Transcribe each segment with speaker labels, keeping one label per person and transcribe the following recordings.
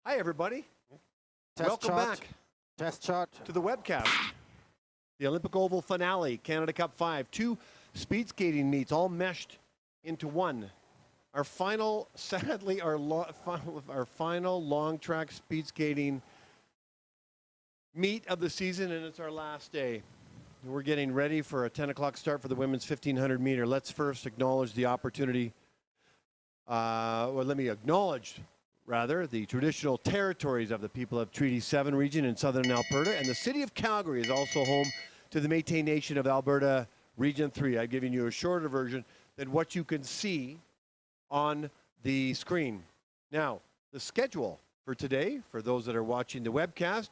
Speaker 1: Hi, everybody.
Speaker 2: Test
Speaker 1: Welcome
Speaker 2: shot.
Speaker 1: back
Speaker 2: Test shot.
Speaker 1: to the webcast. The Olympic Oval finale, Canada Cup 5. Two speed skating meets all meshed into one. Our final, sadly, our final long track speed skating meet of the season, and it's our last day. We're getting ready for a 10 o'clock start for the women's 1500 meter. Let's first acknowledge the opportunity. Let me acknowledge the traditional territories of the people of Treaty 7 region in southern Alberta, and the city of Calgary is also home to the Métis Nation of Alberta Region 3. I've given you a shorter version than what you can see on the screen. Now, the schedule for today, for those that are watching the webcast,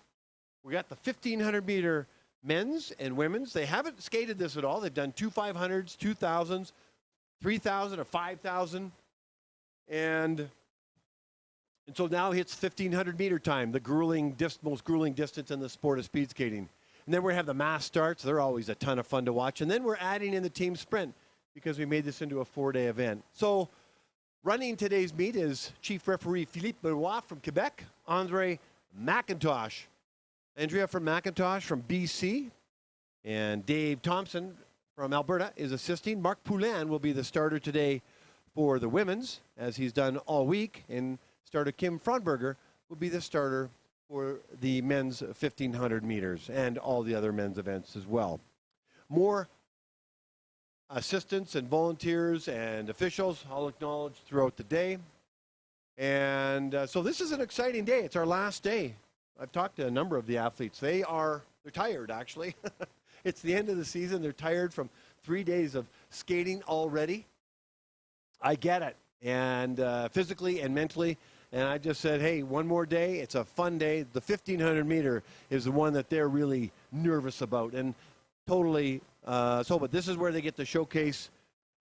Speaker 1: we got the 1500 meter men's and women's. They haven't skated this at all. They've done two 500s, 2000s, 3000 or 5000. And so now it's 1500 meter time, the most grueling distance in the sport of speed skating. And then we have the mass starts. They're always a ton of fun to watch. And then we're adding in the team sprint because we made this into a 4-day event. So running today's meet is Chief Referee Philippe Benoit from Quebec, Andrea from McIntosh from BC, and Dave Thompson from Alberta is assisting. Marc Poulin will be the starter today for the women's, as he's done all week, and starter Kim Fronberger will be the starter for the men's 1500 meters and all the other men's events as well. More assistants and volunteers and officials I'll acknowledge throughout the day. And so this is an exciting day. It's our last day. I've talked to a number of the athletes. They're tired, actually. It's the end of the season. They're tired from 3 days of skating already. I get it, and physically and mentally. And I just said, hey, one more day. It's a fun day. The 1500 meter is the one that they're really nervous about, and totally but this is where they get to showcase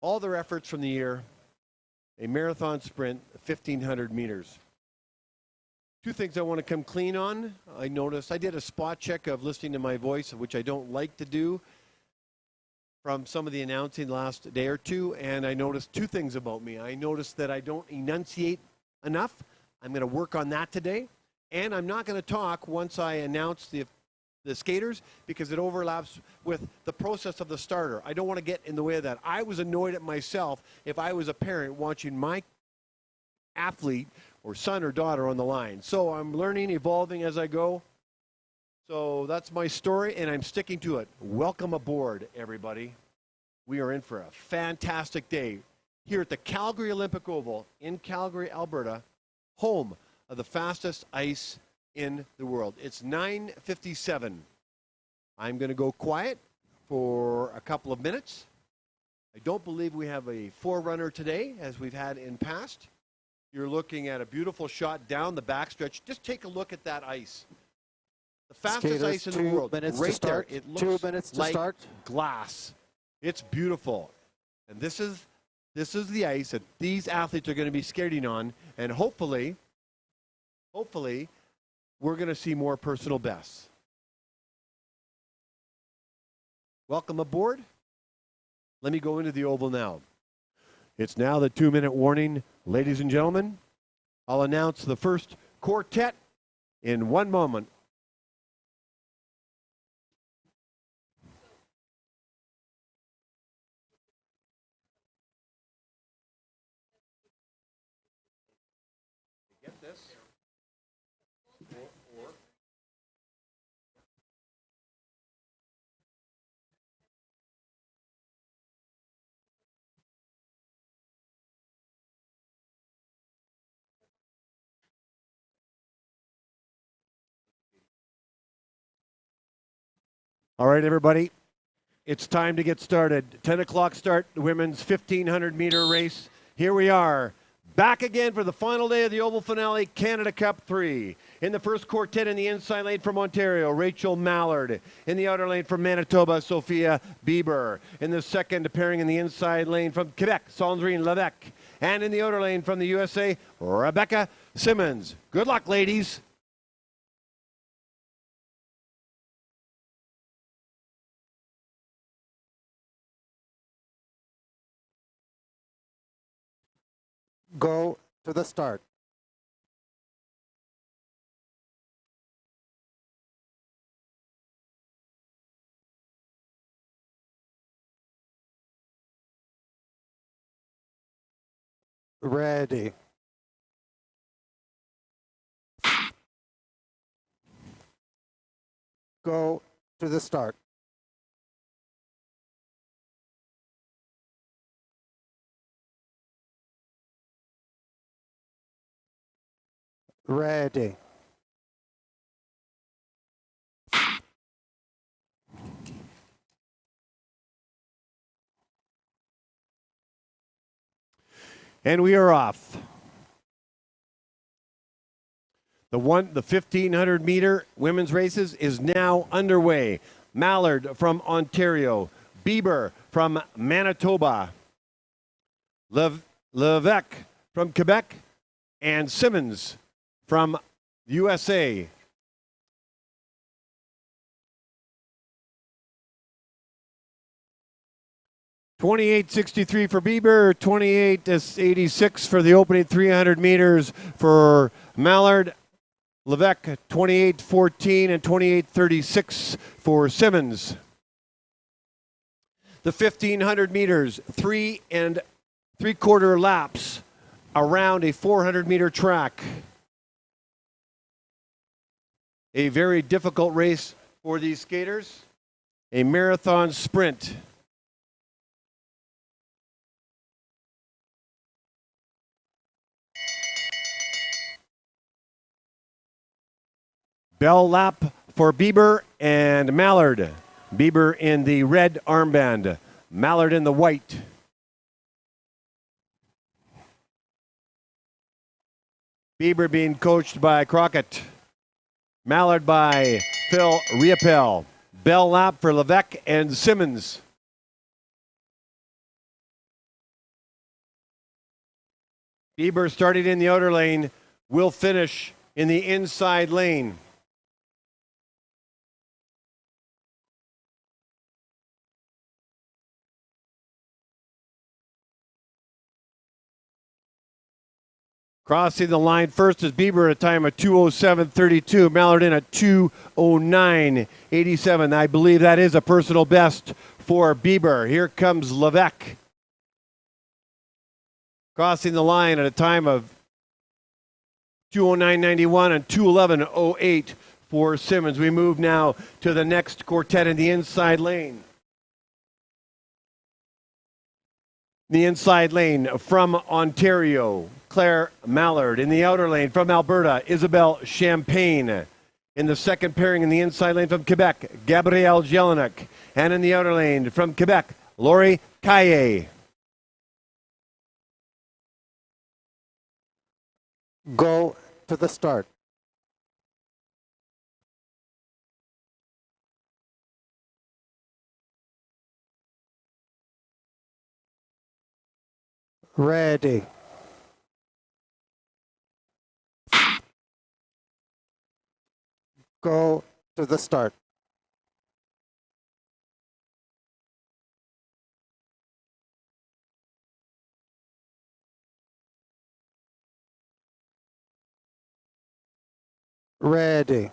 Speaker 1: all their efforts from the year. A marathon sprint, 1500 meters. Two things I want to come clean on. I noticed I did a spot check of listening to my voice, which I don't like to do, from some of the announcing last day or two, and I noticed two things about me. I noticed that I don't enunciate enough. I'm going to work on that today, and I'm not going to talk once I announce the skaters because it overlaps with the process of the starter. I don't want to get in the way of that. I was annoyed at myself if I was a parent watching my athlete or son or daughter on the line. So I'm learning, evolving as I go. So that's my story, and I'm sticking to it. Welcome aboard, everybody. We are in for a fantastic day here at the Calgary Olympic Oval in Calgary, Alberta, home of the fastest ice in the world. It's 9:57. I'm going to go quiet for a couple of minutes. I don't believe we have a forerunner today, as we've had in past. You're looking at a beautiful shot down the backstretch. Just take a look at that ice. The fastest ice in the world, right there. It looks
Speaker 2: 2 minutes to
Speaker 1: like
Speaker 2: start.
Speaker 1: Glass. It's beautiful. And this is the ice that these athletes are going to be skating on. And hopefully, we're going to see more personal bests. Welcome aboard. Let me go into the oval now. It's now the 2-minute warning. Ladies and gentlemen, I'll announce the first quartet in 1 moment. Get this? All right, everybody. It's time to get started. 10 o'clock start, the women's 1500 meter race. Here we are, back again for the final day of the Oval finale, Canada Cup 3. In the first quartet in the inside lane from Ontario, Rachel Mallard. In the outer lane from Manitoba, Sophia Bieber. In the second pairing in the inside lane from Quebec, Sandrine Levesque. And in the outer lane from the USA, Rebecca Simmons. Good luck, ladies.
Speaker 2: Go to the start. Ready. Go to the start. Ready.
Speaker 1: And we are off. The 1500 meter women's races is now underway. Mallard from Ontario, Bieber from Manitoba, Levesque from Quebec, and Simmons from USA. $28.63 for Bieber, $28.86 for the opening 300 meters for Mallard. Levesque, 28.14 and 28.36 for Simmons. The 1500 meters, 3 3/4 laps around a 400 meter track. A very difficult race for these skaters. A marathon sprint. Bell lap for Bieber and Mallard. Bieber in the red armband, Mallard in the white. Bieber being coached by Crockett. Mallard by Phil Riepel. Bell lap for Levesque and Simmons. Bieber started in the outer lane, will finish in the inside lane. Crossing the line first is Bieber at a time of 2:07.32. Mallard in at 2:09.87. I believe that is a personal best for Bieber. Here comes Levesque. Crossing the line at a time of 2:09.91 and 2:11.08 for Simmons. We move now to the next quartet in the inside lane. The inside lane from Ontario, Claire Mallard. In the outer lane from Alberta, Isabelle Champagne. In the second pairing in the inside lane from Quebec, Gabrielle Jelinek. And in the outer lane from Quebec, Lori Caillé.
Speaker 2: Go to the start. Ready. Go to the start. Ready.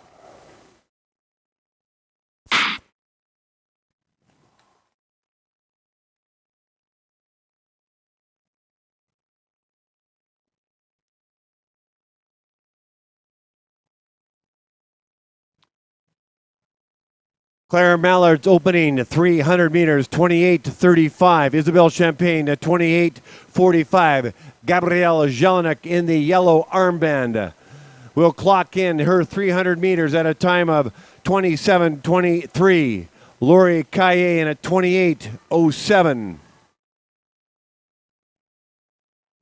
Speaker 1: Claire Mallard's opening 300 meters, 28:35. Isabelle Champagne at 28:45. Gabrielle Jelinek in the yellow armband will clock in her 300 meters at a time of 27:23. Lori Caillé in at 28:07.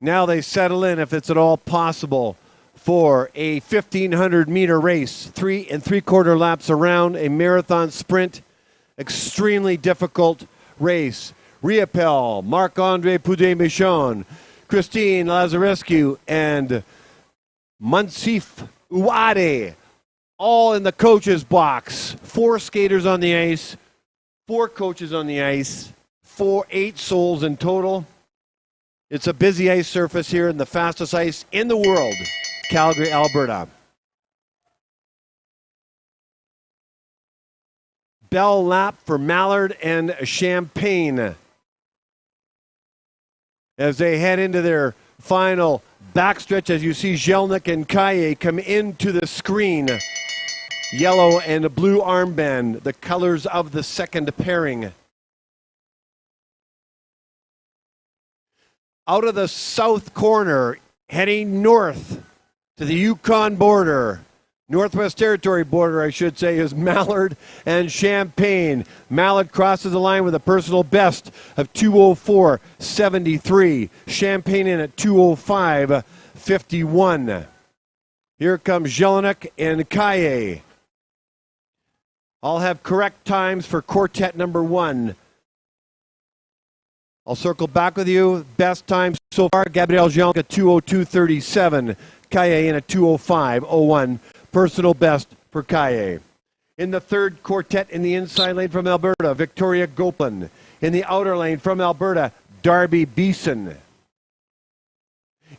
Speaker 1: Now they settle in, if it's at all possible, for a 1500 meter race, 3 3/4 laps around, a marathon sprint, extremely difficult race. Riepel, Marc-Andre Poudet-Michon, Christine Lazarescu, and Mansif Ouade, all in the coach's box. 4 skaters on the ice, 4 coaches on the ice, 8 souls in total. It's a busy ice surface here and the fastest ice in the world. Calgary, Alberta. Bell lap for Mallard and Champagne as they head into their final backstretch as you see Jelnik and Kaye come into the screen. Yellow and blue armband, the colors of the second pairing. Out of the south corner, heading north to the Yukon border, Northwest Territory border, I should say, is Mallard and Champaign. Mallard crosses the line with a personal best of 2:04.73. Champaign in at 2:05.51. Here comes Jelinek and Kaye. All have correct times for quartet number one. I'll circle back with you. Best time so far, Gabriel Jelinek at 2:02.37. Kaye in at 2:05.01. Personal best for Kaye. In the third quartet in the inside lane from Alberta, Victoria Gopin. In the outer lane from Alberta, Darby Beeson.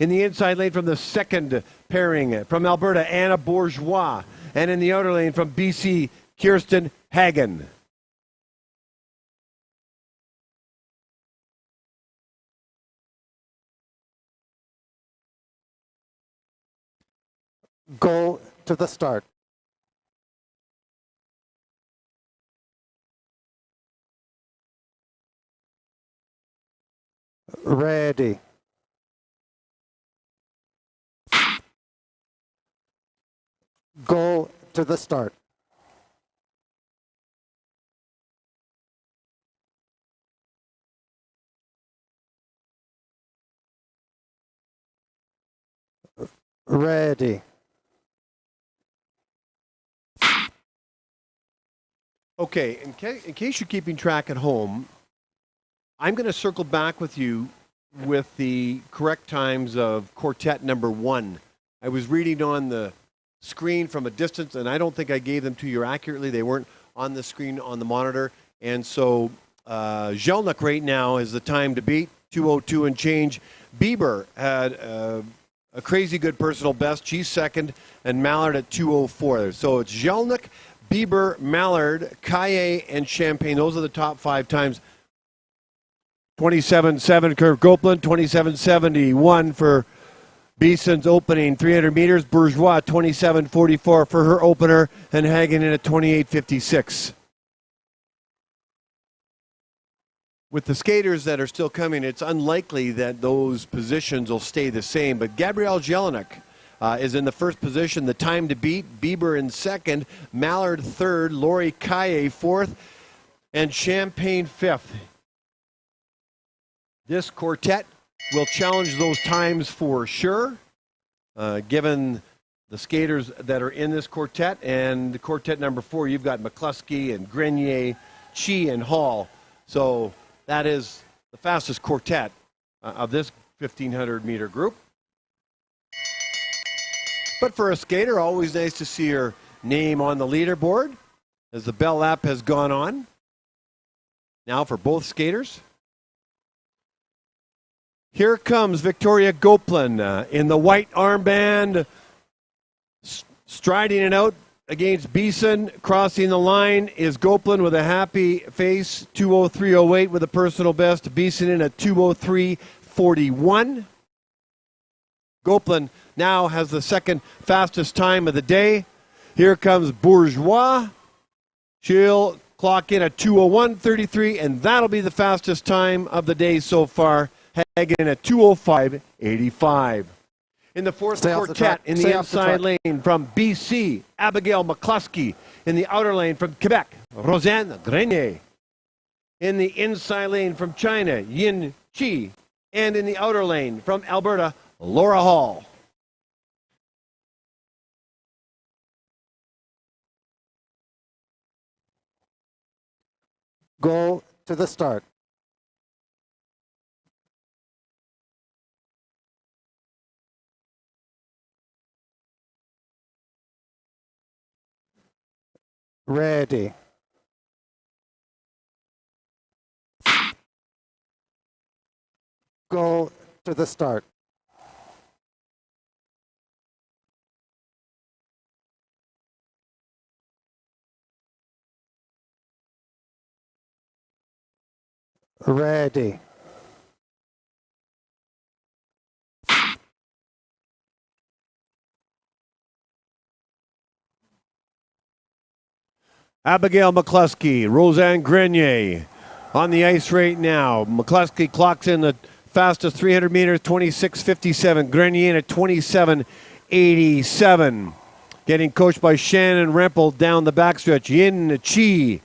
Speaker 1: In the inside lane from the second pairing from Alberta, Anna Bourgeois. And in the outer lane from BC, Kirsten Hagen.
Speaker 2: Go to the start. Ready. Go to the start. Ready.
Speaker 1: Okay, in case you're keeping track at home, I'm going to circle back with you with the correct times of quartet number one. I was reading on the screen from a distance, and I don't think I gave them to you accurately. They weren't on the screen on the monitor. And so Jelinek right now is the time to beat, 2:02 and change. Bieber had a crazy good personal best. She's second, and Mallard at 2:04. So it's Jelinek, Bieber, Mallard, Kaye, and Champaign. Those are the top five times. 27.7 Kurt Copeland, 27.71 for Beeson's opening 300 meters. Bourgeois 27.44 for her opener, and Hagen in at 28.56. With the skaters that are still coming, it's unlikely that those positions will stay the same. But Gabrielle Jelinek is in the first position. The time to beat, Bieber in second, Mallard third, Lori Kaye fourth, and Champaign fifth. This quartet will challenge those times for sure, given the skaters that are in this quartet. And the quartet number four, you've got McCluskey and Grenier, Chi and Hall. So that is the fastest quartet of this 1,500-meter group. But for a skater, always nice to see her name on the leaderboard as the bell lap has gone on. Now for both skaters. Here comes Victoria Gopin in the white armband, striding it out against Beeson. Crossing the line is Gopin with a happy face, 2:03.08 with a personal best. Beeson in at 2:03.41. Gopin now has the second fastest time of the day. Here comes Bourgeois. She'll clock in at 2:01.33, and that'll be the fastest time of the day so far. Hagen at 2:05.85. In the fourth quartet, in the inside lane from BC, Abigail McCluskey. In the outer lane from Quebec, Roseanne Grenier. In the inside lane from China, Yin Chi. And in the outer lane from Alberta, Laura Hall.
Speaker 2: Go to the start. Ready. Go to the start. Ready.
Speaker 1: Abigail McCluskey, Roseanne Grenier on the ice right now. McCluskey clocks in the fastest 300 meters, 26:57. Grenier at 27:87. Getting coached by Shannon Rempel down the backstretch. Yin Chi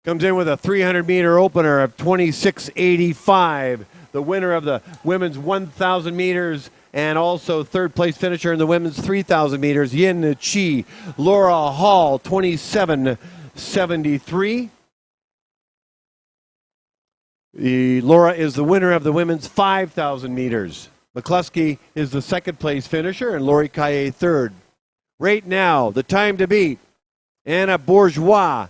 Speaker 1: comes in with a 300-meter opener of 26:85. The winner of the women's 1,000 meters and also third place finisher in the women's 3,000 meters, Yin Chi. Laura Hall, 27:73. Laura is the winner of the women's 5,000 meters. McCluskey is the second place finisher and Lori Kaye third. Right now, the time to beat, Anna Bourgeois,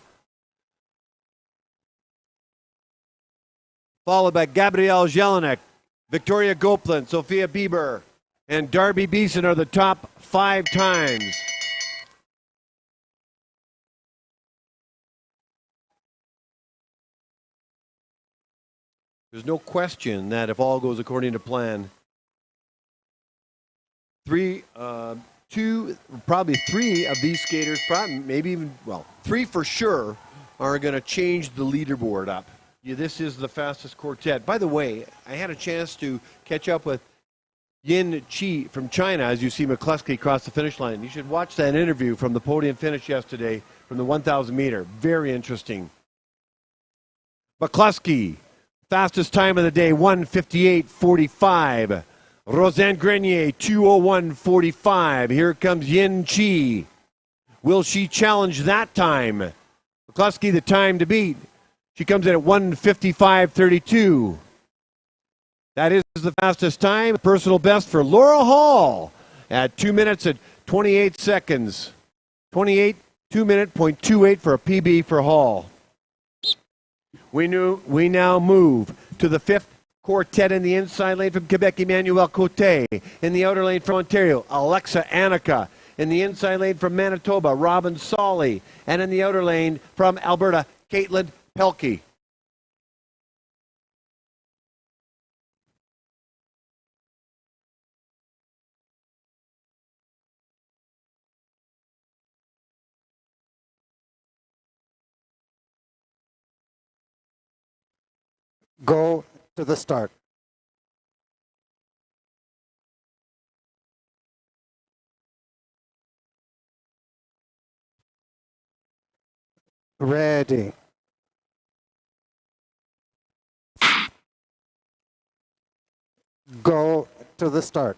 Speaker 1: followed by Gabrielle Jelinek, Victoria Gopland, Sophia Bieber, and Darby Beeson are the top 5 times. There's no question that if all goes according to plan, three of these skaters, maybe even, three for sure, are going to change the leaderboard up. Yeah, this is the fastest quartet. By the way, I had a chance to catch up with Yin Chi from China as you see McCluskey cross the finish line. You should watch that interview from the podium finish yesterday from the 1,000 meter. Very interesting. McCluskey, fastest time of the day, 1:58.45. Roseanne Grenier, 2:01.45. Here comes Yin Chi. Will she challenge that time? McCluskey, the time to beat. She comes in at 1:55.32. That is the fastest time. Personal best for Laura Hall at 2 minutes and 28 seconds. 2:28 for a PB for Hall. We now move to the fifth quartet in the inside lane from Quebec, Emmanuel Cote. In the outer lane from Ontario, Alexa Annika. In the inside lane from Manitoba, Robin Solly. And in the outer lane from Alberta, Caitlin Pelkey.
Speaker 2: Go to the start. Ready. Go to the start.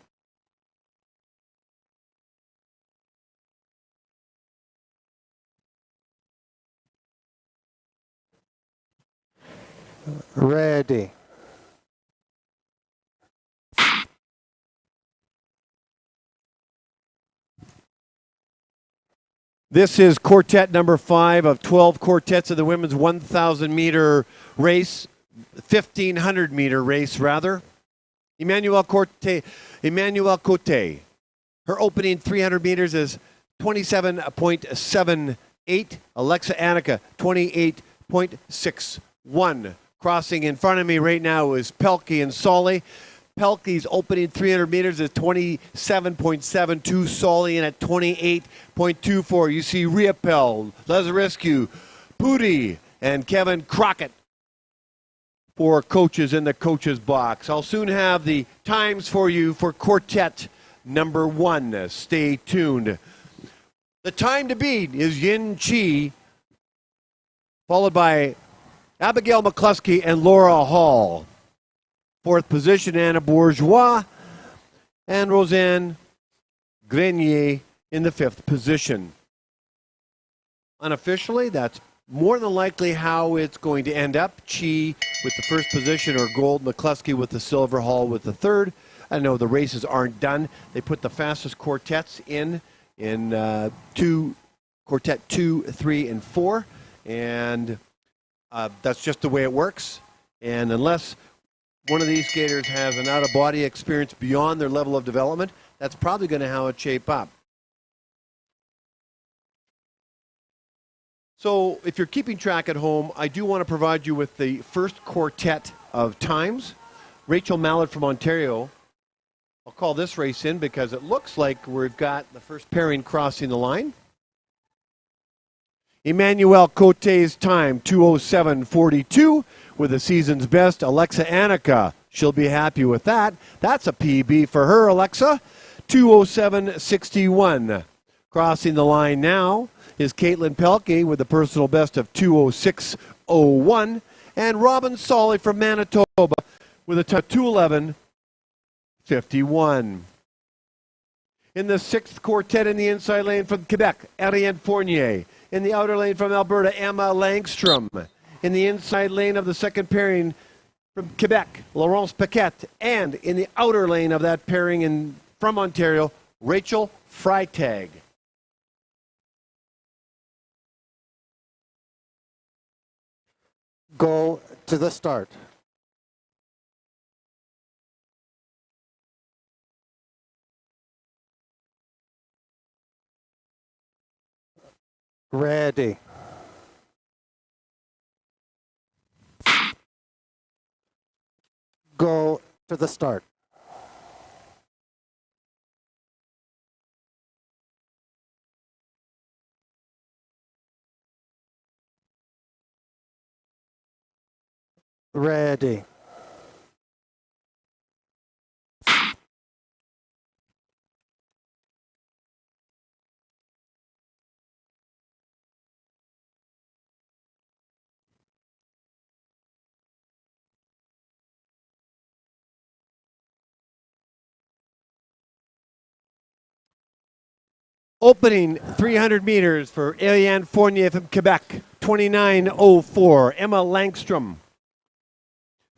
Speaker 2: Ready.
Speaker 1: This is quartet number 5 of 12 quartets of the women's 1,000 meter race, 1,500 meter race rather. Emmanuel Cote. Her opening 300 meters is 27.78. Alexa Annika, 28.61. Crossing in front of me right now is Pelkey and Solly. Pelkey's opening 300 meters is 27.72. Solly in at 28.24. You see Riopel, Lazarescu, Pudi, and Kevin Crockett for coaches in the coaches box. I'll soon have the times for you for quartet number 1. Stay tuned. The time to beat is Yin Chi, followed by Abigail McCluskey and Laura Hall. 4th position, Anna Bourgeois, and Roseanne Grenier in the 5th position. Unofficially, that's more than likely how it's going to end up. Chi with the 1st position or gold, McCluskey with the silver, Hall with the 3rd. I know the races aren't done. They put the fastest quartets in quartet 2, 3, and 4, and that's just the way it works. And unless one of these skaters has an out-of-body experience beyond their level of development, that's probably going to how it shape up. So if you're keeping track at home, I do want to provide you with the first quartet of times. Rachel Mallard from Ontario I'll call this race in because it looks like we've got the first pairing crossing the line. Emmanuel Cote's time, 2:07.42, with the season's best. Alexa Anika, she'll be happy with that. That's a PB for her, Alexa. 2:07.61. Crossing the line now is Caitlin Pelkey with a personal best of 2:06.01. And Robin Solly from Manitoba with a time of 2:11.51. In the sixth quartet in the inside lane from Quebec, Ariane Fournier. In the outer lane from Alberta, Emma Langstrom. In the inside lane of the second pairing from Quebec, Laurence Paquette. And in the outer lane of that pairing from Ontario, Rachel Freitag.
Speaker 2: Go to the start. Ready. Go to the start. Ready.
Speaker 1: Opening 300 meters for Ariane Fournier from Quebec, 29:04. Emma Langstrom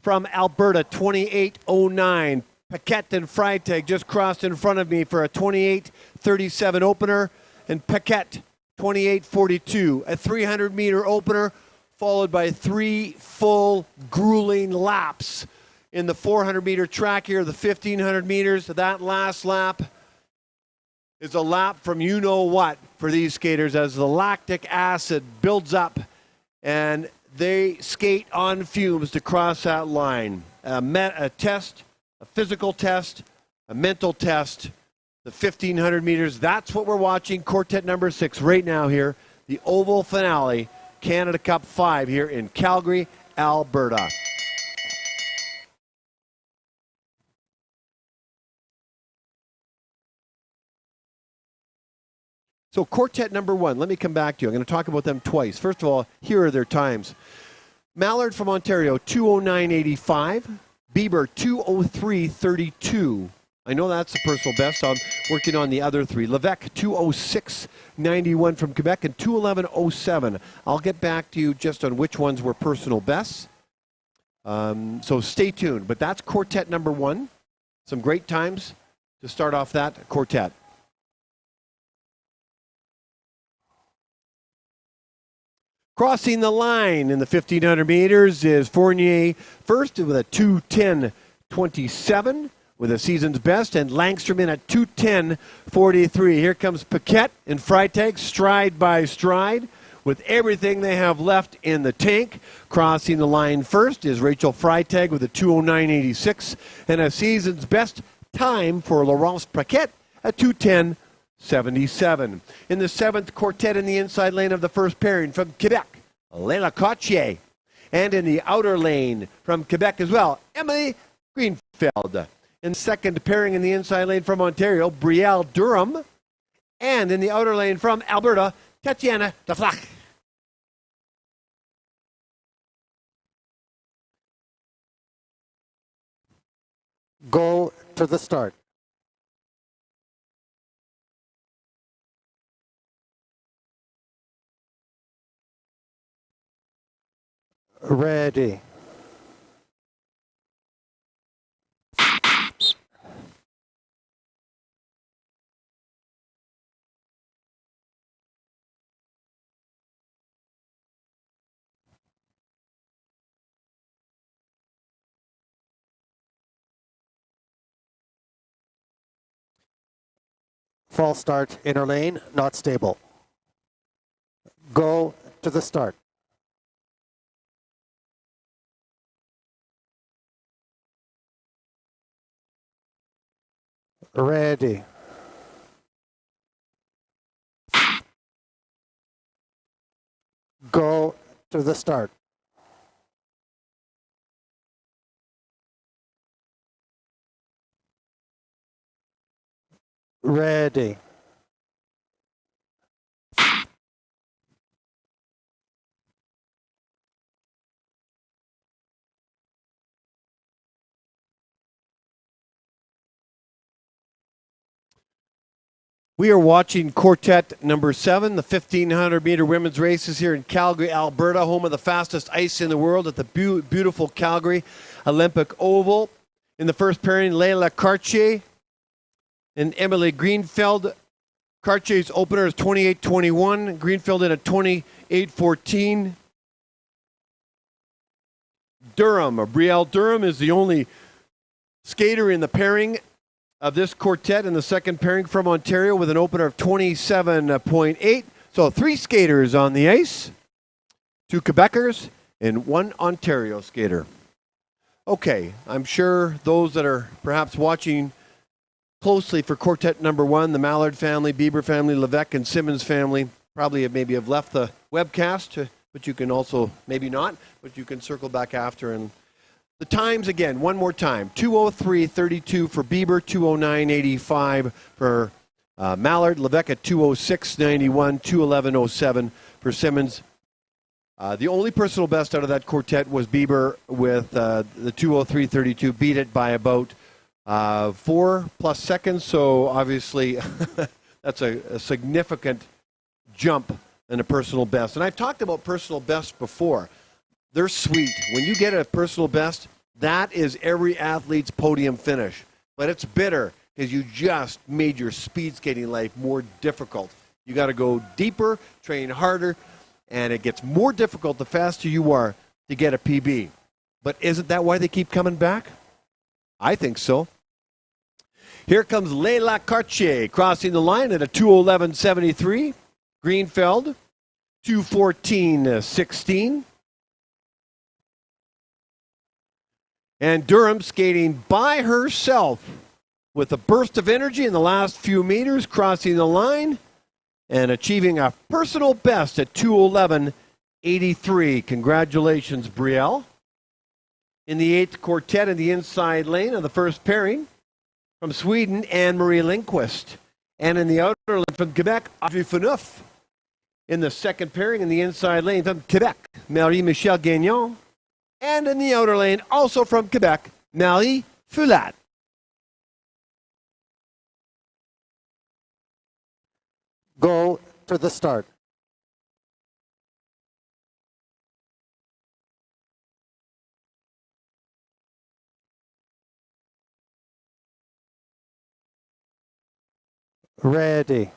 Speaker 1: from Alberta, 28:09. Paquette and Freitag just crossed in front of me for a 28:37 opener, and Paquette 28:42. A 300-meter opener followed by 3 full grueling laps in the 400-meter track here, the 1,500 meters. That last lap is a lap from you-know-what for these skaters as the lactic acid builds up and they skate on fumes to cross that line. A test, a physical test, a mental test, the 1,500 meters. That's what we're watching. Quartet number 6 right now here. The oval finale, Canada Cup 5 here in Calgary, Alberta. So quartet number 1, let me come back to you. I'm going to talk about them twice. First of all, here are their times. Mallard from Ontario, 2:09.85. Bieber, 2:03.32. I know that's the personal best. I'm working on the other 3. Levesque, 2:06.91 from Quebec, and 2:11.07. I'll get back to you just on which ones were personal bests. So stay tuned. But that's quartet number 1. Some great times to start off that quartet. Crossing the line in the 1,500 meters is Fournier first with a 2:10.27 with a season's best, and Langstrom in at 2:10.43. Here comes Paquette and Freitag stride by stride with everything they have left in the tank. Crossing the line first is Rachel Freitag with a 2:09.86 and a season's best time for Laurence Paquette at 2:10.77. In the 7th quartet in the inside lane of the first pairing from Quebec, Leila Cotier. And in the outer lane from Quebec as well, Emily Greenfeld. In the second pairing in the inside lane from Ontario, Brielle Durham. And in the outer lane from Alberta, Tatiana Deflach.
Speaker 2: Go to the start. Ready. False start, inner lane, not stable. Go to the start. Ready. Go to the start. Ready.
Speaker 1: We are watching quartet number 7, the 1,500-meter women's races here in Calgary, Alberta, home of the fastest ice in the world at the beautiful Calgary Olympic Oval. In the first pairing, Leila Cartier and Emily Greenfeld. Cartier's opener is 28:21. Greenfeld in at 28:14. Brielle Durham is the only skater in the pairing of this quartet in the second pairing from Ontario with an opener of 27.8. So 3 skaters on the ice, 2 Quebecers and 1 Ontario skater. Okay, I'm sure those that are perhaps watching closely for quartet number 1, the Mallard family, Bieber family, Levesque and Simmons family, probably have left the webcast, but you can also, maybe not, but you can circle back after. And the times again, one more time, 2:03:32 for Bieber, 2:09:85 for Mallard, Levesque at 2:06:91, 2:11:07 for Simmons. The only personal best out of that quartet was Bieber with the 2:03:32, beat it by about 4+ seconds. So obviously that's a significant jump in a personal best. And I've talked about personal best before. They're sweet. When you get a personal best, that is every athlete's podium finish. But it's bitter because you just made your speed skating life more difficult. You got to go deeper, train harder, and it gets more difficult the faster you are to get a PB. But isn't that why they keep coming back? I think so. Here comes Leila Cartier crossing the line at a 2:11:73. Greenfeld, 2:14:16. And Durham skating by herself with a burst of energy in the last few meters, crossing the line and achieving a personal best at 2:11:83. Congratulations, Brielle. In the 8th quartet in the inside lane of the first pairing, from Sweden, Anne-Marie Lindqvist. And in the outer lane from Quebec, Audrey Phaneuf. In the second pairing in the inside lane from Quebec, Marie-Michelle Gagnon. And in the outer lane, also from Quebec, Marie Fulat.
Speaker 2: Go to the start. Ready.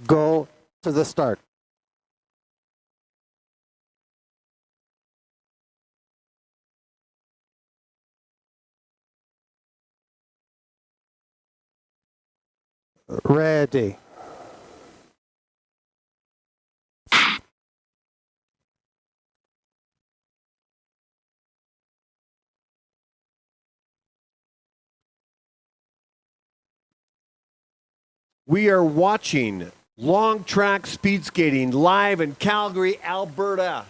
Speaker 2: Go to the start. Ready.
Speaker 1: We are watching long track speed skating live in Calgary, Alberta.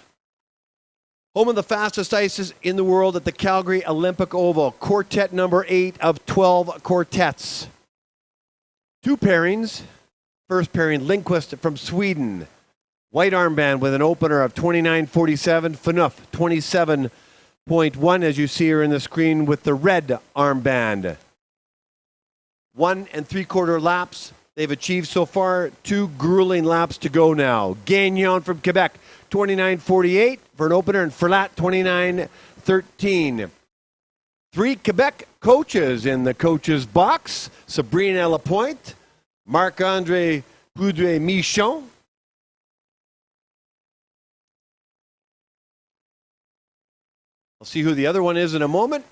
Speaker 1: Home of the fastest ices in the world at the Calgary Olympic Oval. Quartet number 8 of 12 quartets. 2 pairings. First pairing, Lindqvist from Sweden. White armband with an opener of 29:47. Phaneuf, 27.1, as you see her in the screen with the red armband. 1 3/4 laps they've achieved so far. 2 grueling laps to go now. Gagnon from Quebec, 29:48 for an opener, and Ferlat, 29:13. 3 Quebec coaches in the coaches box. Sabrina Lapointe, Marc-André Poudre-Michon. I'll see who the other one is in a moment.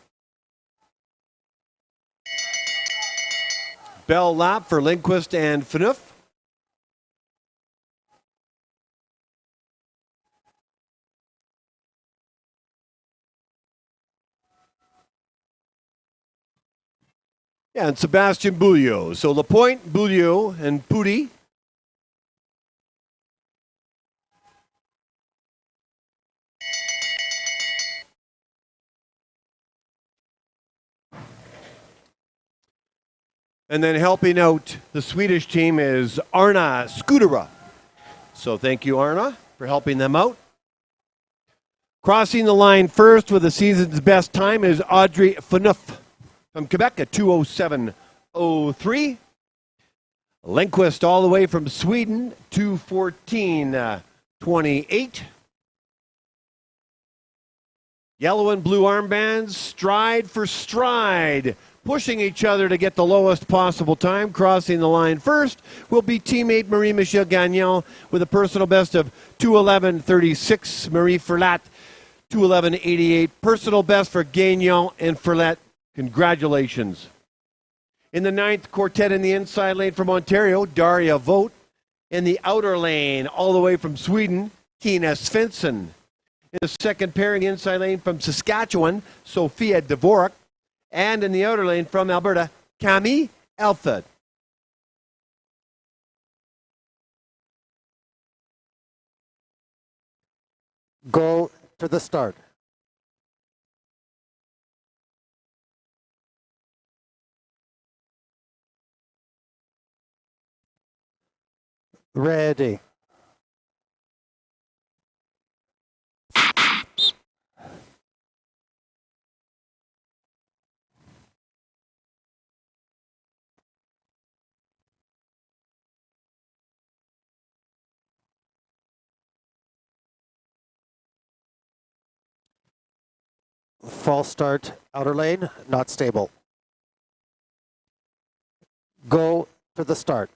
Speaker 1: Bell lap for Lindqvist and Phaneuf. Yeah, and Sebastian Bouliot. So Lapointe, Bouliot, and Pudi. And then helping out the Swedish team is Arna Skudera. So thank you, Arna, for helping them out. Crossing the line first with the season's best time is Audrey Phaneuf from Quebec at 2:07:03. Lindquist all the way from Sweden, 2:14:28. Yellow and blue armbands, stride for stride, pushing each other to get the lowest possible time. Crossing the line first will be teammate Marie-Michelle Gagnon with a personal best of 2:11:36. Marie Ferlat, 2:11:88. Personal best for Gagnon and Ferlat. Congratulations. In the ninth, quartet in the inside lane from Ontario, Daria Vogt. In the outer lane, all the way from Sweden, Tina Svensson. In the second pairing, inside lane from Saskatchewan, Sophia Dvorak. And in the outer lane from Alberta, Camille Alford.
Speaker 2: Go to the start. Ready. False start, outer lane, not stable. Go to the start.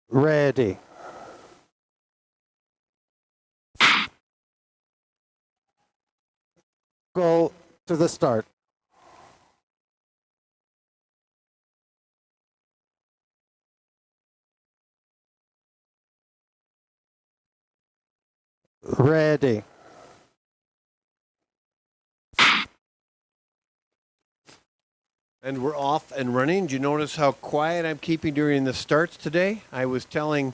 Speaker 2: Ready. Go to the start. Ready.
Speaker 1: And we're off and running. Do you notice how quiet I'm keeping during the starts today? I was telling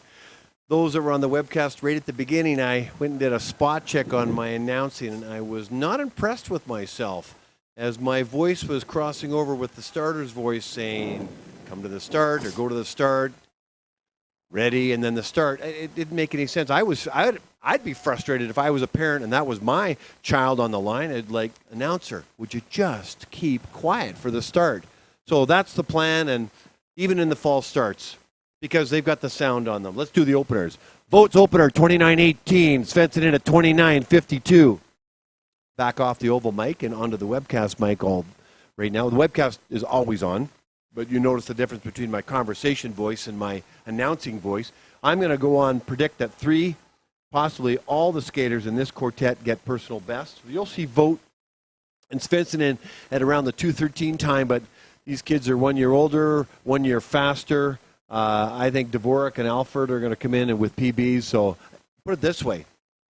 Speaker 1: those that were on the webcast right at the beginning, I went and did a spot check on my announcing, and I was not impressed with myself as my voice was crossing over with the starter's voice saying, come to the start or go to the start, ready, and then the start. It didn't make any sense. I'd be frustrated if I was a parent and that was my child on the line. I'd like, announcer, would you just keep quiet for the start? So that's the plan, and even in the false starts, because they've got the sound on them. Let's do the openers. Votes opener, 29:18. Svensson in at 29:52. Back off the oval mic and onto the webcast mic all right now. The webcast is always on, but you notice the difference between my conversation voice and my announcing voice. I'm going to go on, predict that three, possibly all the skaters in this quartet get personal best. You'll see Vogt and Svensson in at around the 2:13 time, but these kids are 1 year older, 1 year faster. I think Dvorak and Alford are going to come in and with PBs. So put it this way.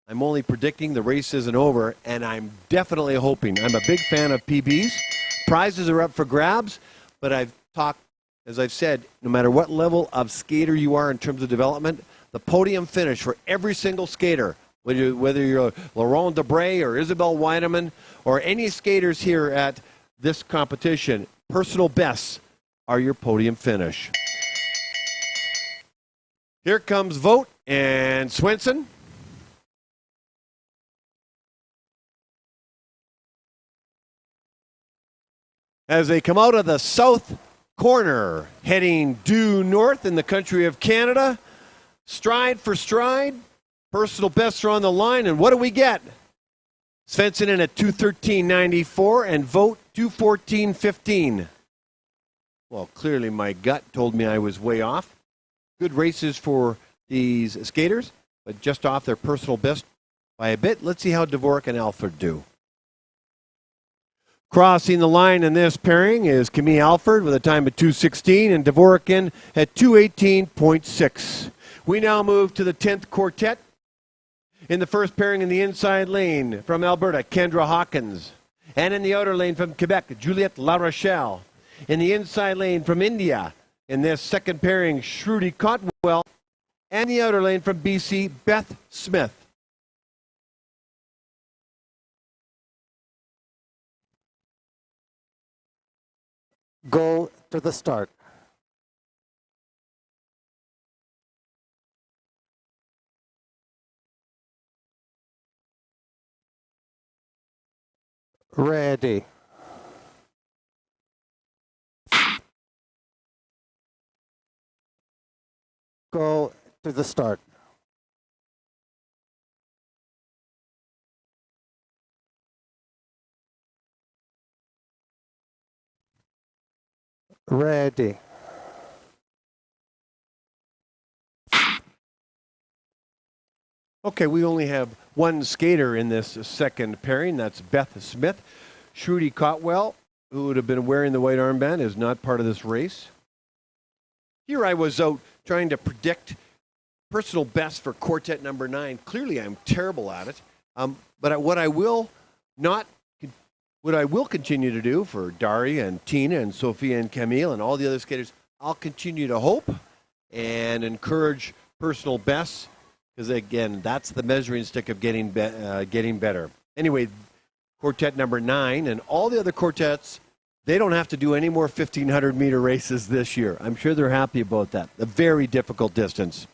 Speaker 1: I'm only predicting the race isn't over, and I'm definitely hoping. I'm a big fan of PBs. Prizes are up for grabs, but I've talked, as I've said, no matter what level of skater you are in terms of development, the podium finish for every single skater, whether you're Laurent Debray or Isabel Weideman or any skaters here at this competition, personal bests are your podium finish. Here comes Vogt and Svensson. As they come out of the south corner, heading due north in the country of Canada, stride for stride, personal bests are on the line, and what do we get? Svensson in at 2:13.94 and Vogt 2:14.15. Well, clearly my gut told me I was way off. Good races for these skaters, but just off their personal best by a bit. Let's see how Dvorak and Alford do. Crossing the line in this pairing is Camille Alford with a time of 2:16 and Dvorak in at 2:18.6. We now move to the 10th quartet. In the first pairing in the inside lane from Alberta, Kendra Hawkins. And in the outer lane from Quebec, Juliette La Rochelle. In the inside lane from India, in this second pairing, Shruti Cotwell. And the outer lane from BC, Beth Smith.
Speaker 2: Go to the start. Ready. Go to the start. Ready.
Speaker 1: Okay, we only have one skater in this second pairing. That's Beth Smith. Shruti Cotwell, who would have been wearing the white armband, is not part of this race. Here I was out trying to predict personal best for quartet number 9. Clearly, I'm terrible at it. But what I will continue to do for Dari and Tina and Sophia and Camille and all the other skaters, I'll continue to hope and encourage personal bests, because again, that's the measuring stick of getting better. Anyway, quartet number 9 and all the other quartets, they don't have to do any more 1,500-meter races this year. I'm sure they're happy about that. A very difficult distance.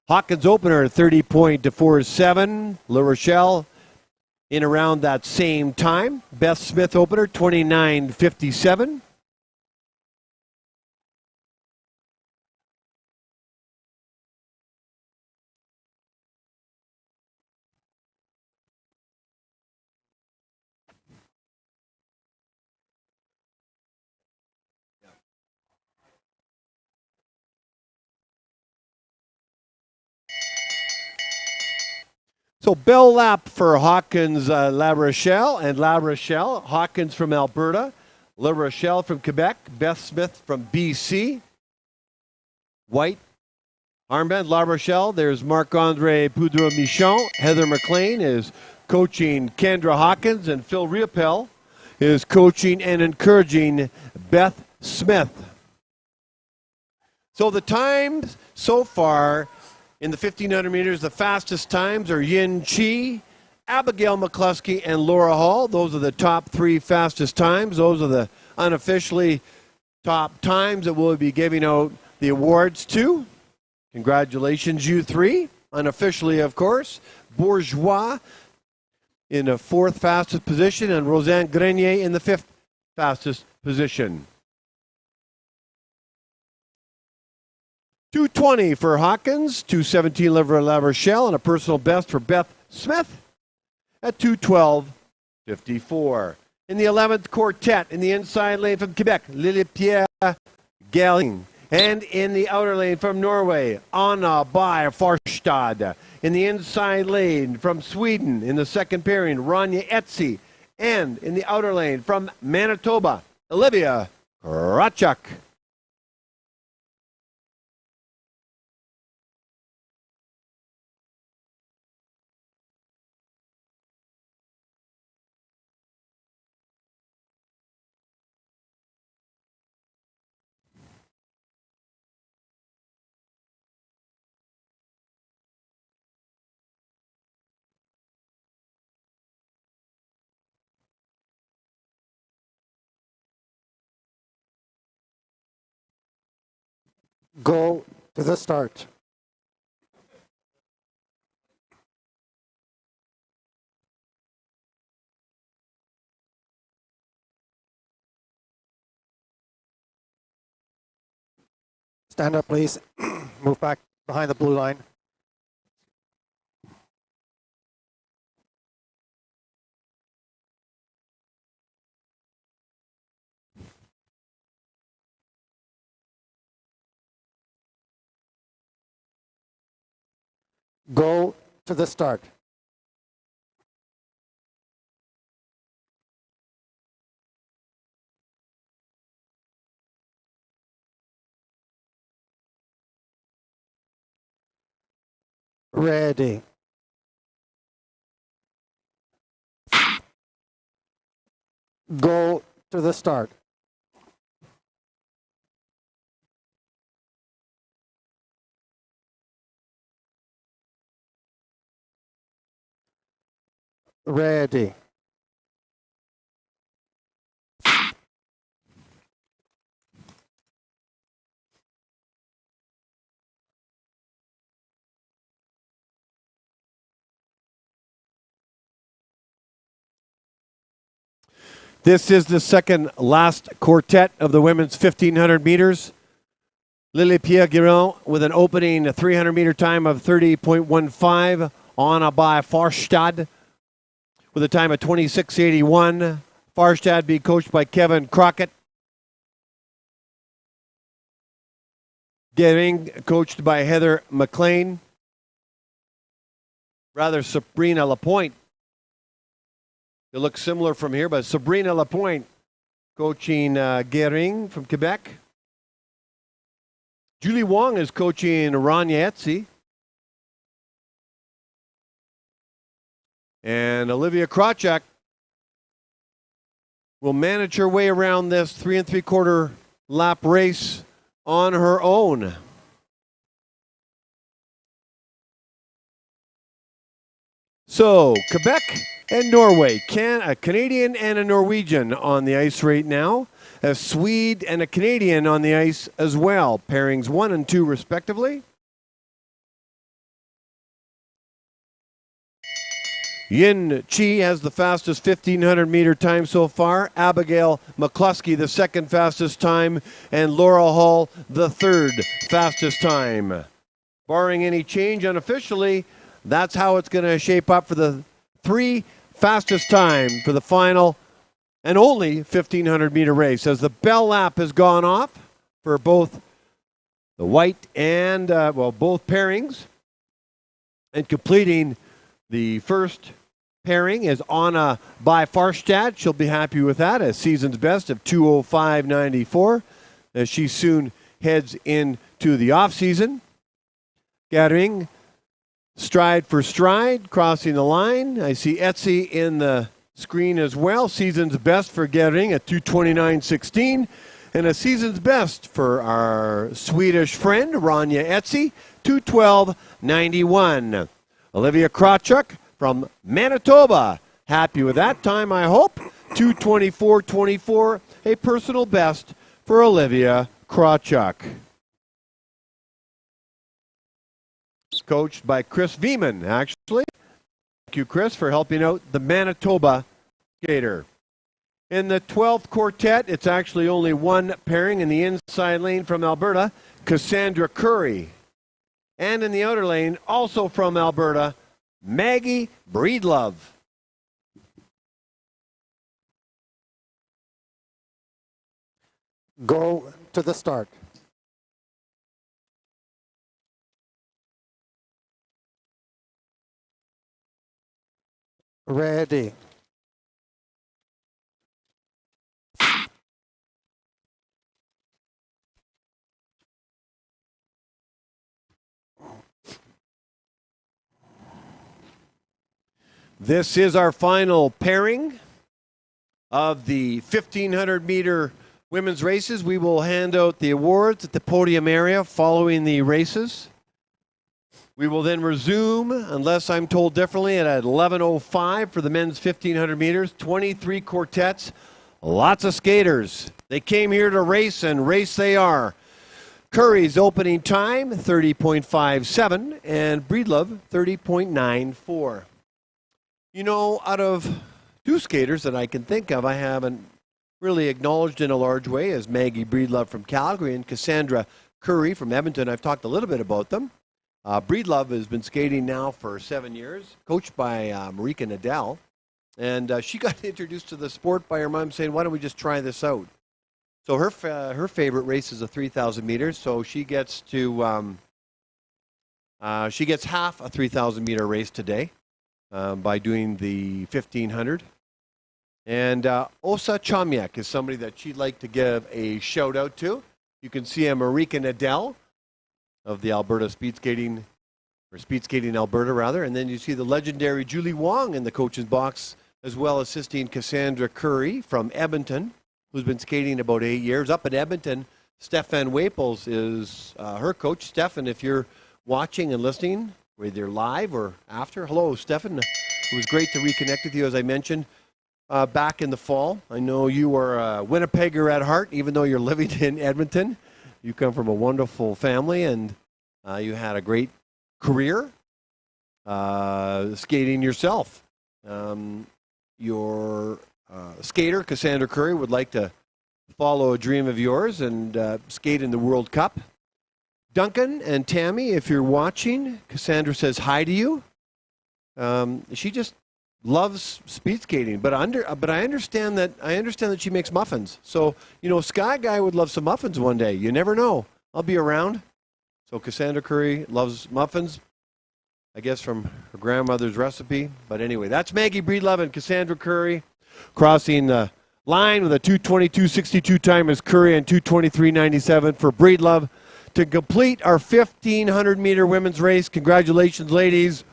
Speaker 1: Hawkins opener 30.47. La Rochelle in around that same time. Beth Smith opener 29.57. So bell lap for Hawkins, La Rochelle, and La Rochelle. Hawkins from Alberta, La Rochelle from Quebec, Beth Smith from BC. White armband, La Rochelle. There's Marc-Andre Poudre-Michon. Heather McLean is coaching Kendra Hawkins, and Phil Riopel is coaching and encouraging Beth Smith. So the times so far in the 1,500 meters, the fastest times are Yin Chi, Abigail McCluskey, and Laura Hall. Those are the top 3 fastest times. Those are the unofficially top times that we'll be giving out the awards to. Congratulations, you 3. Unofficially, of course, Bourgeois in the 4th fastest position, and Roseanne Grenier in the 5th fastest position. 2:20 for Hawkins, 2:17 La Rochelle, and a personal best for Beth Smith at 2:12.54. In the 11th quartet, in the inside lane from Quebec, Lily-Pierre Galling. And in the outer lane from Norway, Anna by Farstad. In the inside lane from Sweden, in the second pairing, Ronja Etsi. And in the outer lane from Manitoba, Olivia Krawchuk.
Speaker 2: Go to the start. Stand up, please. Move back behind the blue line. Go to the start. Ready. Go to the start. Ready.
Speaker 1: This is the second last quartet of the women's 1500 meters. Lily Pierre-Guerin with an opening 300 meter time of 30.15. Anna by Farstad with a time of 26.81. Farstad being coached by Kevin Crockett. Guerin coached by Heather McLean. Rather, Sabrina Lapointe. It looks similar from here, but Sabrina Lapointe coaching Guerin from Quebec. Julie Wong is coaching Rania Etsy. And Olivia Krawczyk will manage her way around this 3 3/4 lap race on her own. So, Quebec and Norway, a Canadian and a Norwegian on the ice right now. A Swede and a Canadian on the ice as well. Pairings 1 and 2 respectively. Yin Chi has the fastest 1500 meter time so far. Abigail McCluskey, the second fastest time. And Laura Hall, the third fastest time. Barring any change unofficially, that's how it's going to shape up for the 3 fastest time for the final and only 1500 meter race. As the bell lap has gone off for both the white and, both pairings. And completing the first pairing is Anna by Farstad. She'll be happy with that, a season's best of 2:05.94 as she soon heads into the off-season. Gathering stride for stride, crossing the line. I see Etsy in the screen as well. Season's best for Gathering at 2:29.16. And a season's best for our Swedish friend, Rania Etsy, 2:12.91. Olivia Krawczyk from Manitoba. Happy with that time, I hope. 2:24.24, a personal best for Olivia Krawczyk. Coached by Chris Veman, actually. Thank you, Chris, for helping out the Manitoba skater. In the 12th quartet, it's actually only one pairing in the inside lane from Alberta, Cassandra Curry. And in the outer lane, also from Alberta, Maggie Breedlove.
Speaker 2: Go to the start. Ready.
Speaker 1: This is our final pairing of the 1500 meter women's races. We will hand out the awards at the podium area following the races. We will then resume, unless I'm told differently, at 11:05 for the men's 1500 meters. 23 quartets, lots of skaters. They came here to race, and race they are. Curry's opening time, 30.57, and Breedlove, 30.94. You know, out of 2 skaters that I can think of, I haven't really acknowledged in a large way, as Maggie Breedlove from Calgary and Cassandra Curry from Edmonton. I've talked a little bit about them. Breedlove has been skating now for 7 years, coached by Marika Nadal. And she got introduced to the sport by her mom saying, why don't we just try this out? So her favorite race is a 3,000 meters, so she gets to she gets half a 3,000 meter race today by doing the 1,500. And Osa Chomyak is somebody that she'd like to give a shout out to. You can see a Marika Nadal of the Alberta Speed Skating Alberta rather, and then you see the legendary Julie Wong in the coach's box as well as assisting Cassandra Curry from Edmonton, who's been skating about 8 years. Up in Edmonton, Stefan Waples is her coach. Stefan, if you're watching and listening, whether live or after, hello, Stefan. It was great to reconnect with you, as I mentioned, back in the fall. I know you are a Winnipegger at heart, even though you're living in Edmonton. You come from a wonderful family, and you had a great career skating yourself. Your skater, Cassandra Curry, would like to follow a dream of yours and skate in the World Cup. Duncan and Tammy, if you're watching, Cassandra says hi to you. She just loves speed skating, but I understand that she makes muffins. So, you know, Sky Guy would love some muffins one day. You never know. I'll be around. So Cassandra Curry loves muffins, I guess from her grandmother's recipe. But anyway, that's Maggie Breedlove and Cassandra Curry crossing the line with a 2:22.62 time as Curry and 2:23.97 for Breedlove to complete our 1,500-meter women's race. Congratulations, ladies.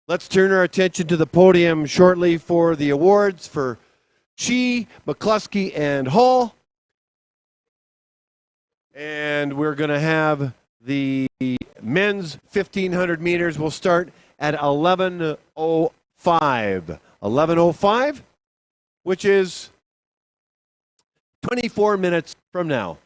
Speaker 1: Let's turn our attention to the podium shortly for the awards for Chi, McCluskey, and Hall. And we're going to have the men's 1,500 meters. Will start at 11:05. 11:05, which is 24 minutes from now.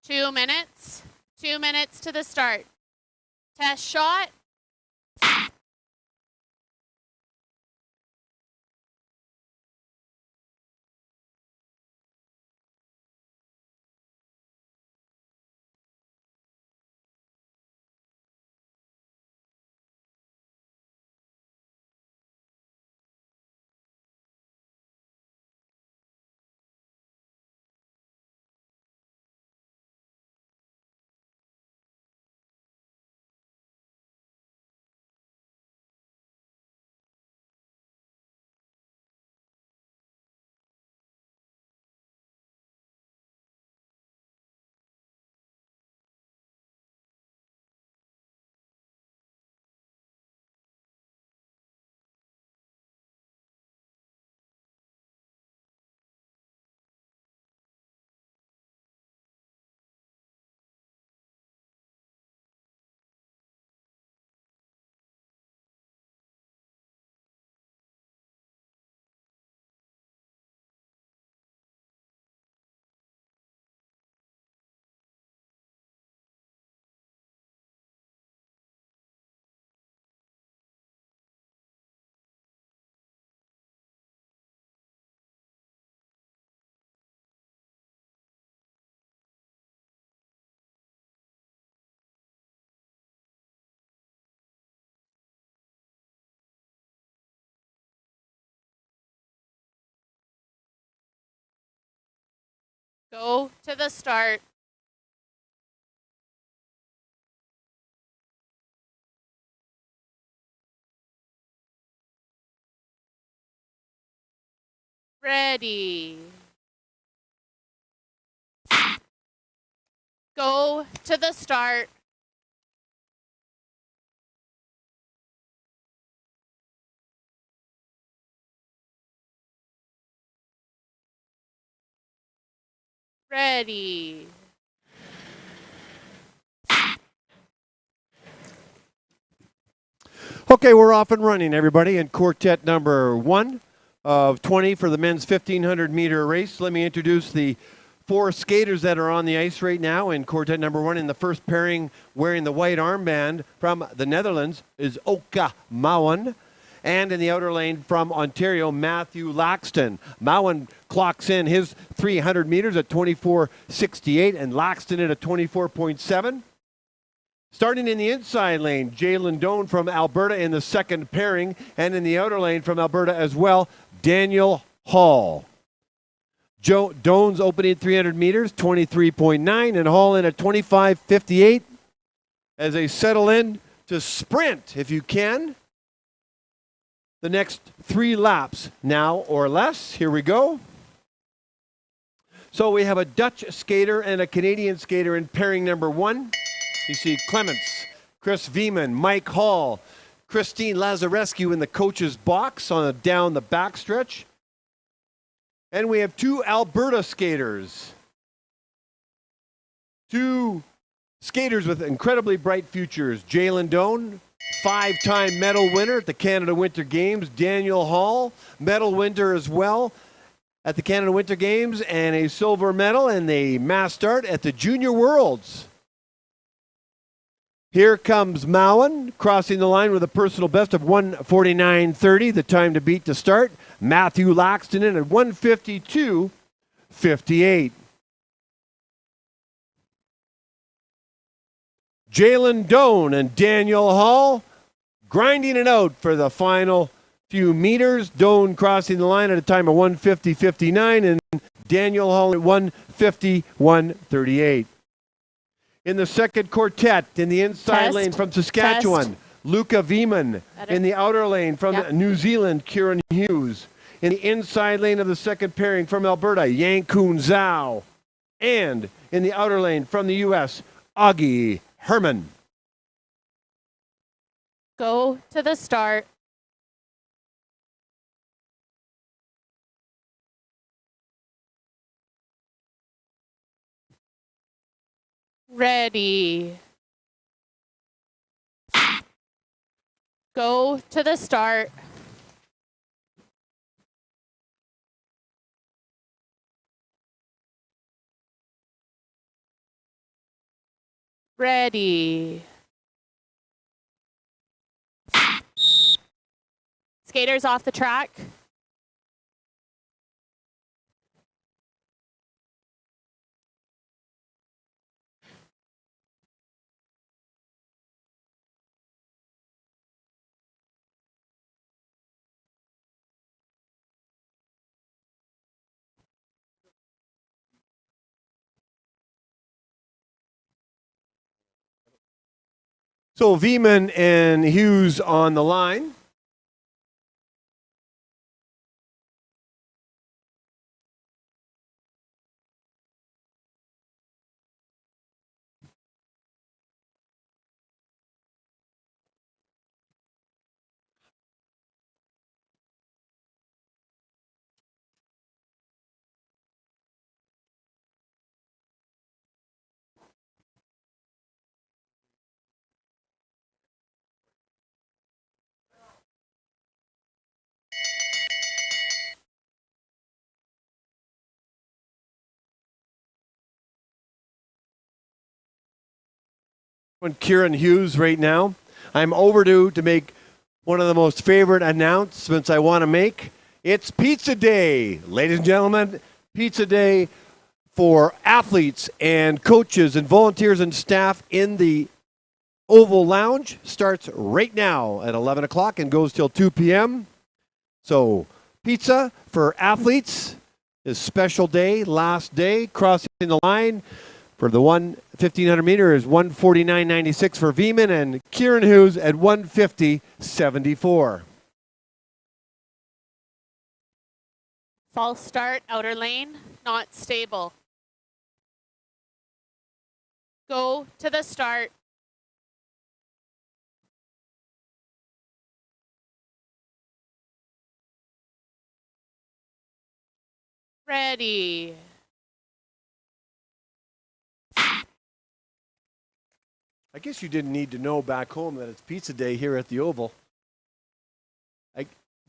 Speaker 3: 2 minutes. 2 minutes to the start. Test shot. Go to the start. Ready. Go to the start. Ready.
Speaker 1: Okay, we're off and running, everybody, in quartet number 1 of 20 for the men's 1,500 meter race. Let me introduce the 4 skaters that are on the ice right now in quartet number 1. In the first pairing, wearing the white armband from the Netherlands, is Oka Mouwen. And in the outer lane from Ontario, Matthew Laxton. Mouwen clocks in his 300 meters at 24.68 and Laxton at a 24.7. Starting in the inside lane, Jalen Doan from Alberta in the second pairing, and in the outer lane from Alberta as well, Daniel Hall. Doan's opening 300 meters, 23.9, and Hall in at 25.58 as they settle in to sprint, if you can. The next 3 laps now or less. Here we go. So we have a Dutch skater and a Canadian skater in pairing number 1. You see Clements, Chris Veeman, Mike Hall, Christine Lazarescu in the coach's box down the backstretch. And we have 2 Alberta skaters. 2 skaters with incredibly bright futures. Jalen Doan, 5-time medal winner at the Canada Winter Games. Daniel Hall, medal winner as well at the Canada Winter Games, and a silver medal and the mass start at the Junior Worlds. Here comes Mouwen, crossing the line with a personal best of 1:49.30, the time to beat to start. Matthew Laxton in at 1:52.58. Jalen Doan and Daniel Hall grinding it out for the final few meters. Doan crossing the line at a time of 1:50.59 and Daniel Hall at 1:51.38. In the second quartet, in the inside lane from Saskatchewan, Luca Veeman. In the outer lane from New Zealand, Kieran Hughes. In the inside lane of the second pairing from Alberta, Yankun Zhao. And in the outer lane from the U.S., Augie Herman.
Speaker 3: Go to the start. Ready. Go to the start. Ready. Skaters off the track.
Speaker 1: So Veman and Hughes on the line. Kieran Hughes right now. I'm overdue to make one of the most favorite announcements I want to make. It's Pizza Day, ladies and gentlemen. Pizza Day for athletes and coaches and volunteers and staff in the Oval Lounge starts right now at 11 o'clock and goes till 2 p.m. So pizza for athletes is special day, last day, crossing the line. For the 1,500 meter is 149.96 for Veman and Kieran Hughes at 150.74.
Speaker 3: False start, outer lane, not stable. Go to the start. Ready.
Speaker 1: I guess you didn't need to know back home that it's Pizza Day here at the Oval.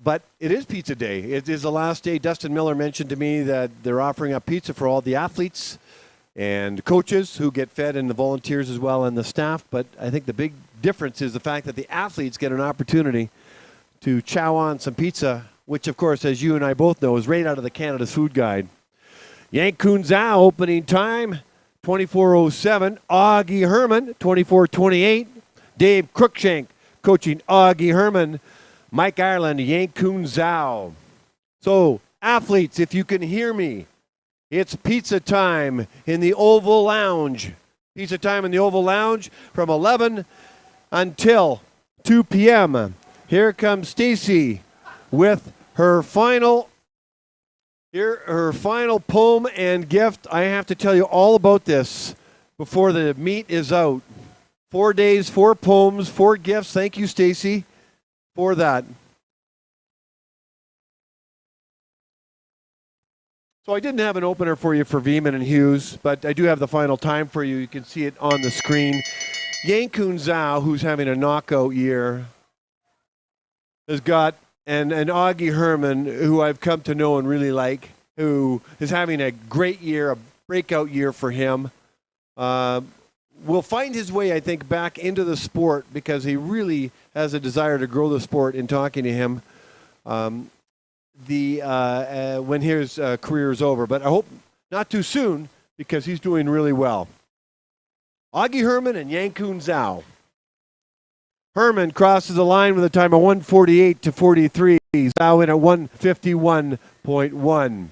Speaker 1: But it is Pizza Day. It is the last day. Dustin Miller mentioned to me that they're offering up pizza for all the athletes and coaches who get fed, and the volunteers as well, and the staff. But I think the big difference is the fact that the athletes get an opportunity to chow on some pizza, which, of course, as you and I both know, is right out of the Canada's Food Guide. Yank Kun Zhao opening time, 24:07. Augie Herman, 24:28. Dave Cruikshank coaching Augie Herman. Mike Ireland, Yank Kun Zhao. So, athletes, if you can hear me, it's pizza time in the Oval Lounge. Pizza time in the Oval Lounge from 11 until 2 p.m. Here comes Stacy with her final poem and gift. I have to tell you all about this before the meet is out. 4 days, 4 poems, 4 gifts. Thank you, Stacy, for that. So I didn't have an opener for you for Veman and Hughes, but I do have the final time for you. You can see it on the screen. Yank Kun Zhao, who's having a knockout year, has got, and Augie Herman, who I've come to know and really like, who is having a great year, a breakout year for him. Will find his way, I think, back into the sport because he really has a desire to grow the sport in talking to him when his career is over. But I hope not too soon because he's doing really well. Augie Herman and Yank Kun Zhao. Herman crosses the line with a time of 148.43. Zhao in at 151.1.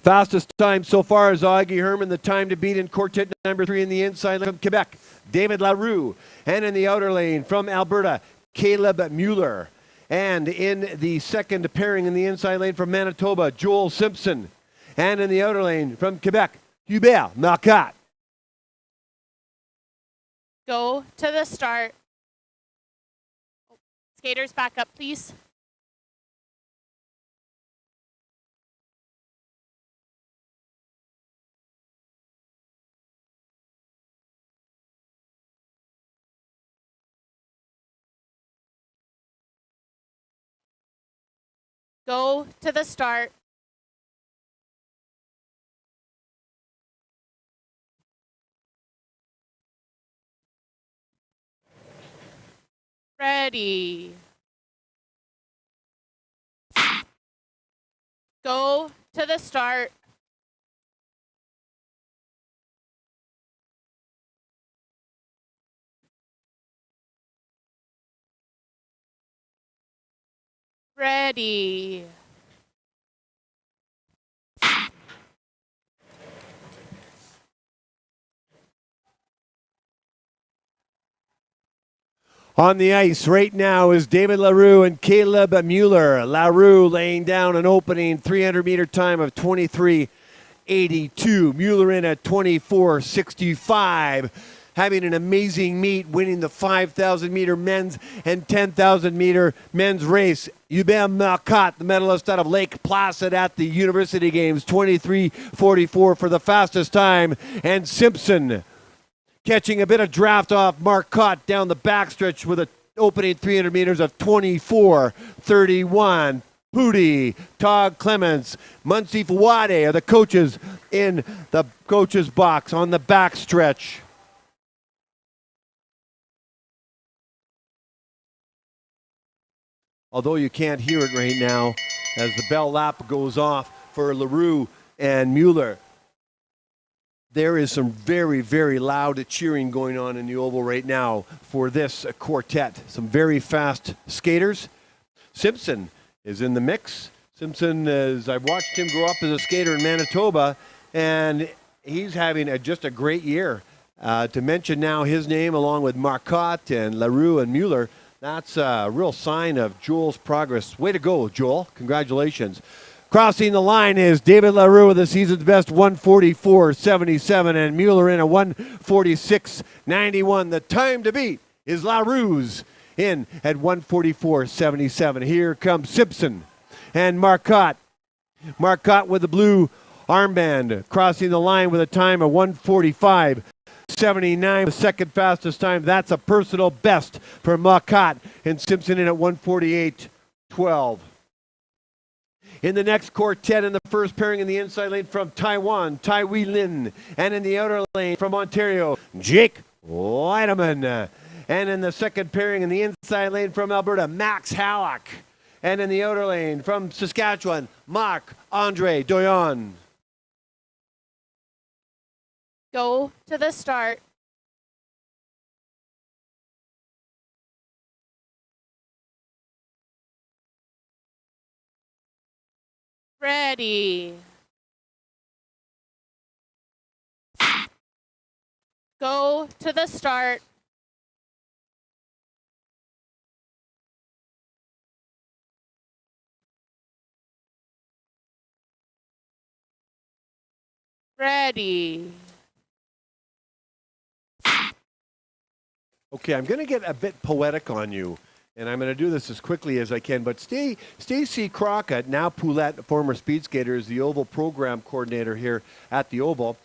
Speaker 1: Fastest time so far is Augie Herman, the time to beat in quartet number 3 in the inside lane from Quebec, David Larue. And in the outer lane from Alberta, Caleb Mueller. And in the second pairing in the inside lane from Manitoba, Joel Simpson. And in the outer lane from Quebec, Hubert Marcotte.
Speaker 3: Go to the start. Skaters back up, please. Go to the start. Ready. Go to the start. Ready.
Speaker 1: On the ice right now is David LaRue and Caleb Mueller. LaRue laying down an opening 300-meter time of 23:82. Mueller in at 24:65. Having an amazing meet, winning the 5,000-meter men's and 10,000-meter men's race. Hubert Marcotte, the medalist out of Lake Placid at the University Games, 23:44 for the fastest time. And Simpson catching a bit of draft off Marcotte down the backstretch with an opening 300 meters of 24:31. Pudi, Todd Clements, Muncie Fawade are the coaches in the coaches box on the backstretch. Although you can't hear it right now as the bell lap goes off for LaRue and Mueller. There is some very, very loud cheering going on in the oval right now for this quartet. Some very fast skaters. Simpson is in the mix. Simpson, I've watched him grow up as a skater in Manitoba, and he's having just a great year. To mention now his name along with Marcotte and LaRue and Mueller, that's a real sign of Joel's progress. Way to go, Joel. Congratulations. Crossing the line is David LaRue with the season's best 1:44.77 and Mueller in a 1:46.91. The time to beat is LaRue's in at 1:44.77. Here comes Simpson and Marcotte. Marcotte with the blue armband crossing the line with a time of 1:45.79. The second fastest time. That's a personal best for Marcotte, and Simpson in at 1:48.12. In the next quartet, in the first pairing in the inside lane from Taiwan, Tai Wei Lin. And in the outer lane from Ontario, Jake Weideman. And in the second pairing in the inside lane from Alberta, Max Halleck. And in the outer lane from Saskatchewan, Marc-Andre Doyon.
Speaker 3: Go to the start. Ready. Go to the start. Ready.
Speaker 1: Okay, I'm going to get a bit poetic on you, and I'm going to do this as quickly as I can. But Stacy Crockett, now Poulette, former speed skater, is the Oval program coordinator here at the Oval,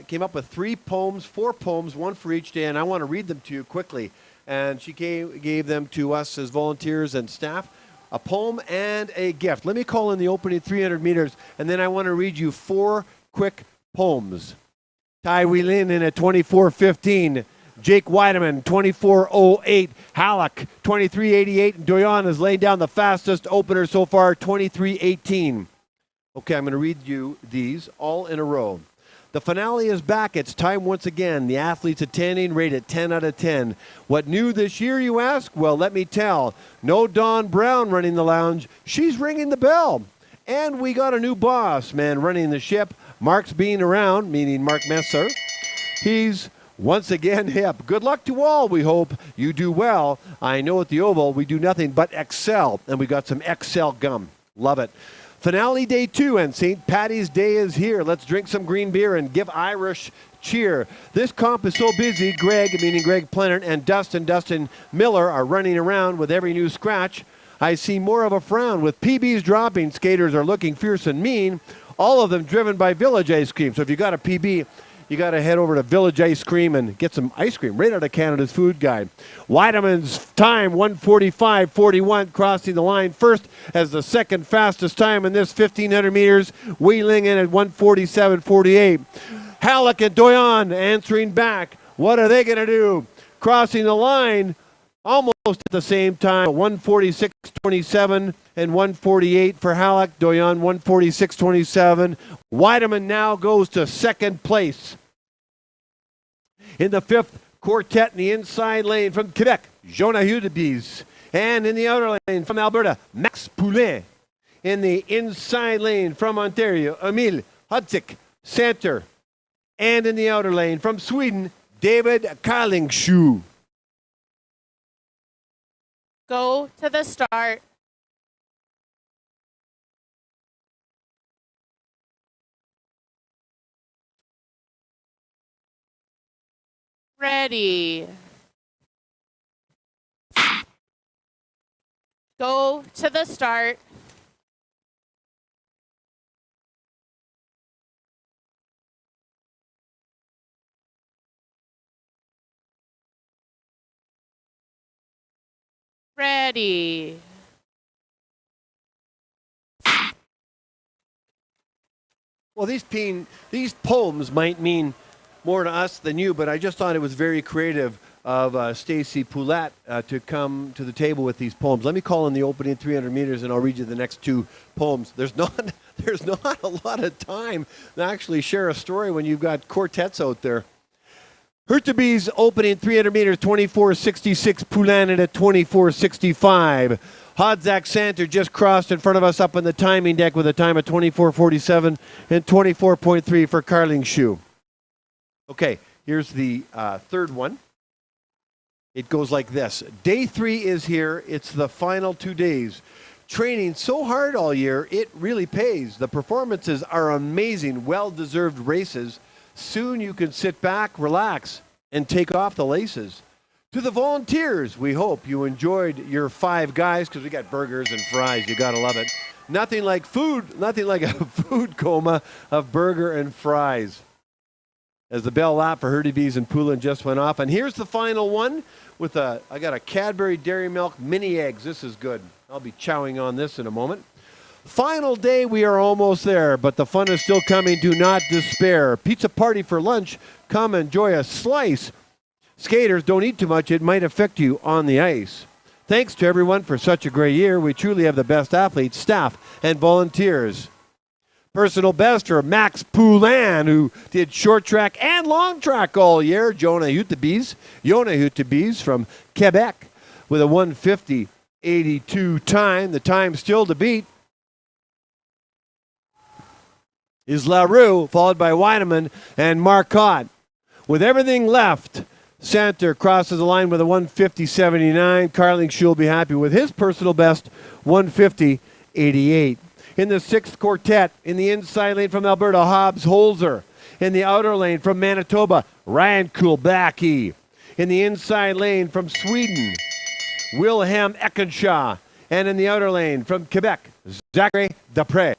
Speaker 1: came up with 4 poems, one for each day, and I want to read them to you quickly. And she gave them to us as volunteers and staff, a poem and a gift. Let me call in the opening 300 meters, and then I want to read you 4 quick poems. Tai Wei Lin in at 24:15. Jake Weideman, 24:08. Halleck, 23:88. And Doyon has laid down the fastest opener so far, 23:18. Okay, I'm going to read you these all in a row. The finale is back. It's time once again. The athletes attending rated 10 out of 10. What new this year, you ask? Well, let me tell. No Dawn Brown running the lounge. She's ringing the bell. And we got a new boss man running the ship. Mark's being around, meaning Mark Messer. He's once again hip. Good luck to all. We hope you do well. I know at the Oval we do nothing but excel, and we got some Excel gum. Love it. Finale day 2, and St. Patty's Day is here. Let's drink some green beer and give Irish cheer. This comp is so busy. Greg, meaning Greg Plennert, and Dustin Miller are running around with every new scratch. I see more of a frown. With PBs dropping, skaters are looking fierce and mean. All of them driven by Village Ice Cream. So if you got a PB, you got to head over to Village Ice Cream and get some ice cream right out of Canada's Food Guide. Weideman's time, 1:45.41, crossing the line first as the second fastest time in this 1,500 meters. Wheeling in at 1:47.48. Halleck and Doyon answering back. What are they going to do? Crossing the line, almost at the same time, 146.27 and 148 for Halleck. Doyon 146.27. Weideman now goes to second place. In the fifth quartet in the inside lane from Quebec, Jonah Hudebys. And in the outer lane from Alberta, Max Poulin. In the inside lane from Ontario, Emil Hudzik, center. And in the outer lane from Sweden, David Carlingsjö.
Speaker 3: Go to the start. Ready. Go to the start. Ready.
Speaker 1: Well, these poems might mean more to us than you, but I just thought it was very creative of Stacy Poulat to come to the table with these poems. Let me call in the opening 300 meters, and I'll read you the next two poems. There's not a lot of time to actually share a story when you've got quartets out there. Hurtubise opening 300 meters, 24.66. Poulin at 24.65. Hodzak Santer just crossed in front of us up on the timing deck with a time of 24.47 and 24.3 for Carlingsjö. Okay, here's the third one. It goes like this. Day 3 is here. It's the final 2 days. Training so hard all year, it really pays. The performances are amazing, well-deserved races. Soon you can sit back, relax, and take off the laces. To the volunteers, we hope you enjoyed your 5 guys, because we got burgers and fries. You gotta love it. Nothing like a food coma of burger and fries. As the bell lap for Hurtubise and Poulin just went off. And here's the final one with I got a Cadbury Dairy Milk mini eggs. This is good. I'll be chowing on this in a moment. Final day, we are almost there, but the fun is still coming. Do not despair. Pizza party for lunch. Come enjoy a slice. Skaters, don't eat too much. It might affect you on the ice. Thanks to everyone for such a great year. We truly have the best athletes, staff, and volunteers. Personal best for Max Poulin, who did short track and long track all year. Jonah Hudebys from Quebec with a 150.82 time. The time still to beat is LaRue, followed by Weideman and Marcotte. With everything left, Santer crosses the line with a 150.79. Carlingsjö will be happy with his personal best, 150.88. In the sixth quartet, in the inside lane from Alberta, Hobbs Holzer. In the outer lane from Manitoba, Ryan Kulbacki. In the inside lane from Sweden, Wilhelm Eckenschau. And in the outer lane from Quebec, Zachary Dupre.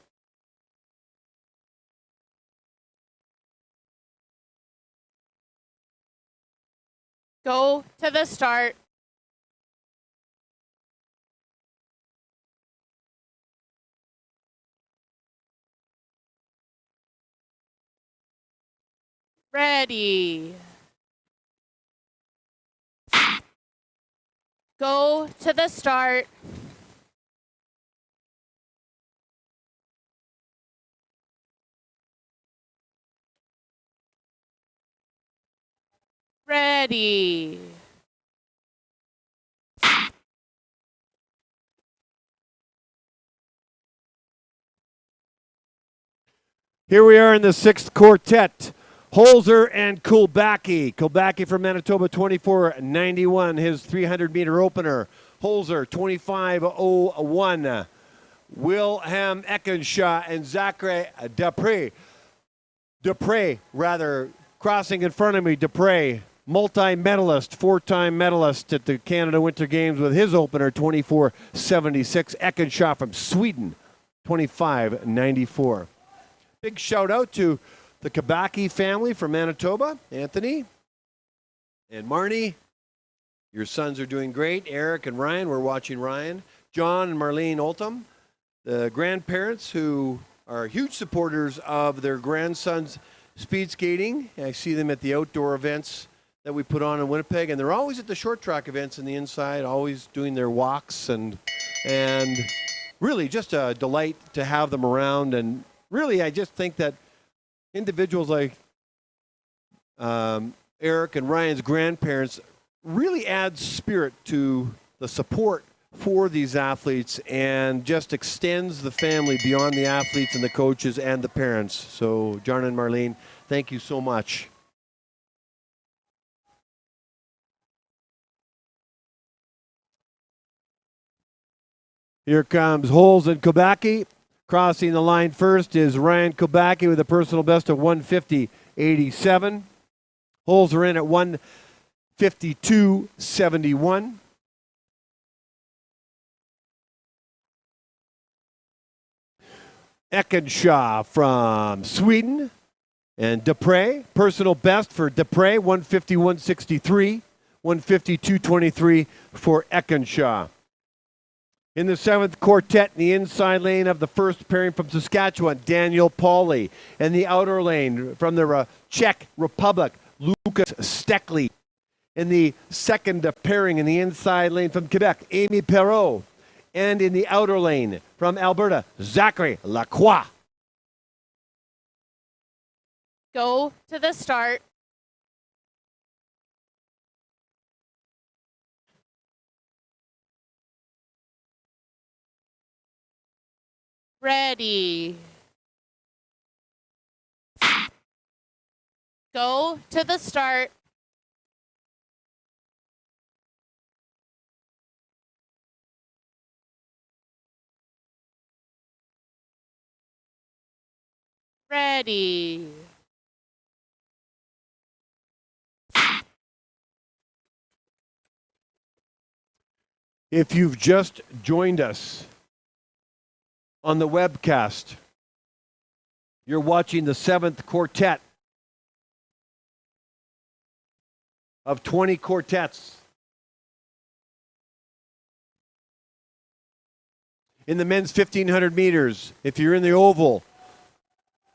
Speaker 3: Go to the start. Ready. Go to the start. Ready.
Speaker 1: Here we are in the sixth quartet. Holzer and Kulbacki. Kulbacki from Manitoba, 24.91, his 300-meter opener. Holzer, 25.01. Wilhelm Eckenschau and Zachary Dupre. Crossing in front of me, Dupre, multi-medalist, 4-time medalist at the Canada Winter Games with his opener, 24.76. Eckenschau from Sweden, 25.94. Big shout out to the Kulbacki family from Manitoba, Anthony and Marnie. Your sons are doing great. Eric and Ryan, we're watching Ryan. John and Marlene Oldham, the grandparents who are huge supporters of their grandsons' speed skating. I see them at the outdoor events that we put on in Winnipeg, and they're always at the short track events in the inside, always doing their walks, and really just a delight to have them around. And really, I just think that individuals like Eric and Ryan's grandparents really add spirit to the support for these athletes and just extends the family beyond the athletes and the coaches and the parents. So, John and Marlene, thank you so much. Here comes Holes and Kobaki. Crossing the line first is Ryan Kobaki with a personal best of 150.87. Holes are in at 152.71. Ekenshaw from Sweden and Dupre. Personal best for Dupre, 151.63. 152.23 for Ekenshaw. In the seventh quartet, in the inside lane of the first pairing from Saskatchewan, Daniel Pauly. In the outer lane from the Czech Republic, Lucas Steckley. In the second pairing in the inside lane from Quebec, Amy Perreault. And in the outer lane from Alberta, Zachary Lacroix.
Speaker 3: Go to the start. Ready. Go to the start. Ready.
Speaker 1: If you've just joined us on the webcast, you're watching the seventh quartet of 20 quartets. In the men's 1,500 meters, if you're in the oval,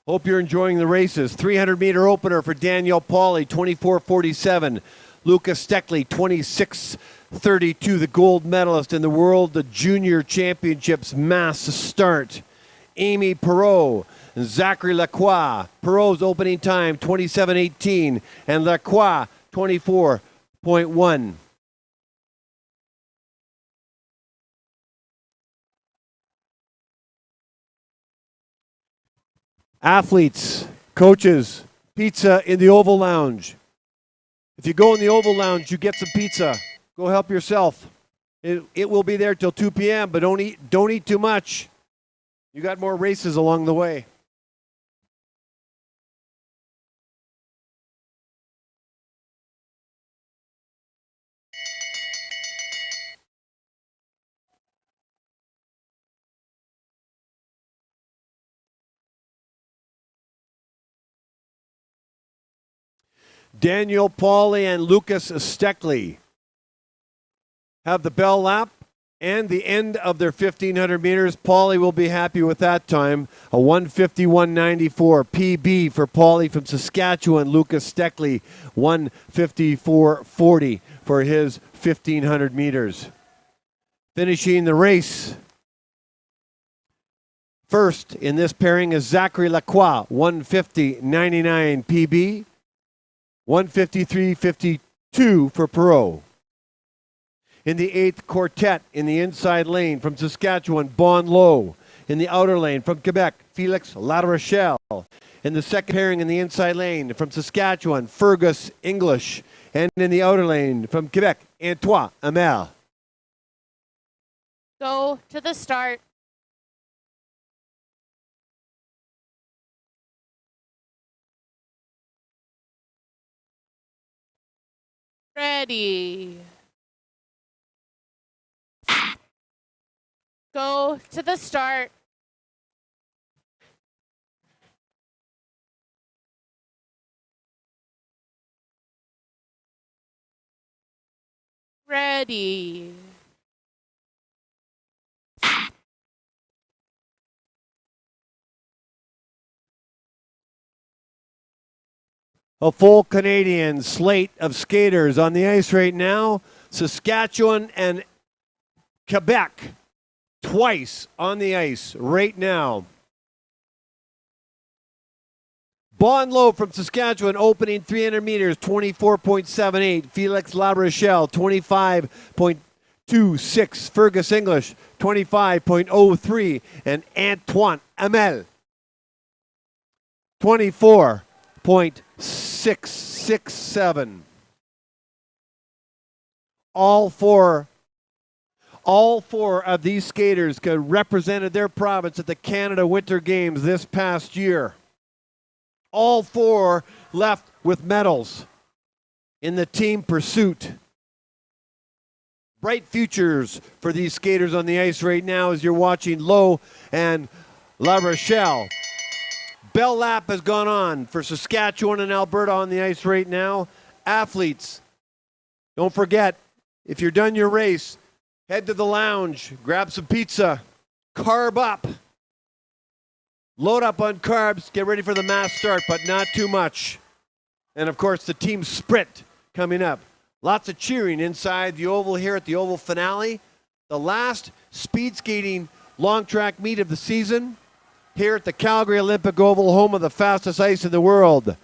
Speaker 1: hope you're enjoying the races. 300-meter opener for Daniel Pauly, 24.47. Lucas Steckley, 26.32, the gold medalist in the World Junior Championships mass start. Amy Perreault and Zachary Lacroix. Perreault's opening time, 27.18, and Lacroix, 24.1. Athletes, coaches, pizza in the Oval Lounge. If you go in the Oval Lounge, you get some pizza. Go help yourself. It will be there till 2 p.m., but don't eat too much. You got more races along the way. Daniel Pauly and Lucas Steckley have the bell lap and the end of their 1,500 meters. Pauly will be happy with that time, a 151.94 PB for Pauly from Saskatchewan. Lucas Steckley, 154.40 for his 1,500 meters. Finishing the race, first in this pairing is Zachary Lacroix, 150.99 PB. 153.52 for Perreault. In the eighth quartet, in the inside lane from Saskatchewan, Bon Lo. In the outer lane from Quebec, Felix Larochelle. In the second pairing in the inside lane from Saskatchewan, Fergus English. And in the outer lane from Quebec, Antoine Hamel.
Speaker 3: Go to the start. Ready. Go to the start. Ready.
Speaker 1: A full Canadian slate of skaters on the ice right now. Saskatchewan and Quebec twice on the ice right now. Bond Low from Saskatchewan opening 300 meters, 24.78. Felix Larochelle, 25.26. Fergus English, 25.03. And Antoine Hamel, 24.667. All four of these skaters represented their province at the Canada Winter Games this past year. All four left with medals in the team pursuit. Bright futures for these skaters on the ice right now as you're watching Lowe and La Rochelle. Bell lap has gone on for Saskatchewan and Alberta on the ice right now. Athletes, don't forget, if you're done your race, head to the lounge, grab some pizza, carb up. Load up on carbs, get ready for the mass start, but not too much. And of course, the team sprint coming up. Lots of cheering inside the oval here at the oval finale. The last speed skating long track meet of the season here at the Calgary Olympic Oval, home of the fastest ice in the world.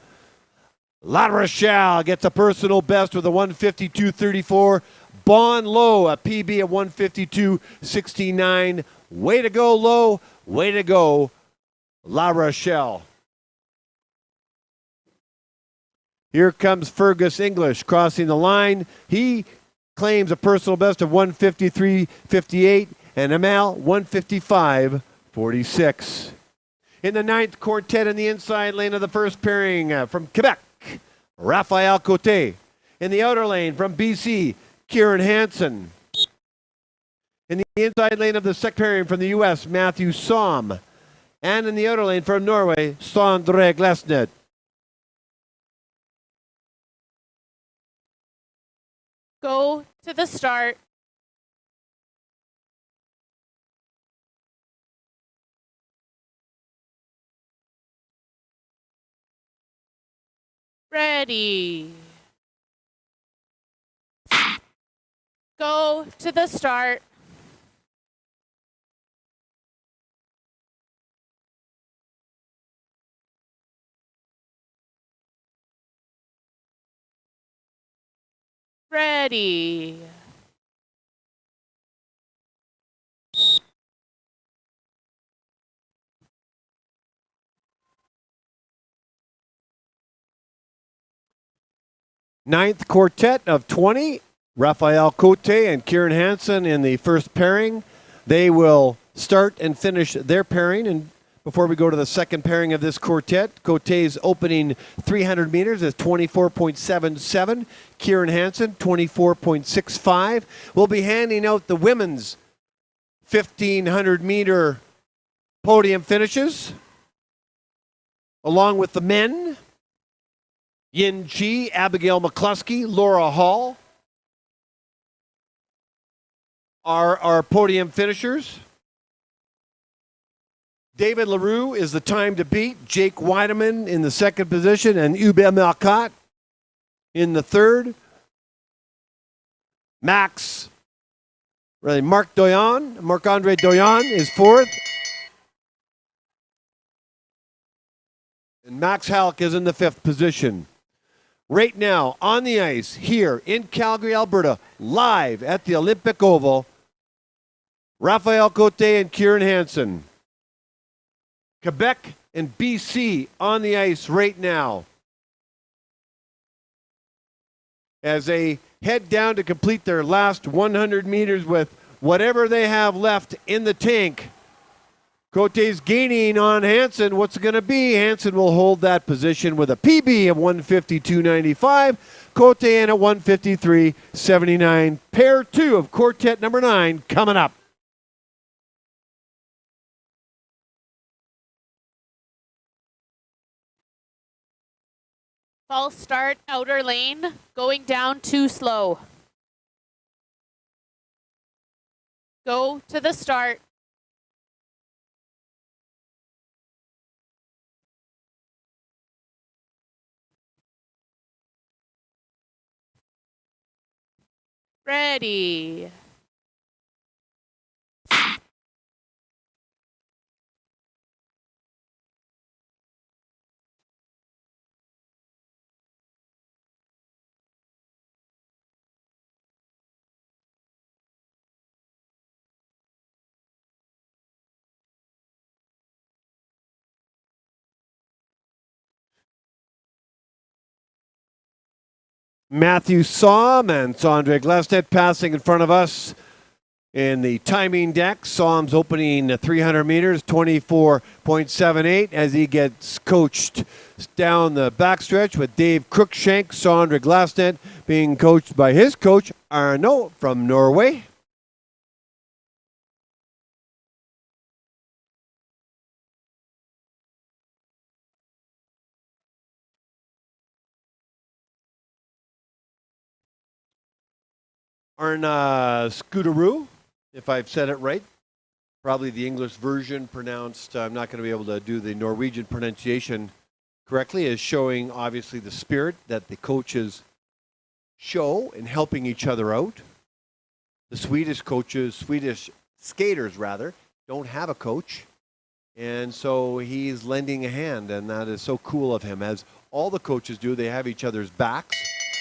Speaker 1: La Rochelle gets a personal best with a 152.34. Bond Low, a PB of 152.69. Way to go, Low. Way to go, La Rochelle. Here comes Fergus English crossing the line. He claims a personal best of 153.58 and Hamel 155.46. In the ninth quartet in the inside lane of the first pairing from Quebec, Raphael Cote. In the outer lane from BC, Kieran Hansen. In the inside lane of the second pairing from the U.S., Matthew Somm. And in the outer lane from Norway, Sondre Glesned.
Speaker 3: Go to the start. Ready. Go to the start. Ready.
Speaker 1: Ninth quartet of 20, Raphael Cote and Kieran Hansen in the first pairing. They will start and finish their pairing. And before we go to the second pairing of this quartet, Cote's opening 300 meters is 24.77. Kieran Hansen, 24.65. We'll be handing out the women's 1,500 meter podium finishes, along with the men. Yin Chi, Abigail McCluskey, Laura Hall are our podium finishers. David LaRue is the time to beat. Jake Weideman in the second position and Hubert Marcotte in the third. Marc-Andre Doyon is fourth. And Max Halk is in the fifth position. Right now, on the ice, here in Calgary, Alberta, live at the Olympic Oval, Raphael Cote and Kieran Hansen. Quebec and BC on the ice right now as they head down to complete their last 100 meters with whatever they have left in the tank. Cote's gaining on Hansen. What's it going to be? Hansen will hold that position with a PB of 152.95. Cote in at 153.79. Pair 2 of quartet number 9 coming up.
Speaker 3: False start, outer lane, going down too slow. Go to the start. Ready.
Speaker 1: Matthew Somm and Sondre Glesnet passing in front of us in the timing deck. Somm's opening 300 meters, 24.78 as he gets coached down the backstretch with Dave Cruikshank. Sondre Glesnet being coached by his coach, Arno from Norway. Arna Scooteroo, if I've said it right. Probably the English version pronounced, I'm not going to be able to do the Norwegian pronunciation correctly, is showing obviously the spirit that the coaches show in helping each other out. The Swedish coaches, Swedish skaters rather, don't have a coach. And so he's lending a hand, and that is so cool of him. As all the coaches do, they have each other's backs.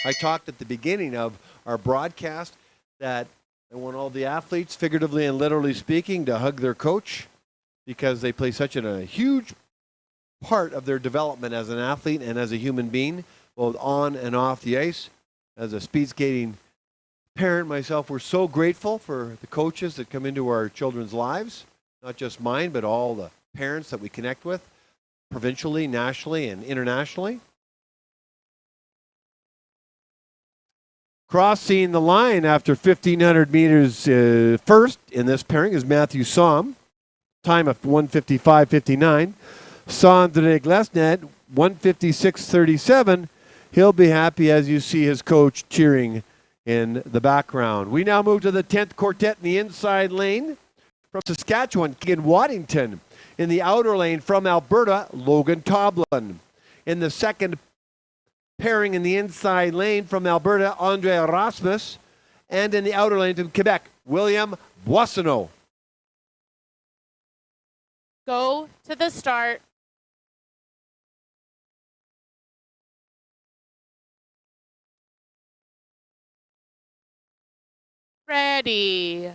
Speaker 1: I talked at the beginning of our broadcast that I want all the athletes, figuratively and literally speaking, to hug their coach because they play such a huge part of their development as an athlete and as a human being, both on and off the ice. As a speed skating parent myself, we're so grateful for the coaches that come into our children's lives, not just mine, but all the parents that we connect with provincially, nationally, and internationally. Crossing the line after 1,500 meters first in this pairing is Matthew Somm, time of 1:55.59. Sondre Glesnet, 1:56.37. He'll be happy as you see his coach cheering in the background. We now move to the 10th quartet in the inside lane from Saskatchewan, Keegan Waddington. In the outer lane from Alberta, Logan Toblin. In the second pairing in the inside lane from Alberta, Andre Erasmus. And in the outer lane from Quebec, William Boissonneau.
Speaker 3: Go to the start. Ready.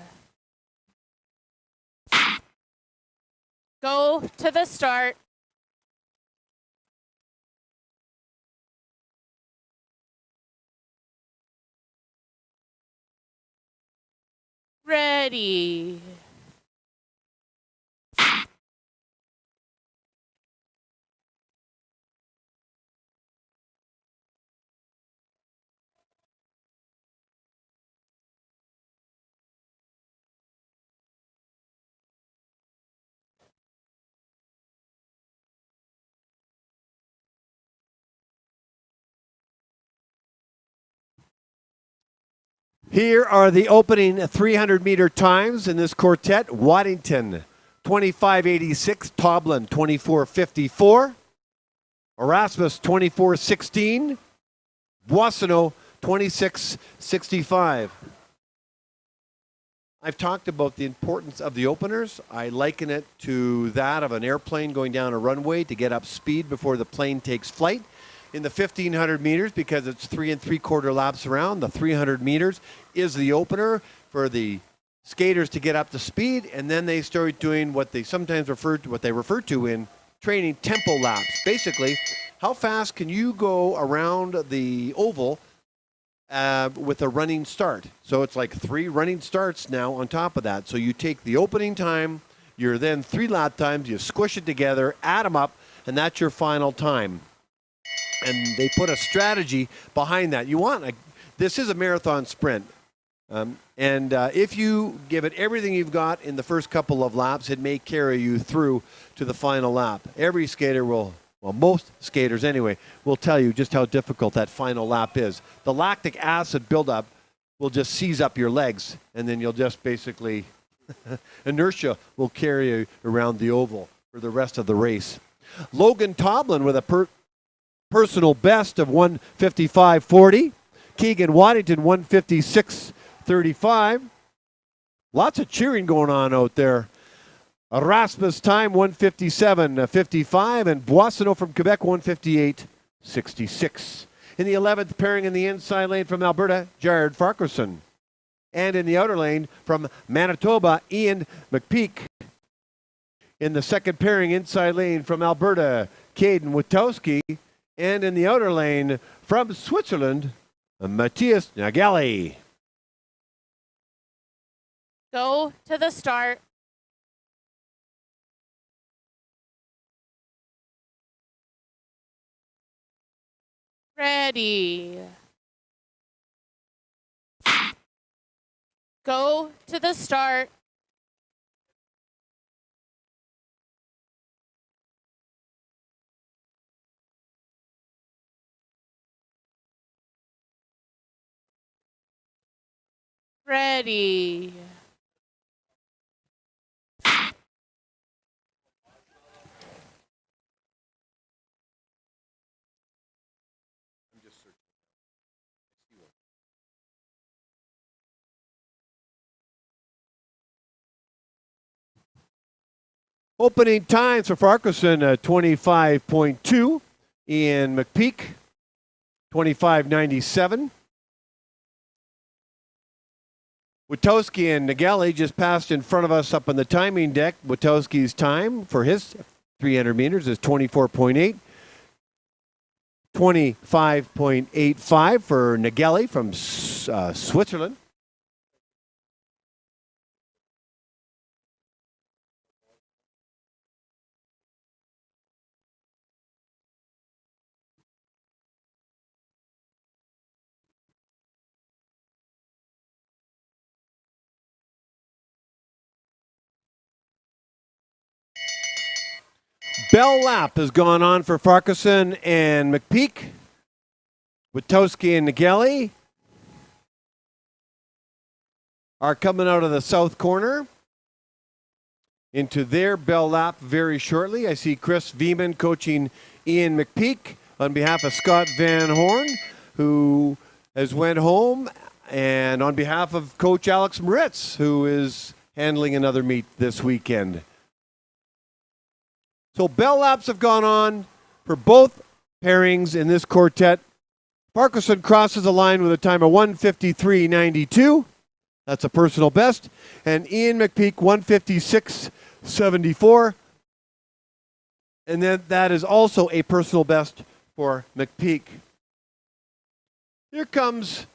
Speaker 3: Go to the start. Ready.
Speaker 1: Here are the opening 300-meter times in this quartet. Waddington, 25.86. Toblin, 24.54. Erasmus, 24.16. Boissonneau, 26.65. I've talked about the importance of the openers. I liken it to that of an airplane going down a runway to get up speed before the plane takes flight. In the 1,500 meters, because it's 3 3/4 laps around, the 300 meters is the opener for the skaters to get up to speed, and then they start doing what they sometimes refer to in training, tempo laps. Basically, how fast can you go around the oval with a running start? So it's like 3 running starts now on top of that. So you take the opening time, your then 3 lap times, you squish it together, add them up, and that's your final time. And they put a strategy behind that. This is a marathon sprint. If you give it everything you've got in the first couple of laps, it may carry you through to the final lap. Every skater most skaters anyway, will tell you just how difficult that final lap is. The lactic acid buildup will just seize up your legs, and then you'll just basically, inertia will carry you around the oval for the rest of the race. Logan Toblin with a personal best of 1:55.40. Keegan Waddington, 1:56.37. 1:35. Lots of cheering going on out there. Erasmus time 1:57.55, and Boissonneau from Quebec 1:58.66. In the 11th pairing in the inside lane from Alberta, Jared Farquharson. And in the outer lane from Manitoba, Ian McPeak. In the second pairing inside lane from Alberta, Caden Witowski. And in the outer lane from Switzerland, Matthias Nagali.
Speaker 3: Go to the start. Ready. Go to the start. Ready.
Speaker 1: Opening times for Farquharson, 25.2. Ian McPeak, 25.97. Witowski and Nagali just passed in front of us up on the timing deck. Witowski's time for his 300 meters is 24.8. 25.85 for Nagali from Switzerland. Bell lap has gone on for Farquharson and McPeak. Witowski and Nagali are coming out of the south corner into their bell lap very shortly. I see Chris Veeman coaching Ian McPeak on behalf of Scott Van Horn, who has went home, and on behalf of Coach Alex Moritz, who is handling another meet this weekend. So bell laps have gone on for both pairings in this quartet. Farquharson crosses the line with a time of 1:53.92. That's a personal best. And Ian McPeak, 1:56.74. And then that is also a personal best for McPeak. Here comes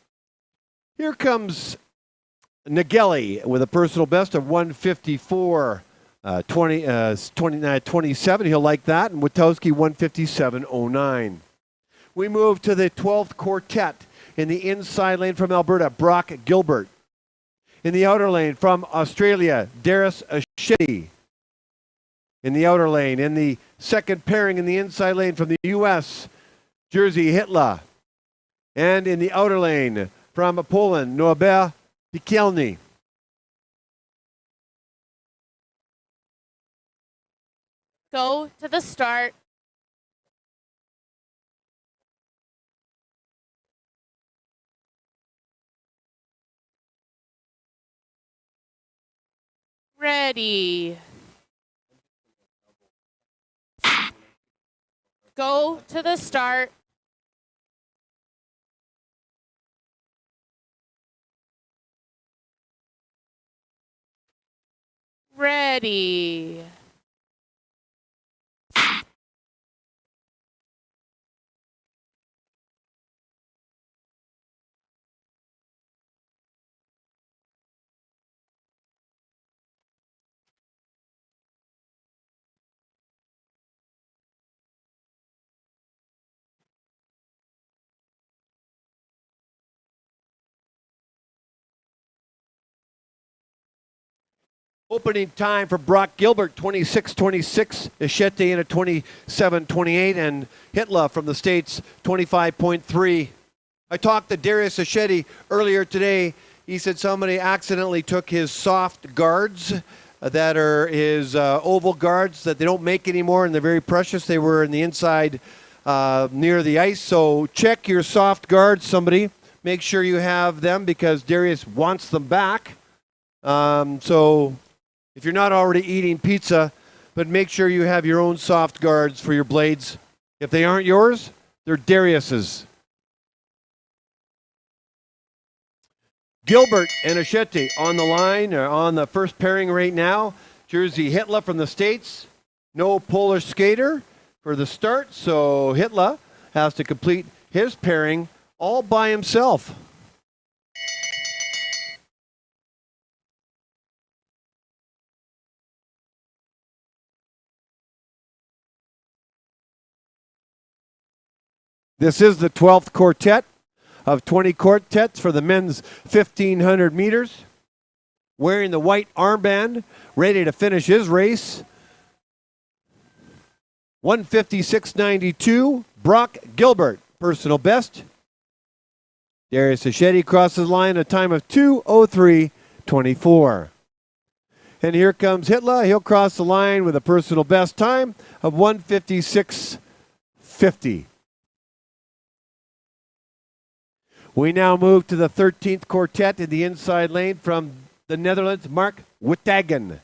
Speaker 1: Nagali with a personal best of 1:54.27. He'll like that. And Witowski, 1:57.09. We move to the 12th quartet in the inside lane from Alberta, Brock Gilbert. In the outer lane from Australia, Darius Ashidi. In the outer lane, in the second pairing in the inside lane from the U.S., Jerzy Hitler. And in the outer lane from Poland, Norbert Piekielny.
Speaker 3: Go to the start. Ready. Go to the start. Ready.
Speaker 1: Opening time for Brock Gilbert, 26.26. Eshete in at 27.28. And Hitler from the States, 25.3. I talked to Darius Eshete earlier today. He said somebody accidentally took his soft guards that are his oval guards that they don't make anymore, and they're very precious. They were in the inside near the ice. So check your soft guards, somebody. make sure you have them because Darius wants them back. So if you're not already eating pizza, but make sure you have your own soft guards for your blades. If they aren't yours, they're Darius's. Gilbert and Achete on the line, on the first pairing right now. Jersey Hitler from the States. No Polish skater for the start, so Hitler has to complete his pairing all by himself. This is the 12th quartet of 20 quartets for the men's 1,500 meters. Wearing the white armband, ready to finish his race. 156.92, Brock Gilbert, personal best. Darius Achete crosses the line, a time of 2:03.24. And here comes Hitler. He'll cross the line with a personal best time of 156.50. We now move to the 13th quartet in the inside lane from the Netherlands, Mark Wittagen.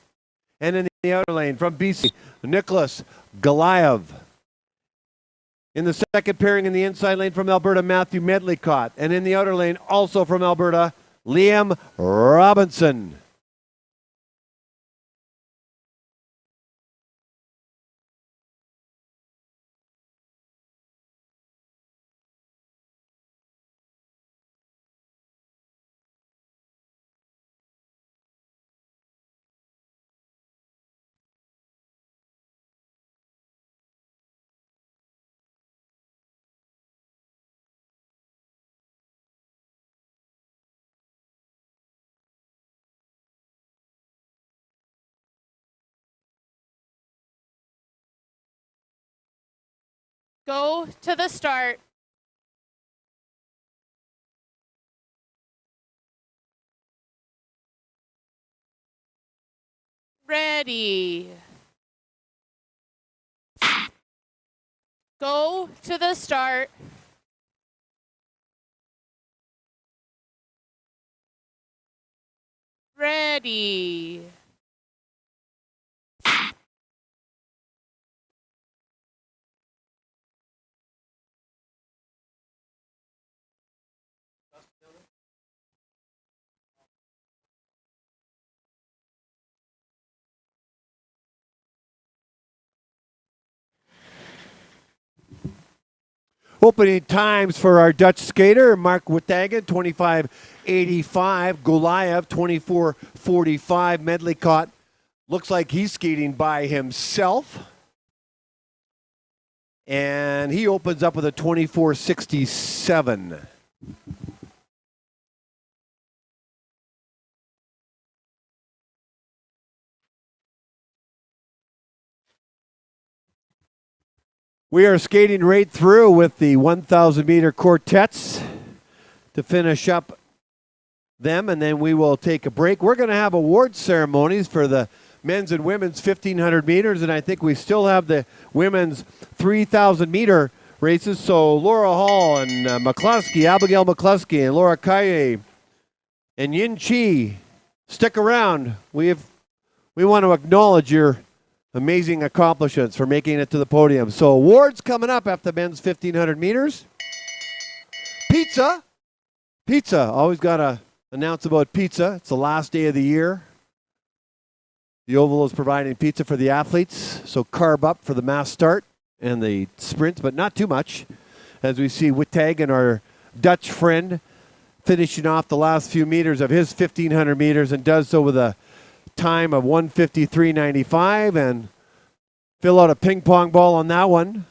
Speaker 1: And in the outer lane from BC, Nicholas Goliath. In the second pairing in the inside lane from Alberta, Matthew Medlicott. And in the outer lane, also from Alberta, Liam Robinson.
Speaker 3: Go to the start. Ready. Go to the start. Ready.
Speaker 1: Opening times for our Dutch skater, Mark Wittagen, 25.85. Goliath, 24.45. Medlicott looks like he's skating by himself. And he opens up with a 24.67. We are skating right through with the 1,000 meter quartets to finish up them, and then we will take a break. We're going to have award ceremonies for the men's and women's 1,500 meters, and I think we still have the women's 3,000 meter races. So Laura Hall and McCluskey, Abigail McCluskey, and Laura Kaye and Yin Chi, stick around. We want to acknowledge your amazing accomplishments for making it to the podium. So awards coming up after the men's 1,500 meters. Pizza. Always got to announce about pizza. It's the last day of the year. The Oval is providing pizza for the athletes. So carb up for the mass start and the sprints, but not too much. As we see Wittagen, our Dutch friend, finishing off the last few meters of his 1,500 meters and does so with a time of 1:53.95, and fill out a ping pong ball on that one.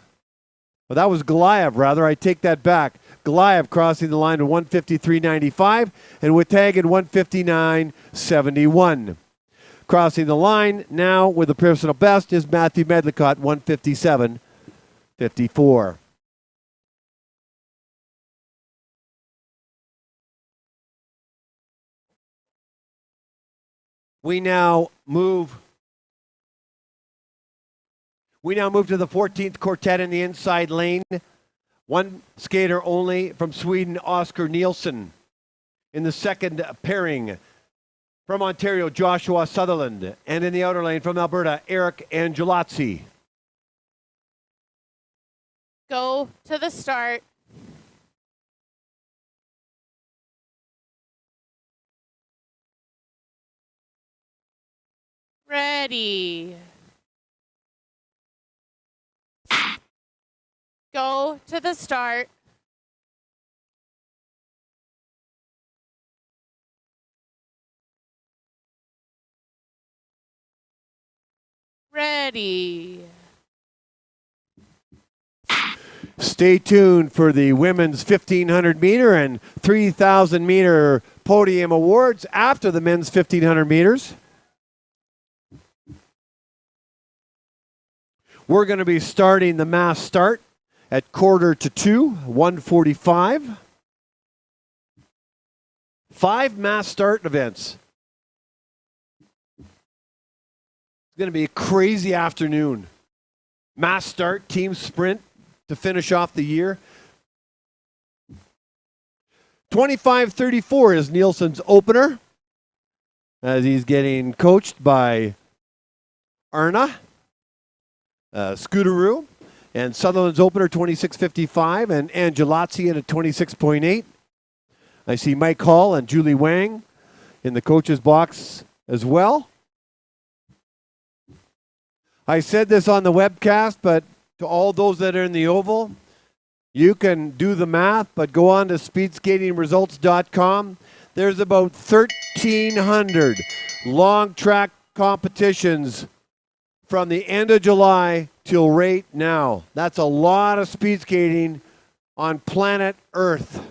Speaker 1: Well, that was Goliath, rather. I take that back. Goliath crossing the line to 1:53.95, and Wittagen 1:59.71. Crossing the line now with the personal best is Matthew Medlicott, 1:57.54. We now move to the 14th quartet in the inside lane. One skater only from Sweden, Oscar Nielsen. In the second pairing, from Ontario, Joshua Sutherland. And in the outer lane, from Alberta, Eric Angelazzi.
Speaker 3: Go to the start. Ready. Go to the start. Ready.
Speaker 1: Stay tuned for the women's 1,500 meter and 3,000 meter podium awards after the men's 1,500 meters. We're going to be starting the mass start at 1:45, 1:45. 5 mass start events. It's going to be a crazy afternoon. Mass start, team sprint to finish off the year. 25:34 is Nielsen's opener as he's getting coached by Arna Scooteroo. And Sutherland's opener, 26:55, and Angelazzi at a 26.8. I see Mike Hall and Julie Wang in the coach's box as well. I said this on the webcast, but to all those that are in the oval, you can do the math, but go on to speedskatingresults.com. There's about 1,300 long track competitions from the end of July till right now. That's a lot of speed skating on planet Earth.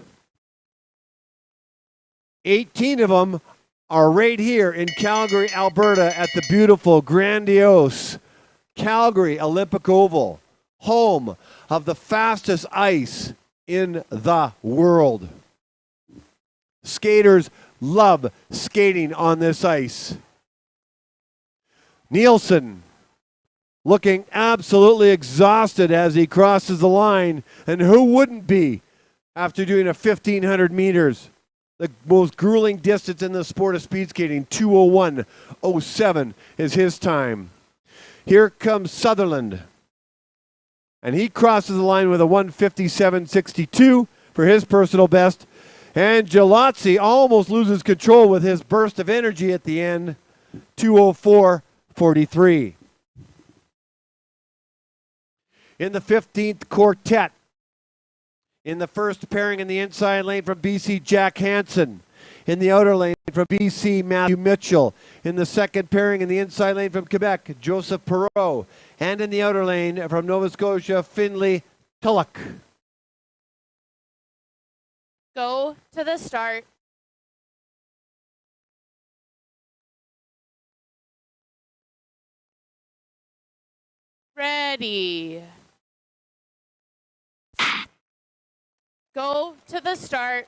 Speaker 1: 18 of them are right here in Calgary, Alberta at the beautiful, grandiose Calgary Olympic Oval, home of the fastest ice in the world. Skaters love skating on this ice. Nielsen looking absolutely exhausted as he crosses the line, and who wouldn't be after doing a 1,500 meters? The most grueling distance in the sport of speed skating, 2:01.07 is his time. Here comes Sutherland, and he crosses the line with a 1:57.62 for his personal best. And Gelazzi almost loses control with his burst of energy at the end, 2:04.43. In the 15th quartet, in the first pairing in the inside lane from BC, Jack Hansen. In the outer lane from BC, Matthew Mitchell. In the second pairing in the inside lane from Quebec, Joseph Perreault. And in the outer lane from Nova Scotia, Finley Tulloch.
Speaker 3: Go to the start. Ready. Go to the start.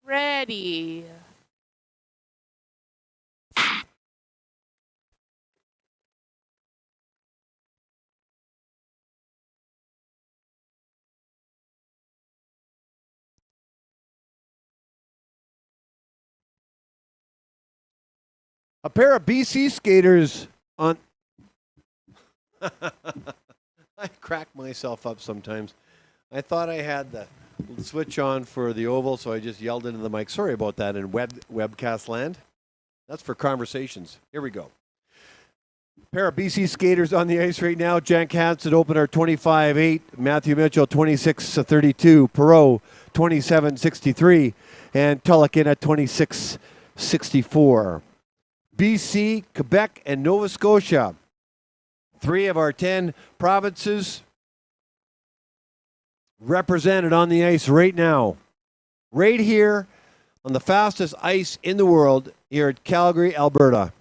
Speaker 3: Ready.
Speaker 1: A pair of BC skaters on... I crack myself up sometimes. I thought I had the switch on for the oval, so I just yelled into the mic. Sorry about that in webcast land. That's for conversations. Here we go. Pair of BC skaters on the ice right now. Jack Hansen opener 25.8. Matthew Mitchell 26.32. Perreault 27.63. And Tulloch in at 26.64. BC, Quebec, and Nova Scotia. 3 of our 10 provinces represented on the ice right now. Right here on the fastest ice in the world here at Calgary, Alberta.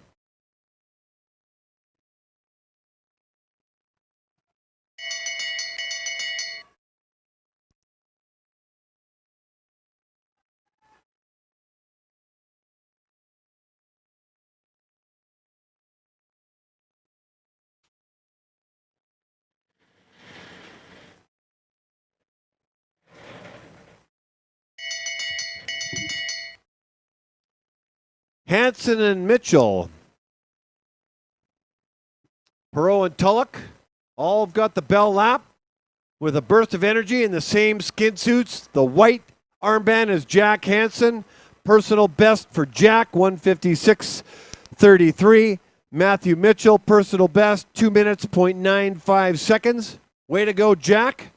Speaker 1: Hansen and Mitchell. Perot and Tulloch all have got the bell lap with a burst of energy in the same skin suits. The white armband is Jack Hansen. Personal best for Jack, 156.33. Matthew Mitchell, personal best, 2 minutes, 0.95 seconds. Way to go, Jack.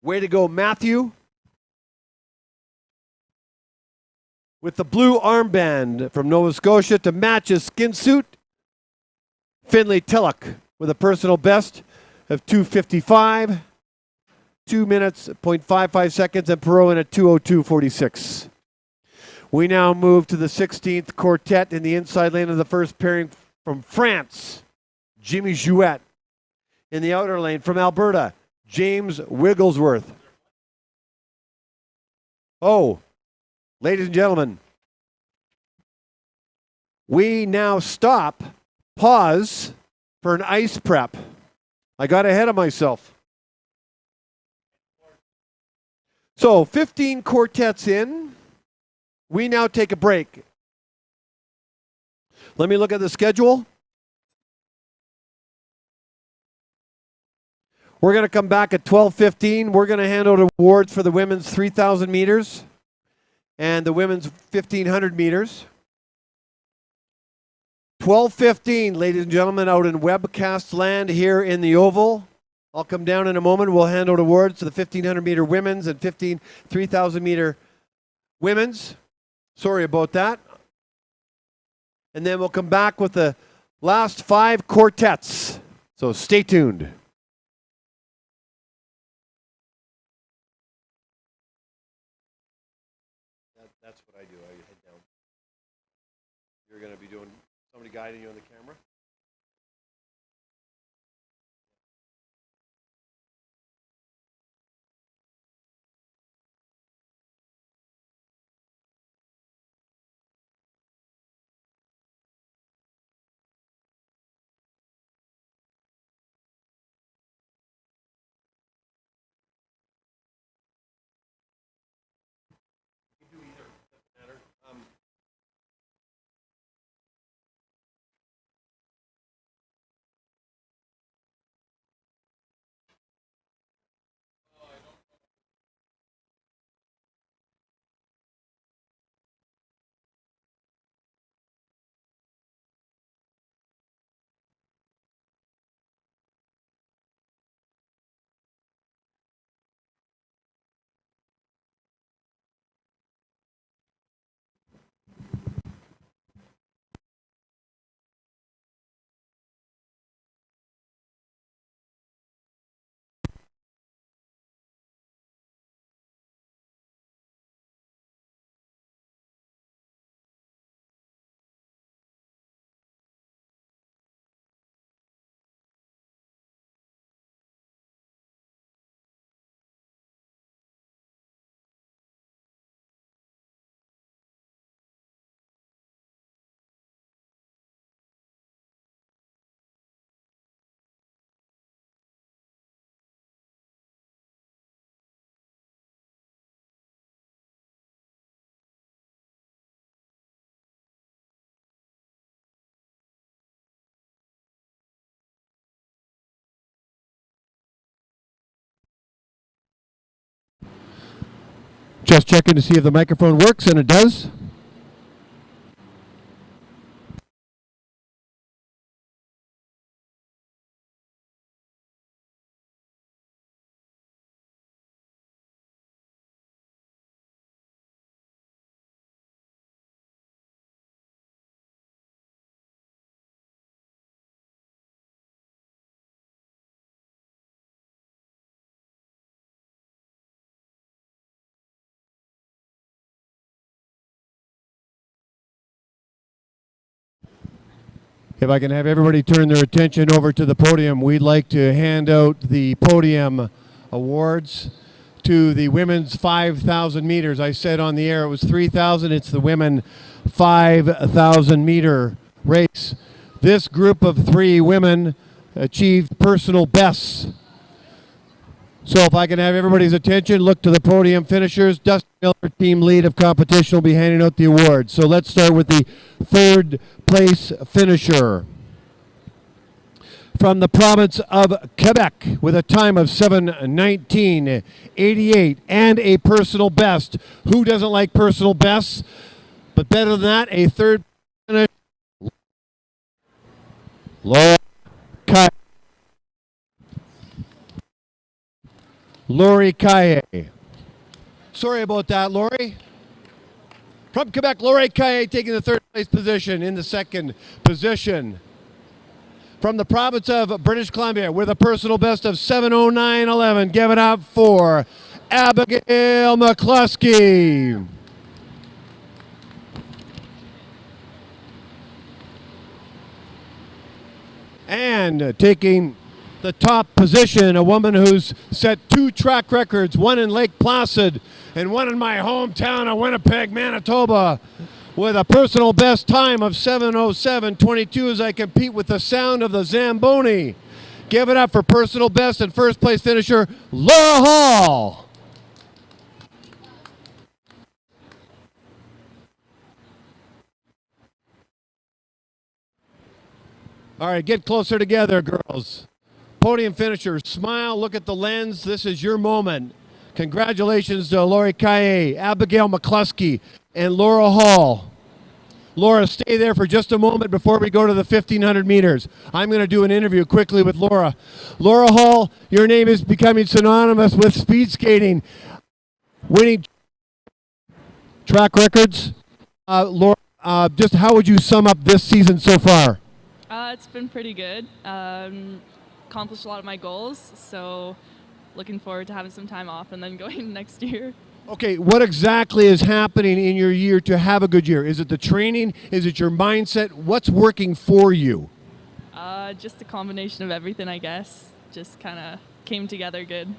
Speaker 1: Way to go, Matthew. With the blue armband from Nova Scotia to match his skin suit, Finley Tulloch with a personal best of 2:55, 2 minutes, 0.55 seconds, and Perot in at 2:02.46. We now move to the 16th quartet in the inside lane of the first pairing from France, Jimmy Jouet. In the outer lane from Alberta, James Wigglesworth. Oh, ladies and gentlemen, we now stop, pause for an ice prep. I got ahead of myself. So 15 quartets in. We now take a break. Let me look at the schedule. We're going to come back at 12:15. We're going to hand out awards for the women's 3,000 meters and the women's 1,500 meters. 12:15, ladies and gentlemen, out in webcast land here in the Oval. I'll come down in a moment. We'll hand out awards to the 1,500 meter women's and 3,000 meter women's. Sorry about that. And then we'll come back with the last 5 quartets. So stay tuned. That's what I do. I head down. You're going to be doing somebody guiding you on the camera? You can do either. Doesn't matter. Just checking to see if the microphone works, and it does. If I can have everybody turn their attention over to the podium, we'd like to hand out the Podium Awards to the women's 5,000 meters. I said on the air it was 3,000. It's the women 5,000 meter race. This group of 3 women achieved personal bests. So if I can have everybody's attention, look to the podium finishers. Dustin Miller, team lead of competition, will be handing out the awards. So let's start with the third place finisher. From the province of Quebec with a time of 7:19.88 and a personal best. Who doesn't like personal bests? But better than that, a third finish. Laura Kaye. Lori Kaye. Sorry about that, Lori. From Quebec, Lori Kaye taking the third place position. In the second position, from the province of British Columbia with a personal best of 7:09.11. Give it up for Abigail McCluskey. And taking the top position, a woman who's set 2 track records, one in Lake Placid and one in my hometown of Winnipeg, Manitoba, with a personal best time of 7:07.22 as I compete with the sound of the Zamboni. Give it up for personal best and first place finisher, Laura Hall. All right, get closer together, girls. Podium finishers, smile, look at the lens. This is your moment. Congratulations to Lori Kaye, Abigail McCluskey, and Laura Hall. Laura, stay there for just a moment before we go to the 1,500 meters. I'm going to do an interview quickly with Laura. Laura Hall, your name is becoming synonymous with speed skating. Winning track records. Laura, just how would you sum up this season so far?
Speaker 4: It's been pretty good. Accomplished a lot of my goals, so looking forward to having some time off and then going next year.
Speaker 1: Okay, what exactly is happening in your year to have a good year? Is it the training? Is it your mindset? What's working for you?
Speaker 4: Just a combination of everything, I guess. Just kind of came together good.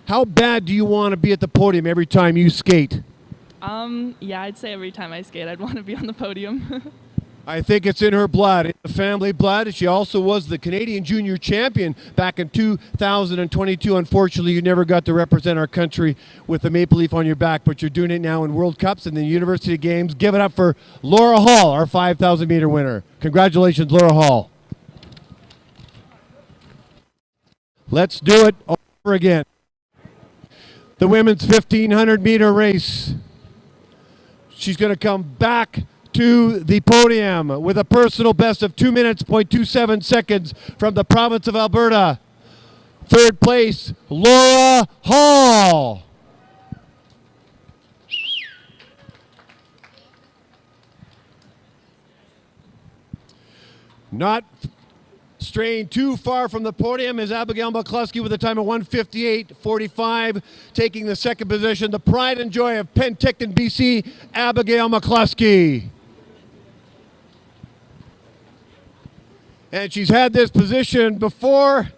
Speaker 1: How bad do you want to be at the podium every time you skate?
Speaker 4: Yeah, I'd say every time I skate, I'd want to be on the podium.
Speaker 1: I think it's in her blood, in the family blood. She also was the Canadian Junior Champion back in 2022. Unfortunately, you never got to represent our country with the maple leaf on your back, but you're doing it now in World Cups and the University Games. Give it up for Laura Hall, our 5,000 meter winner. Congratulations, Laura Hall. Let's do it over again. The women's 1,500 meter race. She's going to come back to the podium with a personal best of 2 minutes, 0.27 seconds from the province of Alberta. Third place, Laura Hall. Not straying too far from the podium is Abigail McCluskey with a time of 1:58.45, taking the second position. The pride and joy of Penticton, BC, Abigail McCluskey. And she's had this position before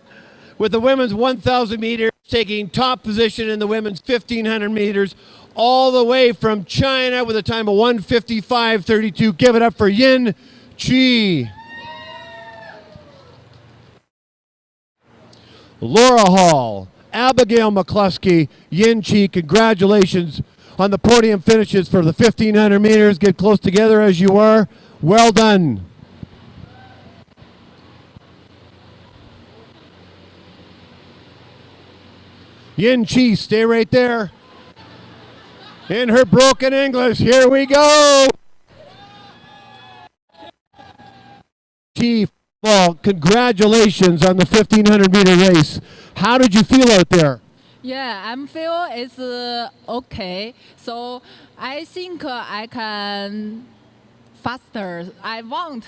Speaker 1: with the women's 1,000 meters, taking top position in the women's 1,500 meters, all the way from China with a time of 1:55.32. Give it up for Yin Chi. Laura Hall, Abigail McCluskey, Yin Chi, congratulations on the podium finishes for the 1,500 meters. Get close together as you are. Well done. Yin Chi, stay right there. In her broken English, here we go. Chi, well, congratulations on the 1,500 meter race. How did you feel out there?
Speaker 5: Yeah, I'm feel it's okay. So I think I can faster. I want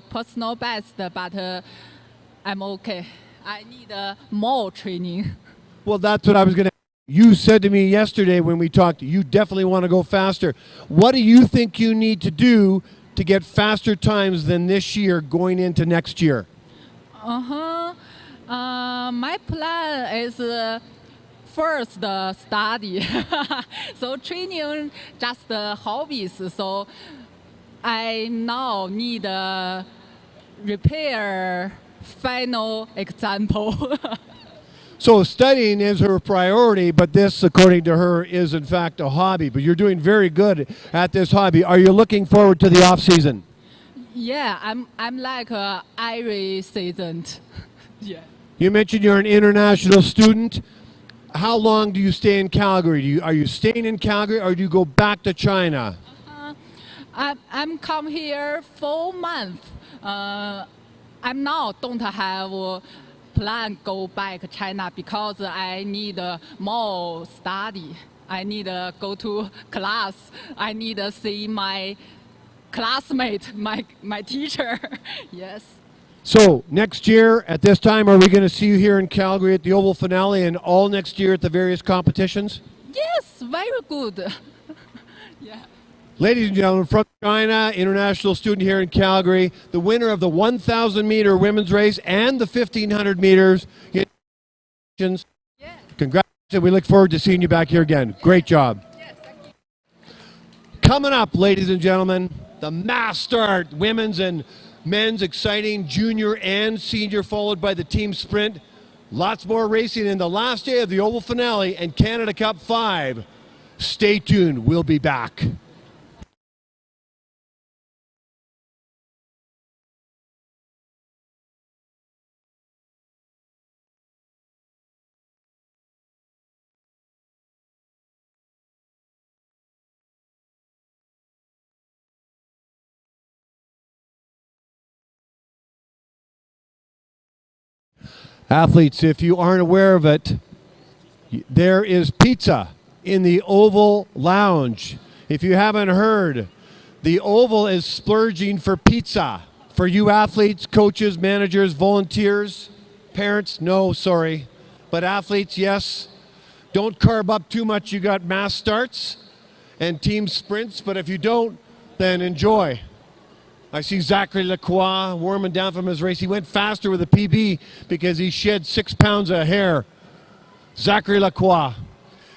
Speaker 5: personal best, but I'm okay. I need more training.
Speaker 1: Well, that's what I was going to. You said to me yesterday when we talked, you definitely want to go faster. What do you think you need to do to get faster times than this year going into next year?
Speaker 5: My plan is first study. So training just hobbies. So I now need repair final example.
Speaker 1: So studying is her priority, but this, according to her, is in fact a hobby. But you're doing very good at this hobby. Are you looking forward to the off season?
Speaker 5: Yeah, I'm like a Irish season. Yeah.
Speaker 1: You mentioned you're an international student. How long do you stay in Calgary? Are you staying in Calgary, or do you go back to China?
Speaker 5: I'm come here 4 months. I'm now don't have plan go back China because I need more study. I need go to class. I need see my classmate, my teacher. Yes.
Speaker 1: So next year at this time, are we going to see you here in Calgary at the Oval Finale and all next year at the various competitions?
Speaker 5: Yes, very good. Yeah.
Speaker 1: Ladies and gentlemen, from China, international student here in Calgary, the winner of the 1,000 meter women's race and the 1,500 meters.
Speaker 5: Yeah.
Speaker 1: Congratulations. We look forward to seeing you back here again. Great job.
Speaker 5: Yes, thank you.
Speaker 1: Coming up, ladies and gentlemen, the mass start, women's and men's exciting junior and senior, followed by the team sprint. Lots more racing in the last day of the Oval Finale and Canada Cup 5. Stay tuned. We'll be back. Athletes, if you aren't aware of it, there is pizza in the Oval Lounge. If you haven't heard, the Oval is splurging for pizza. For you athletes, coaches, managers, volunteers, parents, no, sorry. But athletes, yes. Don't carb up too much. You got mass starts and team sprints, but if you don't, then enjoy. I see Zachary Lacroix warming down from his race. He went faster with a PB because he shed 6 pounds of hair. Zachary Lacroix.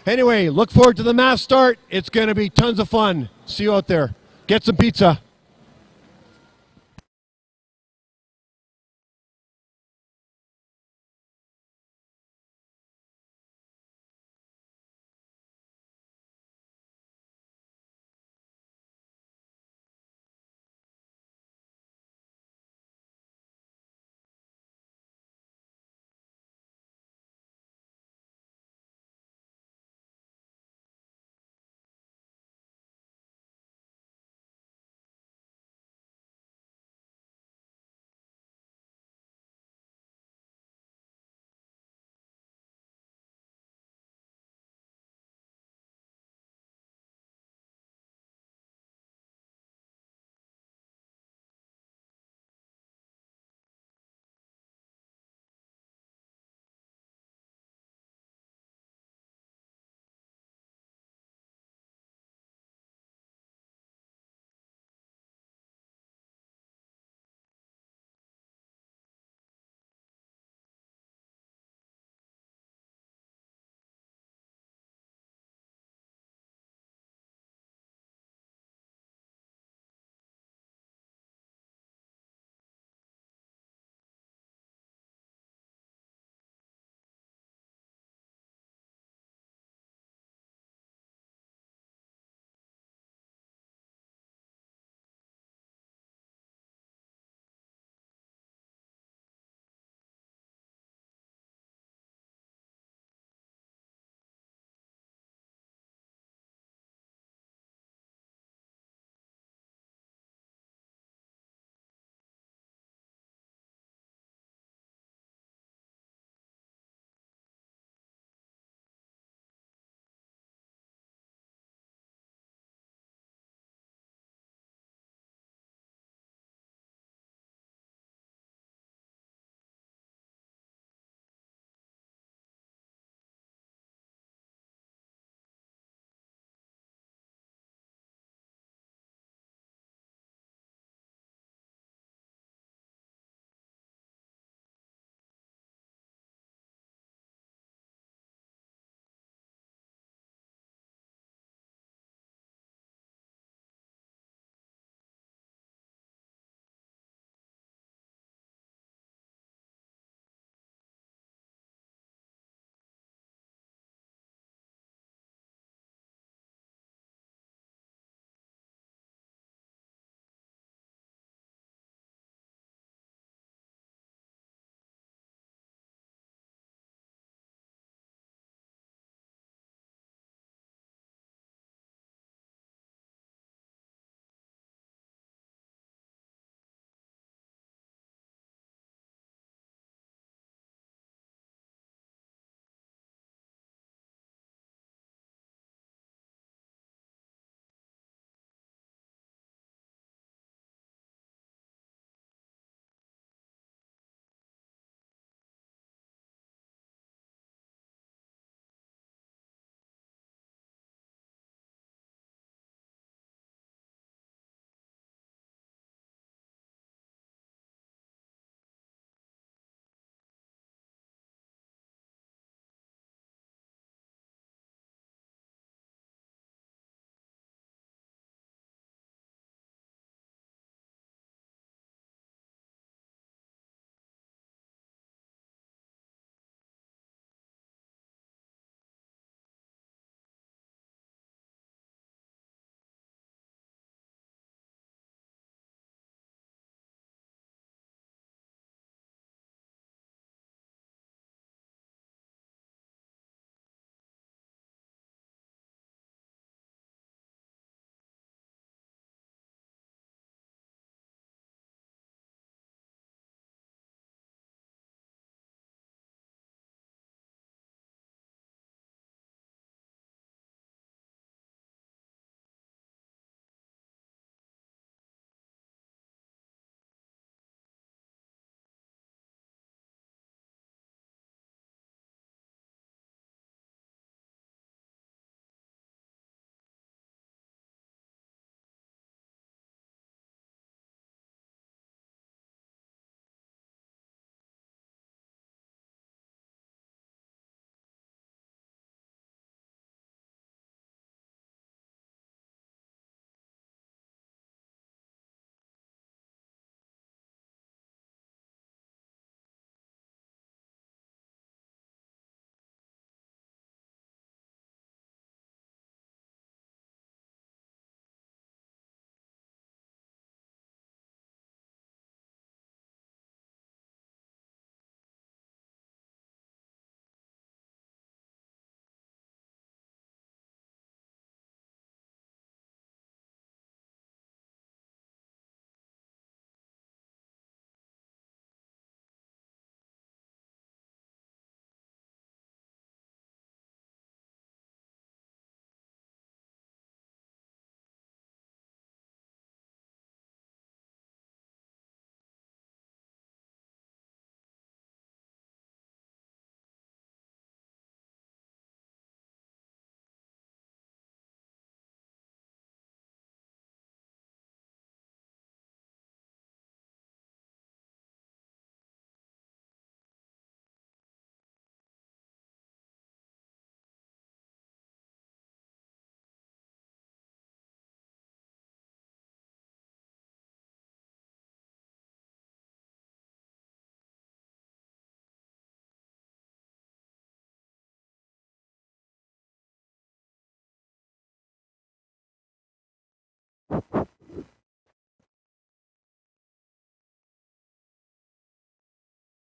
Speaker 1: Anyway, look forward to the mass start. It's going to be tons of fun. See you out there. Get some pizza.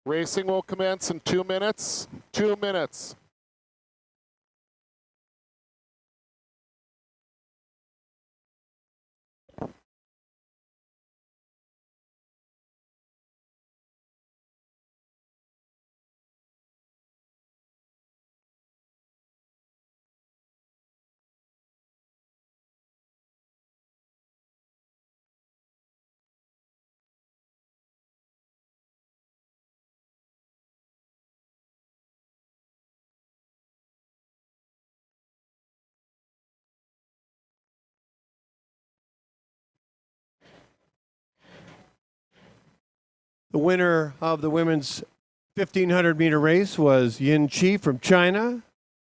Speaker 6: Racing will commence in 2 minutes. 2 minutes.
Speaker 1: The winner of the women's 1,500 meter race was Yin Chi from China.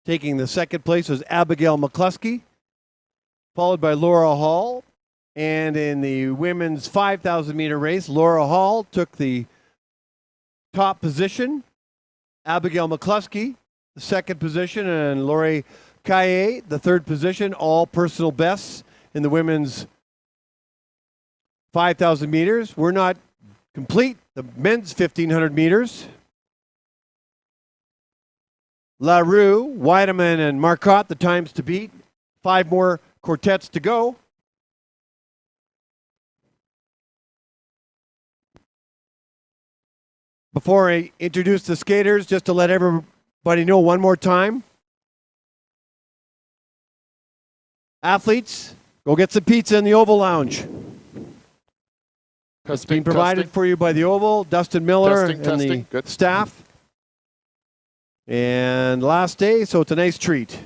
Speaker 1: Taking the second place was Abigail McCluskey, followed by Laura Hall. And in the women's 5,000 meter race, Laura Hall took the top position. Abigail McCluskey, the second position, and Lori Kaye, the third position, all personal bests in the women's 5,000 meters. We're not complete. The men's 1,500 meters. LaRue, Weideman, and Marcotte, the times to beat. 5 more quartets to go. Before I introduce the skaters, just to let everybody know one more time. Athletes, go get some pizza in the Oval Lounge. It's being provided for you by the Oval, Dustin Miller, and the
Speaker 6: Good.
Speaker 1: staff. And last day, so it's a nice treat.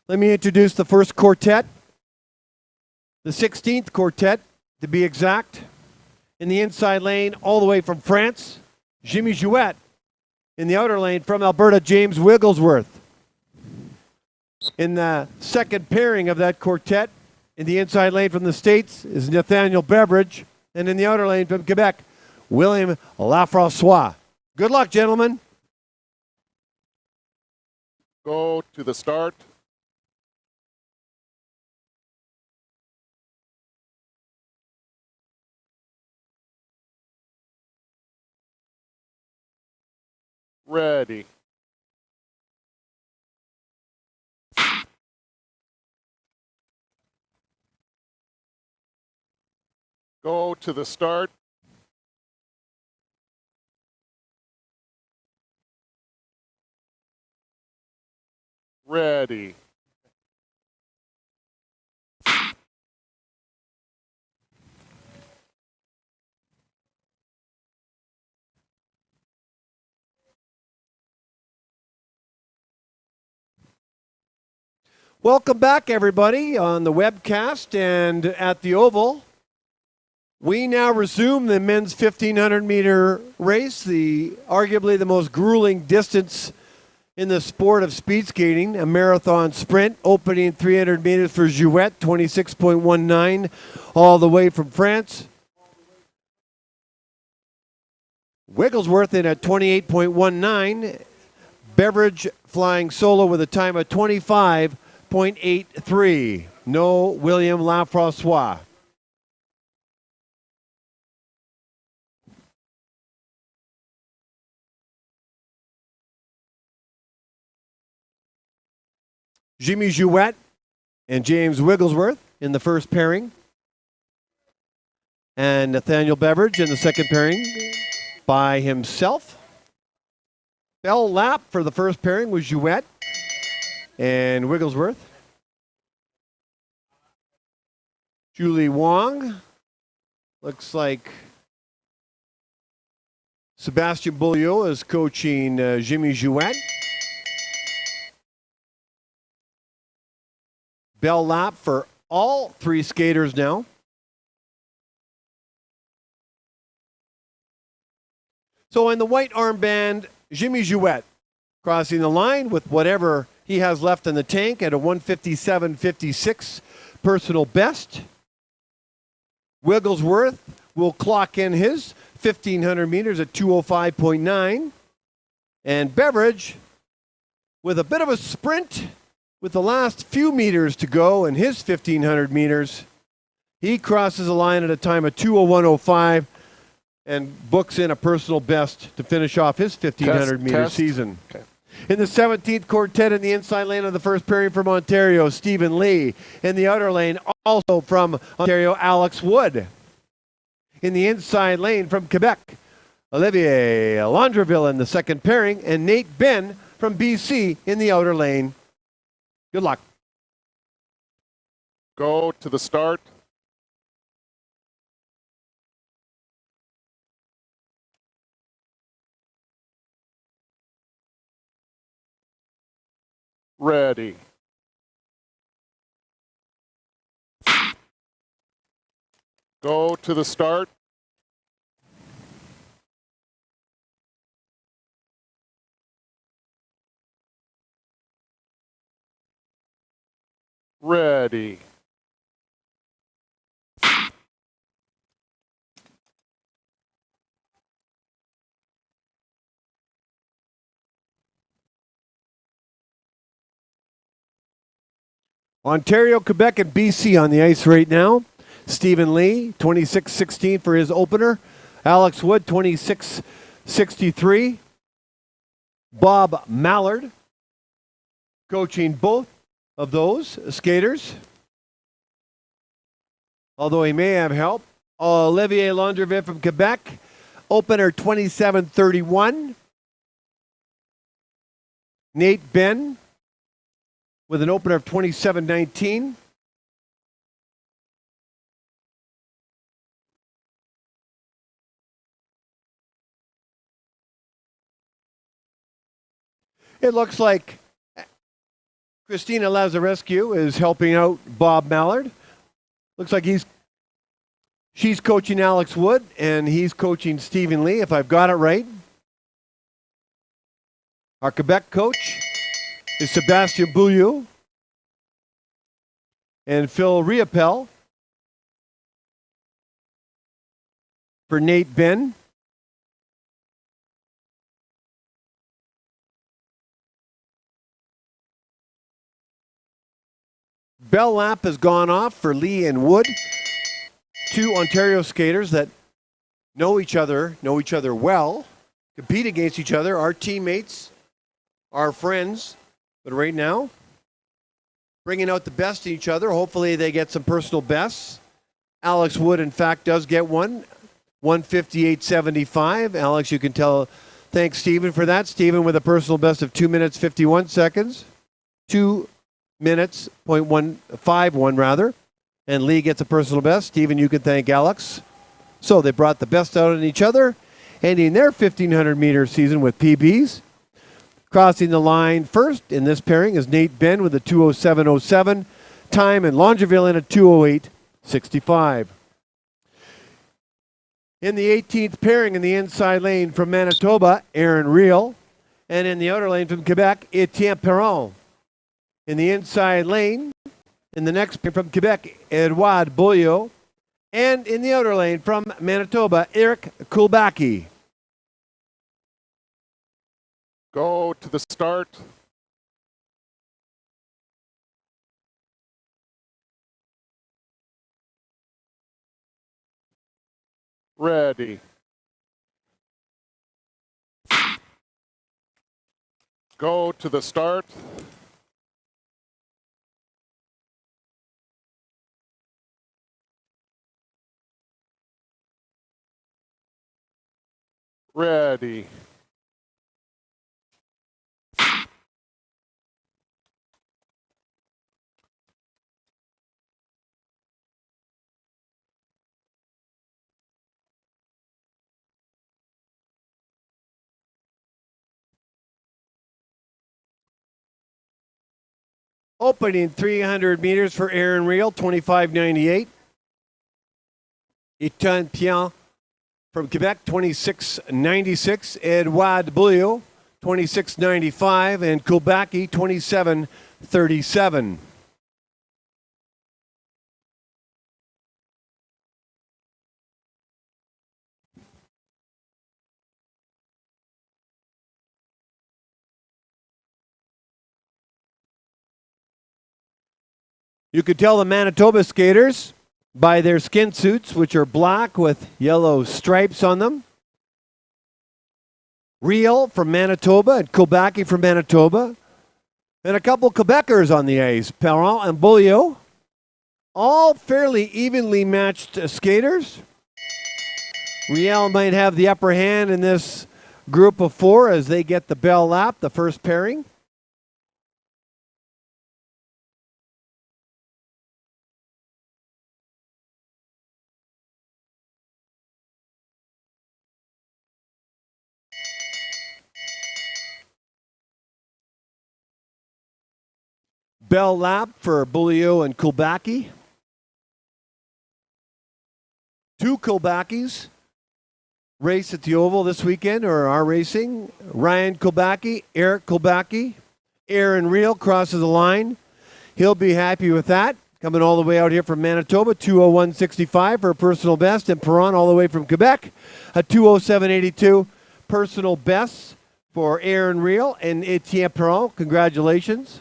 Speaker 1: Let me introduce the first quartet. The 16th quartet, to be exact. In the inside lane, all the way from France, Jimmy Jouet. In the outer lane, from Alberta, James Wigglesworth. In the second pairing of that quartet, in the inside lane from the States, is Nathaniel Beveridge. And in the outer lane from Quebec, William Lafrancois. Good luck, gentlemen.
Speaker 6: Go to the start. Ready. Go to the start. Ready.
Speaker 1: Welcome back, everybody, on the webcast and at the Oval. We now resume the men's 1,500 meter race, arguably the most grueling distance in the sport of speed skating, a marathon sprint, opening 300 meters for Jouet, 26.19, all the way from France. Wigglesworth in at 28.19. Beveridge flying solo with a time of 25.83. No William Lafrancois. Jimmy Jouet and James Wigglesworth in the first pairing. And Nathaniel Beveridge in the second pairing by himself. Bell lap for the first pairing was Jouet and Wigglesworth. Julie Wong. Looks like Sebastien Beaulieu is coaching Jimmy Jouet. Bell lap for all 3 skaters now. So in the white armband, Jimmy Jouet crossing the line with whatever he has left in the tank at a 157.56 personal best. Wigglesworth will clock in his 1,500 meters at 205.9. And Beveridge with a bit of a sprint with the last few meters to go in his 1,500 meters. He crosses the line at a time of 2:01:05 and books in a personal best to finish off his 1,500-meter season.
Speaker 6: Okay.
Speaker 1: In the 17th quartet in the inside lane of the first pairing from Ontario, Stephen Lee. In the outer lane, also from Ontario, Alex Wood. In the inside lane from Quebec, Olivier Landreville in the second pairing, and Nate Ben from BC in the outer lane. Good luck.
Speaker 6: Go to the start. Ready. Go to the start. Ready.
Speaker 1: Ontario, Quebec, and BC on the ice right now. Stephen Lee, 26:16 for his opener. Alex Wood, 26:63. Bob Mallard coaching both of those skaters, although he may have help. Olivier Landreville from Quebec, opener 27:31. Nate Ben with an opener of 27:19. It looks like Christina Lazarescu is helping out Bob Mallard. Looks like she's coaching Alex Wood and he's coaching Stephen Lee, if I've got it right. Our Quebec coach is Sebastien Bouillou and Phil Riopel for Nate Ben. Bell lap has gone off for Lee and Wood, two Ontario skaters that know each other well, compete against each other, are teammates, are friends, but right now, bringing out the best in each other. Hopefully they get some personal bests. Alex Wood, in fact, does get one, 1:58.75. Alex, you can tell, thanks Stephen for that. Stephen with a personal best of 2 minutes, 51 seconds. 2 minutes, 0.151 rather. And Lee gets a personal best. Stephen, you can thank Alex. So they brought the best out in each other, ending their 1,500-meter season with PBs. Crossing the line first in this pairing is Nate Ben with a 2:07.07 time, and Landreville in a 2:08.65. In the 18th pairing in the inside lane from Manitoba, Aaron Reel. And in the outer lane from Quebec, Etienne Perron. In the inside lane, in the next pair from Quebec, Edouard Beaulieu. And in the outer lane from Manitoba, Eric Kulbacki.
Speaker 6: Go to the start. Ready. Go to the start. Ready.
Speaker 1: Opening 300 meters for Aaron Reel, 25.98. Etienne Pian from Quebec, 26.96. Edouard Beaulieu, 26.95. And Kulbacki, 27.37. You could tell the Manitoba skaters by their skin suits, which are black with yellow stripes on them. Riel from Manitoba and Kulbaki from Manitoba. And a couple Quebecers on the ice, Perron and Beaulieu. All fairly evenly matched skaters. Riel might have the upper hand in this group of four as they get the bell lap, the first pairing. Bell lap for Beaulieu and Kulbaki. Two Kulbakis race at the Oval this weekend, or are racing. Ryan Kulbaki, Eric Kulbaki. Aaron Riel crosses the line. He'll be happy with that. Coming all the way out here from Manitoba, 2:01.65 for a personal best. And Perron all the way from Quebec, a 2:07.82 personal best for Aaron Riel and Etienne Perron. Congratulations.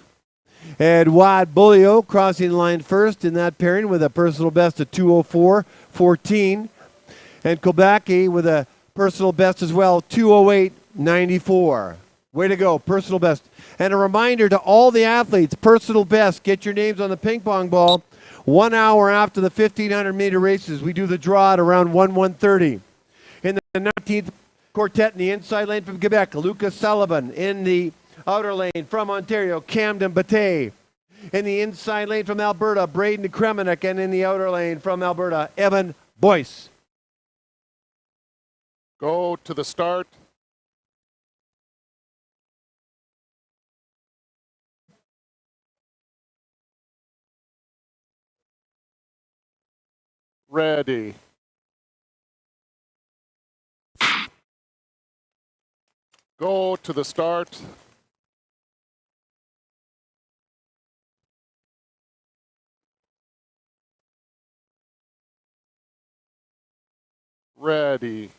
Speaker 1: Edouard Beaulieu crossing the line first in that pairing with a personal best of 2:04.14. And Kulbaki with a personal best as well, 2:08.94. Way to go, personal best. And a reminder to all the athletes, personal best, get your names on the ping pong ball. 1 hour after the 1,500-meter races, we do the draw at around 1:30. In the 19th quartet in the inside lane from Quebec, Lucas Sullivan. In the outer lane from Ontario, Camden Bate. In the inside lane from Alberta, Braden Kremenek. And in the outer lane from Alberta, Evan Boyce.
Speaker 6: Go to the start. Ready. Go to the start. Ready.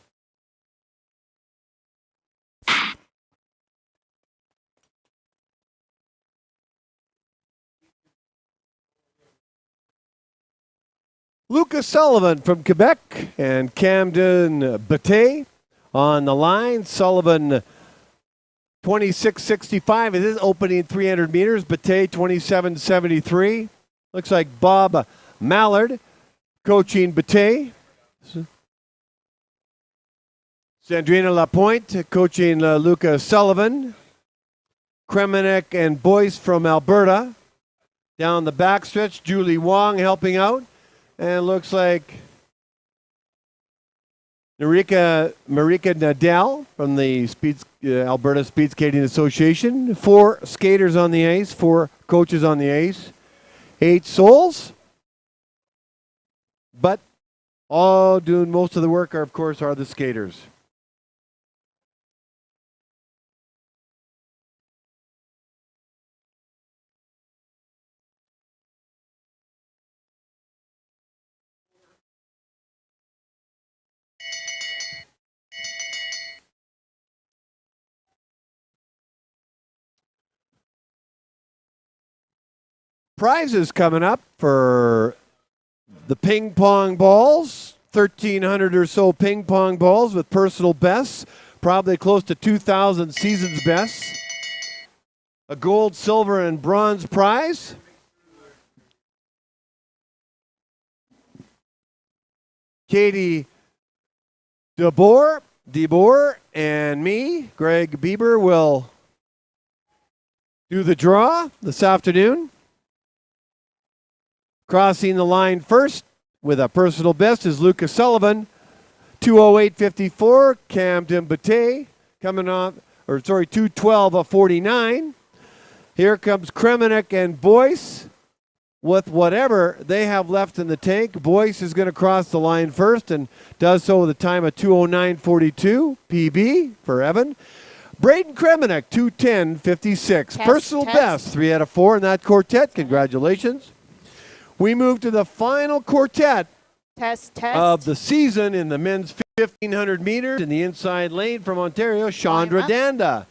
Speaker 1: Lucas Sullivan from Quebec and Camden Bate on the line. Sullivan 26.65 is his opening 300 meters. Bate 27.73. Looks like Bob Mallard coaching Bate. Sandrina Lapointe coaching Lucas Sullivan. Kremenek and Boyce from Alberta. Down the backstretch, Julie Wong helping out. And it looks like Marika Nadal from the Alberta Speed Skating Association. 4 skaters on the ice, 4 coaches on the ice, 8 souls. But all doing most of the work, of course, are the skaters. Prizes coming up for the ping pong balls. 1,300 or so ping pong balls with personal bests. Probably close to 2,000 season's bests. A gold, silver, and bronze prize. Katie DeBoer, and me, Greg Bieber, will do the draw this afternoon. Crossing the line first with a personal best is Lucas Sullivan, 2:08.54. Camden Bate coming off, 2:12.49. Here comes Kremenek and Boyce with whatever they have left in the tank. Boyce is going to cross the line first and does so with a time of 2:09.42 PB for Evan. Braden Kremenek, 2:10.56. Personal best, 3 out of 4 in that quartet. Congratulations. We move to the final quartet of the season in the men's 1,500 meters. In the inside lane from Ontario, Chandra Danda.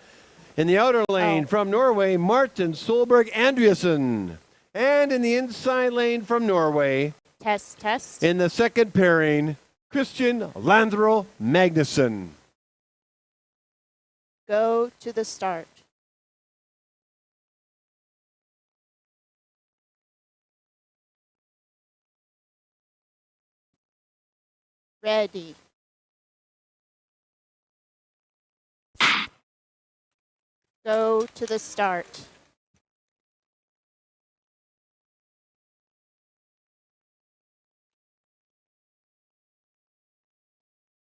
Speaker 1: In the outer lane from Norway, Martin Solberg Andreasen. And in the inside lane from Norway,
Speaker 3: Test, test.
Speaker 1: In the second pairing, Christian Landro Magnuson.
Speaker 3: Go to the start. Ready. Go to the start.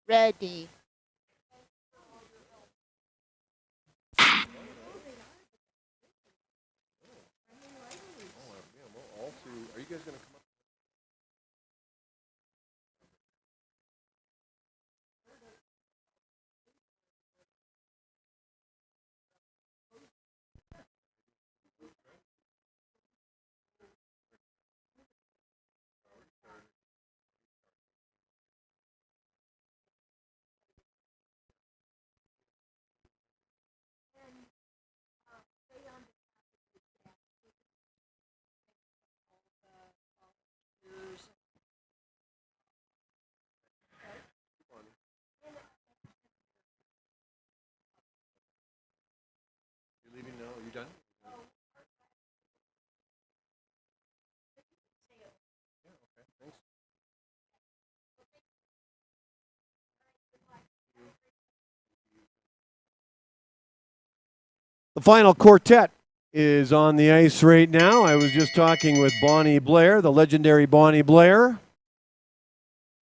Speaker 3: Ready.
Speaker 1: Are you guys going to come up? You're leaving now? Are you done? Yeah, okay, thanks. The final quartet is on the ice right now. I was just talking with Bonnie Blair, the legendary Bonnie Blair,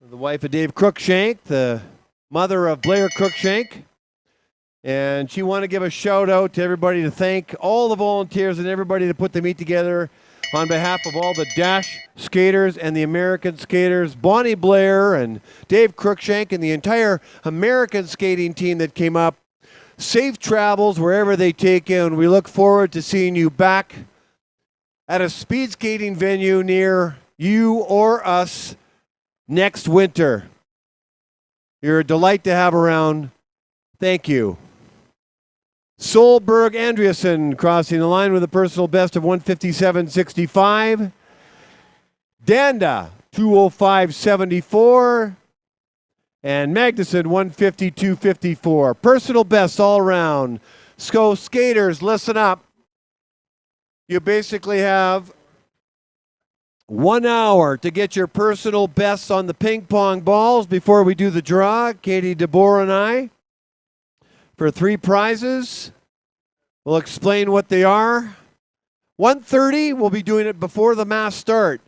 Speaker 1: the wife of Dave Cruikshank, the mother of Blair Cruikshank. And she wanted to give a shout out to everybody, to thank all the volunteers and everybody that put the meet together on behalf of all the Dash skaters and the American skaters, Bonnie Blair and Dave Cruikshank and the entire American skating team that came up. Safe travels wherever they take you, and we look forward to seeing you back at a speed skating venue near you or us next winter. You're a delight to have around. Thank you. Solberg Andreasen crossing the line with a personal best of 157.65. Danda 205.74. And Magnuson 152.54. Personal bests all around. So skaters, listen up. You basically have 1 hour to get your personal bests on the ping pong balls before we do the draw. Katie DeBoer and I, for 3 prizes. We'll explain what they are. 1:30, we'll be doing it before the mass start.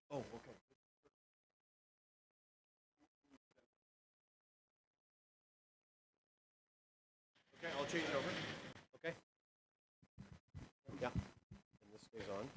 Speaker 1: Oh, okay. Okay, I'll change it over. Okay. Yeah. And this stays on.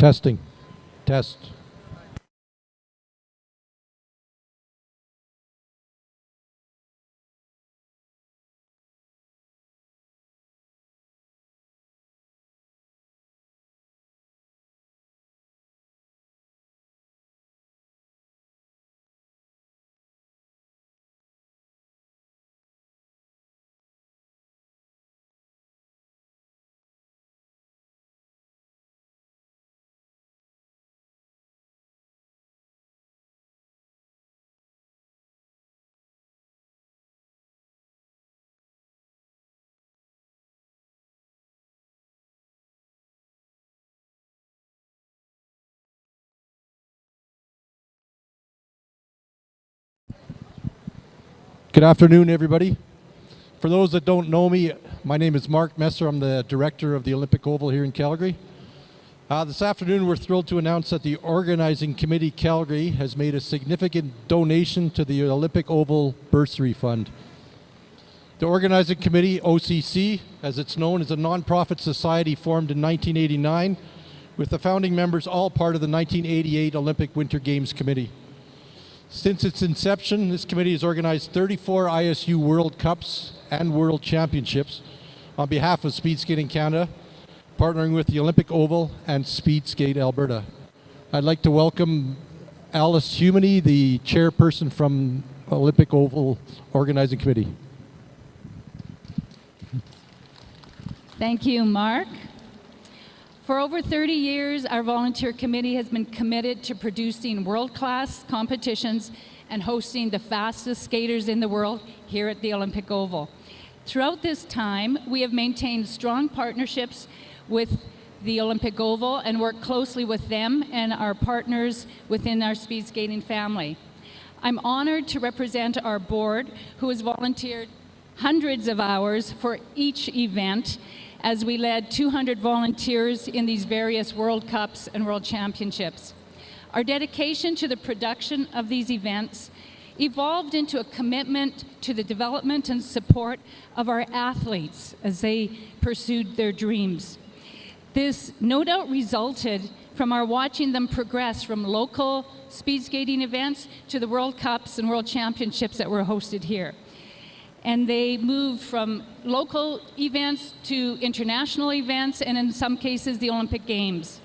Speaker 7: Testing. Test. Good afternoon, everybody. For those that don't know me, my name is Mark Messer. I'm the director of the Olympic Oval here in Calgary. This afternoon, we're thrilled to announce that the Organizing Committee Calgary has made a significant donation to the Olympic Oval Bursary Fund. The Organizing Committee, OCC, as it's known, is a nonprofit society formed in 1989, with the founding members all part of the 1988 Olympic Winter Games Committee. Since its inception, this committee has organized 34 ISU World Cups and World Championships on behalf of Speed Skating Canada, partnering with the Olympic Oval and Speed Skate Alberta. I'd like to welcome Alice Humany, the chairperson from Olympic Oval Organizing Committee.
Speaker 5: Thank you, Mark. For over 30 years, our volunteer committee has been committed to producing world-class competitions and hosting the fastest skaters in the world here at the Olympic Oval. Throughout this time, we have maintained strong partnerships with the Olympic Oval and worked closely with them and our partners within our speed skating family. I'm honored to represent our board, who has volunteered hundreds of hours for each event, as we led 200 volunteers in these various World Cups and World Championships. Our dedication to the production of these events evolved into a commitment to the development and support of our athletes as they pursued their dreams. This no doubt resulted from our watching them progress from local speed skating events to the World Cups and World Championships that were hosted here. And they moved from local events to international events, and in some cases, the Olympic Games.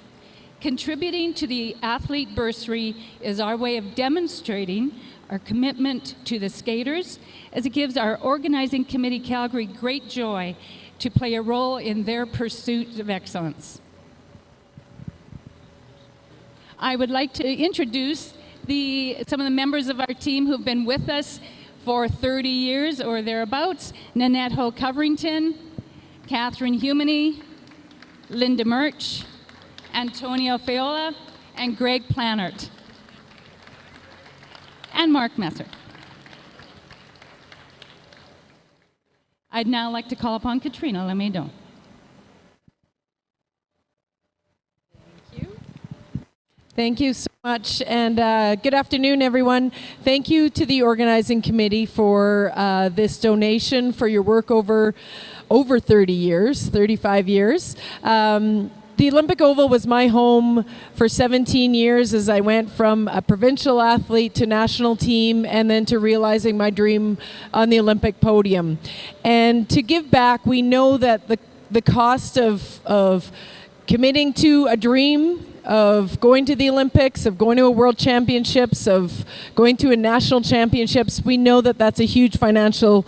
Speaker 5: Contributing to the athlete bursary is our way of demonstrating our commitment to the skaters, as it gives our Organizing Committee Calgary great joy to play a role in their pursuit of excellence. I would like to introduce some of the members of our team who've been with us for 30 years or thereabouts: Nanette Ho-Coverington, Catherine Humany, Linda Murch, Antonio Feola, and Greg Plannert, and Mark Messer. I'd now like to call upon Katrina Lemedon.
Speaker 8: Thank you so much, and good afternoon, everyone. Thank you to the Organizing Committee for this donation, for your work over 30 years, 35 years. The Olympic Oval was my home for 17 years as I went from a provincial athlete to national team and then to realizing my dream on the Olympic podium. And to give back, we know that the cost of committing to a dream, of going to the Olympics, of going to a World Championships, of going to a national championships, we know that that's a huge financial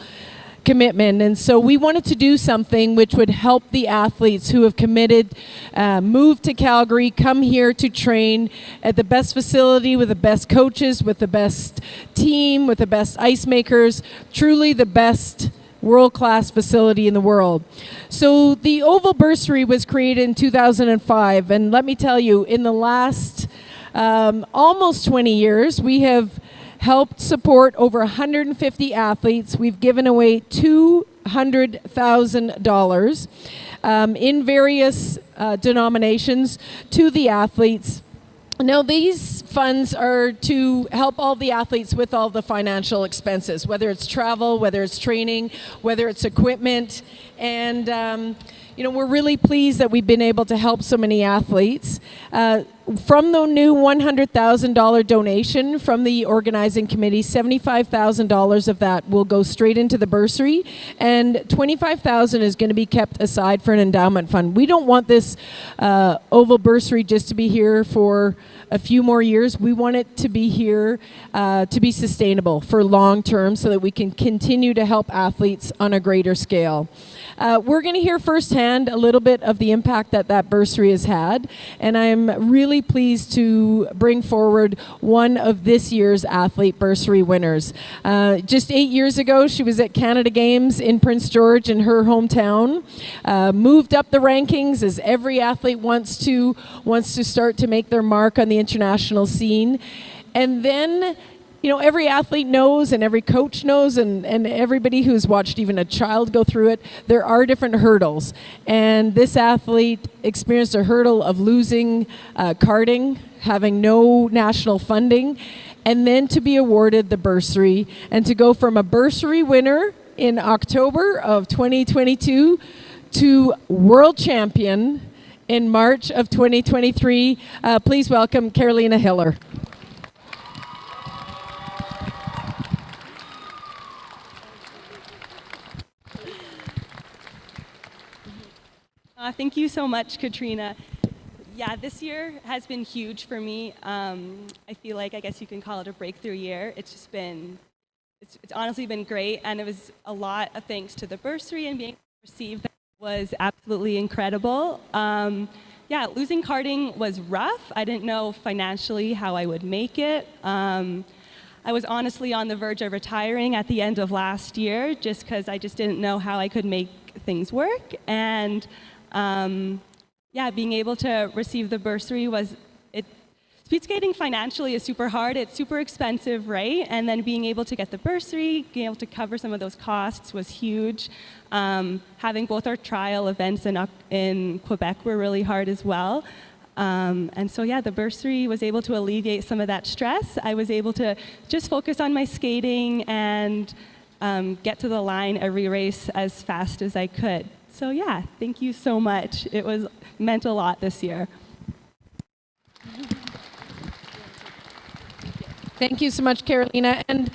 Speaker 8: commitment. And so we wanted to do something which would help the athletes who have committed, move to Calgary, come here to train at the best facility, with the best coaches, with the best team, with the best ice makers, truly the best world-class facility in the world. So the Oval Bursary was created in 2005, and let me tell you, in the last almost 20 years, we have helped support over 150 athletes. We've given away $200,000 in various denominations to the athletes. Now, these funds are to help all the athletes with all the financial expenses, whether it's travel, whether it's training, whether it's equipment. And, we're really pleased that we've been able to help so many athletes. From the new $100,000 donation from the organizing committee, $75,000 of that will go straight into the bursary, and $25,000 is going to be kept aside for an endowment fund. We don't want this Oval bursary just to be here for a few more years. We want it to be here to be sustainable for long term so that we can continue to help athletes on a greater scale. We're going to hear firsthand a little bit of the impact that that bursary has had, and I'm really pleased to bring forward one of this year's athlete bursary winners. Just 8 years ago, she was at Canada Games in Prince George in her hometown, moved up the rankings as every athlete wants to start to make their mark on the international scene, and then every athlete knows and every coach knows and everybody who's watched even a child go through it, there are different hurdles. And this athlete experienced a hurdle of losing karting, having no national funding, and then to be awarded the bursary and to go from a bursary winner in October of 2022 to world champion in March of 2023. Please welcome Carolina Hiller.
Speaker 9: Thank you so much, Katrina. Yeah, this year has been huge for me. I feel like, I guess you can call it a breakthrough year. It's honestly been great, and it was a lot of thanks to the bursary, and being able to receive that was absolutely incredible. Yeah, losing karting was rough. I didn't know financially how I would make it. I was honestly on the verge of retiring at the end of last year just because I just didn't know how I could make things work. And yeah, being able to receive the bursary speed skating financially is super hard. It's super expensive, right? And then being able to get the bursary, being able to cover some of those costs was huge. Having both our trial events in Quebec were really hard as well. And so yeah, the bursary was able to alleviate some of that stress. I was able to just focus on my skating and get to the line every race as fast as I could. So yeah, thank you so much. It meant a lot this year.
Speaker 8: Thank you so much, Carolina. And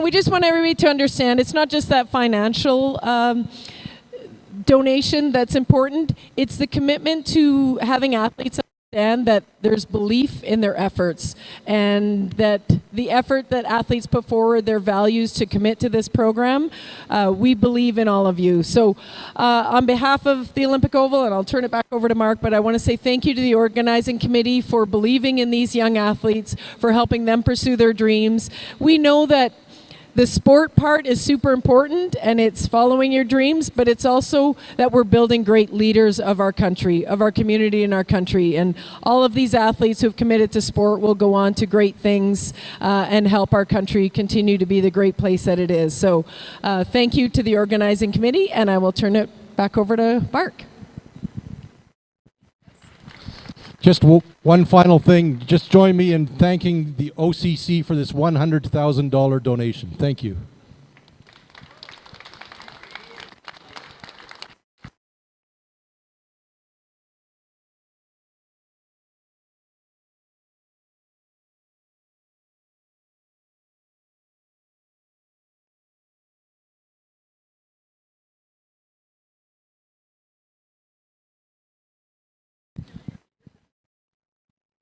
Speaker 8: we just want everybody to understand it's not just that financial donation that's important. It's the commitment to having athletes understand that there's belief in their efforts, and that the effort that athletes put forward, their values to commit to this program, we believe in all of you. So on behalf of the Olympic Oval, and I'll turn it back over to Mark, but I want to say thank you to the organizing committee for believing in these young athletes, for helping them pursue their dreams. We know that the sport part is super important, and it's following your dreams, but it's also that we're building great leaders of our country, of our community and our country. And all of these athletes who've committed to sport will go on to great things and help our country continue to be the great place that it is. So thank you to the organizing committee, and I will turn it back over to Mark.
Speaker 7: Just one final thing. Just join me in thanking the OCC for this $100,000 donation. Thank you.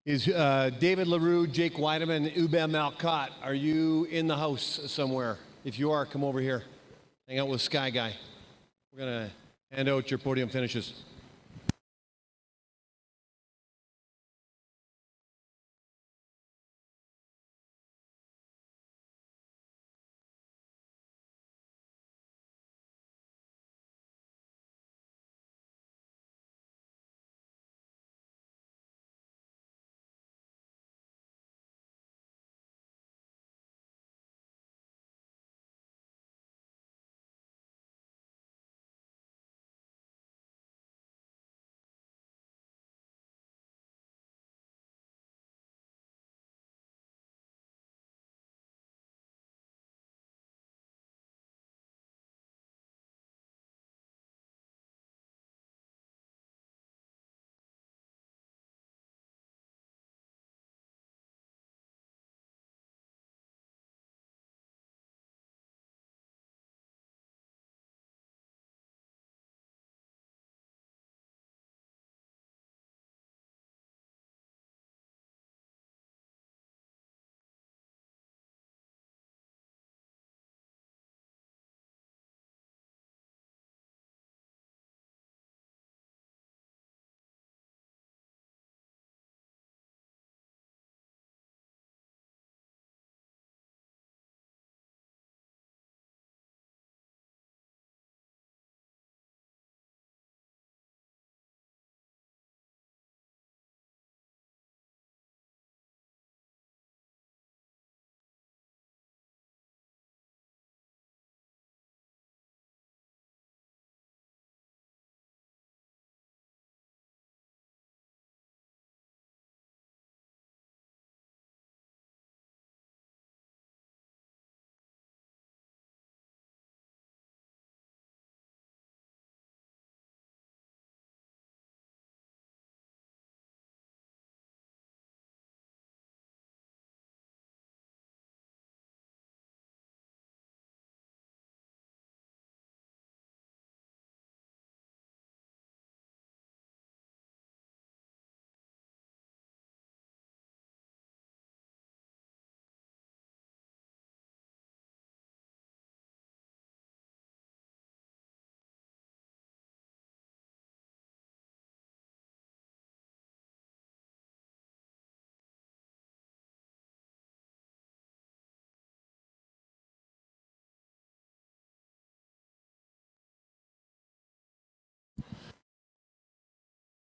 Speaker 1: Is David LaRue, Jake Weideman, Ubem Malcott, are you in the house somewhere? If you are, come over here. Hang out with Sky Guy. We're going to hand out your podium finishes.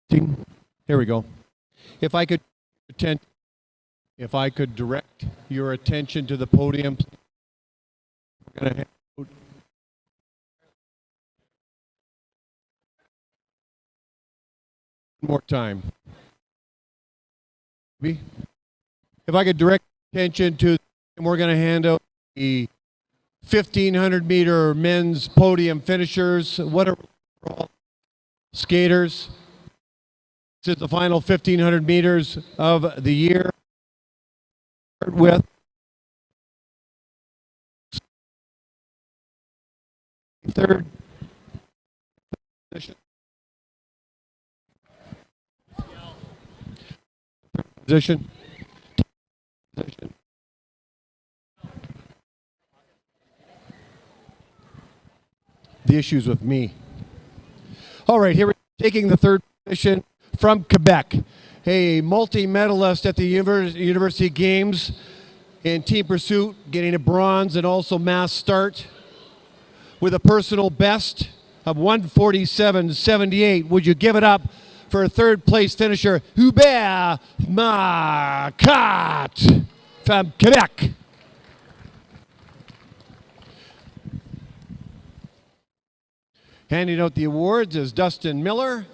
Speaker 1: Here we go. If I could direct your attention to the podium. We're gonna have one more time. If I could direct attention to, and we're going to hand out the 1,500 meter men's podium finishers. What are all skaters? This is the final 1,500 meters of the year. With third position. Position. The issues with me. All right, here we're taking the third position from Quebec, a multi-medalist at the University Games in team pursuit, getting a bronze and also mass start with a personal best of 1:47.78. Would you give it up for a third place finisher, Hubert Marcotte from Quebec? Handing out the awards is Dustin Miller.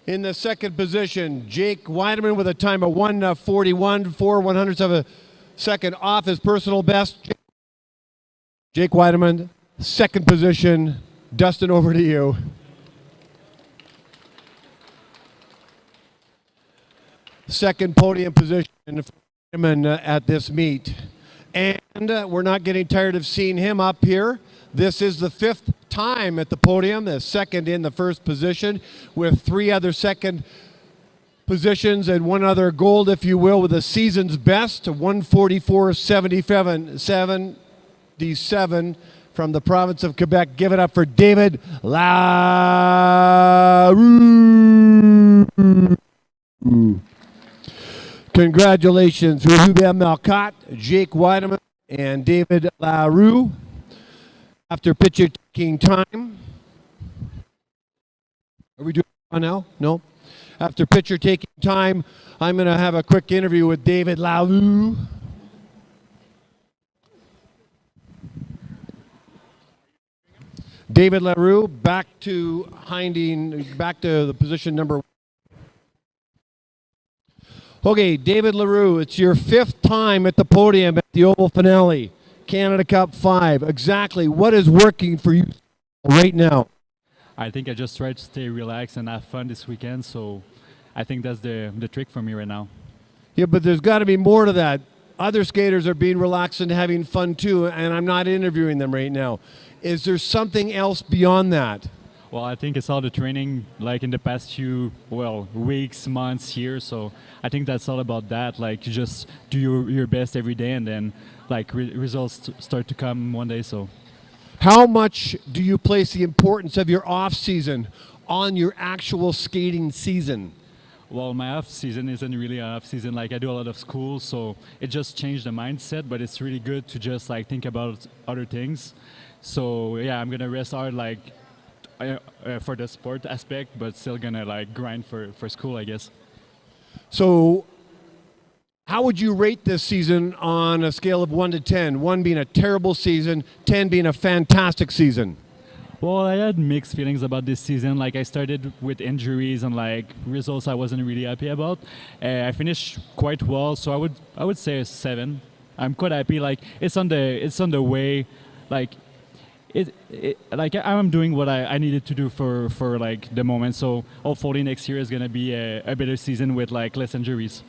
Speaker 1: In the second position, Jake Weideman with a time of 1:41, 4/100ths of a second off his personal best. Jake Weideman, second position. Dustin, over to you. Second podium position at this meet. And we're not getting tired of seeing him up here. This is the fifth time at the podium, the second in the first position, with three other second positions and one other gold, if you will, with a season's best, 1:44.77 from the province of Quebec. Give it up for David Laroux. Congratulations to Hubert Marcotte, Jake Weideman, and David Laroux. After picture taking time. Are we doing it now? No. After picture taking time, I'm going to have a quick interview with David Laroux. David Laroux, back to the position number 1. Okay, David Laroux, it's your fifth time at the podium at the Oval Finale, Canada Cup 5. Exactly what is working for you right now?
Speaker 10: I think I just try to stay relaxed and have fun this weekend, so I think that's the trick for me right now.
Speaker 1: Yeah, but there's got to be more to that. Other skaters are being relaxed and having fun too, and I'm not interviewing them right now. Is there something else beyond that?
Speaker 10: Well, I think it's all the training, like in the past few, weeks, months, years. So I think that's all about that. Like, you just do your best every day, and then, like, results start to come one day. So,
Speaker 1: how much do you place the importance of your off season on your actual skating season?
Speaker 10: Well, my off season isn't really an off season. Like, I do a lot of school, so it just changed the mindset. But it's really good to just like think about other things. So yeah, I'm gonna rest hard, like. For the sport aspect, but still gonna like grind for school, I guess.
Speaker 1: So how would you rate this season on a scale of 1 to 10? 1 being a terrible season, 10 being a fantastic season.
Speaker 10: Well, I had mixed feelings about this season. Like, I started with injuries and like results I wasn't really happy about. I finished quite well, so I would say a 7. I'm quite happy. Like, it's on the way. Like, like I'm doing what I needed to do for like the moment. So hopefully next year is gonna be a better season with like less injuries.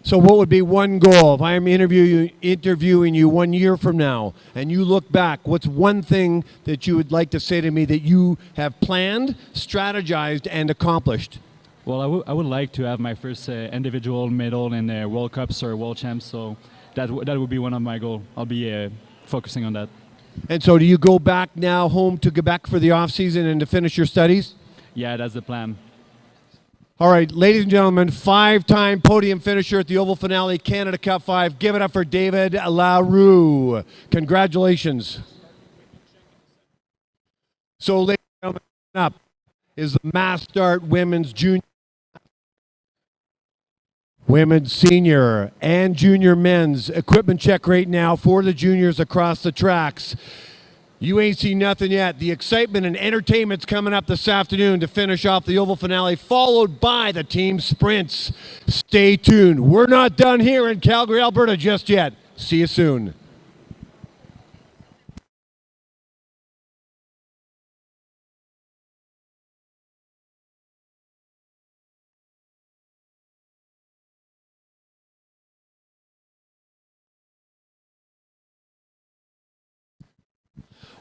Speaker 1: So what would be one goal if I'm interviewing you 1 year from now and you look back? What's one thing that you would like to say to me that you have planned, strategized, and accomplished?
Speaker 10: Well, I would like to have my first individual medal in World Cups or World Champs. So that would be one of my goals. I'll be focusing on that.
Speaker 1: And so do you go back now home to Quebec for the off season and to finish your studies?
Speaker 10: Yeah, that's the plan.
Speaker 1: All right, ladies and gentlemen, 5-time podium finisher at the Oval Finale, Canada Cup 5. Give it up for David Laroux. Congratulations. So, ladies and gentlemen, up is the mass start women's junior Women's senior and junior men's equipment check right now for the juniors across the tracks. You ain't seen nothing yet. The excitement and entertainment's coming up this afternoon to finish off the oval finale, followed by the team sprints. Stay tuned. We're not done here in Calgary, Alberta just yet. See you soon.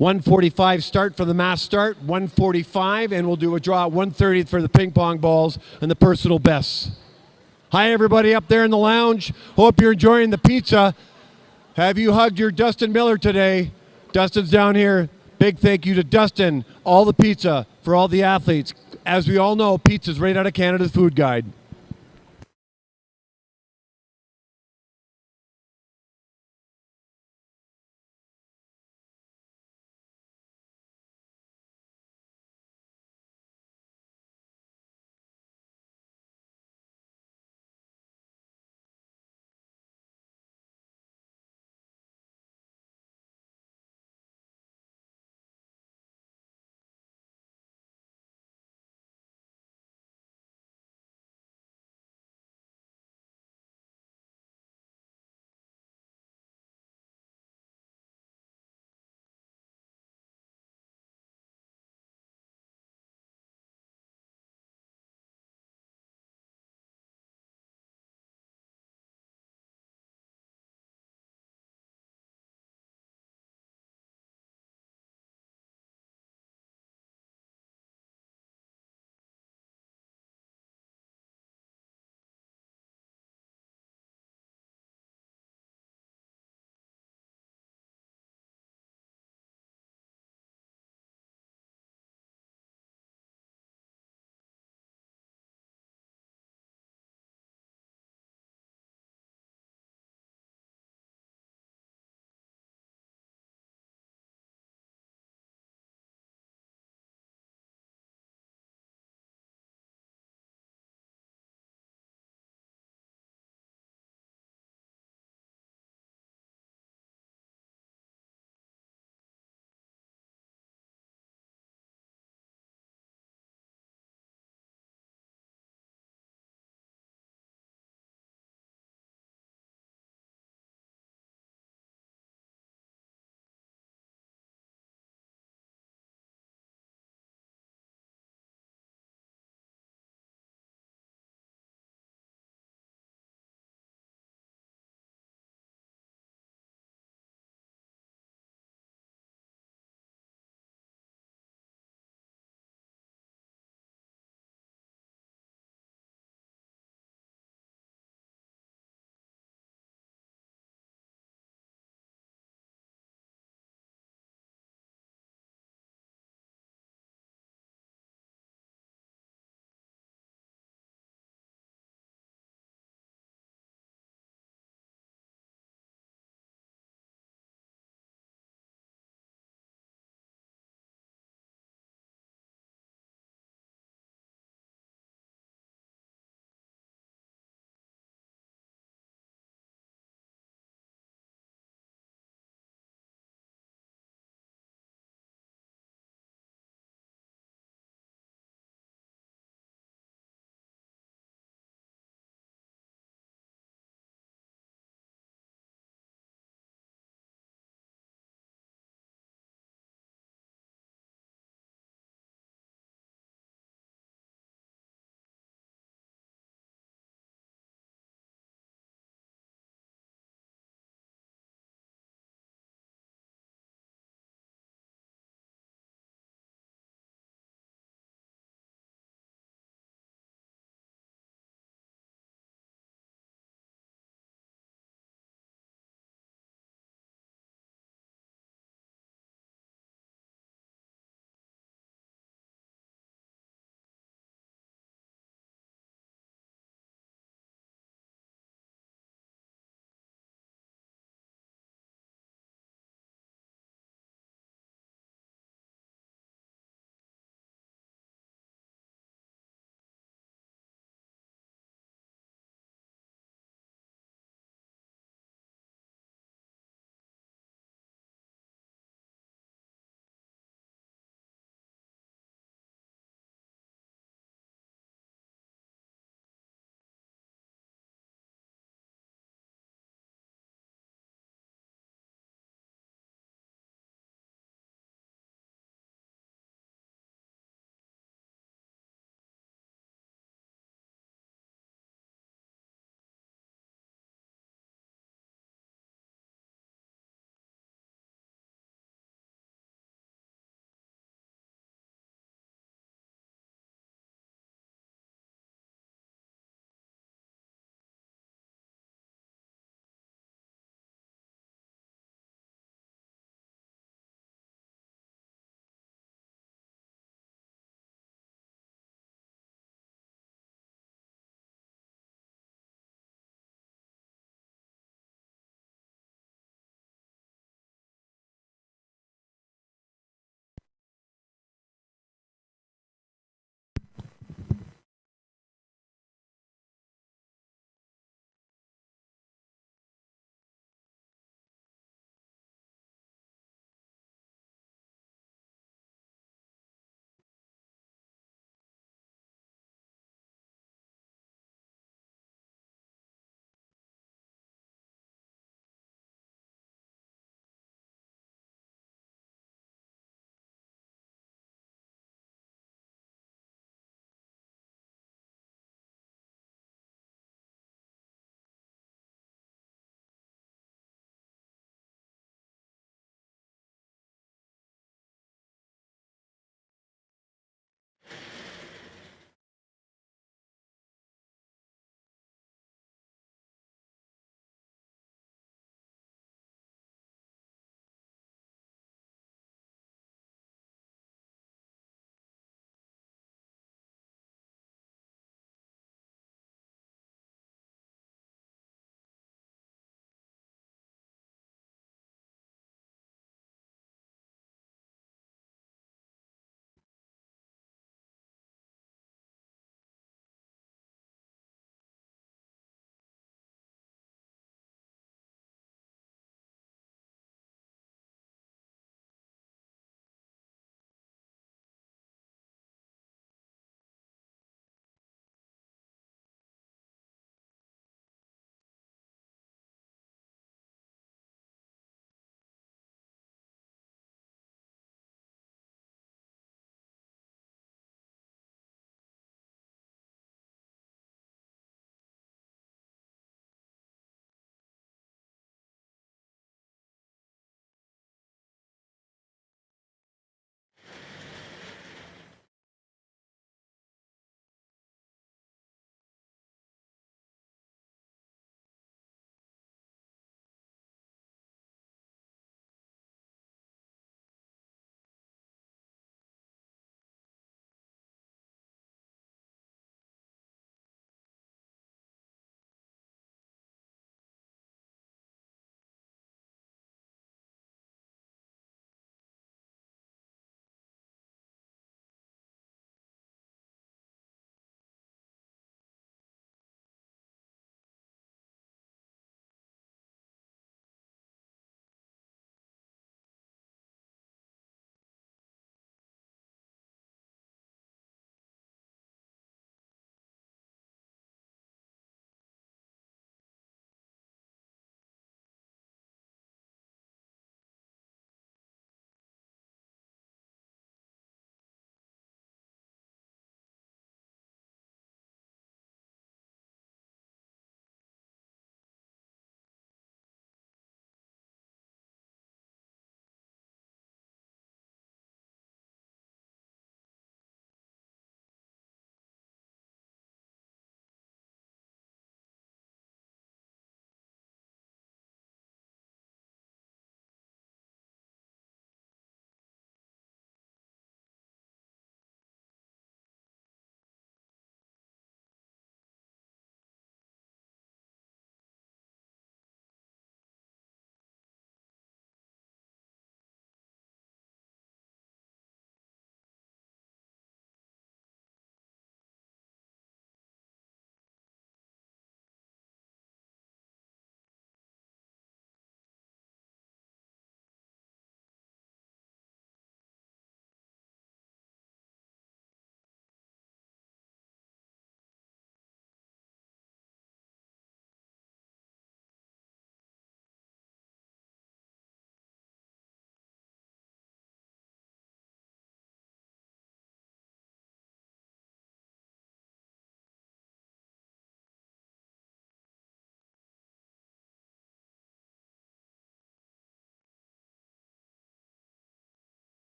Speaker 1: .145 start for the mass start, 1:45, and we'll do a draw at 1:30 for the ping pong balls and the personal bests. Hi, everybody up there in the lounge. Hope you're enjoying the pizza. Have you hugged your Dustin Miller today? Dustin's down here. Big thank you to Dustin, all the pizza for all the athletes. As we all know, pizza's right out of Canada's food guide.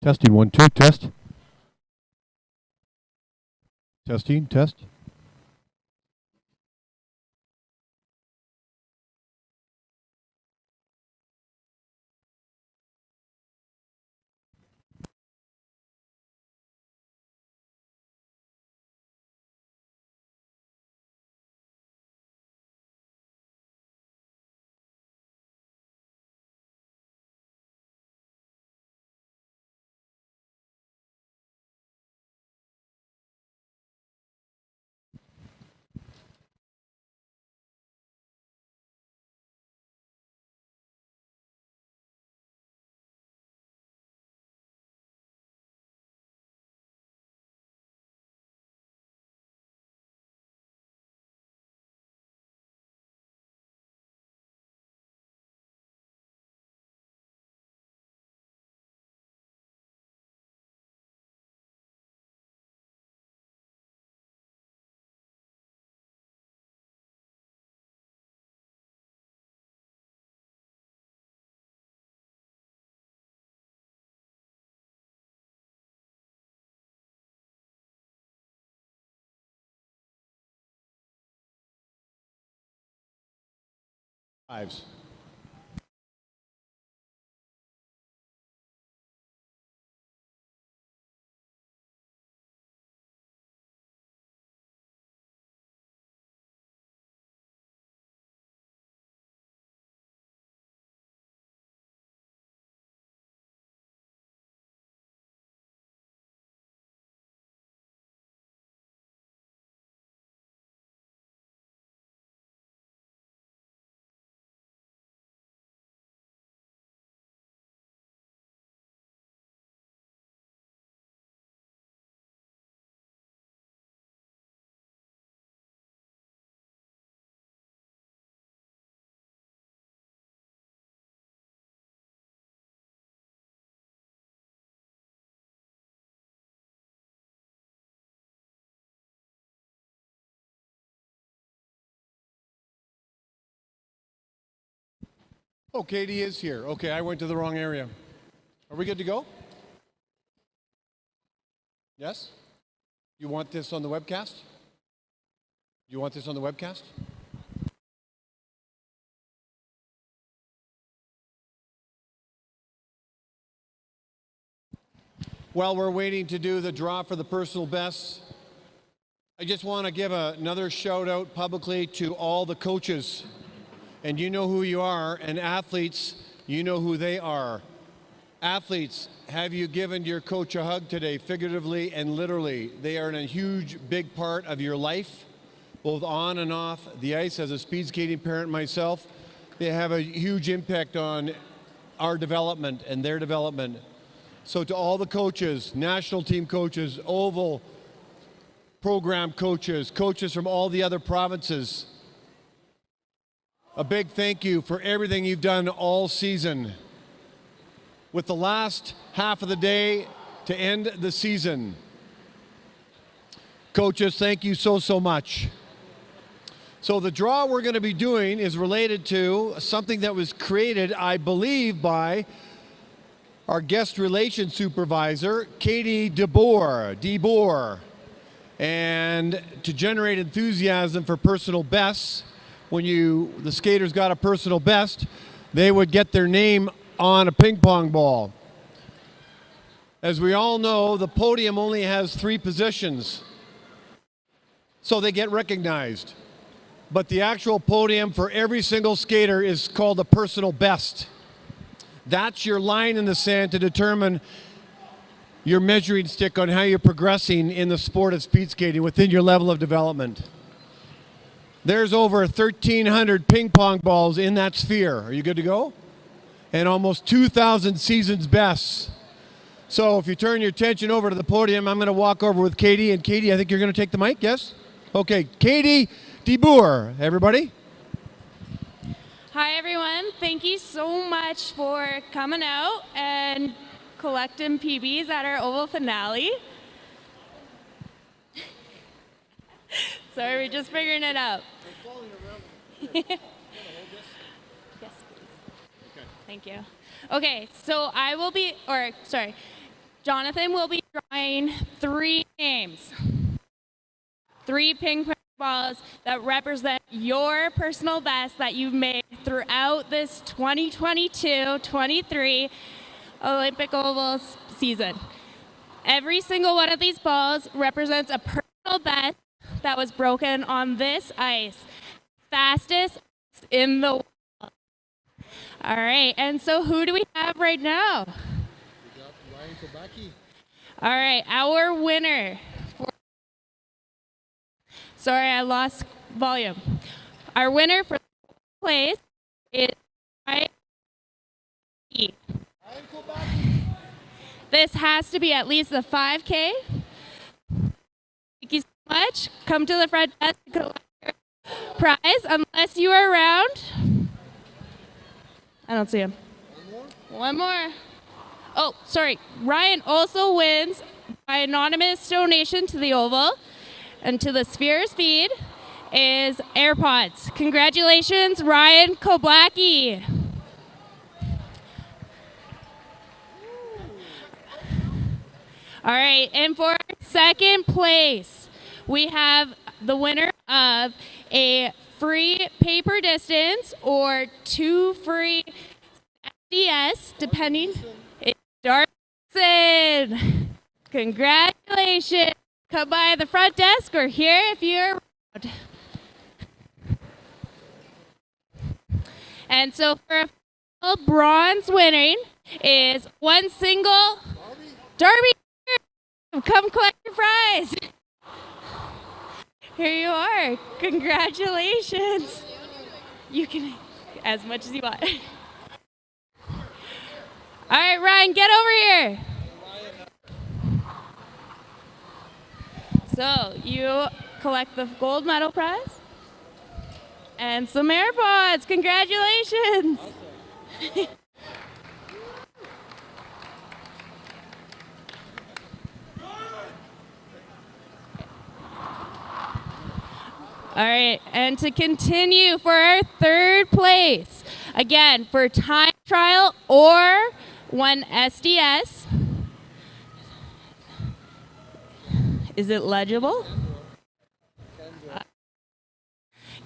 Speaker 1: Testing, 1, 2, test. Testing, test. Fives. Oh, Katie is here. Okay, I went to the wrong area. Are we good to go? Yes? You want this on the webcast? You want this on the webcast? While we're waiting to do the draw for the personal bests, I just want to give another shout out publicly to all the coaches. And you know who you are, and athletes, you know who they are. Athletes, have you given your coach a hug today, figuratively and literally? They are a huge, big part of your life, both on and off the ice. As a speed skating parent myself, they have a huge impact on our development and their development. So to all the coaches, national team coaches, oval program coaches, coaches from all the other provinces, a big thank you for everything you've done all season. With the last half of the day to end the season. Coaches, thank you so much. So the draw we're going to be doing is related to something that was created, I believe, by our guest relations supervisor, Katie DeBoer. And to generate enthusiasm for personal bests, when the skaters got a personal best, they would get their name on a ping pong ball. As we all know, the podium only has 3 positions, so they get recognized. But the actual podium for every single skater is called a personal best. That's your line in the sand to determine your measuring stick on how you're progressing in the sport of speed skating within your level of development. There's over 1,300 ping pong balls in that sphere. Are you good to go? And almost 2,000 seasons bests. So if you turn your attention over to the podium, I'm going to walk over with Katie. And Katie, I think you're going to take the mic, yes? Okay, Katie DeBoer, everybody.
Speaker 11: Hi, everyone. Thank you so much for coming out and collecting PBs at our oval finale. Sorry, we're just figuring it out. Yes, please. Okay. Thank you. Okay, so Jonathan will be drawing 3 names. 3 ping pong balls that represent your personal best that you've made throughout this 2022-23 Olympic Oval season. Every single one of these balls represents a personal best that was broken on this ice. Fastest in the world. All right, and so who do we have right now?
Speaker 7: We got Ryan Kobaki.
Speaker 11: All right, our winner. Sorry, I lost volume. Our winner for place is Ryan Kobaki. This has to be at least a 5K. Thank you so much. Come to the front desk to collect your prize unless you are around. I don't see him. One more. Oh, sorry. Ryan also wins by anonymous donation to the Oval and to the Spheres feed is AirPods. Congratulations, Ryan Koblacki. All right, and for second place, we have the winner of a free paper distance or 2 free SDS, depending. It's Darson. Congratulations. Come by the front desk or here if you're around. And so for a final bronze winning is one single Darby. Come collect your prize. Here you are. Congratulations. You can as much as you want. All right, Ryan, get over here. So you collect the gold medal prize and some AirPods. Congratulations. All right, and to continue for our third place, again, for time trial or 1 SDS. Is it legible?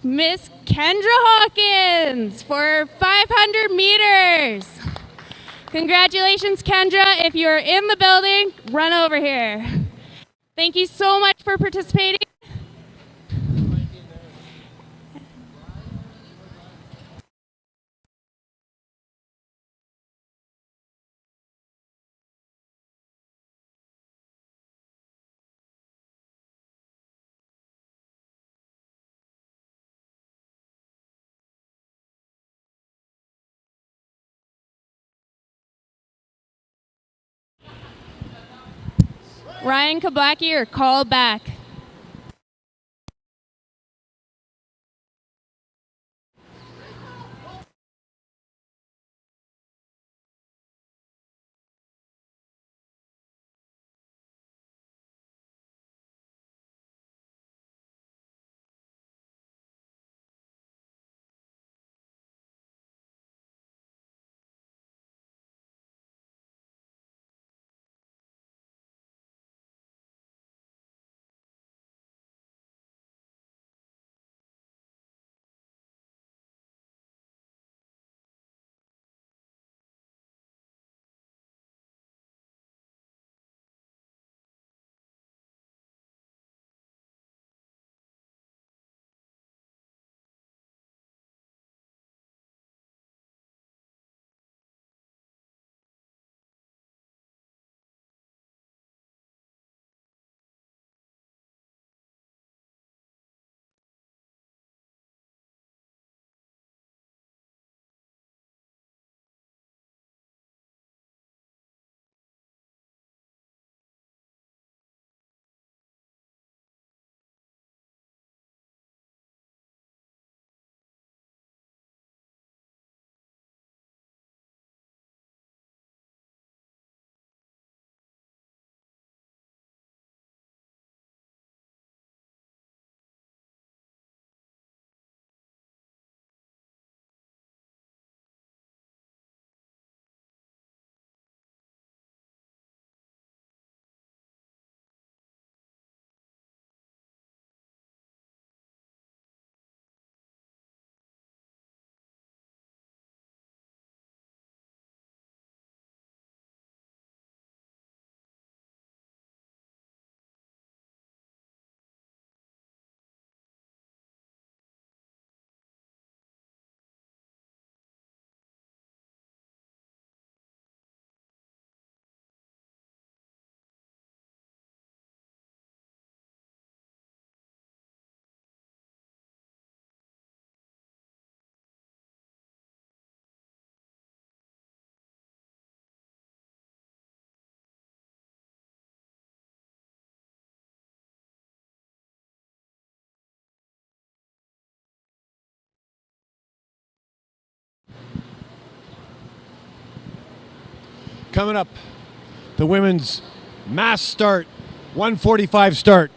Speaker 11: Miss Kendra Hawkins for 500 meters. Congratulations, Kendra. If you're in the building, run over here. Thank you so much for participating. Ryan Koblacki or call back.
Speaker 1: coming up. The women's mass start, 1:45 start.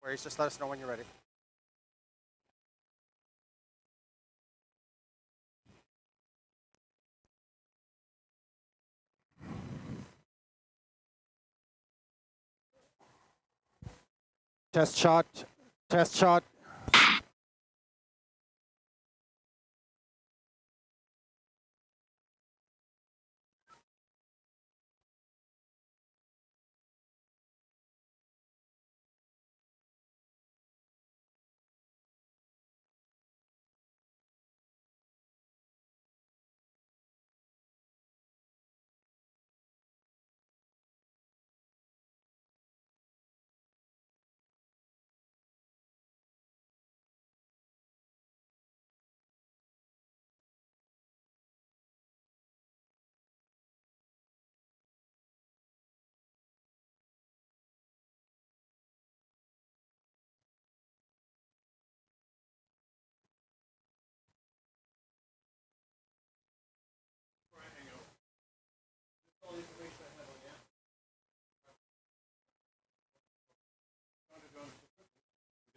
Speaker 2: worries. Just let us know when you're ready. Test shot. Test shot.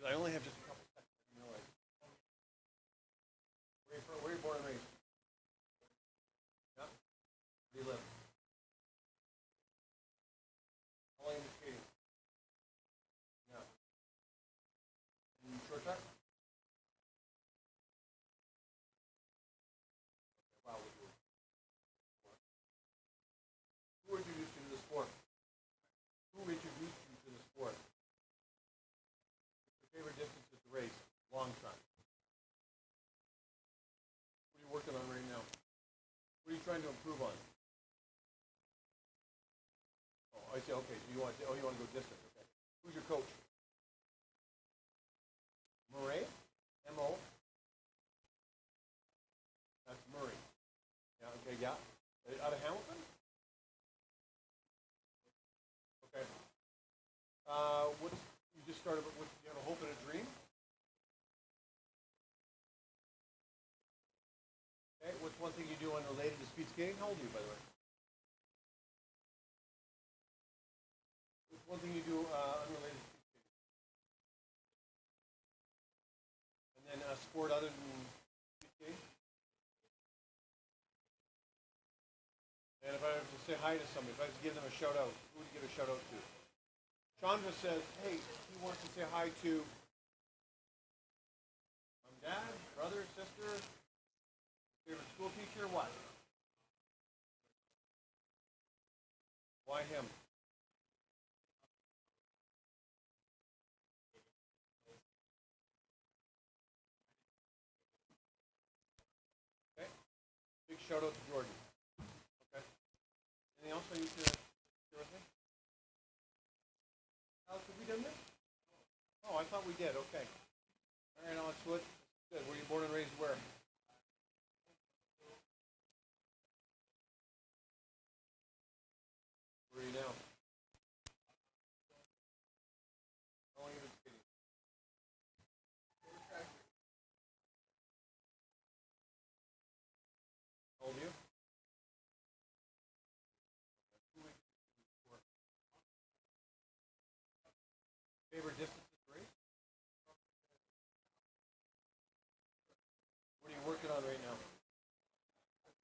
Speaker 1: I only have just a couple seconds. Where are you born and raised? Yeah? Where do you live? How long have you been skating? Yeah. And short track? Wow. Who introduced you to the sport? Who introduced you to the sport? Your favorite distance is the race, long track. What are you working on right now? What are you trying to improve on? Oh, I see. Okay, so you want to go distance. Okay. Who's your coach? Murray? M-O? That's Murray. Yeah. Okay. Yeah. Out of Hamilton? Okay. What's you just started? What you have a hope and a dream? Okay. What's one thing you do unrelated to speed skating? How old are you, by the way? What's one thing you do unrelated to speed skating? And then a sport other than speed skating? And if I were to say hi to somebody, if I was to give them a shout out, who would you give a shout out to? Chandra says, hey, he wants to say hi to mom, dad, brother, sister, favorite school teacher, what? Why him? Okay. Big shout out to Jordan. Okay. Anything else I need to share with me? Alex, have we done this? Oh, I thought we did. Okay. All right, Alex, what? Good. Were you born and raised where? Where are you now? How long have you been skating? How old are you? Favorite distance is race? What are you working on right now?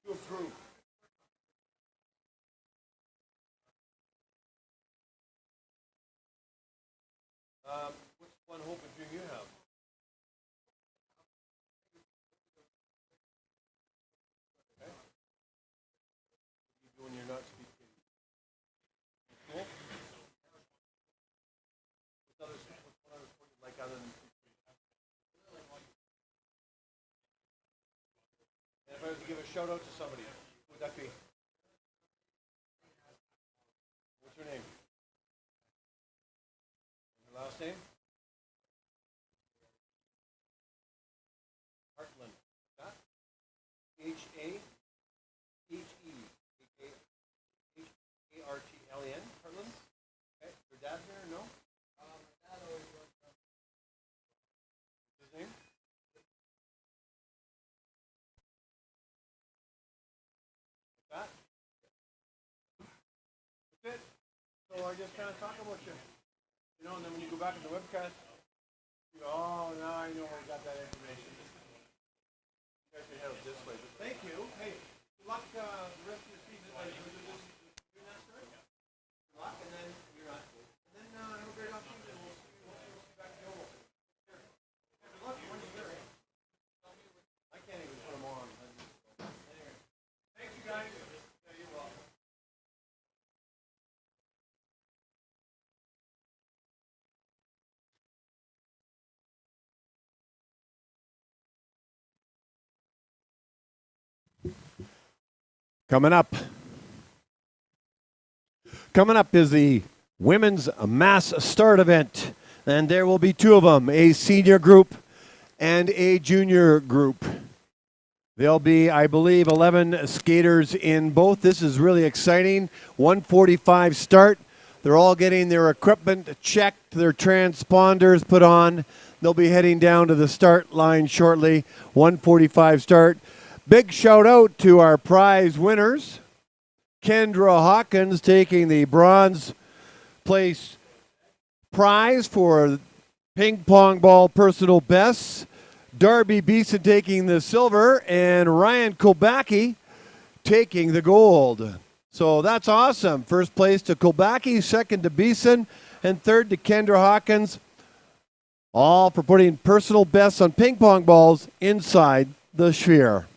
Speaker 1: To improve. What's one hope and dream you have? Okay. What do you do when you're not speed skating? Cool. What's one other sport you like other than speed skating? And if I was to give a shout out to somebody, who would that be? What's your name? Your last name? Hartland. That? Hartlen? Hartland? Okay. Your dad here? No? My dad always worked on. What's his name? Like that? That's it. So I just kind of talk about you. You know, and then when you go back in the webcast, Oh, now I know where we got that information. You guys can have it this way, but thank you. Hey, good luck the rest of your season. You're not starting. Good luck, and then you're not. And then have a great offseason. We'll see you back in the Oval. Good luck. When you're there. I can't even put them on. Anyway, thank you guys. Yeah, you're welcome. Coming up. Coming up is the women's mass start event, and there will be two of them, a senior group and a junior group. There'll be, I believe, 11 skaters in both. This is really exciting. 1:45 start. They're all getting their equipment checked, their transponders put on. They'll be heading down to the start line shortly. 1:45 start. Big shout out to our prize winners. Kendra Hawkins taking the bronze place prize for ping pong ball personal bests. Darby Beeson taking the silver, and Ryan Kobacki taking the gold. So that's awesome. First place to Kobacki, second to Beeson, and third to Kendra Hawkins. All for putting personal bests on ping pong balls inside the sphere.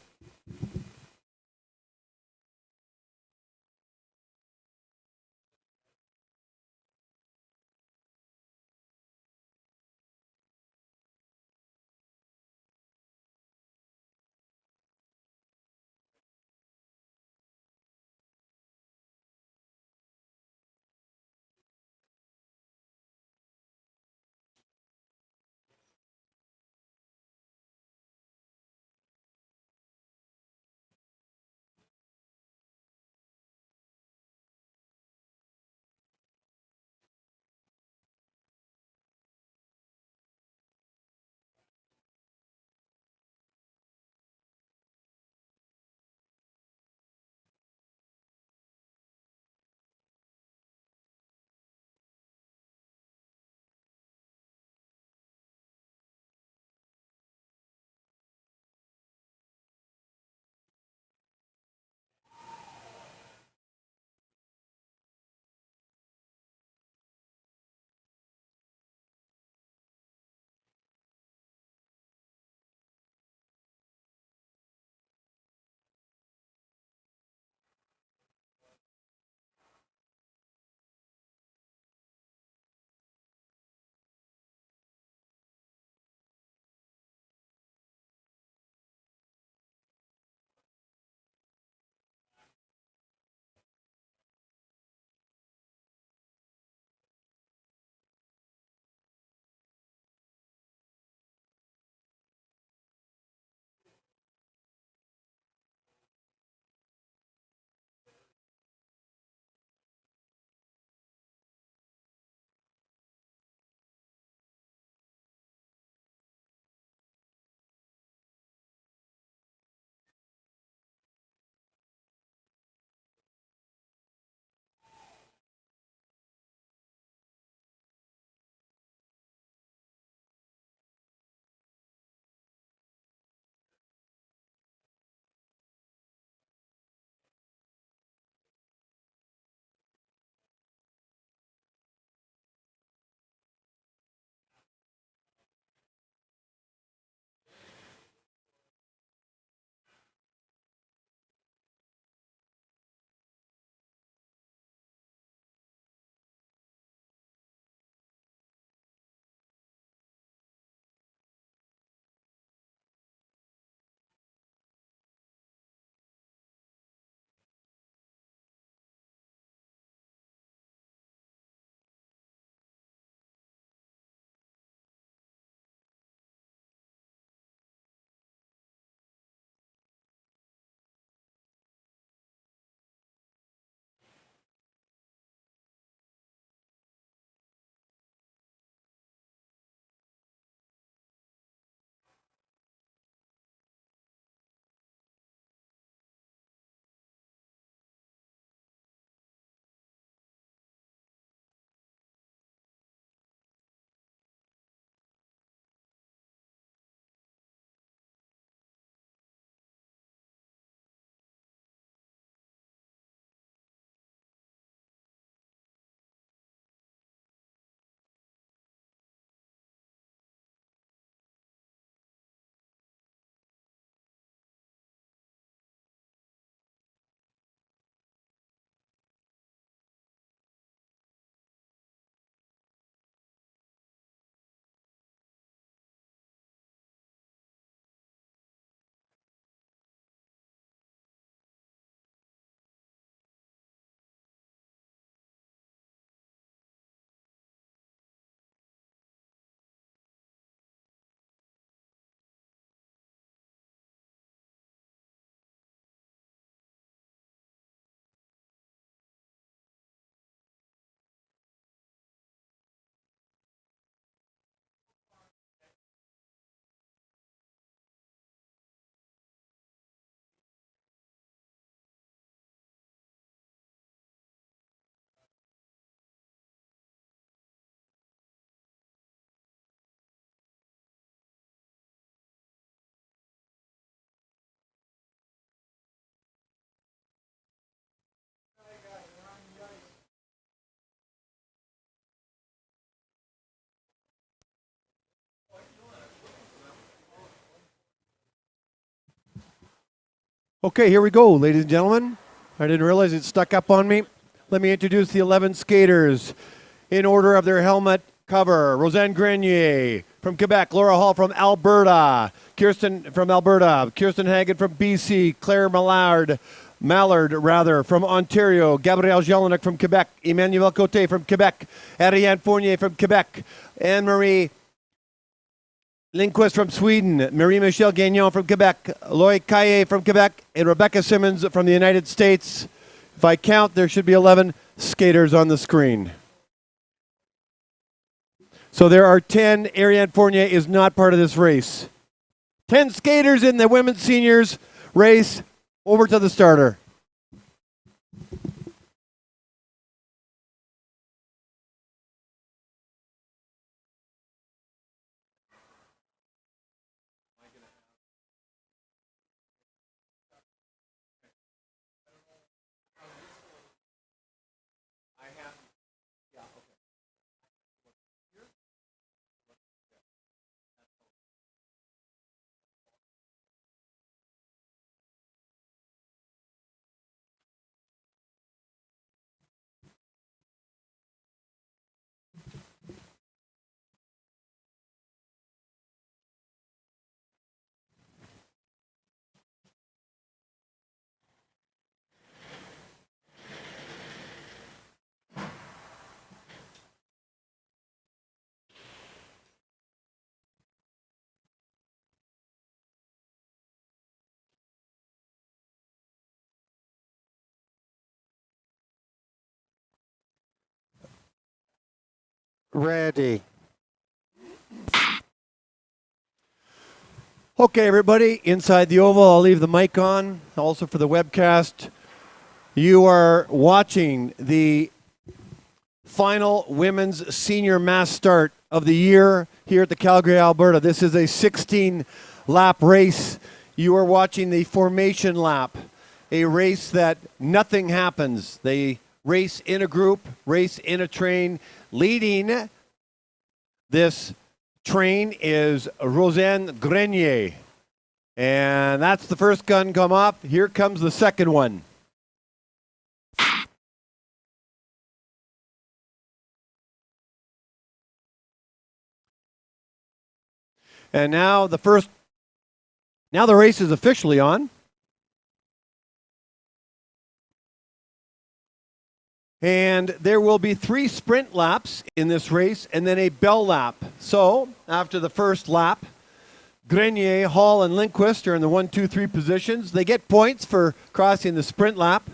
Speaker 1: Okay, here we go, ladies and gentlemen. I didn't realize it stuck up on me. Let me introduce the 11 skaters in order of their helmet cover. Roseanne Grenier from Quebec, Laura Hall from Alberta, Kirsten Hagen from BC, Claire Mallard from Ontario, Gabrielle Jelinek from Quebec, Emmanuel Cote from Quebec, Ariane Fournier from Quebec, Anne-Marie Lindquist from Sweden, Marie-Michelle Gagnon from Quebec, Loy Caille from Quebec, and Rebecca Simmons from the United States. If I count, there should be 11 skaters on the screen. So there are 10. Ariane Fournier is not part of this race. 10 skaters in the women's seniors race. Over to the starter.
Speaker 2: Ready.
Speaker 1: Okay, everybody, inside the oval, I'll leave the mic on, also for the webcast. You are watching the final women's senior mass start of the year here at the Calgary, Alberta. This is a 16-lap race. You are watching the formation lap, a race that nothing happens. They race in a group, race in a train. Leading this train is Roseanne Grenier. And that's the first gun come off. Here comes the second one. And now the race is officially on. And there will be 3 sprint laps in this race and then a bell lap. So after the first lap, Grenier, Hall, and Lindquist are in the 1, 2, 3 positions. They get points for crossing the sprint lap.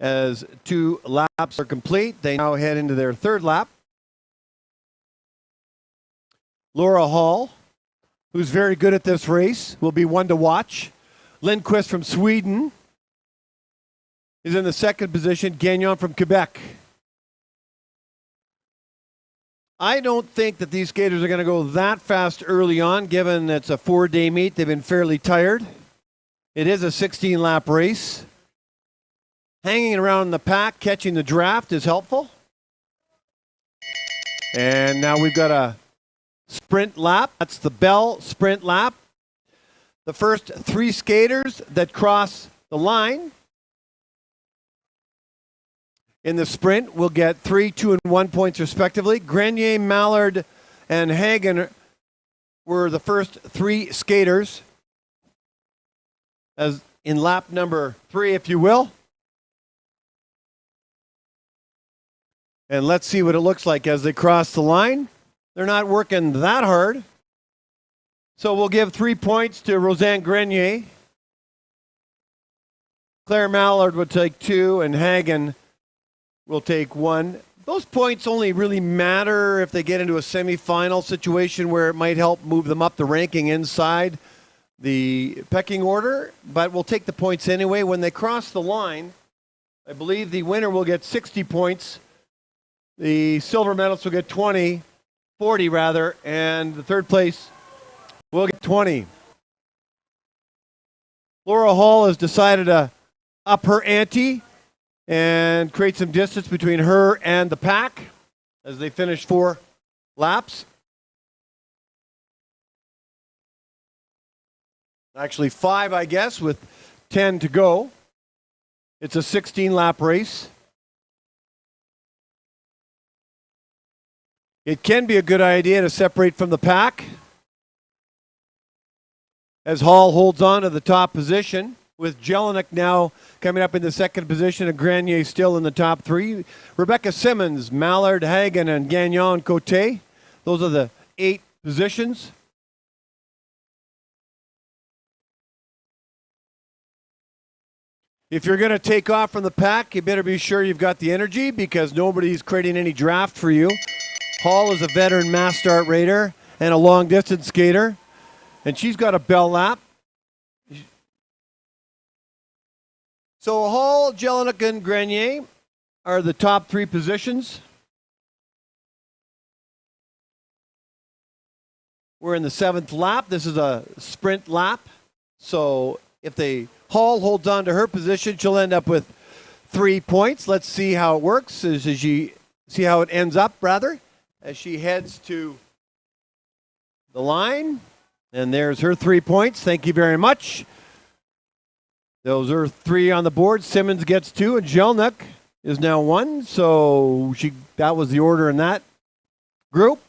Speaker 1: As 2 laps are complete, they now head into their third lap. Laura Hall, who's very good at this race, will be one to watch. Lindquist from Sweden is in the second position. Gagnon from Quebec. I don't think that these skaters are going to go that fast early on, given it's a 4-day meet. They've been fairly tired. It is a 16-lap race. Hanging around in the pack, catching the draft is helpful. And now we've got a sprint lap. That's the bell sprint lap. The first 3 skaters that cross the line in the sprint will get 3, 2, and 1 points respectively. Grenier, Mallard, and Hagen were the first 3 skaters, as in lap number 3, if you will. And let's see what it looks like as they cross the line. They're not working that hard. So we'll give 3 points to Roseanne Grenier. Claire Mallard will take 2, and Hagen will take 1. Those points only really matter if they get into a semifinal situation where it might help move them up the ranking inside the pecking order, but we'll take the points anyway. When they cross the line, I believe the winner will get 60 points. The silver medalists will get 40 rather, and the third place will get 20. Laura Hall has decided to up her ante and create some distance between her and the pack as they finish 4 laps. Actually 5, I guess, with 10 to go. It's a 16-lap race. It can be a good idea to separate from the pack as Hall holds on to the top position, with Jelinek now coming up in the second position and Grenier still in the top 3. Rebecca Simmons, Mallard, Hagen, and Gagnon Cote. Those are the 8 positions. If you're going to take off from the pack, you better be sure you've got the energy because nobody's creating any draft for you. Hall is a veteran mass start raider and a long distance skater, and she's got a bell lap. So Hall, Jelinek, and Grenier are the top 3 positions. We're in the 7th lap. This is a sprint lap. So if Hall holds on to her position, she'll end up with 3 points. Let's see how it works. See how it ends up, rather, as she heads to the line. And there's her 3 points. Thank you very much. Those are 3 on the board. Simmons gets 2, and Jelinek is now 1. So that was the order in that group.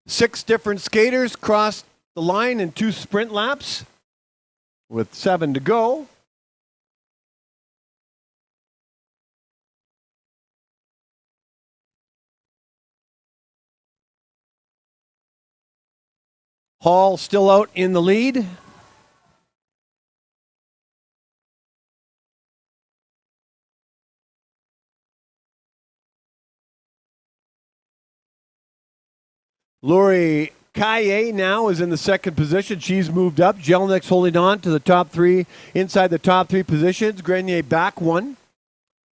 Speaker 1: 6 different skaters crossed the line in 2 sprint laps with 7 to go. Hall still out in the lead. Lori Kaye now is in the second position. She's moved up. Jelinek's holding on to the top 3, inside the top 3 positions. Grenier back 1.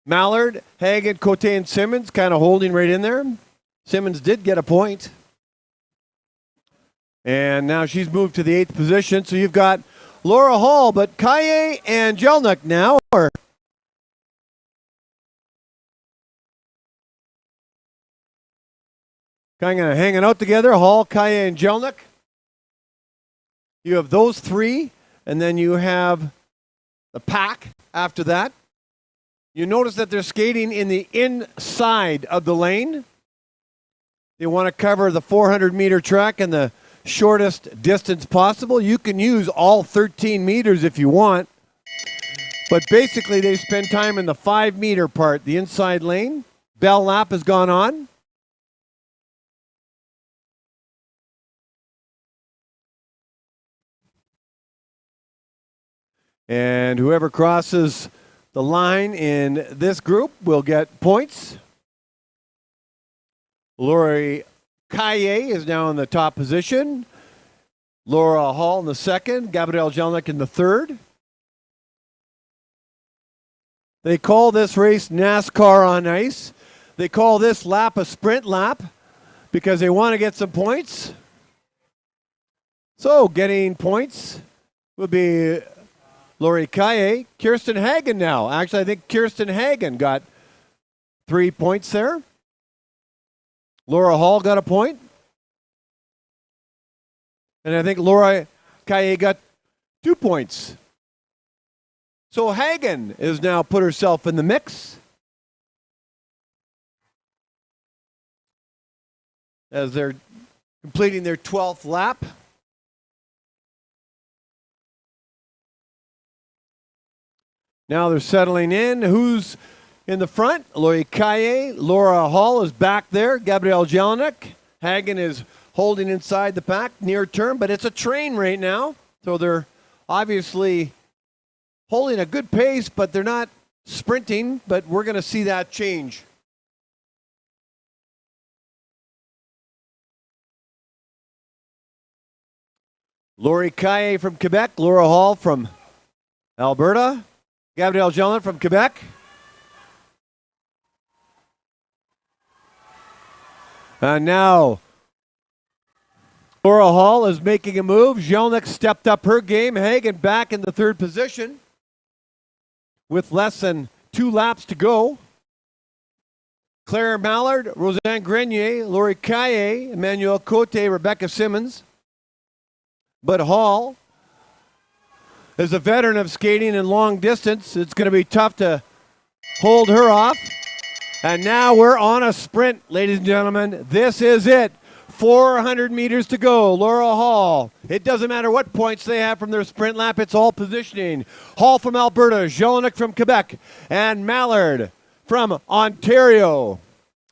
Speaker 1: Mallard, Hagen, Cote, and Simmons kind of holding right in there. Simmons did get a point. And now she's moved to the 8th position. So you've got Laura Hall, but Kaye and Jelinek now are kind of hanging out together. Hall, Kaye, and Jelinek. You have those 3, and then you have the pack after that. You notice that they're skating in the inside of the lane. They want to cover the 400-meter track and the shortest distance possible. You can use all 13 meters if you want, but basically they spend time in the 5-meter part, the inside lane. Bell lap has gone on. And whoever crosses the line in this group will get points. Lori Kaye is now in the top position. Laura Hall in the second. Gabrielle Jelinek in the third. They call this race NASCAR on ice. They call this lap a sprint lap because they want to get some points. So getting points will be Lori Kaye. Kirsten Hagen now. Actually, I think Kirsten Hagen got 3 points there. Laura Hall got a point. And I think Laura Kaye got 2 points. So Hagen has now put herself in the mix as they're completing their 12th lap. Now they're settling in. Who's in the front? Lori Kaye. Laura Hall is back there. Gabrielle Jelinek. Hagen is holding inside the pack near term, but it's a train right now. So they're obviously holding a good pace, but they're not sprinting, but we're going to see that change. Lori Kaye from Quebec. Laura Hall from Alberta. Gabrielle Jelinek from Quebec. And now Laura Hall is making a move. Jelinek stepped up her game. Hagen back in the third position with less than 2 laps to go. Claire Mallard, Roseanne Grenier, Lori Kaye, Emmanuel Cote, Rebecca Simmons. But Hall, is a veteran of skating in long distance. It's going to be tough to hold her off. And now we're on a sprint, ladies and gentlemen. This is it. 400 meters to go. Laura Hall. It doesn't matter what points they have from their sprint lap. It's all positioning. Hall from Alberta, Jelinek from Quebec, and Mallard from Ontario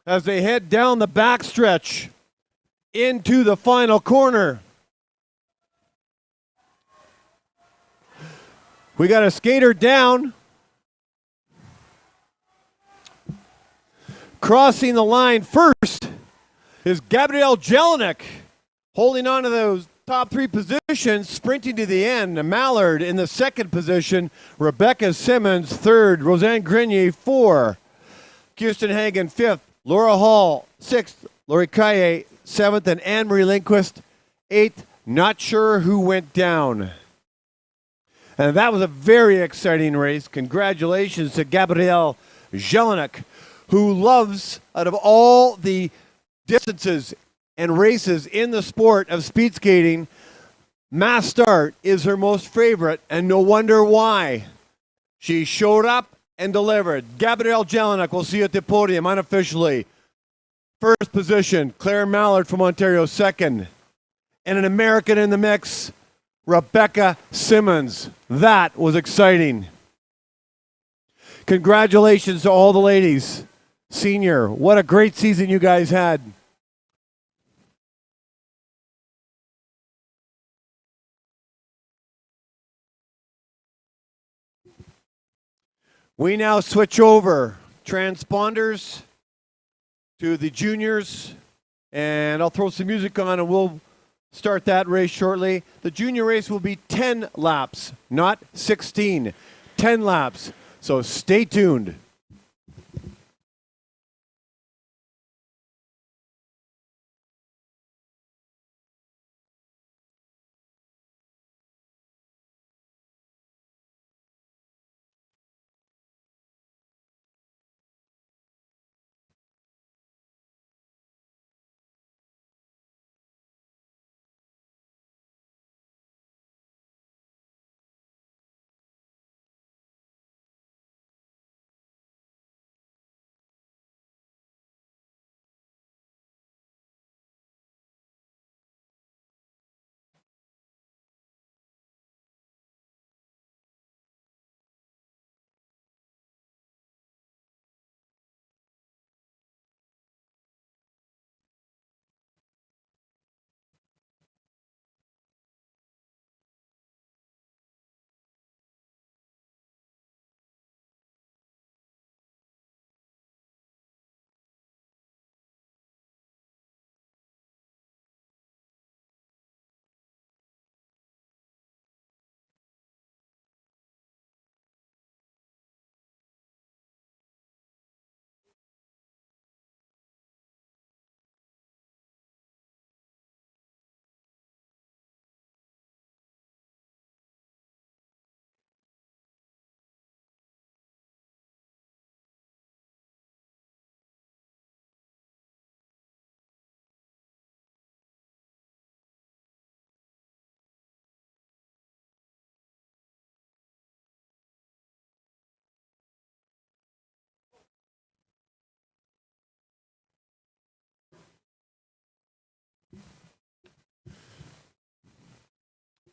Speaker 1: as they head down the backstretch into the final corner. We got a skater down. Crossing the line first is Gabrielle Jelinek, holding on to those top three positions, sprinting to the end. Mallard in the second position, Rebecca Simmons third, Roseanne Grenier four, Kirsten Hagen fifth, Laura Hall sixth, Lori Kaye seventh, and Anne-Marie Lindquist eighth. Not sure who went down. And that was a very exciting race. Congratulations to Gabrielle Jelinek, who loves, out of all the distances and races in the sport of speed skating, mass start is her most favorite, and no wonder why. She showed up and delivered. Gabrielle Jelinek, we'll see you at the podium unofficially. First position, Claire Mallard from Ontario, second. And an American in the mix, Rebecca Simmons. That was exciting. Congratulations to all the ladies. Senior, what a great season you guys had. We now switch over transponders to the juniors, and I'll throw some music on and we'll start that race shortly. The junior race will be 10 laps, not 16. 10 laps, so stay tuned.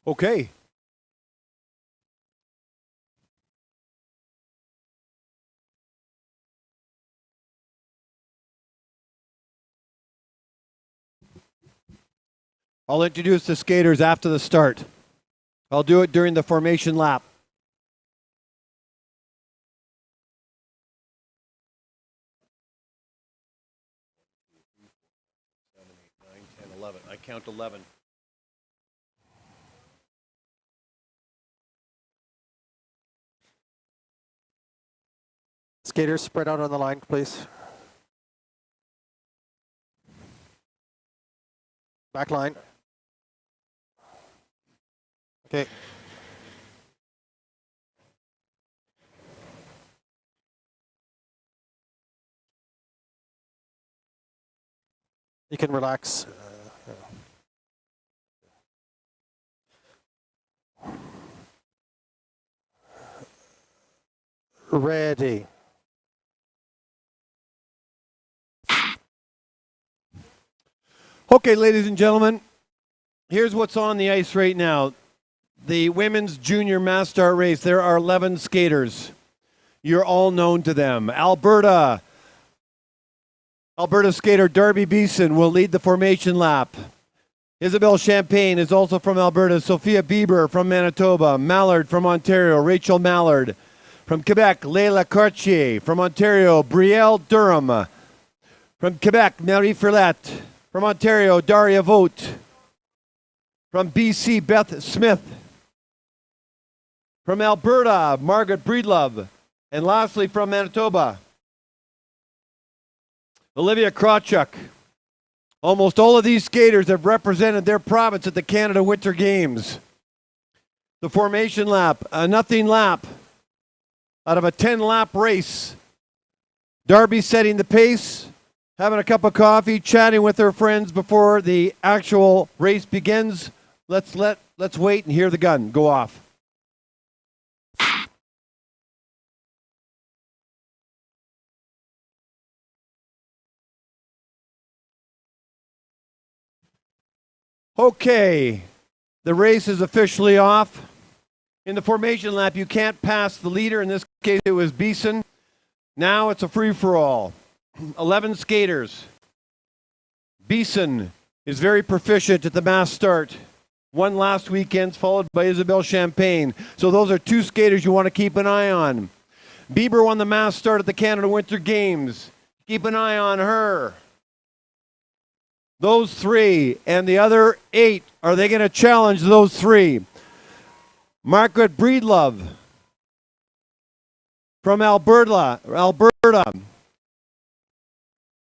Speaker 1: Okay. I'll introduce the skaters after the start. I'll do it during the formation lap. I count 11.
Speaker 2: Skaters spread out on the line, please. Back line. Okay. You can relax. Ready.
Speaker 1: Okay, ladies and gentlemen, here's what's on the ice right now. The women's junior mass start race. There are 11 skaters. You're all known to them. Alberta skater Darby Beeson will lead the formation lap. Isabelle Champagne is also from Alberta. Sophia Bieber from Manitoba. Mallard from Ontario. Rachel Mallard. From Quebec, Leila Cartier. From Ontario, Brielle Durham. From Quebec, Marie Ferlette. From Ontario, Daria Vogt. From BC, Beth Smith. From Alberta, Margaret Breedlove. And lastly, from Manitoba, Olivia Krawchuk. Almost all of these skaters have represented their province at the Canada Winter Games. The formation lap, a nothing lap out of a 10-lap race. Darby setting the pace, having a cup of coffee, chatting with her friends before the actual race begins. Let's wait and hear the gun go off. Okay, the race is officially off. In the formation lap, you can't pass the leader. In this case, it was Beeson. Now it's a free-for-all. 11 skaters. Beeson is very proficient at the mass start. Won last weekend, followed by Isabelle Champagne. So those are two skaters you want to keep an eye on. Bieber won the mass start at the Canada Winter Games. Keep an eye on her. Those three and the other 8, are they going to challenge those 3? Margaret Breedlove from Alberta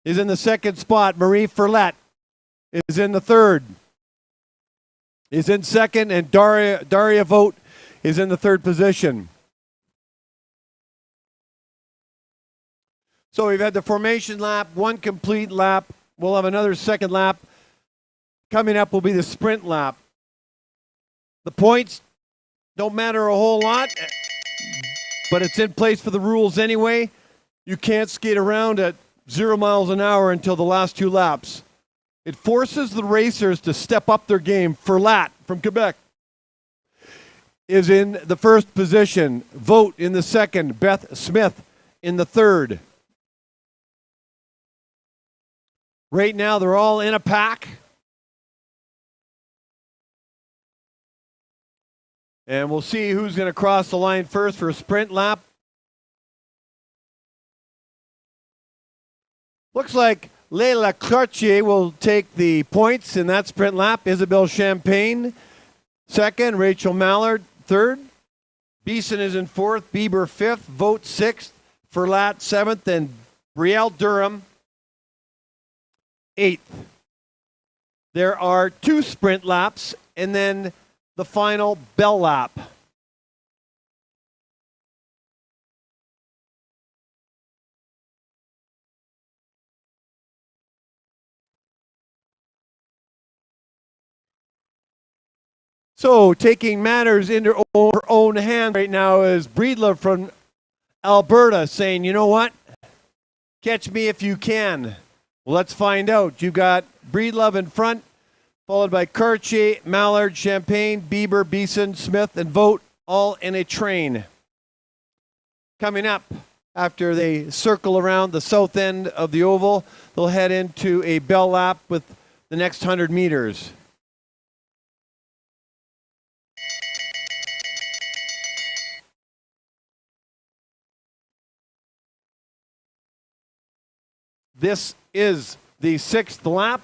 Speaker 1: is in the second spot. Marie Ferlette is in the third. Is in second, and Daria Vogt is in the third position. So we've had the formation lap, one complete lap. We'll have another second lap. Coming up will be the sprint lap. The points don't matter a whole lot, but it's in place for the rules anyway. You can't skate around at 0 miles an hour until the last 2 laps. It forces the racers to step up their game. Ferlat from Quebec is in the first position. Vogt in the second. Beth Smith in the third. Right now, they're all in a pack. And we'll see who's going to cross the line first for a sprint lap. Looks like Leila Cartier will take the points in that sprint lap. Isabelle Champagne, second. Rachel Mallard, third. Beeson is in fourth. Bieber, fifth. Vogt, sixth. Ferlat, seventh. And Brielle Durham, 8th. There are 2 sprint laps and then the final bell lap. So taking matters into her own hands right now is Breedlove from Alberta saying, you know what? Catch me if you can. Well, let's find out. You've got Breedlove in front, followed by Cartier, Mallard, Champagne, Bieber, Beeson, Smith, and Vogt, all in a train. Coming up, after they circle around the south end of the oval, they'll head into a bell lap with the next 100 meters. This is the 6th lap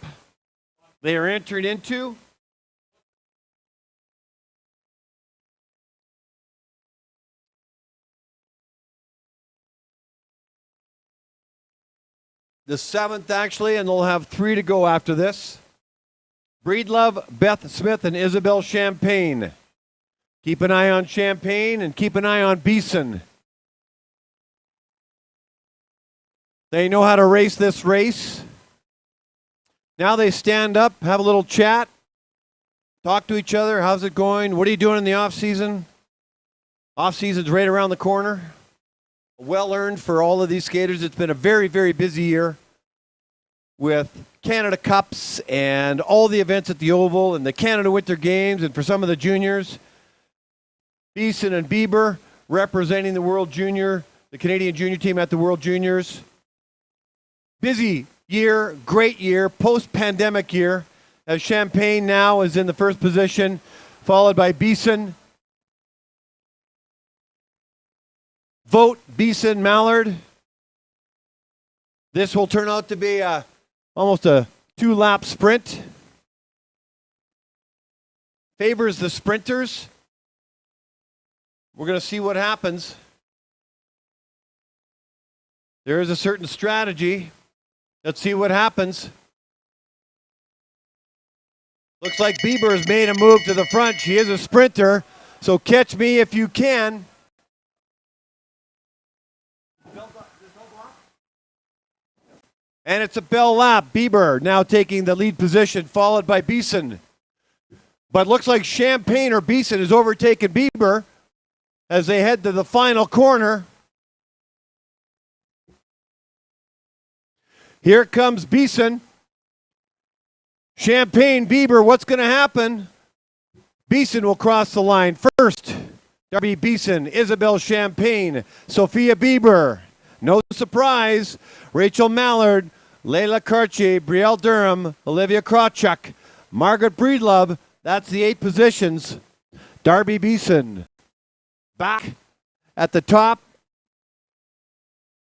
Speaker 1: they are entered into. The 7th, actually, and they'll have 3 to go after this. Breedlove, Beth Smith, and Isabelle Champagne. Keep an eye on Champagne and keep an eye on Beeson. They know how to race this race. Now they stand up, have a little chat, talk to each other. How's it going? What are you doing in the off season? Off season's right around the corner. well earned for all of these skaters. It's been a very, very busy year with Canada Cups and all the events at the Oval and the Canada Winter Games, and for some of the juniors, Beeson and Bieber representing the World Junior, the Canadian Junior team at the World Juniors. Busy year, great year, post-pandemic year, as Champagne now is in the first position, followed by Beeson. Vote Beeson Mallard. This will turn out to be almost a 2-lap sprint. Favors the sprinters. We're going to see what happens. There is a certain strategy. Let's see what happens. Looks like Bieber has made a move to the front. She is a sprinter, so catch me if you can. And it's a bell lap. Bieber now taking the lead position, followed by Beeson. But looks like Champagne or Beeson has overtaken Bieber as they head to the final corner. Here comes Beeson. Champagne, Bieber, what's going to happen? Beeson will cross the line first. Darby Beeson, Isabel Champagne, Sophia Bieber. No surprise. Rachel Mallard, Layla Cartier, Brielle Durham, Olivia Krawchuk, Margaret Breedlove. That's the 8 positions. Darby Beeson back at the top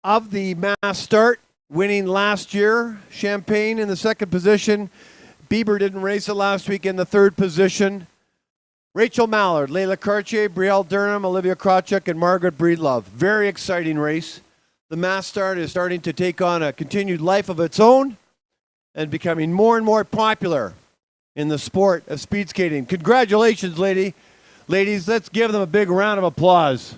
Speaker 1: of the mass start, winning last year. Champagne in the 2nd position. Bieber didn't race it last week in the 3rd position. Rachel Mallard, Layla Cartier, Brielle Durham, Olivia Krawchuk, and Margaret Breedlove. Very exciting race. The mass start is starting to take on a continued life of its own and becoming more and more popular in the sport of speed skating. Congratulations, ladies. Let's give them a big round of applause.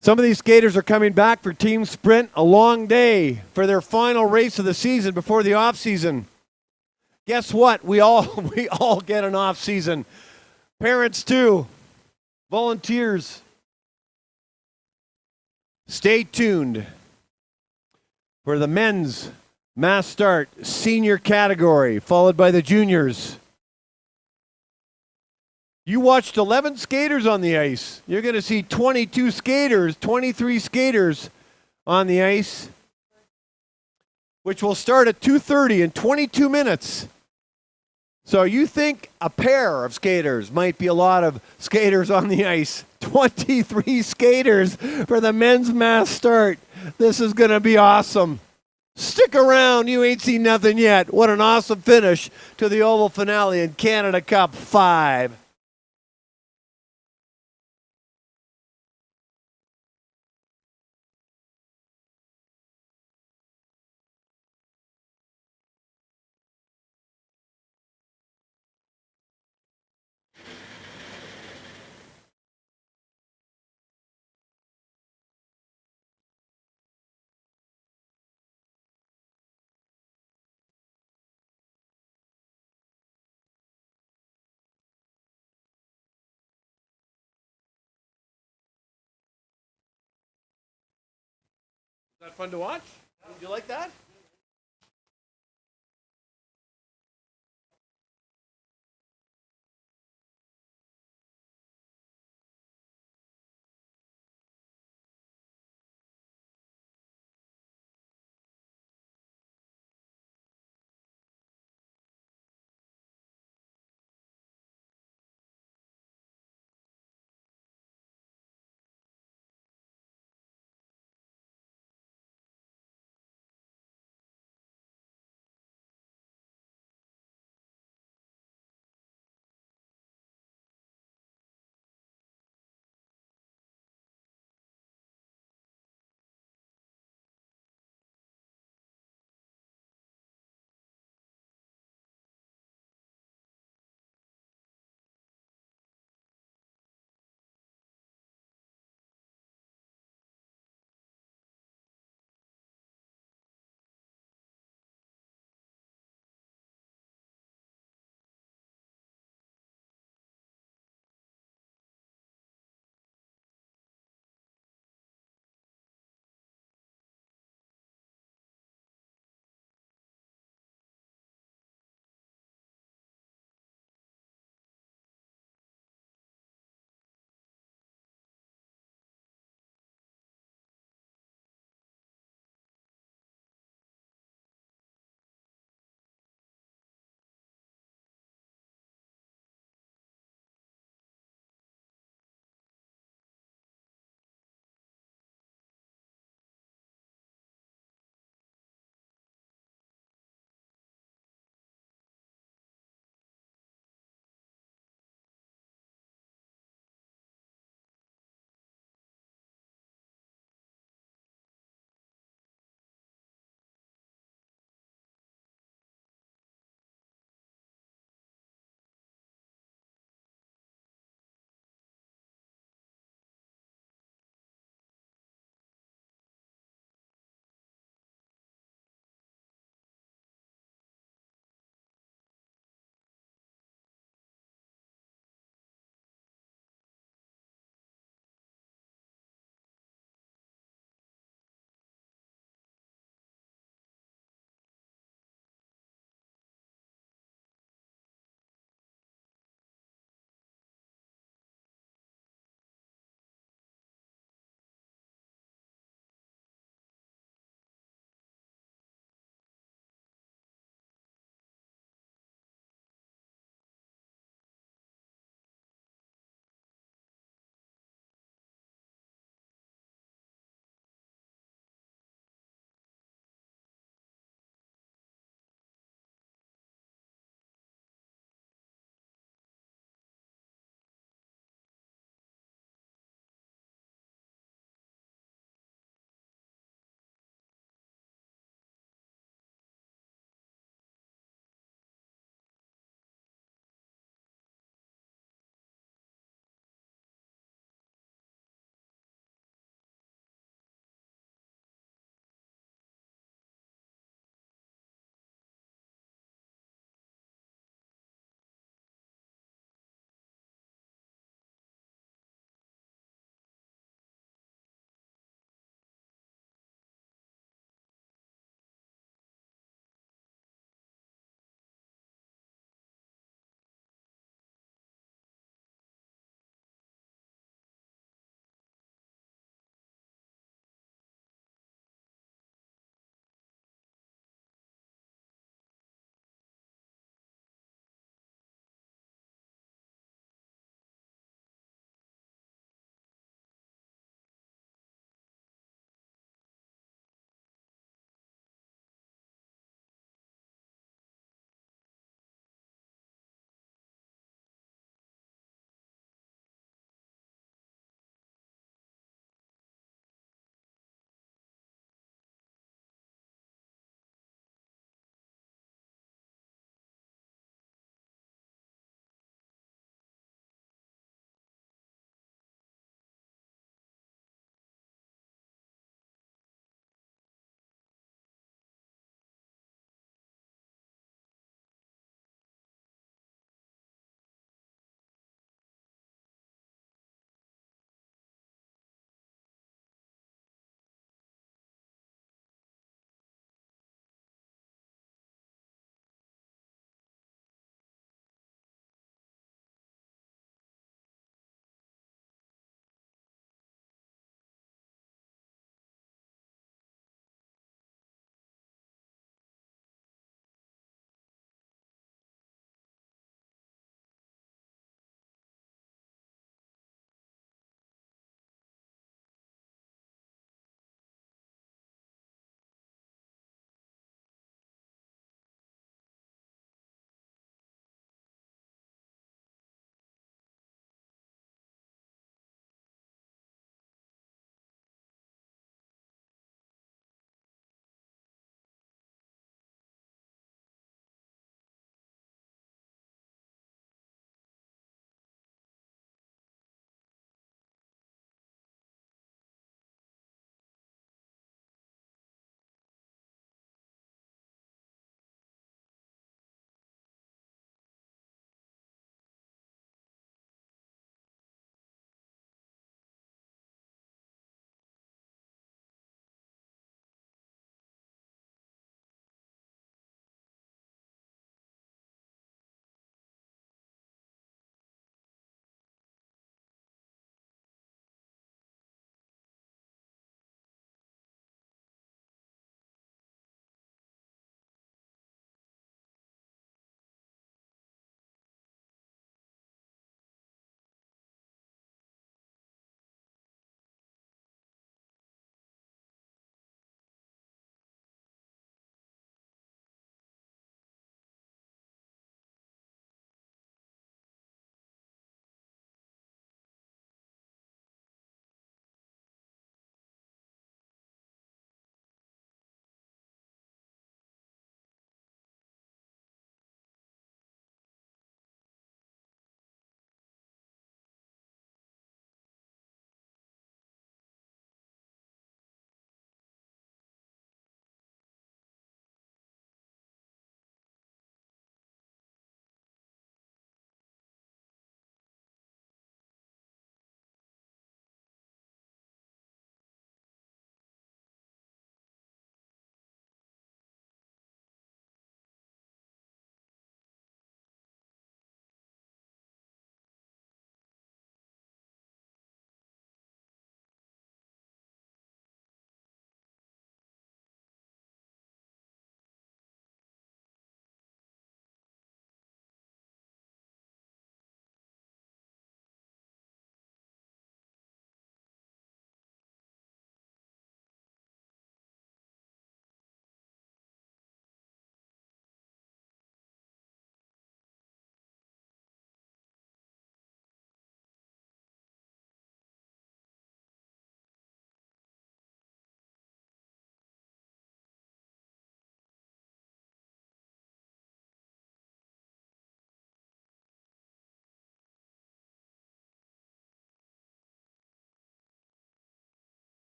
Speaker 1: Some of these skaters are coming back for team sprint, a long day for their final race of the season before the off season. Guess what? We all get an off season. Parents too. Volunteers. Stay tuned for the men's mass start senior category, followed by the juniors. You watched 11 skaters on the ice. You're going to see 22 skaters, 23 skaters on the ice, which will start at 2:30 in 22 minutes. So you think a pair of skaters might be a lot of skaters on the ice. 23 skaters for the men's mass start. This is going to be awesome. Stick around. You ain't seen nothing yet. What an awesome finish to the Oval finale in Canada Cup 5. Is that fun to watch? Did you like that?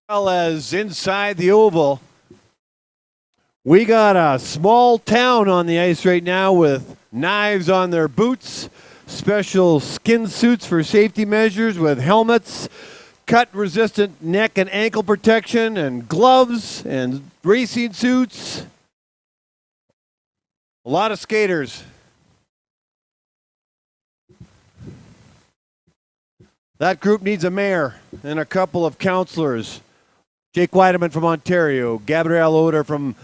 Speaker 1: well as inside the oval. We got a small town on the ice right now with knives on their boots, special skin suits for safety measures with helmets, cut-resistant neck and ankle protection, and gloves and racing suits. A lot of skaters. That group needs a mayor and a couple of councillors. Jake Weideman from Ontario, Gabrielle Oder from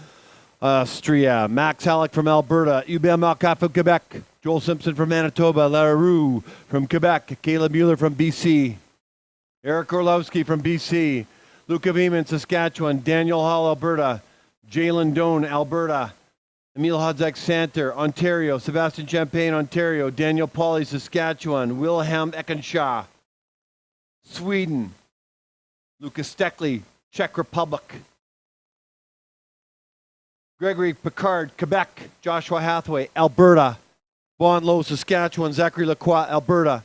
Speaker 1: Austria, Max Halleck from Alberta, Hubert Marcotte from Quebec, Joel Simpson from Manitoba, Larue from Quebec, Caleb Mueller from BC, Eric Orlowski from BC, Luca Veman, Saskatchewan, Daniel Hall, Alberta, Jalen Doan, Alberta, Emil Hodzak-Santer, Ontario, Sebastian Champagne, Ontario, Daniel Pauly, Saskatchewan, Wilhelm Eckenschau, Sweden, Lucas Steckley, Czech Republic, Gregory Picard, Quebec, Joshua Hathaway, Alberta, Bon Low, Saskatchewan, Zachary Lacroix, Alberta,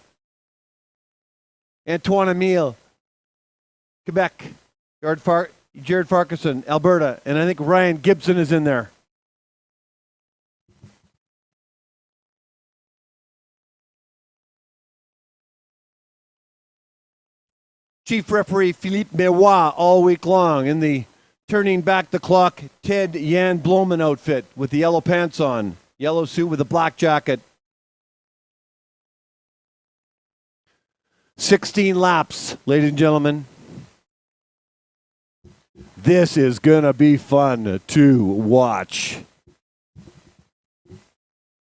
Speaker 1: Antoine Emile, Quebec, Jared Farquharson, Alberta, and I think Ryan Gibson is in there. Chief referee Philippe Meroy all week long in the turning back the clock Ted Jan Bloman outfit with the yellow pants on, yellow suit with a black jacket. 16 laps, ladies and gentlemen. This is gonna be fun to watch.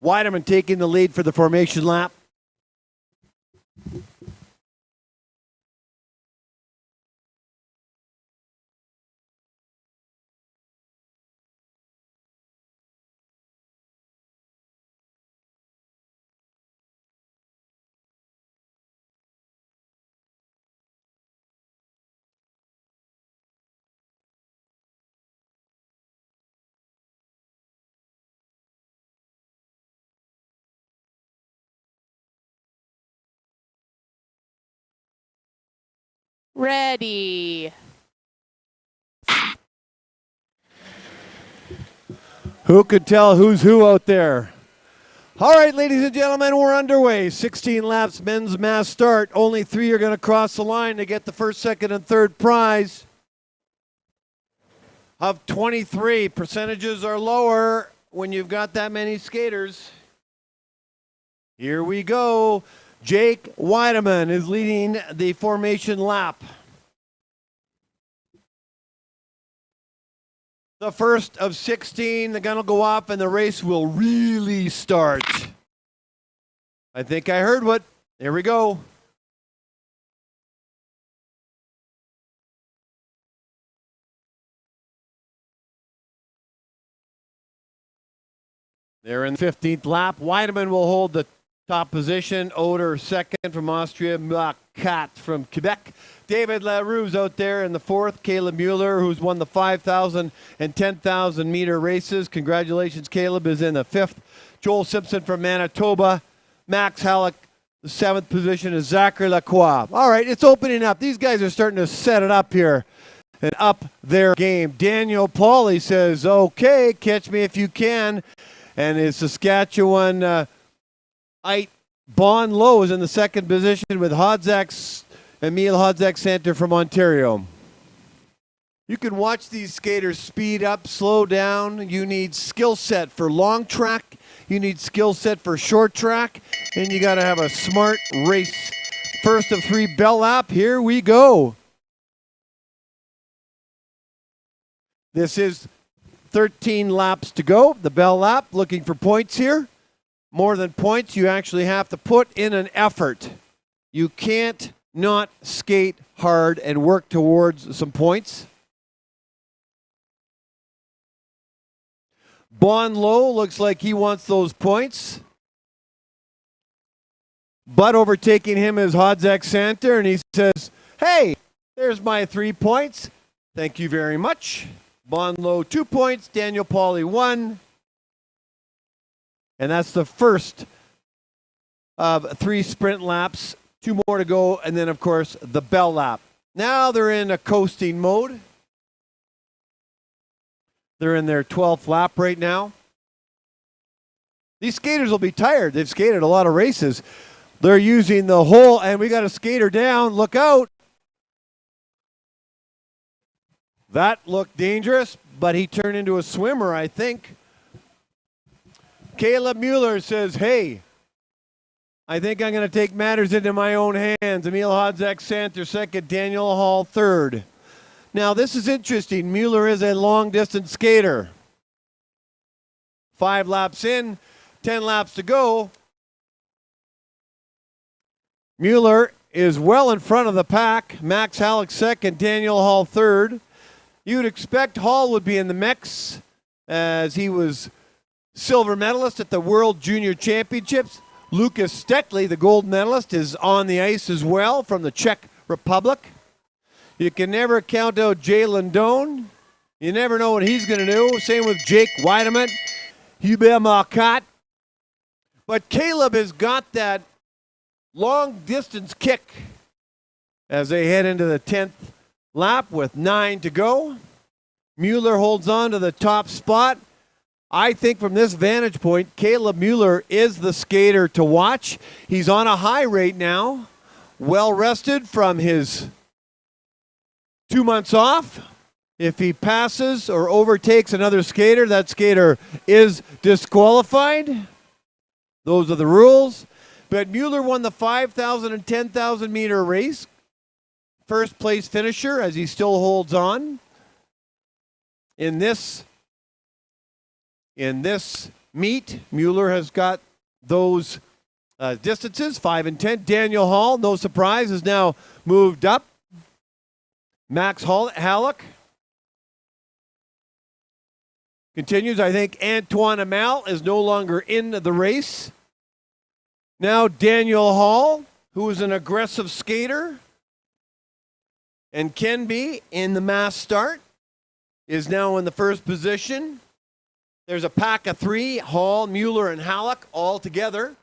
Speaker 1: Weideman taking the lead for the formation lap.
Speaker 3: Ready.
Speaker 1: Who could tell who's who out there? All right, ladies and gentlemen, we're underway. 16 laps, men's mass start. Only 3 are going to cross the line to get the first, second, and third prize. Of 23, percentages are lower when you've got that many skaters. Here we go. Jake Weideman is leading the formation lap. The first of 16, the gun will go off and the race will really start. I think I heard what. Here we go. They're in the 15th lap. Weideman will hold the top position. Oder second from Austria. Marcotte from Quebec. David Larue's out there in the fourth. Caleb Mueller, who's won the 5,000 and 10,000 meter races. Congratulations, Caleb is in the fifth. Joel Simpson from Manitoba. Max Halleck, the seventh position is Zachary Lacroix. All right, it's opening up. These guys are starting to set it up here and up their game. Daniel Pauly says, okay, catch me if you can. And his Saskatchewan Bon Low is in the second position with Emil Hodzak-Santer from Ontario. You can watch these skaters speed up, slow down. You need skill set for long track. You need skill set for short track. And you got to have a smart race. First of 3 bell lap. Here we go. This is 13 laps to go. The bell lap, looking for points here. More than points, you actually have to put in an effort. You can't not skate hard and work towards some points. Bon Low looks like he wants those points. But overtaking him is Hodzak-Santer, and he says, hey, there's my 3 points. Thank you very much. Bon Low 2 points, Daniel Pauly 1. And that's the first of 3 sprint laps. 2 more to go, and then, of course, the bell lap. Now they're in a coasting mode. They're in their 12th lap right now. These skaters will be tired. They've skated a lot of races. They're using the whole, and we got a skater down. Look out. That looked dangerous, but he turned into a swimmer, I think. Caleb Mueller says, hey, I think I'm going to take matters into my own hands. Emil Hodzak center, second. Daniel Hall, third. Now, this is interesting. Mueller is a long-distance skater. 5 laps in, 10 laps to go. Mueller is well in front of the pack. Max Halleck second, Daniel Hall third. You would expect Hall would be in the mix as he was silver medalist at the World Junior Championships. Lucas Stetley, the gold medalist, is on the ice as well from the Czech Republic. You can never count out Jay Lindone. You never know what he's going to do. Same with Jake Weideman, Hubert Marcotte. But Caleb has got that long distance kick as they head into the 10th lap with 9 to go. Mueller holds on to the top spot. I think from this vantage point, Caleb Mueller is the skater to watch. He's on a high right now, well rested from his 2 months off. If he passes or overtakes another skater, that skater is disqualified. Those are the rules. But Mueller won the 5,000 and 10,000 meter race. First place finisher as he still holds on. In this meet, Mueller has got those distances, 5 and 10. Daniel Hall, no surprise, has now moved up. Max Halleck continues. I think Antoine Amal is no longer in the race. Now Daniel Hall, who is an aggressive skater and can be in the mass start, is now in the first position. There's a pack of 3, Hall, Mueller, and Halleck all together.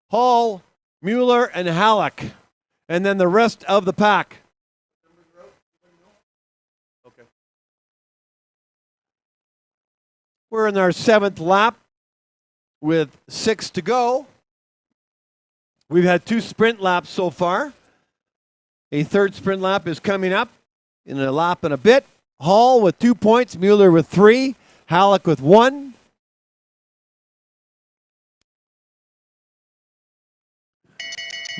Speaker 1: Hall, Mueller, and Halleck, and then the rest of the pack. Okay. We're in our 7th lap with 6 to go. We've had 2 sprint laps so far. A 3rd sprint lap is coming up in a lap and a bit. Hall with 2 points, Mueller with 3, Halleck with 1.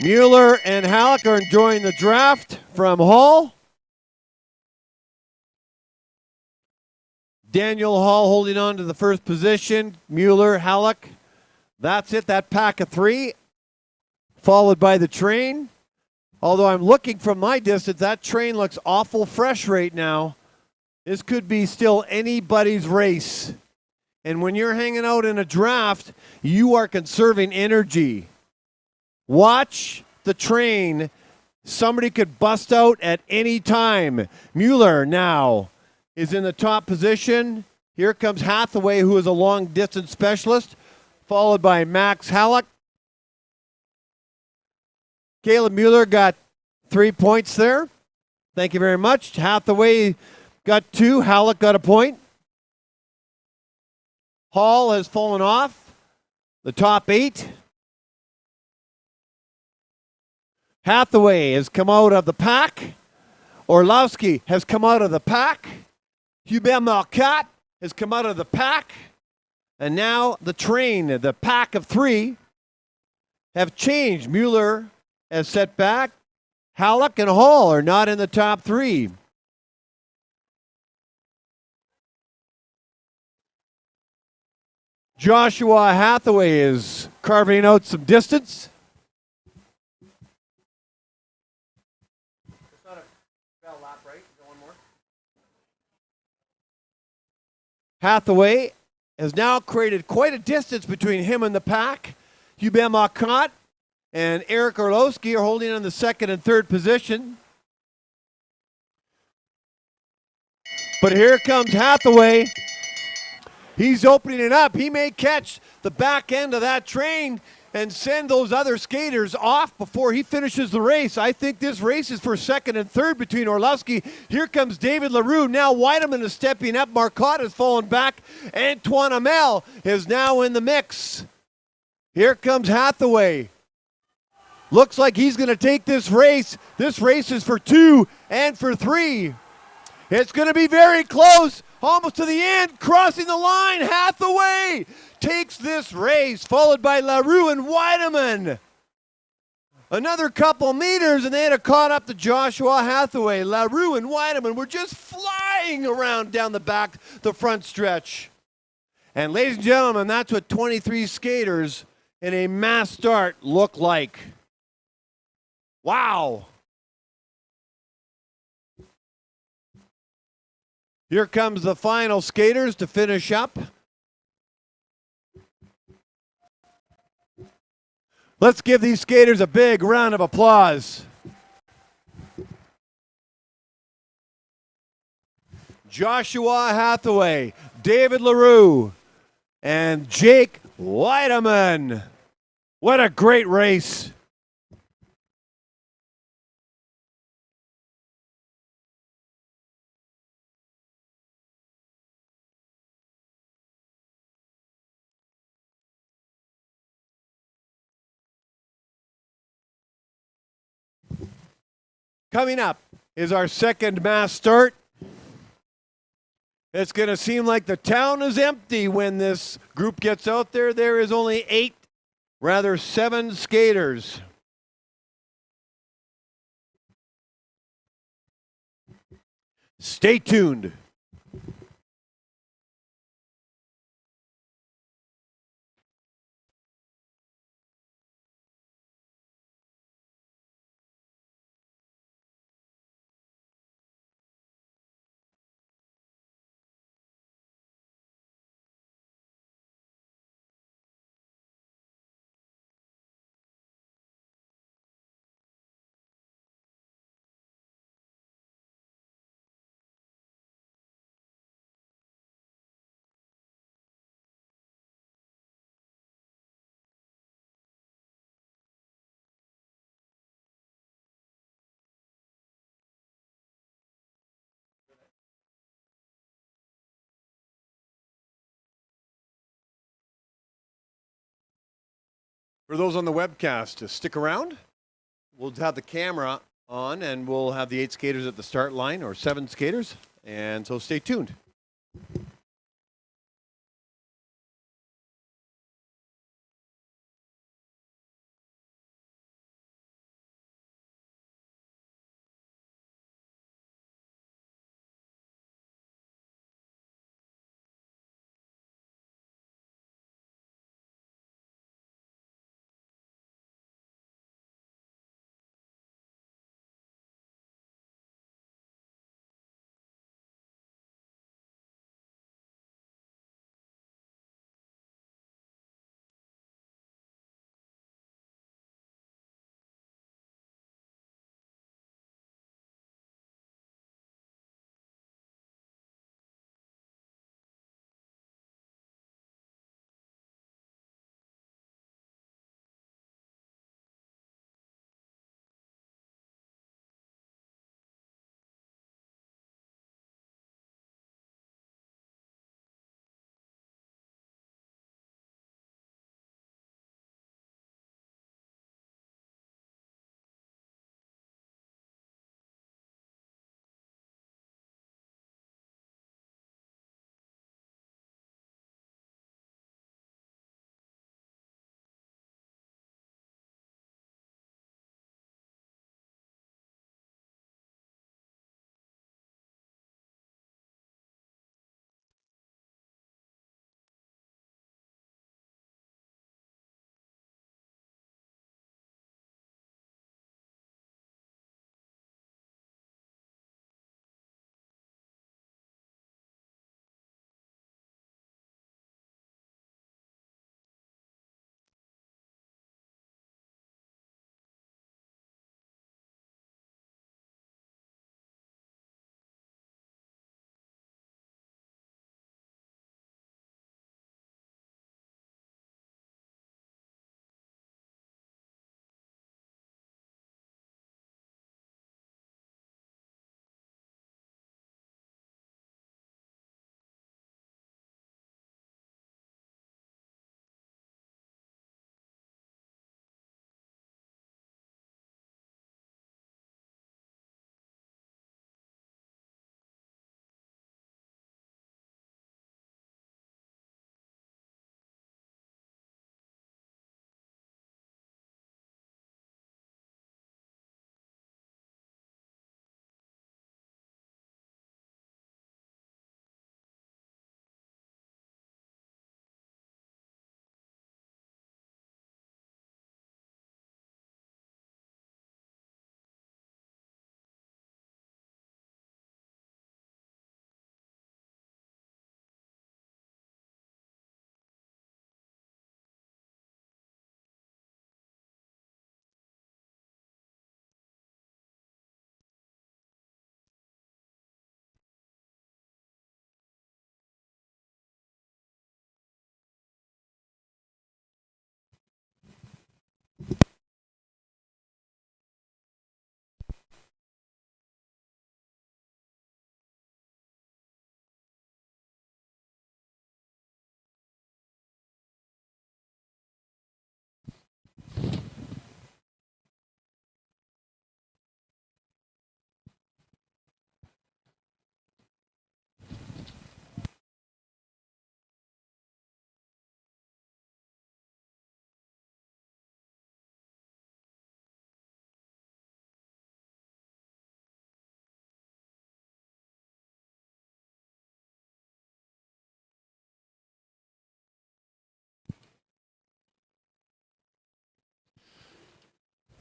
Speaker 1: Mueller and Halleck are enjoying the draft from Hall. Daniel Hall holding on to the first position. Mueller, Halleck. That's it, that pack of 3. Followed by the train. Although I'm looking from my distance, that train looks awful fresh right now. This could be still anybody's race. And when you're hanging out in a draft, you are conserving energy. Watch the train. Somebody could bust out at any time. Mueller now is in the top position. Here comes Hathaway, who is a long-distance specialist, followed by Max Halleck. Caleb Mueller got 3 points there. Thank you very much. Hathaway got 2. Halleck got a point. Hall has fallen off the top 8. Hathaway has come out of the pack. Orlowski has come out of the pack. Hubert Marcotte has come out of the pack. And now the train, the pack of 3, have changed. Mueller has set back. Halleck and Hall are not in the top 3. Joshua Hathaway is carving out some distance. It's not a bell lap, right? One more. Hathaway has now created quite a distance between him and the pack. Hubert Marcotte and Eric Orlowski are holding on the 2nd and 3rd position. But here comes Hathaway. He's opening it up. He may catch the back end of that train. and send those other skaters off before he finishes the race. I think this race is for second and third between Orlowski. Here comes David LaRue. Now Weideman is stepping up. Marcotte has fallen back. Antoine Amel is now in the mix. Here comes Hathaway. Looks like he's going to take this race. This race is for 2 and for 3. It's going to be very close, almost to the end, crossing the line. Hathaway takes this race, followed by LaRue and Weideman. Another couple meters, and they had caught up to Joshua Hathaway. LaRue and Weideman were just flying around down the front stretch. And ladies and gentlemen, that's what 23 skaters in a mass start look like. Wow. Here comes the final skaters to finish up. Let's give these skaters a big round of applause. Joshua Hathaway, David LaRue, and Jake Weideman. What a great race. Coming up is our second mass start. It's going to seem like the town is empty when this group gets out there. There is only 7 skaters. Stay tuned. For those on the webcast, to stick around. We'll have the camera on and we'll have the 8 skaters at the start line, or 7 skaters. And so stay tuned.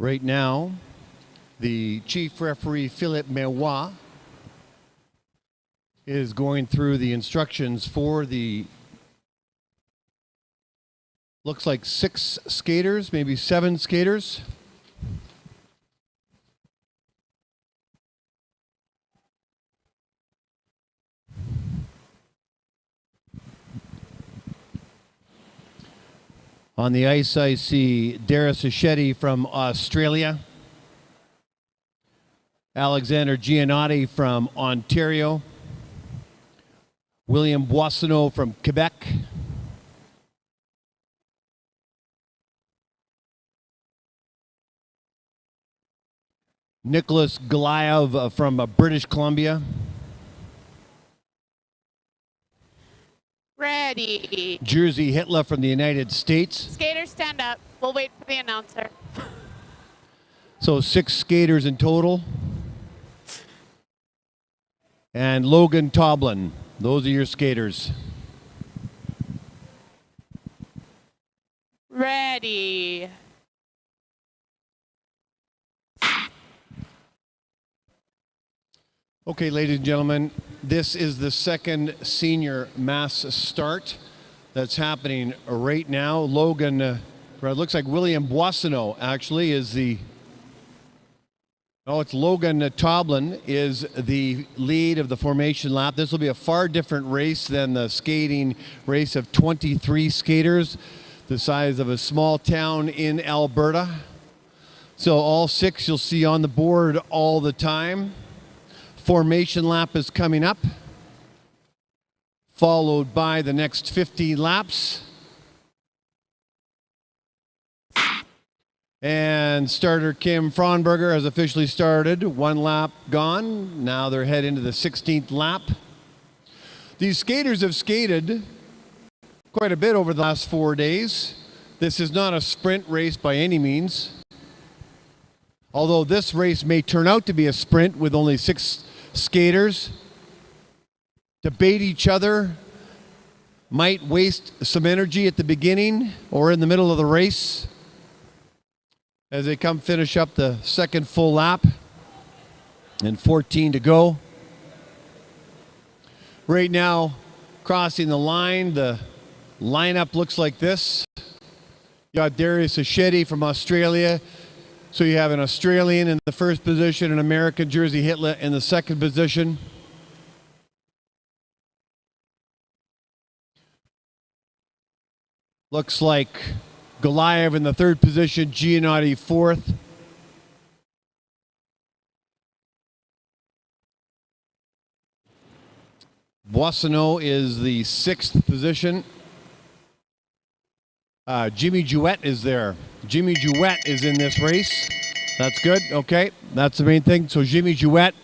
Speaker 1: Right now, the chief referee, Philippe Meroy, is going through the instructions for the, looks like 6 skaters, maybe 7 skaters. On the ice, I see Darius Achetti from Australia, Alexander Giannotti from Ontario, William Boissonneau from Quebec, Nicholas Goliath from British Columbia,
Speaker 3: Ready.
Speaker 1: Jerzy Hitler from the United States.
Speaker 3: Skaters, stand up. We'll wait for the announcer.
Speaker 1: So 6 skaters in total. And Logan Toblin. Those are your skaters.
Speaker 3: Ready.
Speaker 1: Okay, ladies and gentlemen, this is the second senior mass start that's happening right now. Logan, it looks like William Boissonneau actually is the, it's Logan Toblin is the lead of the formation lap. This will be a far different race than the skating race of 23 skaters, the size of a small town in Alberta. So all 6 you'll see on the board all the time. Formation lap is coming up, followed by the next 15 laps. And starter Kim Fraunberger has officially started. 1 lap gone. Now they're heading into the 16th lap. These skaters have skated quite a bit over the last 4 days. This is not a sprint race by any means. Although this race may turn out to be a sprint with only 6 skaters. Debate each other, might waste some energy at the beginning or in the middle of the race as they come finish up the second full lap and 14 to go. Right now, crossing the line, the lineup looks like this. You got Darius Achetti from Australia. So you have an Australian in the first position, an American, Jerzy Hitler, in the second position. Looks like Goliath in the third position, Giannotti fourth. Boissonneau is the 6th position. Jimmy Jouet is there. Jimmy Jouet is in this race. That's good. Okay, that's the main thing. So Jimmy Jouet,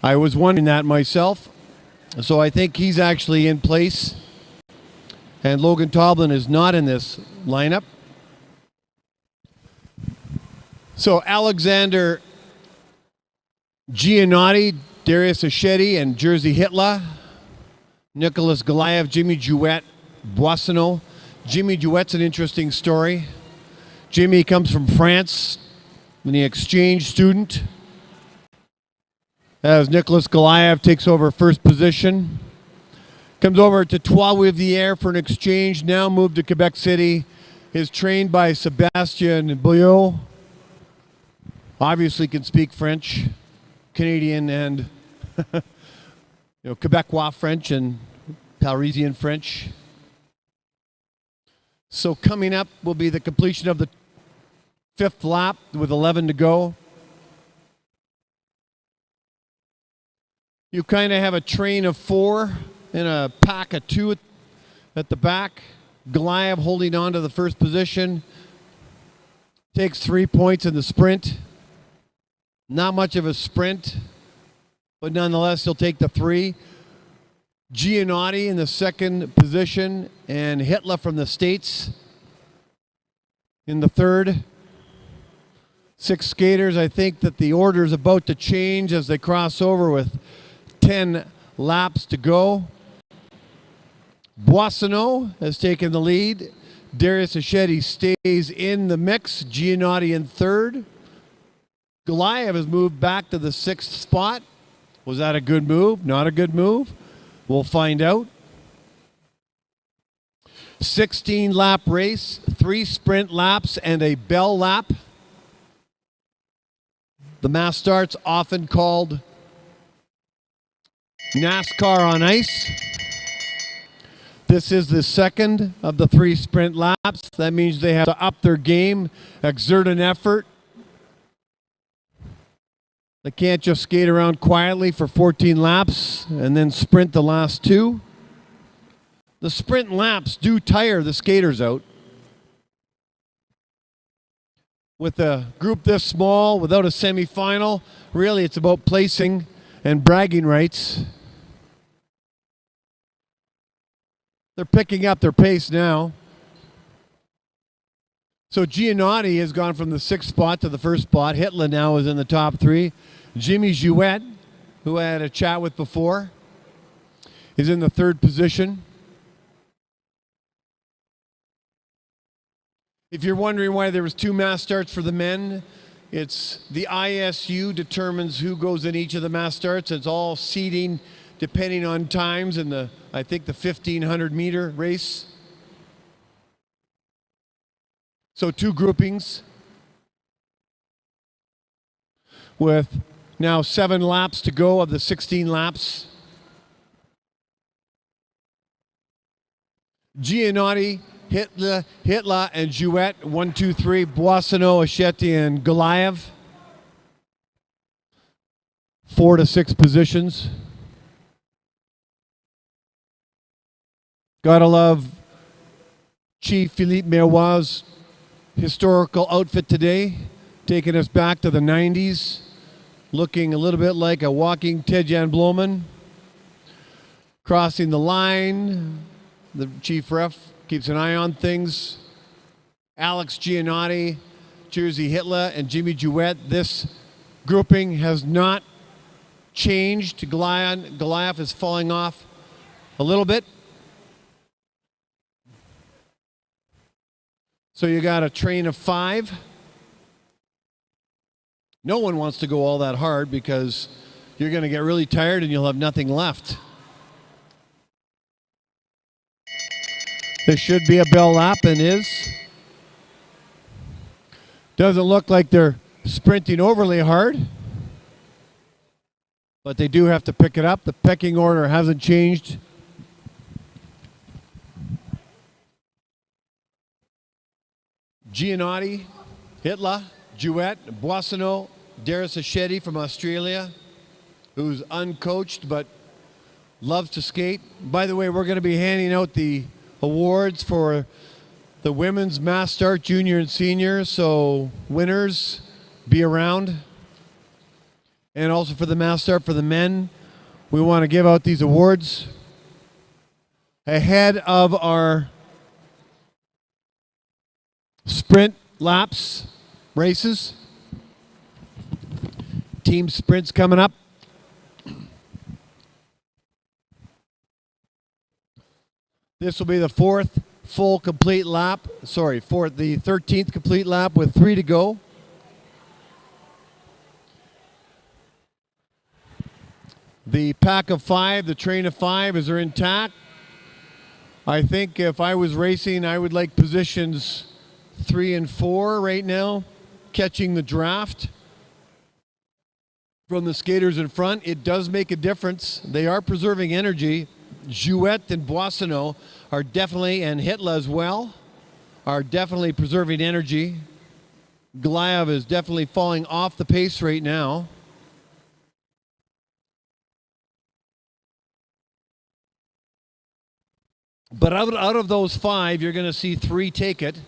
Speaker 1: I was wondering that myself. So I think he's actually in place. And Logan Toblin is not in this lineup. So Alexander Giannotti, Darius Achetti, and Jerzy Hitler. Nicholas Goliath, Jimmy Jouet, Boissonneau. Jimmy Jouet's an interesting story. Jimmy comes from France, an exchange student. As Nicholas Goliath takes over first position. Comes over to Trois-Rivières for an exchange, now moved to Quebec City. Is trained by Sébastien Bouillot. Obviously can speak French, Canadian, and Quebecois French and Parisian French. So coming up will be the completion of the 5th lap with 11 to go. You kind of have a train of 4 and a pack of 2 at the back. Goliath holding on to the first position. Takes 3 points in the sprint. Not much of a sprint, but nonetheless he'll take the 3. Giannotti in the second position, and Hitler from the States in the third. 6 skaters. I think that the order is about to change as they cross over with 10 laps to go. Boissonneau has taken the lead. Darius Achetti stays in the mix. Giannotti in third. Goliath has moved back to the 6th spot. Was that a good move? Not a good move? We'll find out. 16-lap race, 3 sprint laps, and a bell lap. The mass start's often called NASCAR on ice. This is the second of the 3 sprint laps. That means they have to up their game, exert an effort. They can't just skate around quietly for 14 laps and then sprint the last 2. The sprint laps do tire the skaters out. With a group this small, without a semifinal, really it's about placing and bragging rights. They're picking up their pace now. So Giannotti has gone from the 6th spot to the 1st spot. Hitler now is in the top 3. Jimmy Jouet, who I had a chat with before, is in the 3rd position. If you're wondering why there was 2 mass starts for the men, it's the ISU determines who goes in each of the mass starts. It's all seeding depending on times in the, I think, the 1,500 meter race. So 2 groupings with now 7 laps to go of the 16 laps. Giannotti, Hitler, and Jouet, 1, 2, 3, Boissonneau, Achetti, and Goliath. 4 to 6 positions. Gotta love Chief Philippe Marois' historical outfit today, taking us back to the 90s, looking a little bit like a walking Ted-Jan Bloemen. Crossing the line, the chief ref keeps an eye on things. Alex Giannotti, Jersey Hitler, and Jimmy Jouet. This grouping has not changed. Goliath is falling off a little bit. So you got a train of 5. No one wants to go all that hard because you're going to get really tired and you'll have nothing left. There should be a bell lap and is. Doesn't look like they're sprinting overly hard, but they do have to pick it up. The pecking order hasn't changed. Giannotti, Hitler, Jouet, Boissonneau, Darius Achetti from Australia, who's uncoached but loves to skate. By the way, we're going to be handing out the awards for the women's mass start, junior and senior, so winners, be around. And also for the mass start for the men, we want to give out these awards ahead of our sprint laps races. Team sprints coming up. This will be the 4th full complete lap. Sorry, the 13th complete lap with 3 to go. The pack of 5, the train of 5 are intact. I think if I was racing, I would like positions 3 and 4 right now, catching the draft from the skaters in front. It does make a difference. They are preserving energy. Jouet and Boissonneau are definitely, and Hitler as well, are definitely preserving energy. Goliath is definitely falling off the pace right now. But out of those 5, you're going to see 3 take it.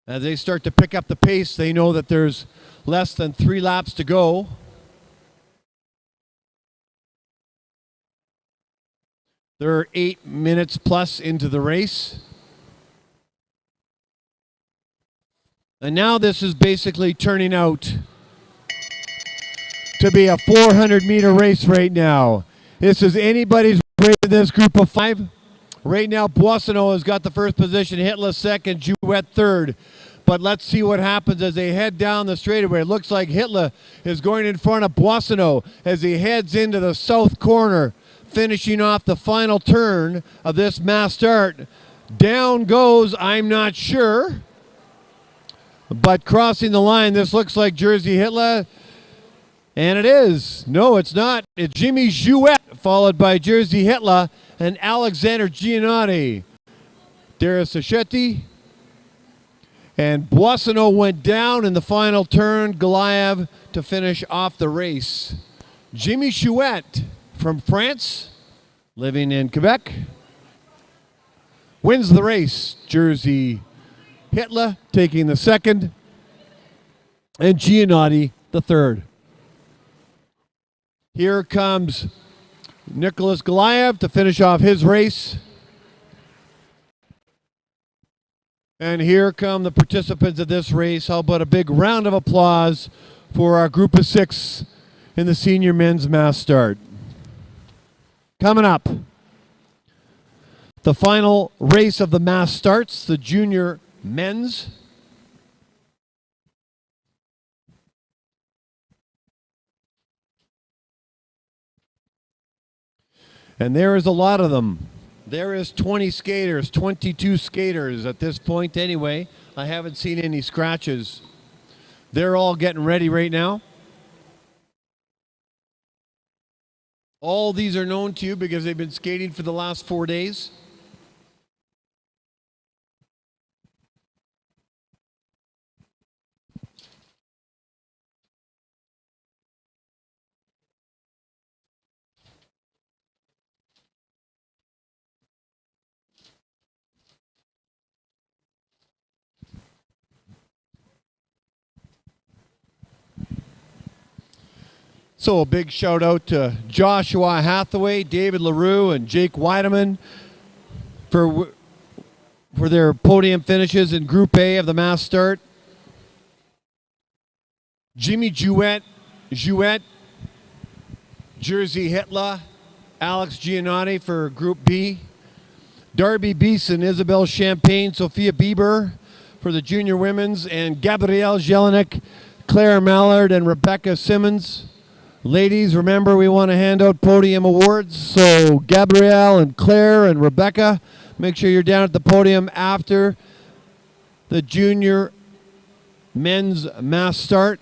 Speaker 1: As they start to pick up the pace, they know that there's less than 3 laps to go. They're 8 minutes plus into the race. And now this is basically turning out to be a 400-meter race right now. This is anybody's race in this group of 5. Right now, Boissonneau has got the first position, Hitler second, Jouet third. But let's see what happens as they head down the straightaway. It looks like Hitler is going in front of Boissonneau as he heads into the south corner, finishing off the final turn of this mass start. Down goes, I'm not sure. But crossing the line, this looks like Jersey Hitler. And it is. No, it's not. It's Jimmy Jouet, followed by Jersey Hitler and Alexander Giannotti. Darius Achetti. And Boissonneau went down in the final turn. Goliath to finish off the race. Jimmy Jouet from France, living in Quebec, wins the race. Jersey Hitler taking the second, and Giannotti the third. Here comes Nicholas Goliath to finish off his race. And here come the participants of this race. How about a big round of applause for our group of 6 in the senior men's mass start. Coming up, the final race of the mass starts, the junior men's. And there is a lot of them. There is 20 skaters, 22 skaters at this point anyway. I haven't seen any scratches. They're all getting ready right now. All these are known to you because they've been skating for the last 4 days. So a big shout out to Joshua Hathaway, David LaRue, and Jake Weideman for their podium finishes in Group A of the mass start. Jimmy Jouet, Jersey Hitler, Alex Giannotti for Group B. Darby Beeson, Isabel Champagne, Sophia Bieber for the junior women's, and Gabrielle Jelinek, Claire Mallard, and Rebecca Simmons. Ladies, remember we want to hand out podium awards, so Gabrielle and Claire and Rebecca, make sure you're down at the podium after the junior men's mass start.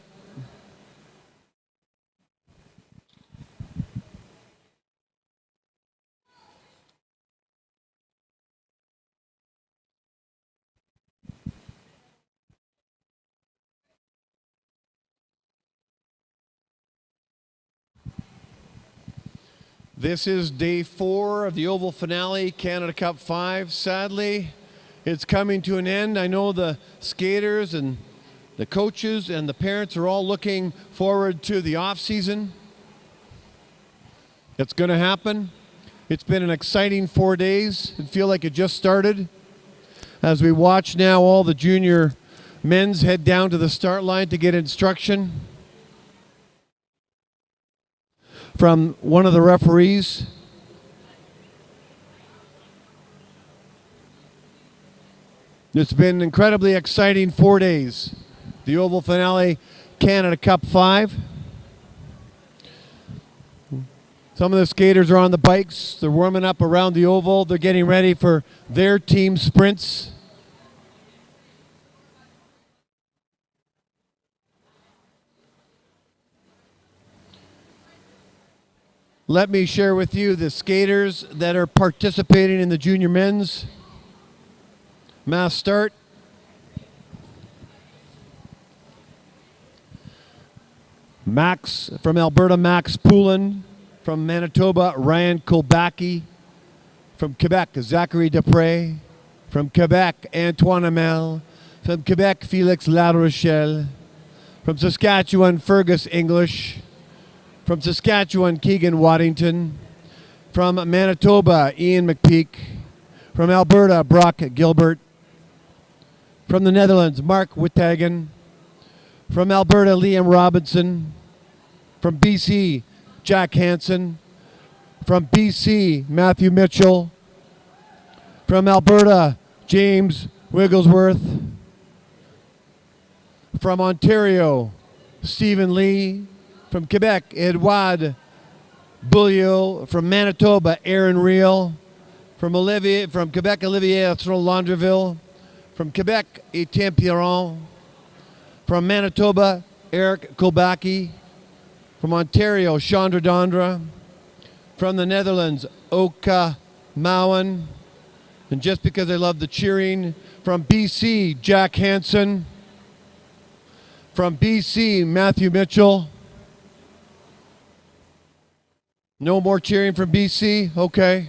Speaker 1: This is day 4 of the Oval Finale, Canada Cup 5. Sadly, it's coming to an end. I know the skaters and the coaches and the parents are all looking forward to the off season. It's going to happen. It's been an exciting 4 days. It feels like it just started. As we watch now all the junior men's head down to the start line to get instruction from one of the referees. It's been an incredibly exciting 4 days. The Oval Finale, Canada Cup 5. Some of the skaters are on the bikes. They're warming up around the oval. They're getting ready for their team sprints. Let me share with you the skaters that are participating in the junior men's mass start. Max from Alberta, Max Poulin. From Manitoba, Ryan Kolbacki. From Quebec, Zachary Dupre. From Quebec, Antoine Hamel. From Quebec, Felix Larochelle. From Saskatchewan, Fergus English. From Saskatchewan, Keegan Waddington. From Manitoba, Ian McPeak. From Alberta, Brock Gilbert. From the Netherlands, Mark Wittagen. From Alberta, Liam Robinson. From BC, Jack Hansen. From BC, Matthew Mitchell. From Alberta, James Wigglesworth. From Ontario, Stephen Lee. From Quebec, Edouard Beaulieu. From Manitoba, Aaron Reel. From Quebec, Olivier Landreville. From Quebec, Etienne Piron. From Manitoba, Eric Kulbaki. From Ontario, Chandra Dandra. From the Netherlands, Oka Mauen. And just because I love the cheering, from BC, Jack Hansen. From BC, Matthew Mitchell. No more cheering from BC? Okay.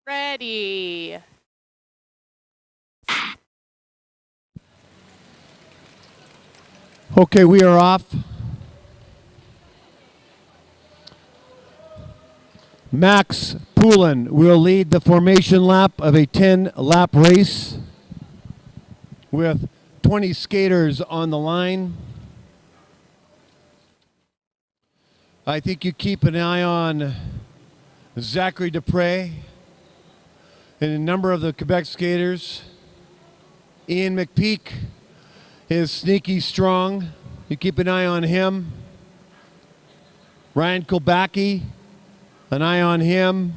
Speaker 3: Ready.
Speaker 1: Okay, we are off. Max Poulin will lead the formation lap of a 10-lap race with 20 skaters on the line. I think you keep an eye on Zachary Dupre and a number of the Quebec skaters. Ian McPeak is sneaky strong. You keep an eye on him. Ryan Kulbaki, an eye on him.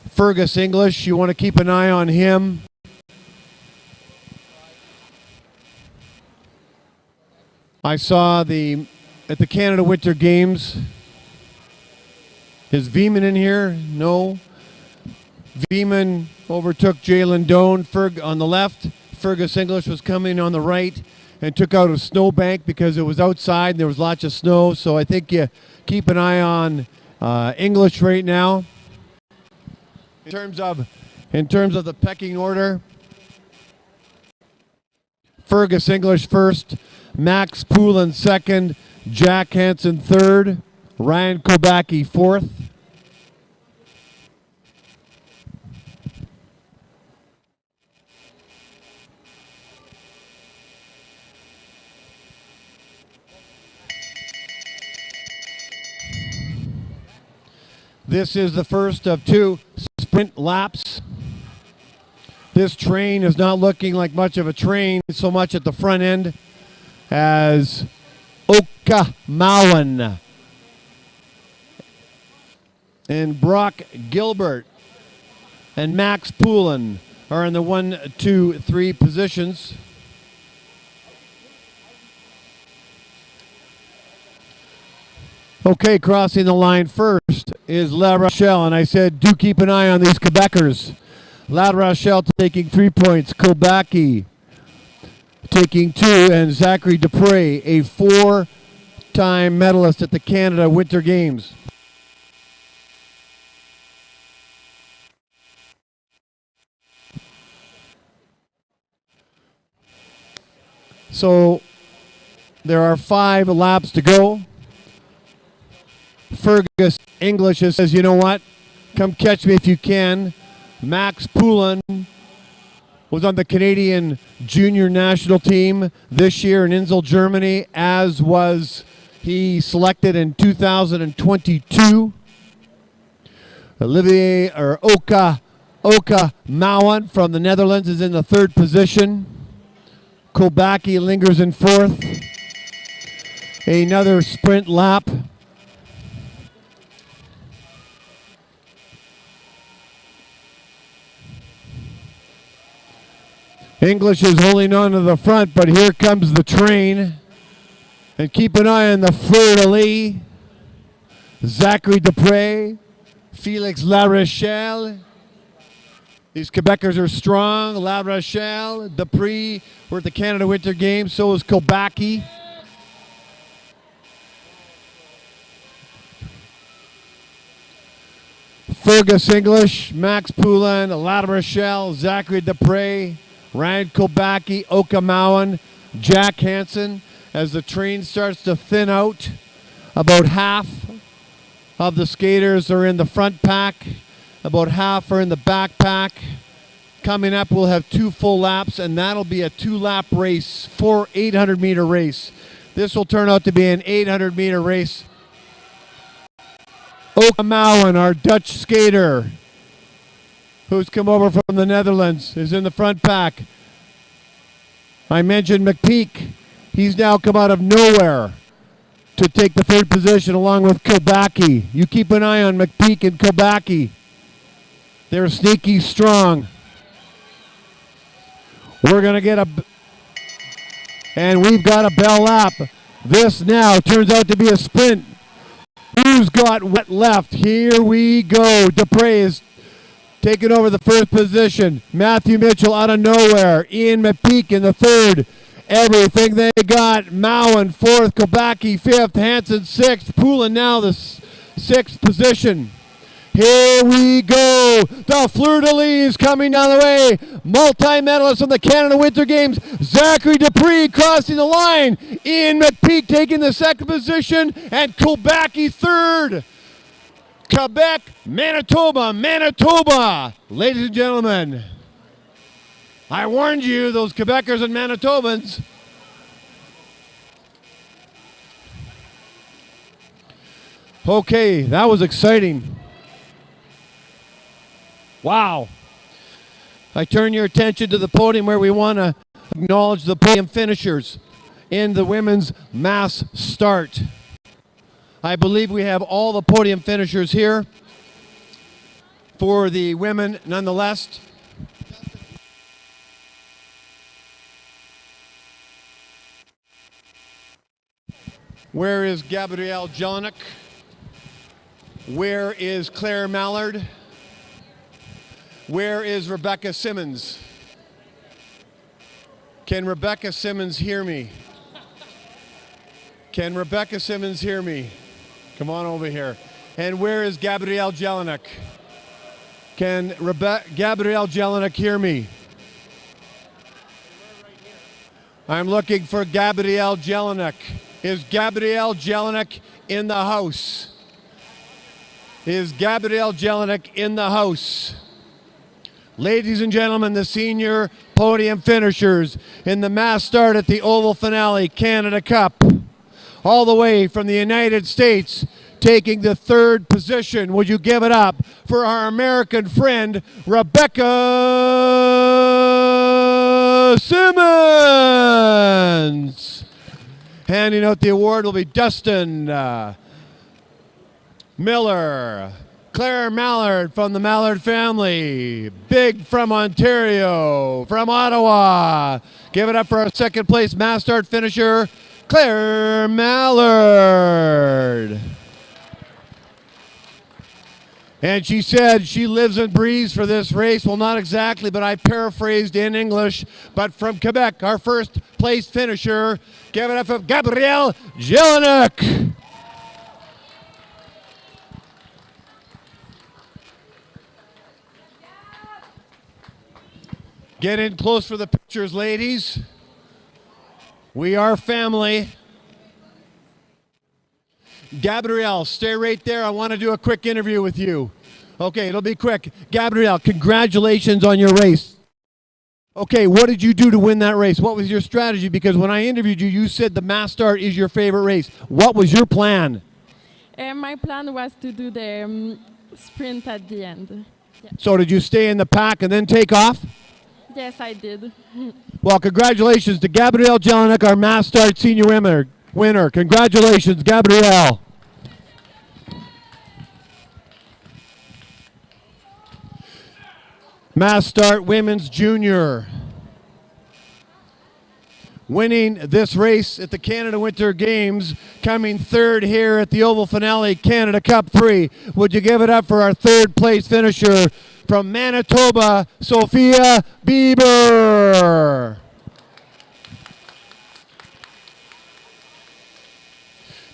Speaker 1: Fergus English, you want to keep an eye on him. I saw at the Canada Winter Games. Is Veeman in here? No. Veeman overtook Jalen Doan on the left. Fergus English was coming on the right and took out a snowbank because it was outside and there was lots of snow. So I think you keep an eye on English right now. In terms of the pecking order, Fergus English first, Max Poulin second, Jack Hansen third, Ryan Kulbaki fourth. This is the first of 2 sprint laps. This train is not looking like much of a train so much at the front end as Oka Mauen and Brock Gilbert and Max Poulin are in the 1, 2, 3 positions. Okay, crossing the line first is La Rochelle, and I said do keep an eye on these Quebecers. La Rochelle taking 3 points, Kulbaki taking 2, and Zachary Dupre, a 4-time medalist at the Canada Winter Games. So there are 5 laps to go. Fergus English says, you know what? Come catch me if you can. Max Poulin was on the Canadian junior national team this year in Insel, Germany, as was he selected in 2022. Oka Mauen from the Netherlands is in the 3rd position. Kulbaki lingers in 4th. Another sprint lap. English is holding on to the front, but here comes the train. And keep an eye on the fleur-de-lis. Zachary Dupre, Felix La Rochelle. These Quebecers are strong. La Rochelle, Dupre, we're at the Canada Winter Games. So is Kobaki. Fergus English, Max Poulin, La Rochelle, Zachary Dupre, Ryan Kobaki, Okamawan, Jack Hansen. As the train starts to thin out, about half of the skaters are in the front pack, about half are in the back pack. Coming up, we'll have 2 full laps, and that'll be a 2-lap race, 800-meter race. This will turn out to be an 800-meter race. Okamawan, our Dutch skater, who's come over from the Netherlands, is in the front pack. I mentioned McPeak. He's now come out of nowhere to take the 3rd position along with Kobaki. You keep an eye on McPeak and Kobaki. They're sneaky strong. We're going to get and we've got a bell lap. This now turns out to be a sprint. Who's got what left? Here we go. Dupre is taking over the 1st position. Matthew Mitchell out of nowhere. Ian McPeak in the 3rd. Everything they got. Mowen 4th. Kobaki 5th. Hansen 6th. Poulin now the 6th position. Here we go. The fleur-de-lis coming down the way. Multi-medalist from the Canada Winter Games. Zachary Dupre crossing the line. Ian McPeak taking the 2nd position. And Kobaki 3rd. Quebec, Manitoba, Manitoba. Ladies and gentlemen, I warned you, those Quebecers and Manitobans. Okay, that was exciting. Wow. I turn your attention to the podium where we want to acknowledge the podium finishers in the women's mass start. I believe we have all the podium finishers here for the women nonetheless. Where is Gabrielle Jelinek? Where is Claire Mallard? Where is Rebecca Simmons? Can Rebecca Simmons hear me? Can Rebecca Simmons hear me? Come on over here. And where is Gabrielle Jelinek? Can Gabrielle Jelinek hear me? I'm looking for Gabrielle Jelinek. Is Gabrielle Jelinek in the house? Is Gabrielle Jelinek in the house? Ladies and gentlemen, the senior podium finishers in the mass start at the Oval Finale Canada Cup. All the way from the United States, taking the 3rd position. Would you give it up for our American friend, Rebecca Simmons? Handing out the award will be Dustin Miller. Claire Mallard from the Mallard family. Big from Ontario, from Ottawa. Give it up for our 2nd place mass start finisher, Claire Mallard. And she said she lives and breathes for this race. Well, not exactly, but I paraphrased in English. But from Quebec, our 1st place finisher, give it up for Gabrielle Jelinek. Get in close for the pictures, ladies. We are family. Gabrielle, stay right there. I want to do a quick interview with you. Okay, it'll be quick. Gabrielle, congratulations on your race. Okay, what did you do to win that race? What was your strategy? Because when I interviewed you, you said the mass start is your favorite race. What was your plan?
Speaker 4: My plan was to do the sprint at the end. Yeah.
Speaker 1: So did you stay in the pack and then take off?
Speaker 4: Yes, I did.
Speaker 1: Well, congratulations to Gabrielle Jelinek, our mass start senior winner. Congratulations, Gabrielle. Mass start women's junior. winning this race at the Canada Winter Games, coming third here at the Oval Finale Canada Cup 3. Would you give it up for our third place finisher from Manitoba, Sophia Bieber?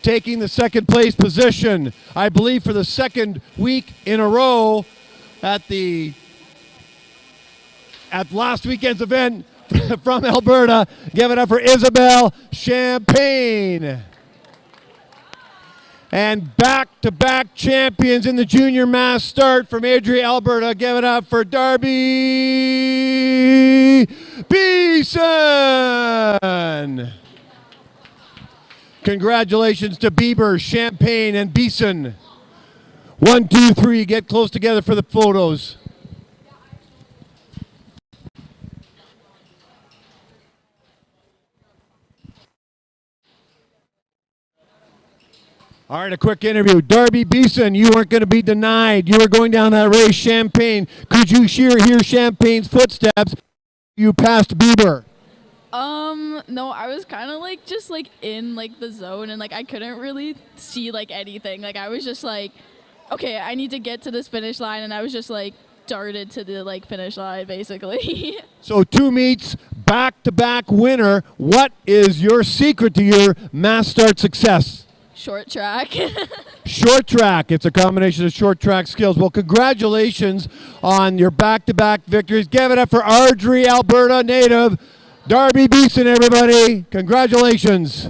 Speaker 1: Taking the second place position, I believe for the second week in a row at last weekend's event from Alberta. Give it up for Isabel Champagne. And back-to-back champions in the junior mass start from Adria, Alberta. Give it up for Darby Beeson. Congratulations to Bieber, Champagne, and Beeson. 1, 2, 3, get close together for the photos. All right, a quick interview. Darby Beeson, you weren't going to be denied. You were going down that race, Champagne. Could you hear Champagne's footsteps? You passed Bieber.
Speaker 4: No, I was kind of like just like in like the zone, and like I couldn't really see like anything. Like I was just like, okay, I need to get to this finish line, and I was just like darted to the like finish line basically.
Speaker 1: So 2 meets, back-to-back winner. What is your secret to your mass start success?
Speaker 4: Short track.
Speaker 1: Short track. It's a combination of short track skills. Well, congratulations on your back-to-back victories. Give it up for Ardrey, Alberta native Darby Beeson, everybody. Congratulations.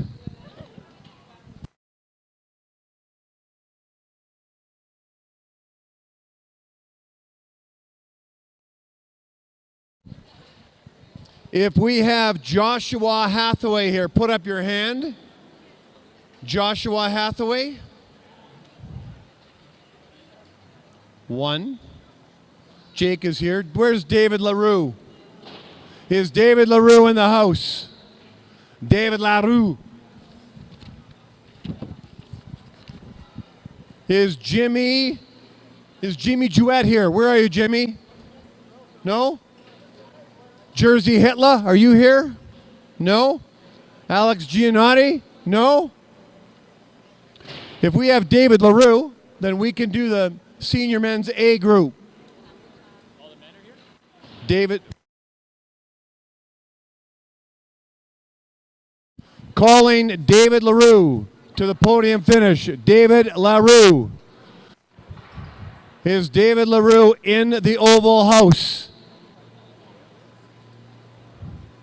Speaker 1: If we have Joshua Hathaway here, put up your hand. Joshua Hathaway. 1. Jake is here. Where's David LaRue? Is David LaRue in the house? David LaRue. Is Jimmy Jewett here? Where are you, Jimmy? No? Jersey Hitler, are you here? No? Alex Giannotti? No? If we have David LaRue, then we can do the senior men's A group. All the men are here? David. Calling David LaRue to the podium finish. David LaRue. Is David LaRue in the Oval House?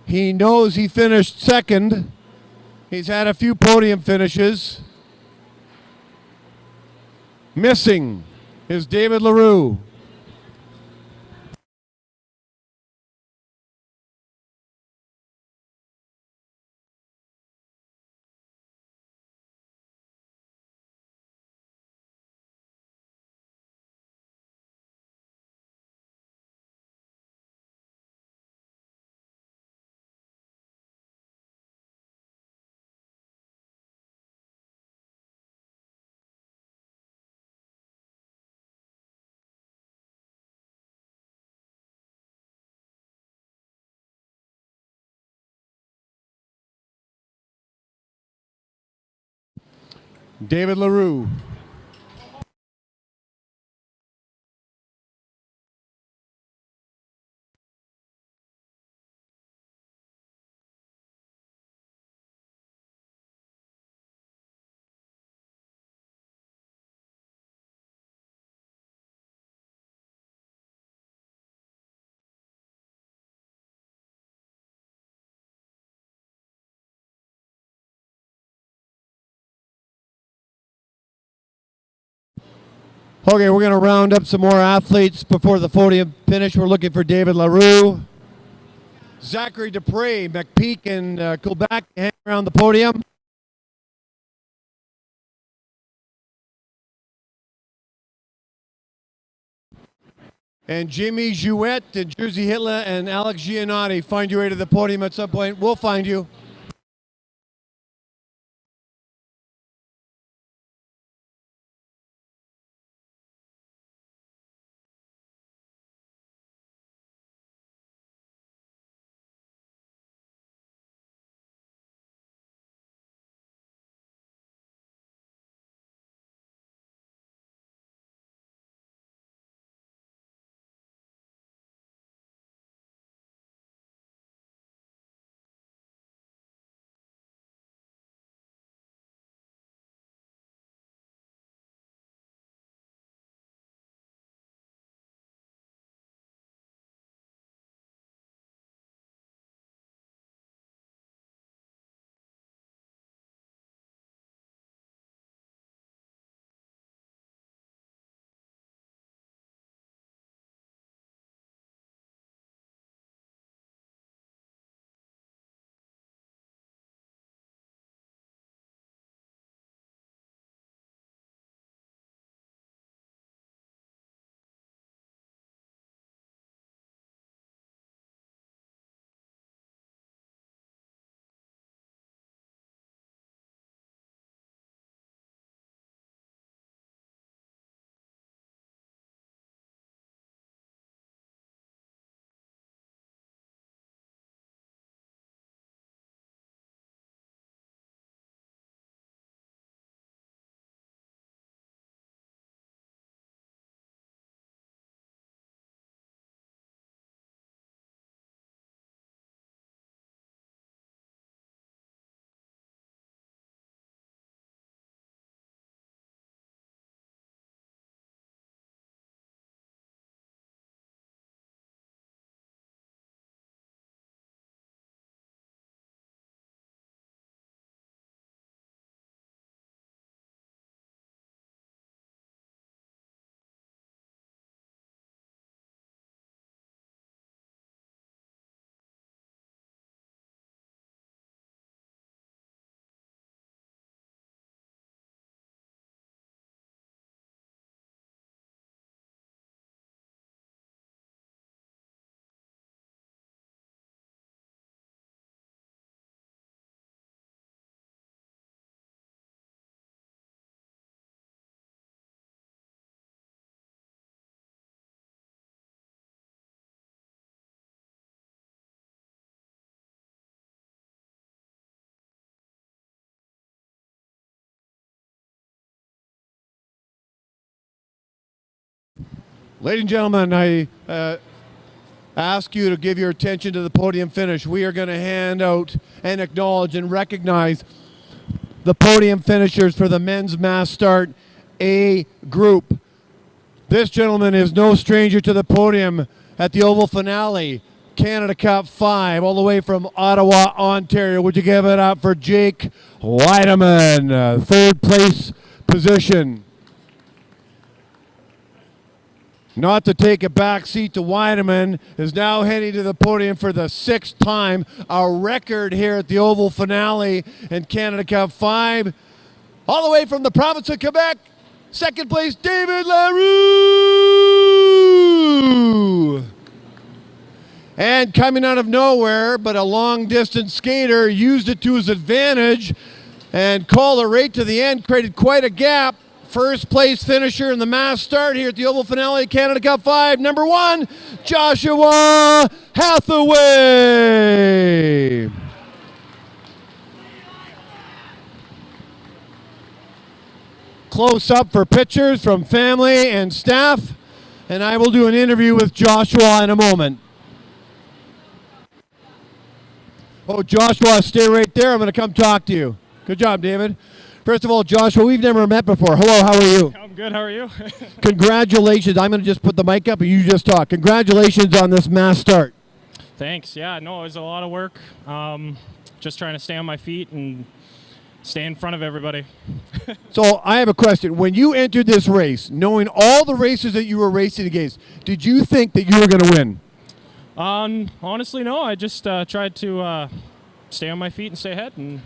Speaker 1: He knows he finished second. He's had a few podium finishes. Missing is David LaRue. David LaRue. Okay, we're going to round up some more athletes before the podium finish. We're looking for David LaRue. Zachary Dupre, McPeak, and Quebec hang around the podium. And Jimmy Jouet and Jersey Hitler and Alex Giannotti find your way to the podium at some point. We'll find you. Ladies and gentlemen, I ask you to give your attention to the podium finish. We are going to hand out and acknowledge and recognize the podium finishers for the men's mass start A group. This gentleman is no stranger to the podium at the oval finale, Canada Cup 5, all the way from Ottawa, Ontario. Would you give it up for Jake Weideman, third place position. Not to take a back seat to Weideman, is now heading to the podium for the 6th time, a record here at the oval finale in Canada Cup 5. All the way from the province of Quebec, second place, David Leroux. And coming out of nowhere, but a long distance skater, used it to his advantage and called it right to the end, created quite a gap. First place finisher in the mass start here at the oval finale, Canada Cup 5, number 1, Joshua Hathaway. Close up for pictures from family and staff, and I will do an interview with Joshua in a moment. Oh, Joshua, stay right there. I'm going to come talk to you. Good job, David. First of all, Joshua, we've never met before. Hello, how are you?
Speaker 12: I'm good, how are you?
Speaker 1: Congratulations. I'm going to just put the mic up and you just talk. Congratulations on this mass start.
Speaker 12: Thanks, yeah, no, it was a lot of work. Just trying to stay on my feet and stay in front of everybody.
Speaker 1: So I have a question. When you entered this race, knowing all the races that you were racing against, did you think that you were going to win?
Speaker 12: Honestly, no. I just tried to stay on my feet and stay ahead and,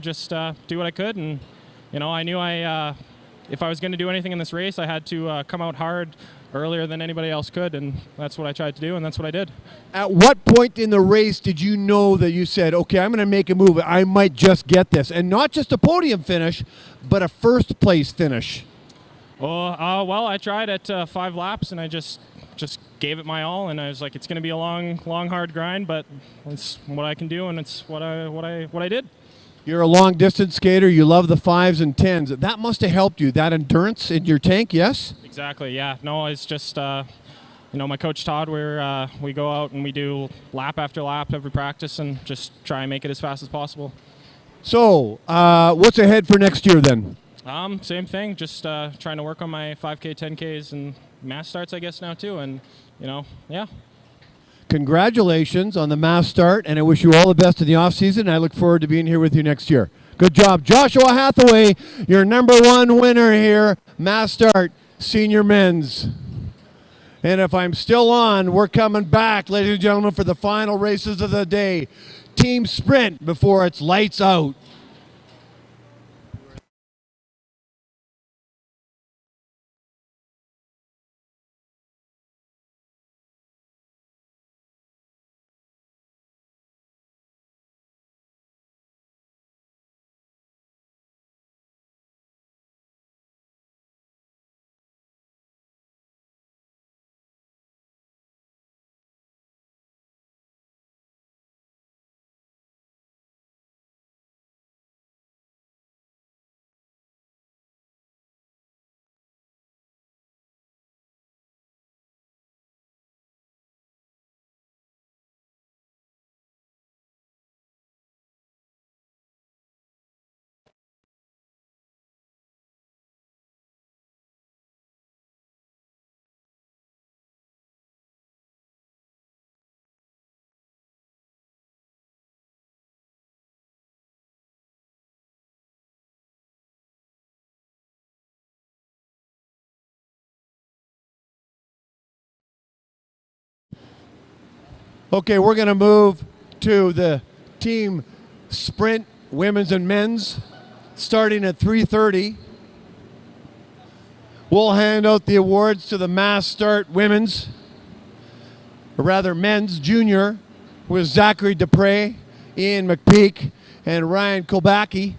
Speaker 12: just do what I could. And, I knew if I was going to do anything in this race, I had to come out hard earlier than anybody else could. And that's what I tried to do, and that's what I did.
Speaker 1: At what point in the race did you know that you said, okay, I'm going to make a move. I might just get this. And not just a podium finish, but a first place finish.
Speaker 12: Oh, well, I tried at 5 laps, and I just gave it my all, and I was like, it's going to be a long, hard grind, but it's what I can do, and it's what I did.
Speaker 1: You're a long distance skater. You love the 5s and 10s. That must have helped you. That endurance in your tank, yes?
Speaker 12: Exactly. Yeah. No, it's just my coach Todd. We go out and we do lap after lap every practice, and just try and make it as fast as possible.
Speaker 1: So, what's ahead for next year then?
Speaker 12: Same thing. Just trying to work on my 5K, 10Ks, and mass starts, I guess, now too. And yeah.
Speaker 1: Congratulations on the mass start, and I wish you all the best in the off season. I look forward to being here with you next year. Good job, Joshua Hathaway, your #1 winner here, mass start, senior men's. And if I'm still on, we're coming back, ladies and gentlemen, for the final races of the day. Team sprint before it's lights out. Okay, we're going to move to the team sprint, women's and men's, starting at 3:30. We'll hand out the awards to the mass start women's, or rather men's junior, with Zachary Dupre, Ian McPeak, and Ryan Kolbacki.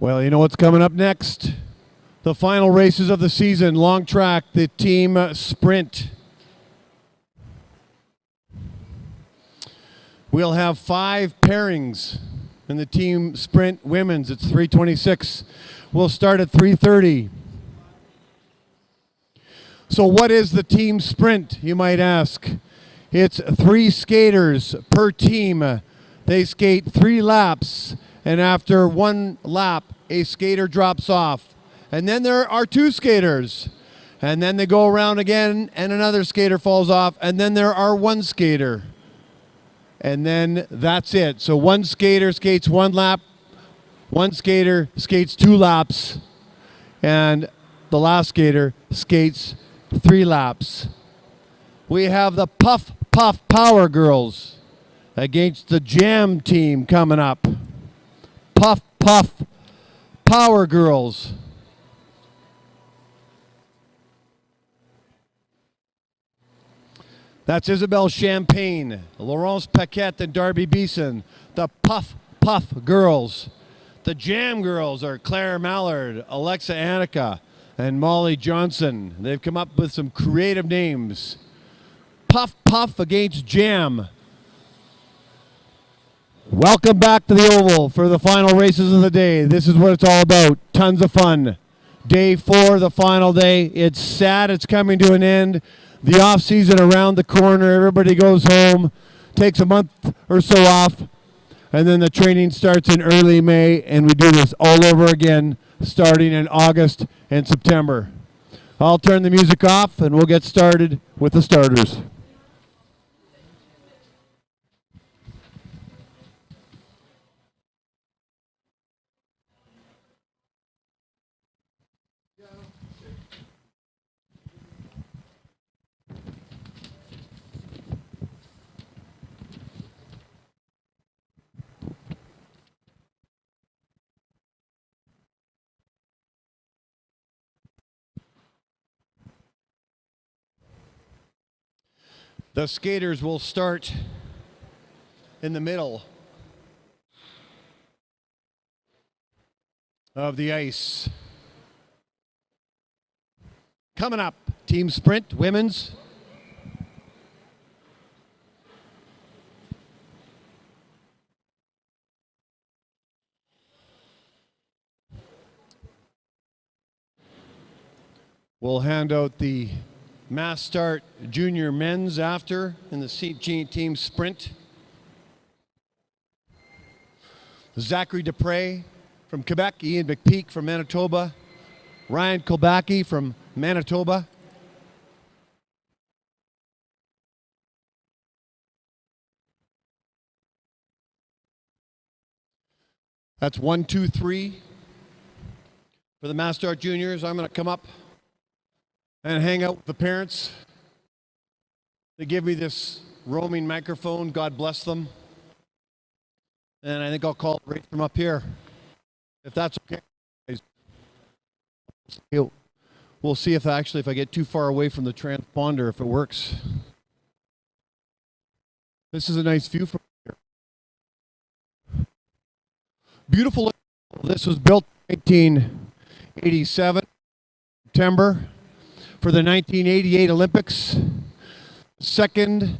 Speaker 1: Well, you know what's coming up next? The final races of the season, long track, the team sprint. We'll have 5 pairings in the team sprint women's. It's 3:26. We'll start at 3:30. So what is the team sprint, you might ask? It's 3 skaters per team. They skate 3 laps, and after 1 lap, a skater drops off. And then there are 2 skaters. And then they go around again, and another skater falls off, and then there are 1 skater. And then that's it. So 1 skater skates 1 lap, 1 skater skates 2 laps, and the last skater skates 3 laps. We have the Puff Puff Power Girls against the Jam team coming up. Puff Puff Power Girls. That's Isabelle Champagne, Laurence Paquette, and Darby Beeson. The Puff Puff Girls. The Jam Girls are Claire Mallard, Alexa Annika, and Molly Johnson. They've come up with some creative names. Puff Puff against Jam. Welcome back to the Oval for the final races of the day. This is what it's all about. Tons of fun. Day 4, the final day. It's sad it's coming to an end. The off season around the corner. Everybody goes home, takes a month or so off, and then the training starts in early May, and we do this all over again starting in August and September. I'll turn the music off, and we'll get started with the starters. The skaters will start in the middle of the ice. Coming up, team sprint, women's. We'll hand out the mass start junior men's after in the team sprint. Zachary Dupre from Quebec, Ian McPeak from Manitoba, Ryan Kolbacki from Manitoba. That's 1, 2, 3 for the mass start juniors. I'm going to come up and hang out with the parents. They give me this roaming microphone, God bless them. And I think I'll call it right from up here, if that's okay. We'll see if I get too far away from the transponder, if it works. This is a nice view from here. Beautiful. This was built in 1987, September, for the 1988 Olympics. Second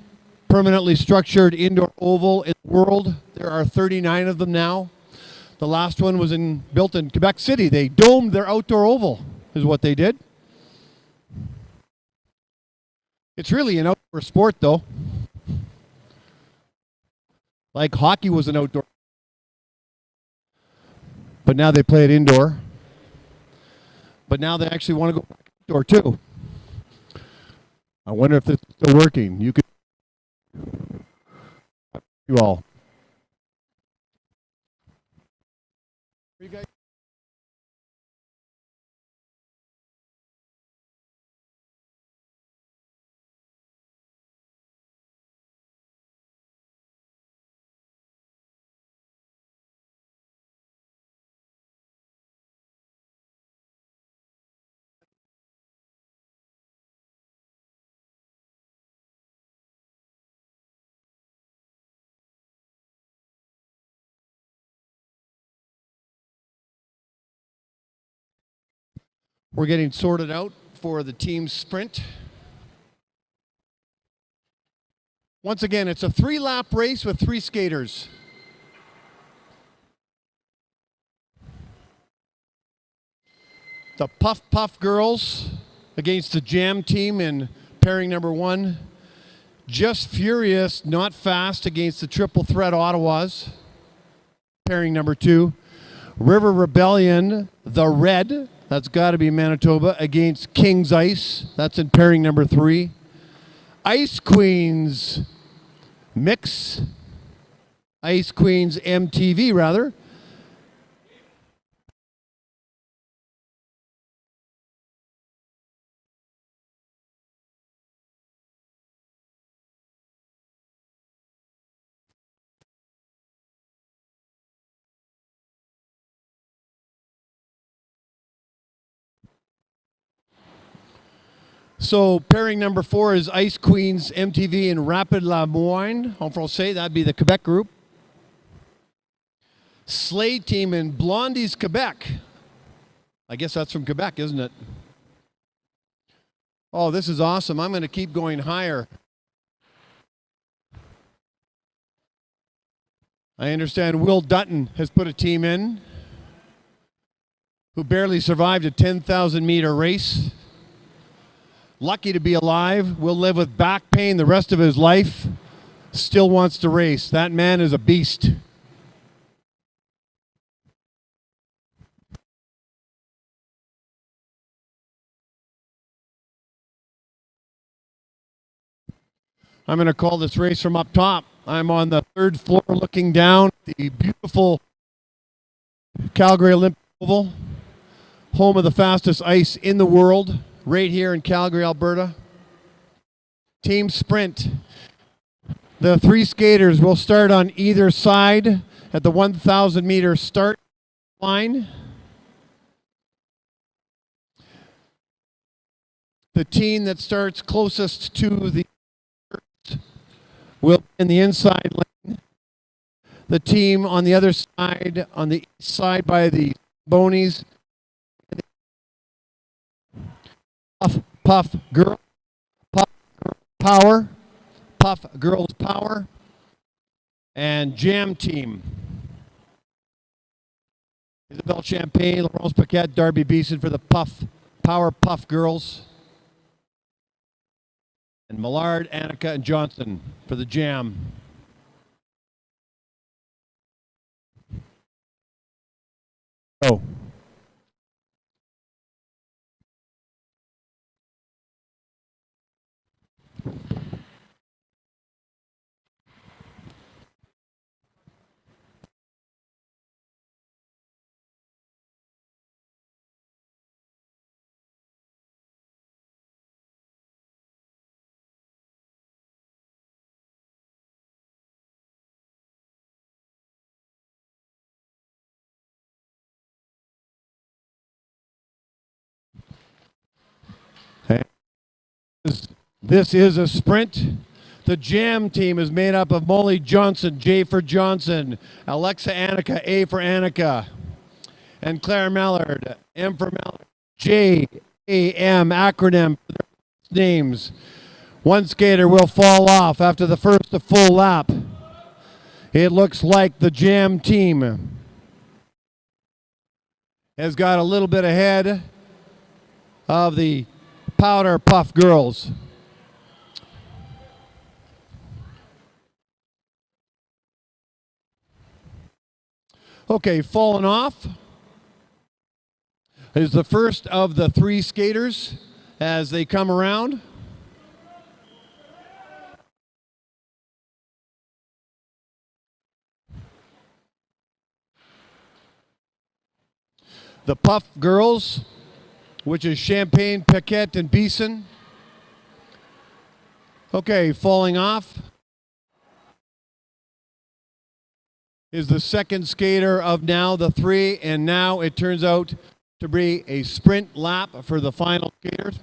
Speaker 1: permanently structured indoor oval in the world. There are 39 of them now. The last one was built in Quebec City. They domed their outdoor oval, is what they did. It's really an outdoor sport, though. Like hockey was an outdoor. But now they play it indoor. But now they actually want to go back outdoor, too. I wonder if this is still working. You all. You guys We're getting sorted out for the team sprint. Once again, it's a 3-lap race with 3 skaters. The Puff Puff girls against the Jam team in pairing number 1. Just Furious, Not Fast against the Triple Threat Ottawas, pairing number 2. River Rebellion, the Red, that's got to be Manitoba, against King's Ice, that's in pairing number 3. Ice Queens Mix, Ice Queens MTV rather. So pairing number 4 is Ice Queens MTV and Rapid La Moine. En français, that'd be the Quebec group. Slade team in Blondies, Quebec. I guess that's from Quebec, isn't it? Oh, this is awesome. I'm going to keep going higher. I understand Will Dutton has put a team in who barely survived a 10,000-meter race. Lucky to be alive, will live with back pain the rest of his life, still wants to race. That man is a beast. I'm going to call this race from up top. I'm on the 3rd floor looking down at the beautiful Calgary Olympic Oval, home of the fastest ice in the world. Right here in Calgary, Alberta. Team sprint. The 3 skaters will start on either side at the 1,000-meter start line. The team that starts closest to the will be in the inside lane. The team on the other side, on the east side by the Bonies, Puff, Puff, Girl, Puff, Power, Puff, Girls, Power, and Jam Team. Isabelle Champagne, Laurence Paquette, Darby Beeson for the Puff, Power, Puff Girls, and Millard, Annika, and Johnson for the Jam. Oh. This is a sprint. The Jam team is made up of Molly Johnson, J for Johnson, Alexa Annika, A for Annika, and Claire Mallard, M for Mallard, J-A-M, acronym for their names. One skater will fall off after the first full lap. It looks like the Jam team has got a little bit ahead of the Powder Puff girls. Okay, falling off is the first of the 3 skaters as they come around. The Puff girls, which is Champagne, Paquette, and Beeson. Okay, falling off is the second skater of now the 3, and now it turns out to be a sprint lap for the final skaters.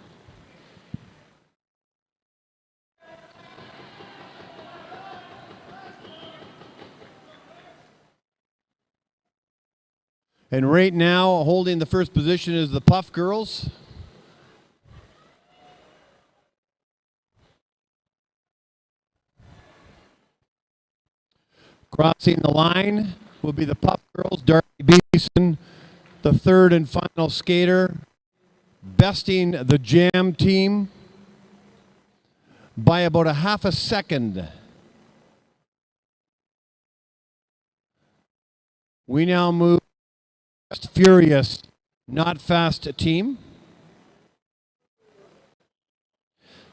Speaker 1: And right now, holding the first position is the Puff girls. Crossing the line will be the Puff Girls, Darby Beeson, the third and final skater, besting the Jam team by about a half a second. We now move Just Furious, Not Fast team.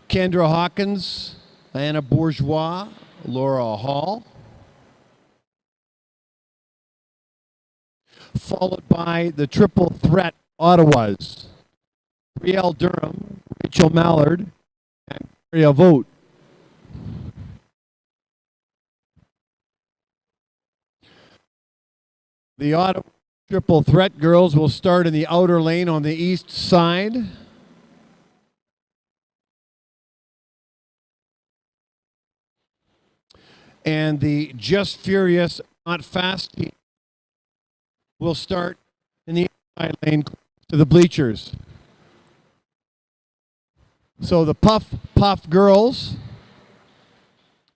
Speaker 1: Kendra Hawkins, Anna Bourgeois, Laura Hall. Followed by the triple threat Ottawas, Brielle Durham, Rachel Mallard, and Maria Vogt. The Ottawa triple threat girls will start in the outer lane on the east side. And the Just Furious, Not Fast team will start in the inside lane to the bleachers. So the Puff girls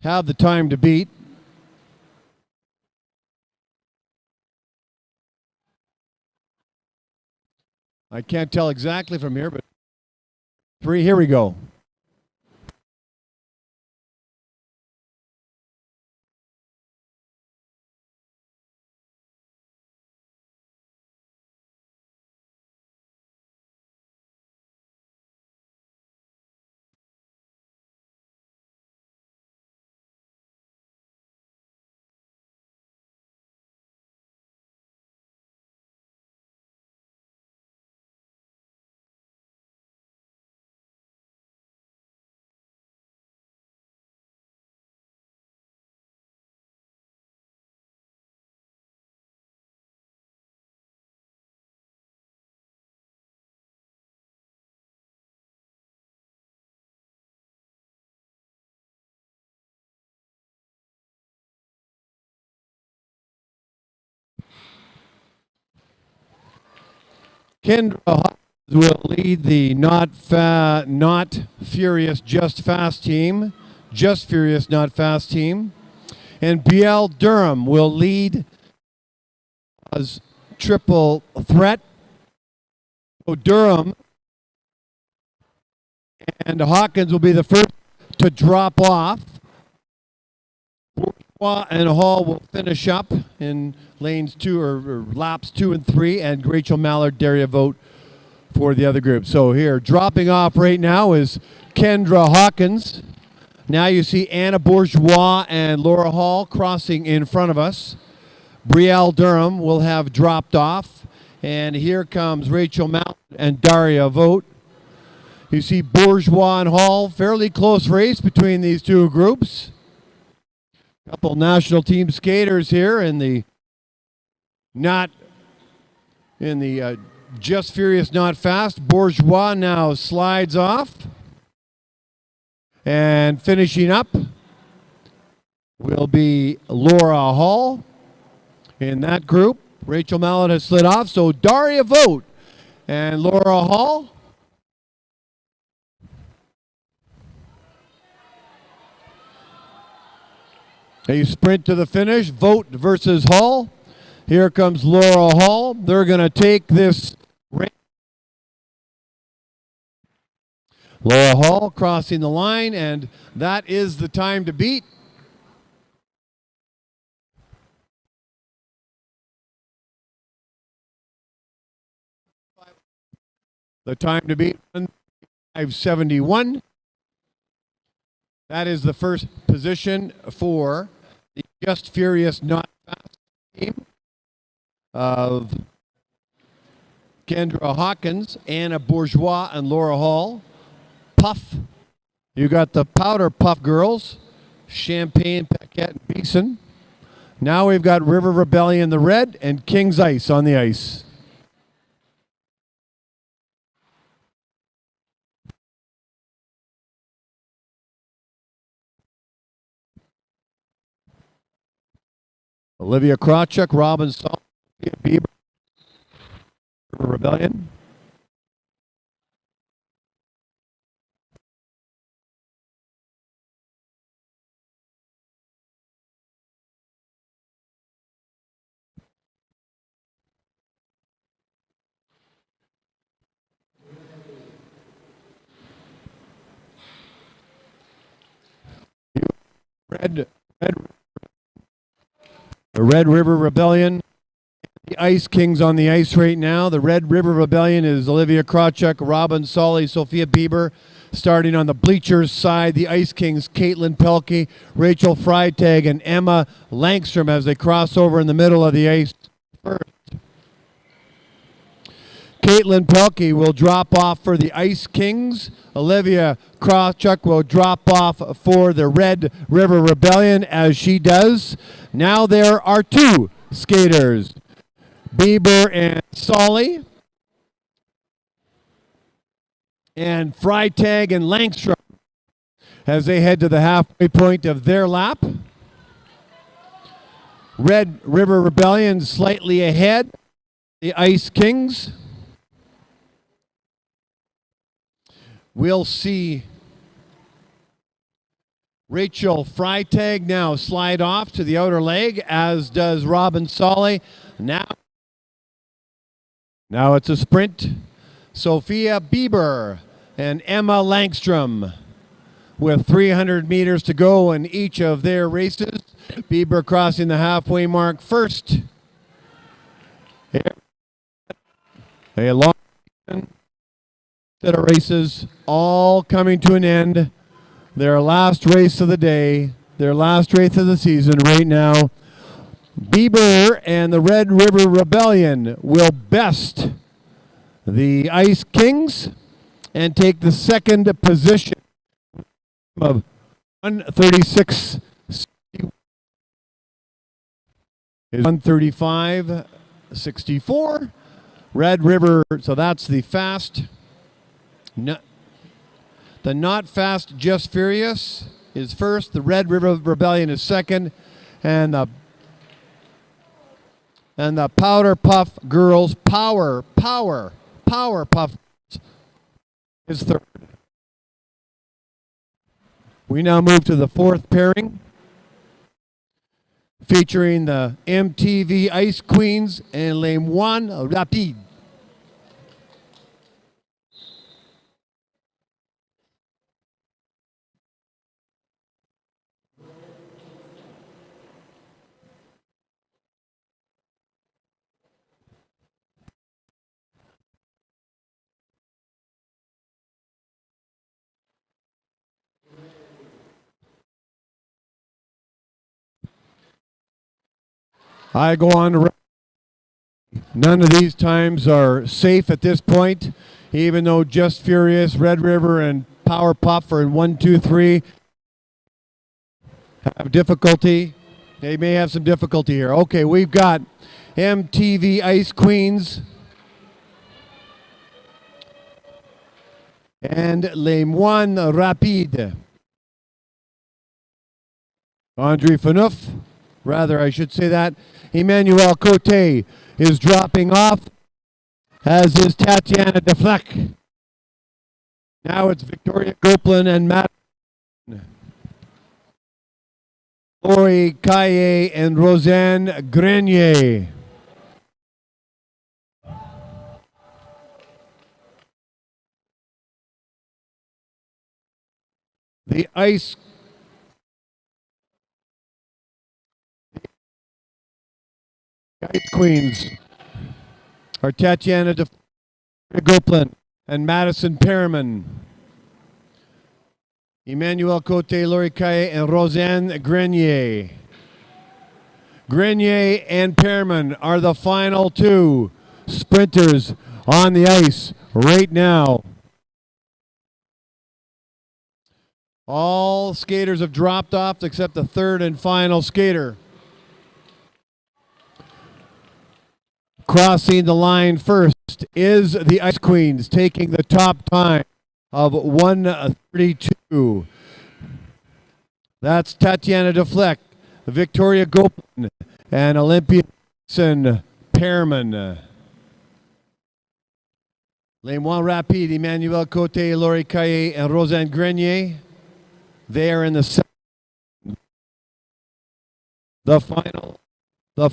Speaker 1: have the time to beat. I can't tell exactly from here, but here we go. Kendra Hawkins will lead the Not Furious, Just Fast team. Just Furious, Not Fast team. And Brielle Durham will lead as triple threat. So Durham and Hawkins will be the first to drop off. Bourgeois and Hall will finish up in lanes 2 or laps 2 and 3, and Rachel Mallard, Daria Vogt for the other group. So here, dropping off right now is Kendra Hawkins. Now you see Anna Bourgeois and Laura Hall crossing in front of us. Brielle Durham will have dropped off, and here comes Rachel Mallard and Daria Vogt. You see Bourgeois and Hall, fairly close race between these two groups. Couple national team skaters here in the Just Furious, Not Fast. Bourgeois now slides off. And finishing up will be Laura Hall in that group. Rachel Mallard has slid off, so Daria Vogt and Laura Hall. A sprint to the finish, Vogt versus Hall. Here comes Laura Hall. They're going to take this race. Laura Hall crossing the line, and that is the time to beat. The time to beat, 5:71. That is the first position for the Just Furious, Not Fast team of Kendra Hawkins, Anna Bourgeois, and Laura Hall. Puff, you got the Powder Puff girls, Champagne, Paquette, and Beeson. Now we've got River Rebellion, the red, and King's Ice on the ice. Olivia Krawchuk, Robin Salt, Bieber, River Rebellion. Red River Rebellion. The Ice Kings on the ice right now. The Red River Rebellion is Olivia Krawchuk, Robin Solly, Sophia Bieber. Starting on the bleachers side, the Ice Kings, Caitlin Pelkey, Rachel Freitag, and Emma Langstrom as they cross over in the middle of the ice. First, Caitlin Pelkey will drop off for the Ice Kings. Olivia Krawchuk will drop off for the Red River Rebellion as she does. Now there are two skaters, Bieber and Solly, and Freitag and Langstrom as they head to the halfway point of their lap. Red River Rebellion slightly ahead. The Ice Kings. We'll see Rachel Freitag now slide off to the outer leg, as does Robin Solly. Now it's a sprint. Sophia Bieber and Emma Langstrom with 300 meters to go in each of their races. Bieber crossing the halfway mark first. A long set of races all coming to an end. Their last race of the day, their last race of the season right now. Bieber and the Red River Rebellion will best the Ice Kings and take the second position of 136. Is 135.64. Red River, so that's the fast. The not fast, just furious is first. The Red River Rebellion is second, and the Powder Puff Girls Power Puff is third. We now move to the fourth pairing, featuring the MTV Ice Queens and Les Moines Rapides. I go on to none of these times are safe at this point, even though Just Furious, Red River, and Power Puff are in 1, 2, 3. Have difficulty. They may have some difficulty here. Okay, we've got MTV Ice Queens and Les Moines Rapides. Andre Phaneuf, rather I should say that. Emmanuel Cote is dropping off, as is Tatiana Defleck. Now it's Victoria Gopelin and Matt. Lori Caille and Roseanne Grenier. The Ice Queens are Tatiana Gopelin and Madison Perriman. Emmanuel Cote, Lori Caille, and Roseanne Grenier. Grenier and Perriman are the final two sprinters on the ice right now. All skaters have dropped off except the third and final skater. Crossing the line first is the Ice Queens, taking the top time of 1:32. That's Tatiana Defleck, Victoria Gopelin, and Olympia Perriman. Les Moines Rapides, Emmanuel Cote, Lori Caille, and Roseanne Grenier. They are in the second. The final. The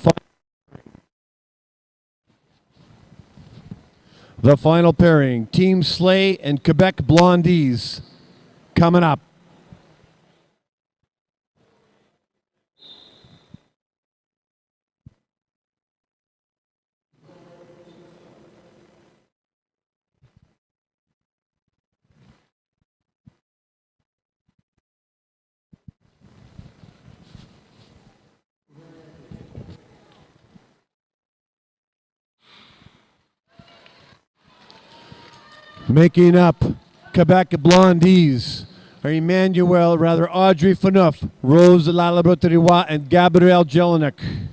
Speaker 1: final pairing, Team Slay and Quebec Blondies, coming up. Making up Quebec Blondies are Audrey Phaneuf, Rose Lalabroteriwa, and Gabrielle Jelinek.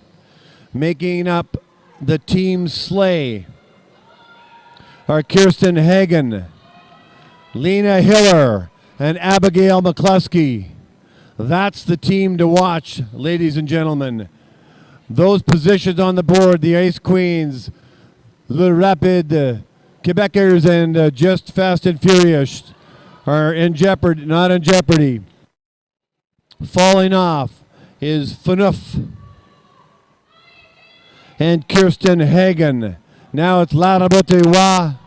Speaker 1: Making up the Team Slay are Kirsten Hagen, Lena Hiller, and Abigail McCluskey. That's the team to watch, ladies and gentlemen. Those positions on the board, the Ice Queens, Le Rapid, Quebecers, and Just Fast and Furious are in jeopardy, not in jeopardy. Falling off is Phaneuf and Kirsten Hagen. Now it's Lara Botewa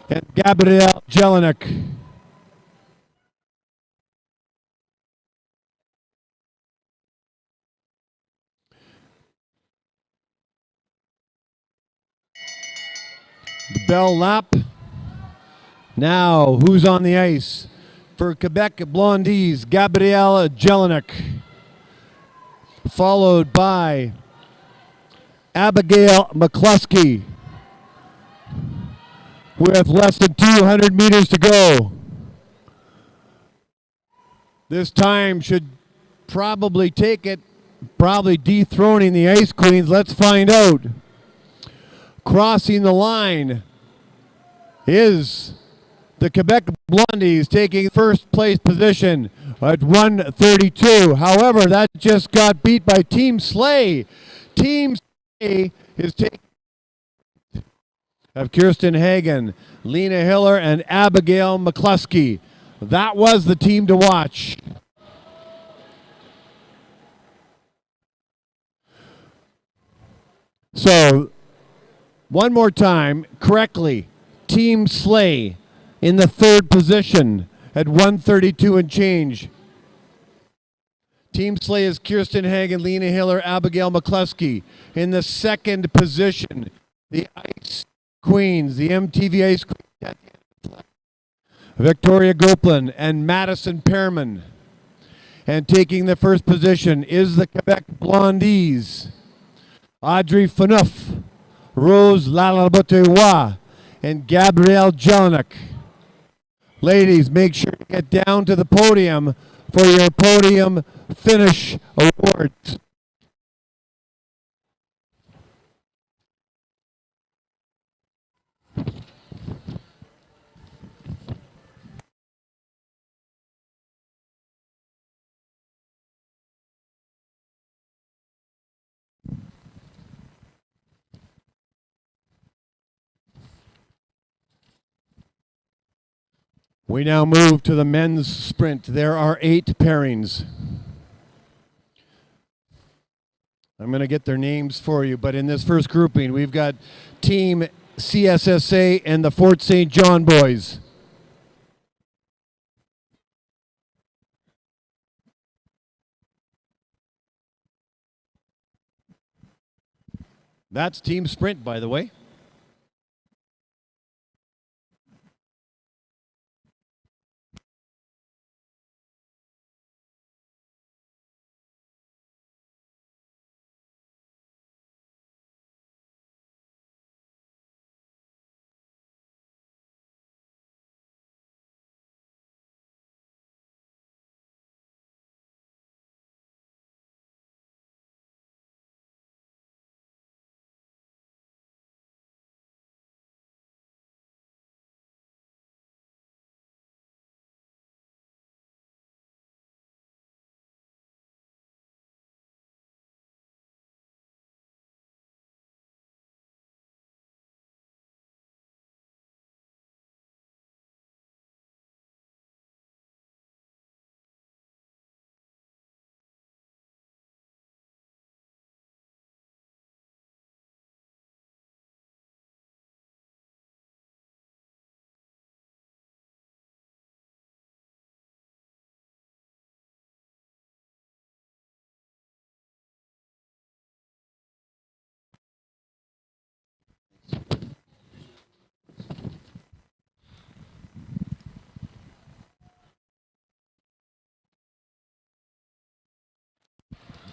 Speaker 1: and Gabrielle Jelinek. The bell lap. Now, who's on the ice? For Quebec Blondies, Gabrielle Jelinek. Followed by Abigail McCluskey with less than 200 meters to go. This time should probably take it, probably dethroning the Ice Queens. Let's find out. Crossing the line is the Quebec Blondies, taking first place position at 132. However, that just got beat by Team Slay. Team Slay is taking of Kirsten Hagen, Lena Hiller, and Abigail McCluskey. That was the team to watch. So, one more time, correctly, Team Slay in the third position at 132 and change. Team Slay is Kirsten Hagen, Lena Hiller, Abigail McCluskey. In the second position, the Ice Queens, the MTV Ice Queens, Victoria Goplan and Madison Pearman. And taking the first position is the Quebec Blondies, Audrey Phaneuf, Rose Lalabotewa, and Gabrielle Jelinek. Ladies, make sure to get down to the podium for your podium finish awards. We now move to the men's sprint. There are 8 pairings. I'm going to get their names for you, but in this first grouping, we've got Team CSSA and the Fort St. John boys. That's Team Sprint, by the way.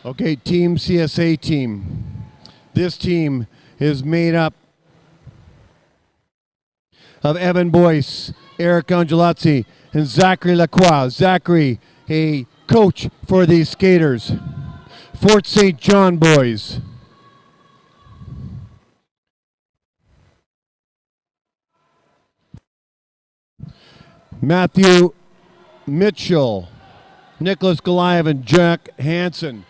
Speaker 1: Okay, Team CSA team. This team is made up of Evan Boyce, Eric Angelazzi, and Zachary Lacroix. Zachary, a coach for these skaters. Fort St. John boys. Matthew Mitchell, Nicholas Goliath, and Jack Hansen.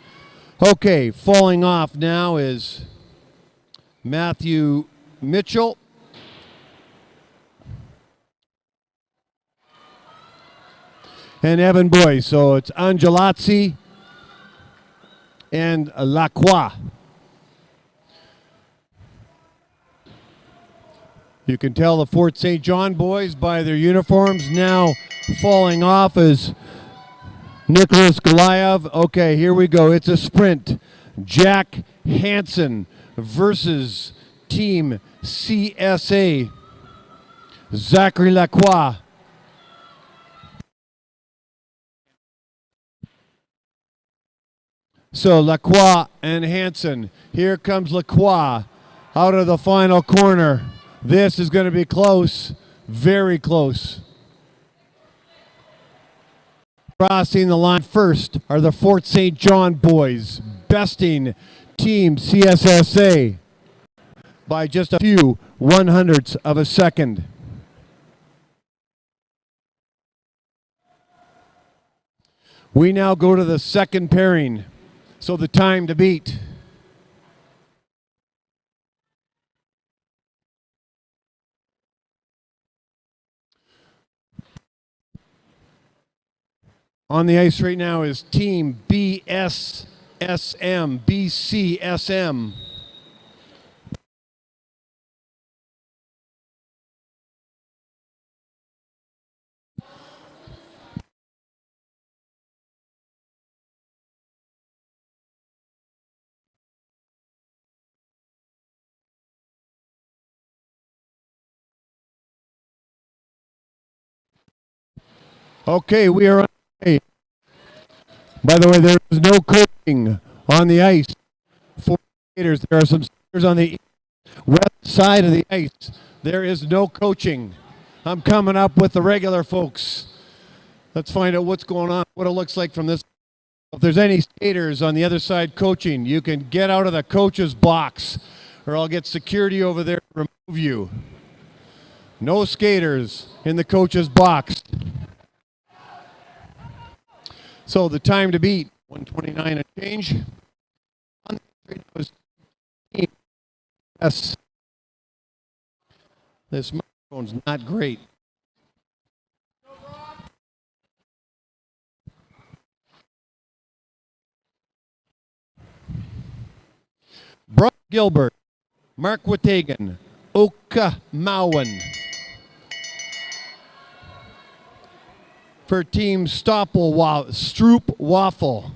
Speaker 1: Okay, falling off now is Matthew Mitchell. And Evan Boyce. So it's Angelazzi and Lacroix. You can tell the Fort St. John boys by their uniforms. Now falling off is Nicholas Goliath. Okay, here we go. It's a sprint. Jack Hansen versus Team CSA. Zachary Lacroix. So Lacroix and Hansen. Here comes Lacroix out of the final corner. This is going to be close, very close. Crossing the line first are the Fort St. John boys, besting Team CSSA by just a few 1/100ths of a second. We now go to the second pairing, so the time to beat. On the ice right now is Team BCSM. Okay, we are on. By the way, there is no coaching on the ice for skaters. There are some skaters on the west side of the ice. There is no coaching. I'm coming up with the regular folks. Let's find out what's going on, what it looks like from this. If there's any skaters on the other side coaching, you can get out of the coach's box, or I'll get security over there to remove you. No skaters in the coach's box. So the time to beat, 1:29 and change. On the was yes. This microphone's not great. Brock Gilbert, Mark Watagan, Oka Mauen. For Team Stroop Waffle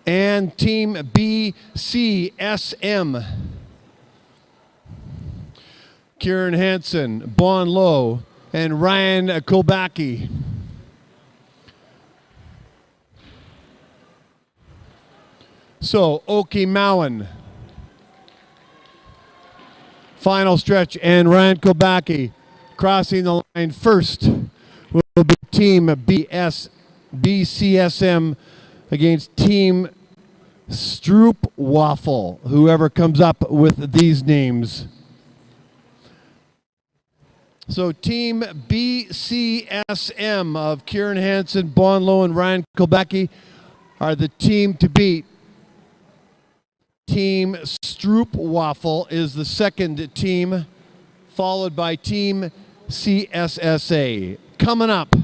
Speaker 1: and Team BCSM. Kieran Hansen, Bon Lowe, and Ryan Kobaki. So Oki Mauen. Final stretch, and Ryan Kobaki crossing the line first. Will be Team BCSM against Team Stroop Waffle, whoever comes up with these names. So Team BCSM of Kieran Hansen, Bon Lowe, and Ryan Kobaki are the team to beat. Team Stroop Waffle is the second team, followed by Team CSSA. Coming up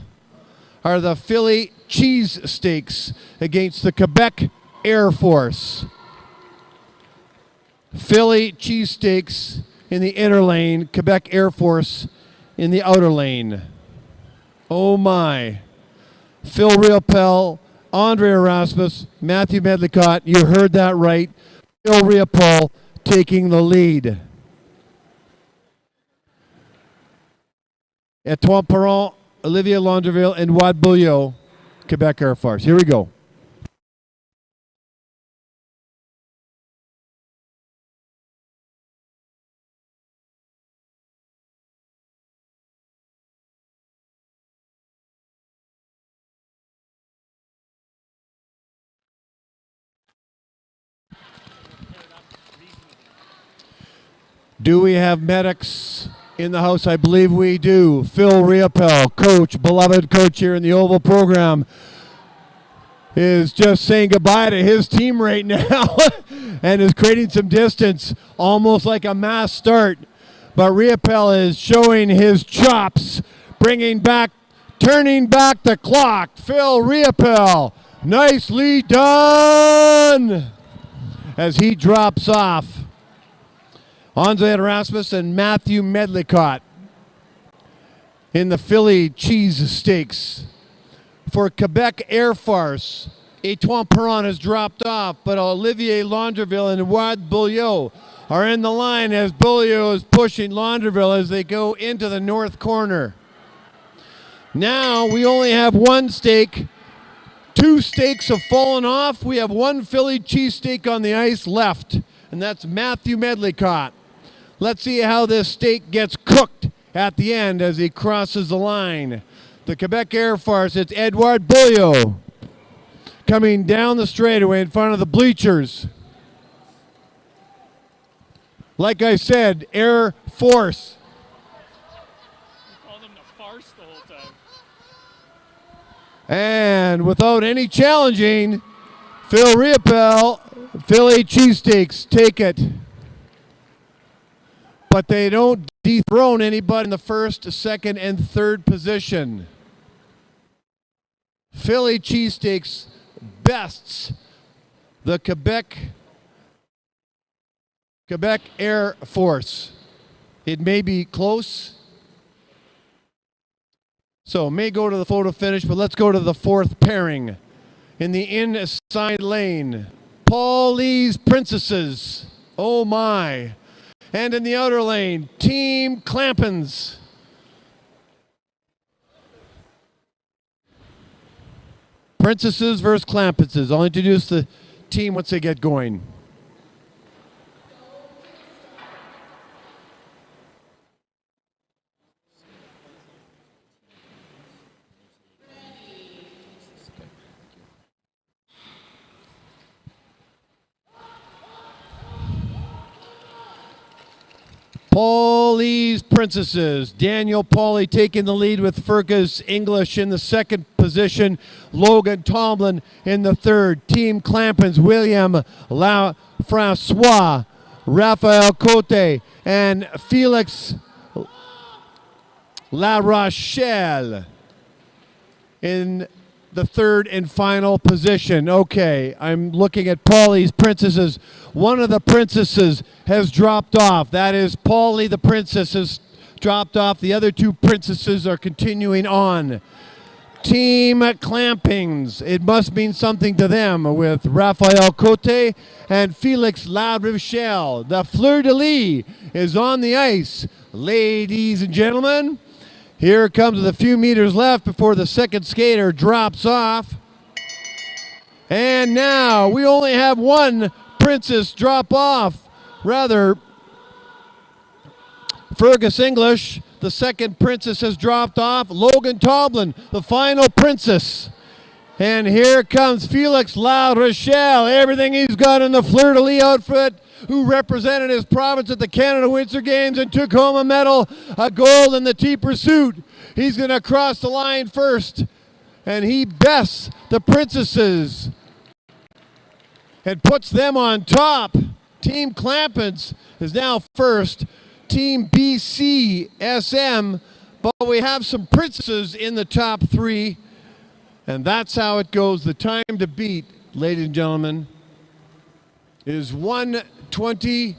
Speaker 1: are the Philly Cheese Steaks against the Quebec Air Force. Philly Cheese Steaks in the inner lane, Quebec Air Force in the outer lane. Oh my. Phil Riopel, Andre Erasmus, Matthew Medlicott, you heard that right. Phil Riopel taking the lead. Etoile Perron, Olivier Londerville, and Wad Bouillot, Quebec Air Force. Here we go. Do we have medics in the house? I believe we do. Phil Riopel, coach, beloved coach here in the Oval program, is just saying goodbye to his team right now and is creating some distance, almost like a mass start. But Riopel is showing his chops, turning back the clock. Phil Riopel, nicely done, as he drops off. Andre Erasmus and Matthew Medlicott in the Philly cheese stakes. For Quebec Air Force, Étoile Perron has dropped off, but Olivier Laundreville and Edouard Beaulieu are in the line as Beaulieu is pushing Laundreville as they go into the north corner. Now we only have one stake. Two stakes have fallen off. We have one Philly cheesesteak on the ice left, and that's Matthew Medlicott. Let's see how this steak gets cooked at the end as he crosses the line. The Quebec Air Force, it's Edouard Beaulieu coming down the straightaway in front of the bleachers. Like I said, Air Force.
Speaker 12: You called him the farce the whole time.
Speaker 1: And without any challenging, Phil Riopel, Philly cheesesteaks take it. But they don't dethrone anybody in the first, second, and third position. Philly cheesesteaks bests the Quebec Air Force. It may be close, so may go to the photo finish, but let's go to the fourth pairing. In the inside lane, Paul Lee's Princesses. Oh my. And in the outer lane, Team Clampins. Princesses versus Clampenses. I'll introduce the team once they get going. Paulie's Princesses. Daniel Pauly taking the lead with Fergus English in the second position. Logan Tomlin in the third. Team Clampins, William Lafrancois, Raphael Cote, and Felix La Rochelle in the third and final position. Okay, I'm looking at Paulie's Princesses. One of the princesses has dropped off. That is Paulie the Princess has dropped off. The other two princesses are continuing on. Team Clampings, it must mean something to them with Raphael Cote and Felix La Rochelle. The fleur-de-lis is on the ice. Ladies and gentlemen, here comes with a few meters left before the second skater drops off. And now we only have one princess drop off. Rather, Fergus English, the second princess, has dropped off. Logan Tomlin, the final princess. And here comes Felix La Rochelle, everything he's got in the fleur-de-lis outfit, who represented his province at the Canada Winter Games and took home a medal, a gold in the team pursuit. He's going to cross the line first, and he bests the princesses and puts them on top. Team Clampins is now first. Team BCSM, but we have some princesses in the top three, and that's how it goes. The time to beat, ladies and gentlemen, is 1:20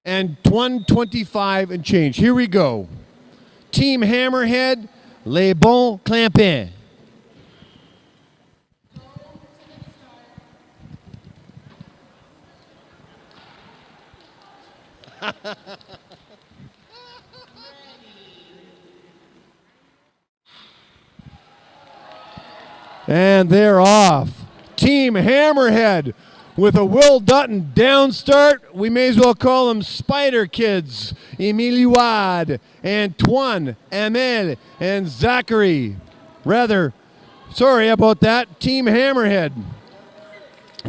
Speaker 1: and 1:25 and change. Here we go. Team Hammerhead, Les Bons Clampins. And they're off. Team Hammerhead with a Will Dutton down start. We may as well call them Spider Kids. Émilie Wad, Antoine, Amel, and Zachary. Sorry about that. Team Hammerhead.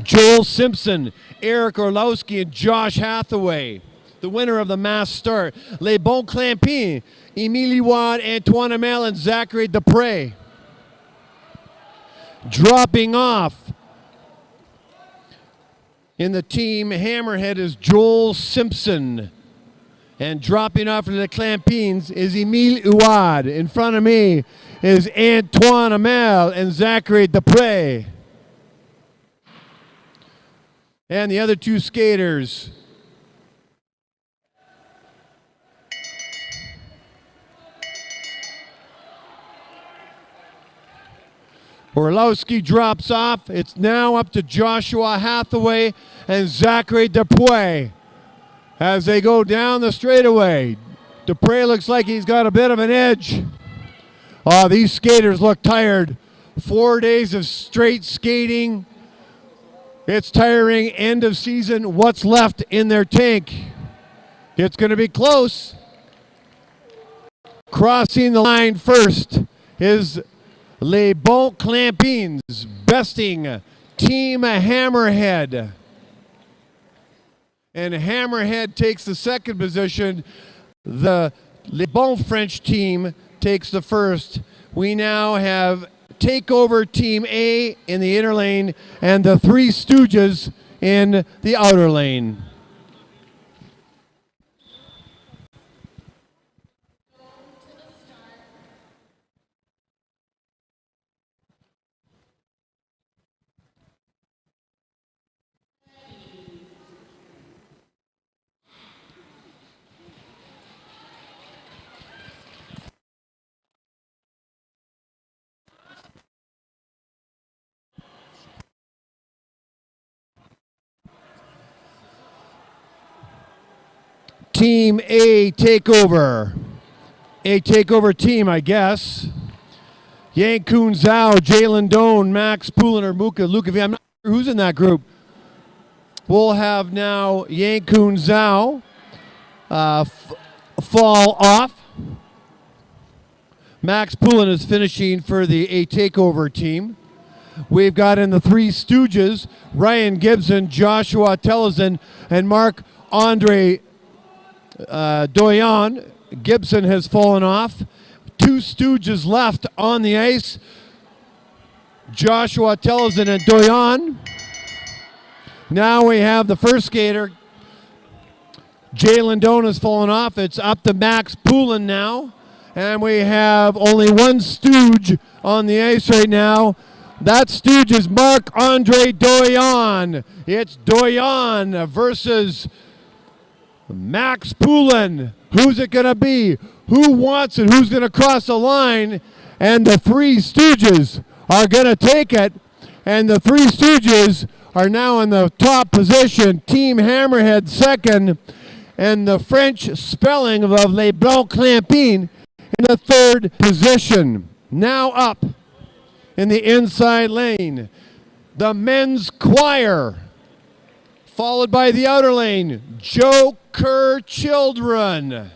Speaker 1: Joel Simpson, Eric Orlowski, and Josh Hathaway. the winner of the mass start. Les Bons Clampins, Émilie Wad, Antoine Amel, and Zachary Dupre. Dropping off in the team Hammerhead is Joel Simpson. And dropping off for the Clampins is Émile Ouad. In front of me is Antoine Amel and Zachary Dupre. And the other two skaters. Orlowski drops off. It's now up to Joshua Hathaway and Zachary Dupre as they go down the straightaway. Dupre looks like he's got a bit of an edge. Oh, these skaters look tired. 4 days of straight skating. It's tiring. End of season. What's left in their tank? It's going to be close. Crossing the line first is Les Bons Clampins, besting Team Hammerhead. And Hammerhead takes the second position. The Les Bons French team takes the first. We now have Takeover Team A in the inner lane and the Three Stooges in the outer lane. Team A takeover. A takeover team, I guess. Yang Kun Zhao, Jalen Doan, Max Poulin, or Luca V. I'm not sure who's in that group. We'll have now Yang Kun Zhao fall off. Max Poulin is finishing for the A takeover team. We've got in the Three Stooges, Ryan Gibson, Joshua Tellison, and Marc-Andre Doyon. Gibson has fallen off. Two Stooges left on the ice. Joshua Tellison and Doyon. Now we have the first skater. Jalen Doan has fallen off. It's up to Max Poulin now. And we have only one Stooge on the ice right now. That Stooge is Marc-Andre Doyon. It's Doyon versus Max Poulin. Who's it going to be? Who wants it? Who's going to cross the line? And the Three Stooges are going to take it. And the Three Stooges are now in the top position. Team Hammerhead second. And the French spelling of Les Bons Clampins in the third position. Now up in the inside lane, the men's choir, followed by the outer lane, Joker Children.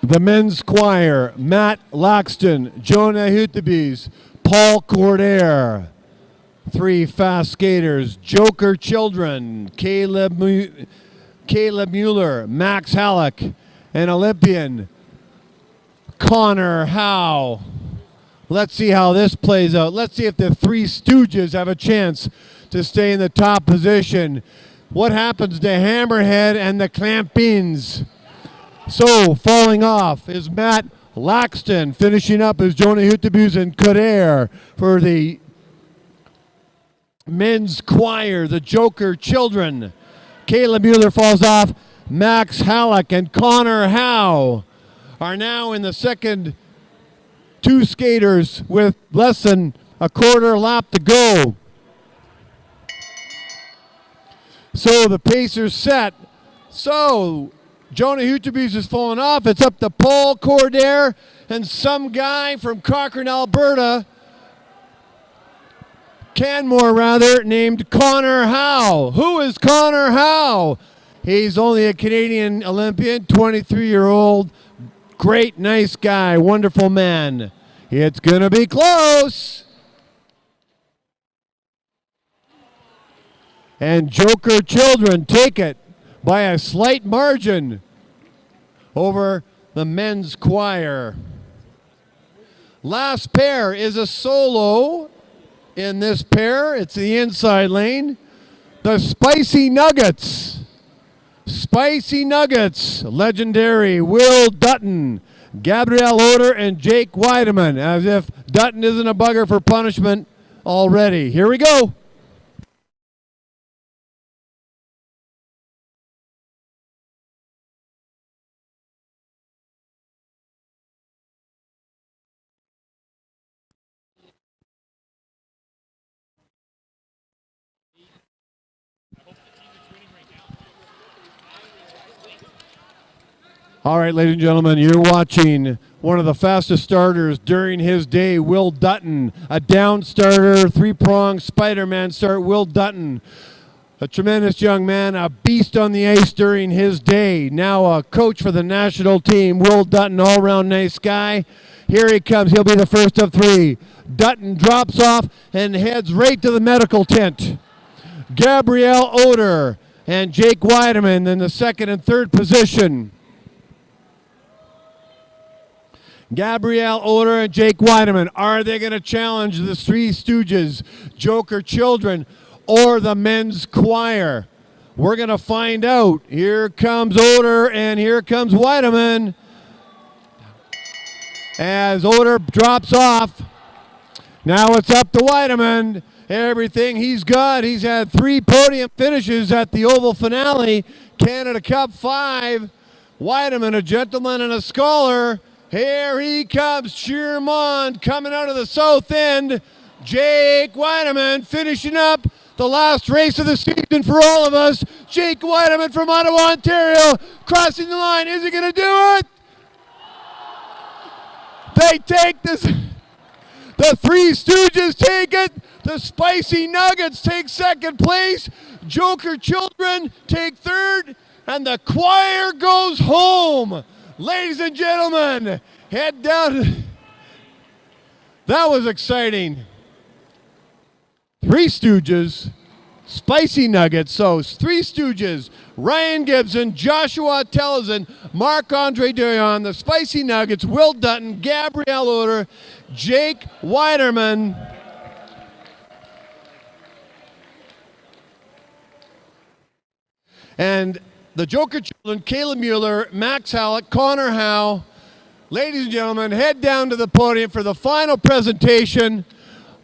Speaker 1: The men's choir, Matt Laxton, Jonah Hutebys, Paul Cordair. Three fast skaters, Joker Children, Caleb Mueller, Max Halleck, and Olympian Connor Howe. Let's see how this plays out. Let's see if the Three Stooges have a chance to stay in the top position. What happens to Hammerhead and the Clampins? So, falling off is Matt Laxton. Finishing up is Jonah Hutebys and Coder for the men's choir, the Joker Children. Caleb Mueller falls off. Max Halleck and Connor Howe are now in the second two skaters with less than a quarter lap to go. So the pace are set. So, Jonah Hutebees is falling off. It's up to Paul Cordair and some guy from Cochrane, Alberta, Canmore rather, named Connor Howe. Who is Connor Howe? He's only a Canadian Olympian, 23-year-old, great, nice guy, wonderful man. It's gonna be close. And Joker Children take it by a slight margin over the men's choir. Last pair is a solo in this pair. It's the inside lane. The Spicy Nuggets. Spicy Nuggets. Legendary Will Dutton, Gabrielle Oder, and Jake Weideman. As if Dutton isn't a bugger for punishment already. Here we go. All right, ladies and gentlemen, you're watching one of the fastest starters during his day, Will Dutton. A down starter, three-prong Spider-Man start, Will Dutton. A tremendous young man, a beast on the ice during his day. Now a coach for the national team, Will Dutton, all-around nice guy. Here he comes, he'll be the first of three. Dutton drops off and heads right to the medical tent. Gabrielle Oder and Jake Weideman in the second and third position. Gabrielle Oder and Jake Weideman. Are they going to challenge the Three Stooges, Joker Children, or the men's choir? We're going to find out. Here comes Oder and here comes Weideman. As Oder drops off, now it's up to Weideman. Everything he's got. He's had 3 podium finishes at the Oval finale. Canada Cup 5. Weideman, a gentleman and a scholar. Here he comes, cheer him on, coming out of the south end. Jake Weideman finishing up the last race of the season for all of us. Jake Weideman from Ottawa, Ontario, crossing the line. Is he going to do it? They take this. The Three Stooges take it. The Spicy Nuggets take second place. Joker Children take third. And the choir goes home. Ladies and gentlemen, head down. That was exciting. Three Stooges, Spicy Nuggets. So Three Stooges, Ryan Gibson, Joshua Tellison, Marc-Andre Dion, the Spicy Nuggets, Will Dutton, Gabrielle Oder, Jake Weideman. And the Joker Children, Caleb Mueller, Max Hallett, Connor Howe. Ladies and gentlemen, head down to the podium for the final presentation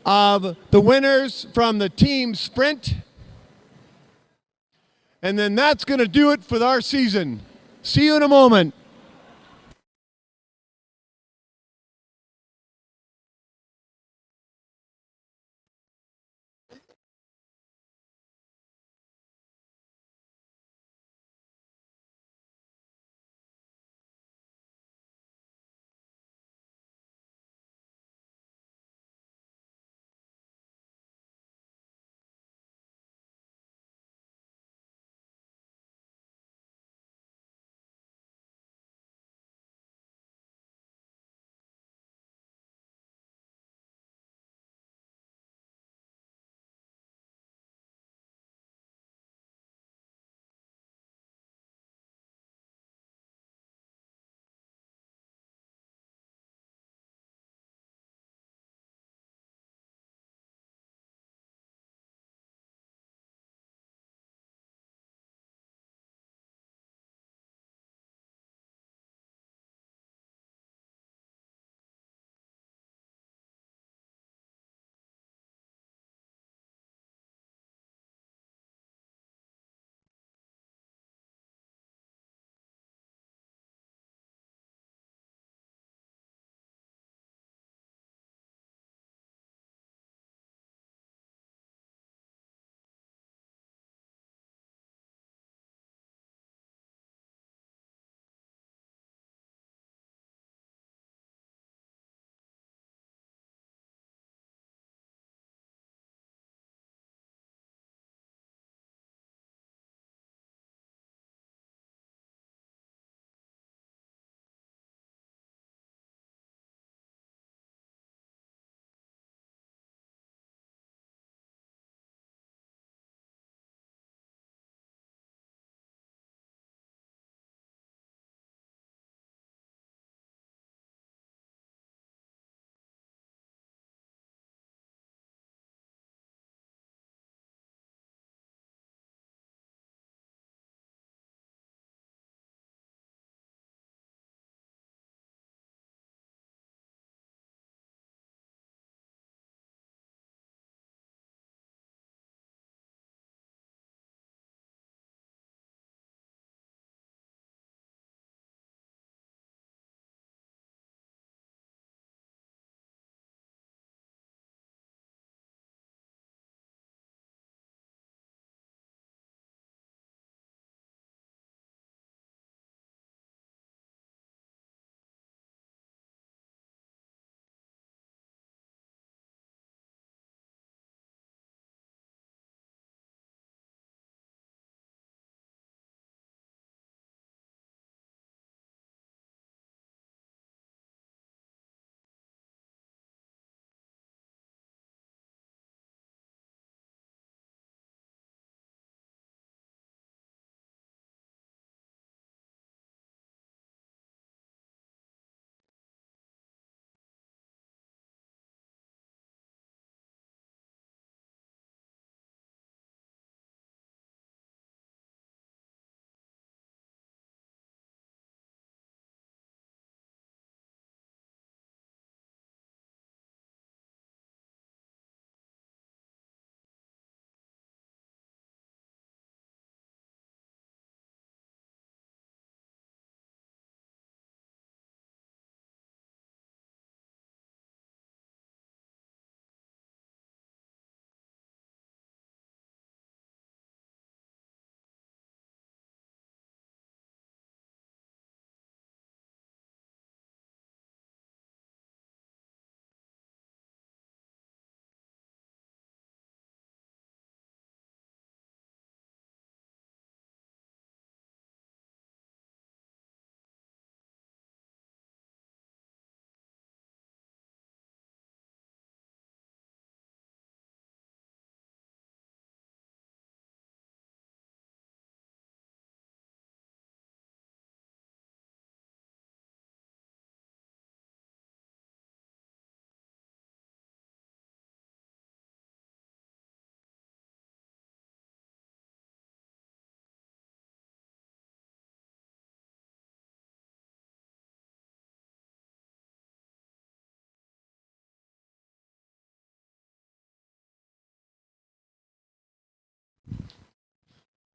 Speaker 1: of the winners from the team sprint. And then that's going to do it for our season. See you in a moment.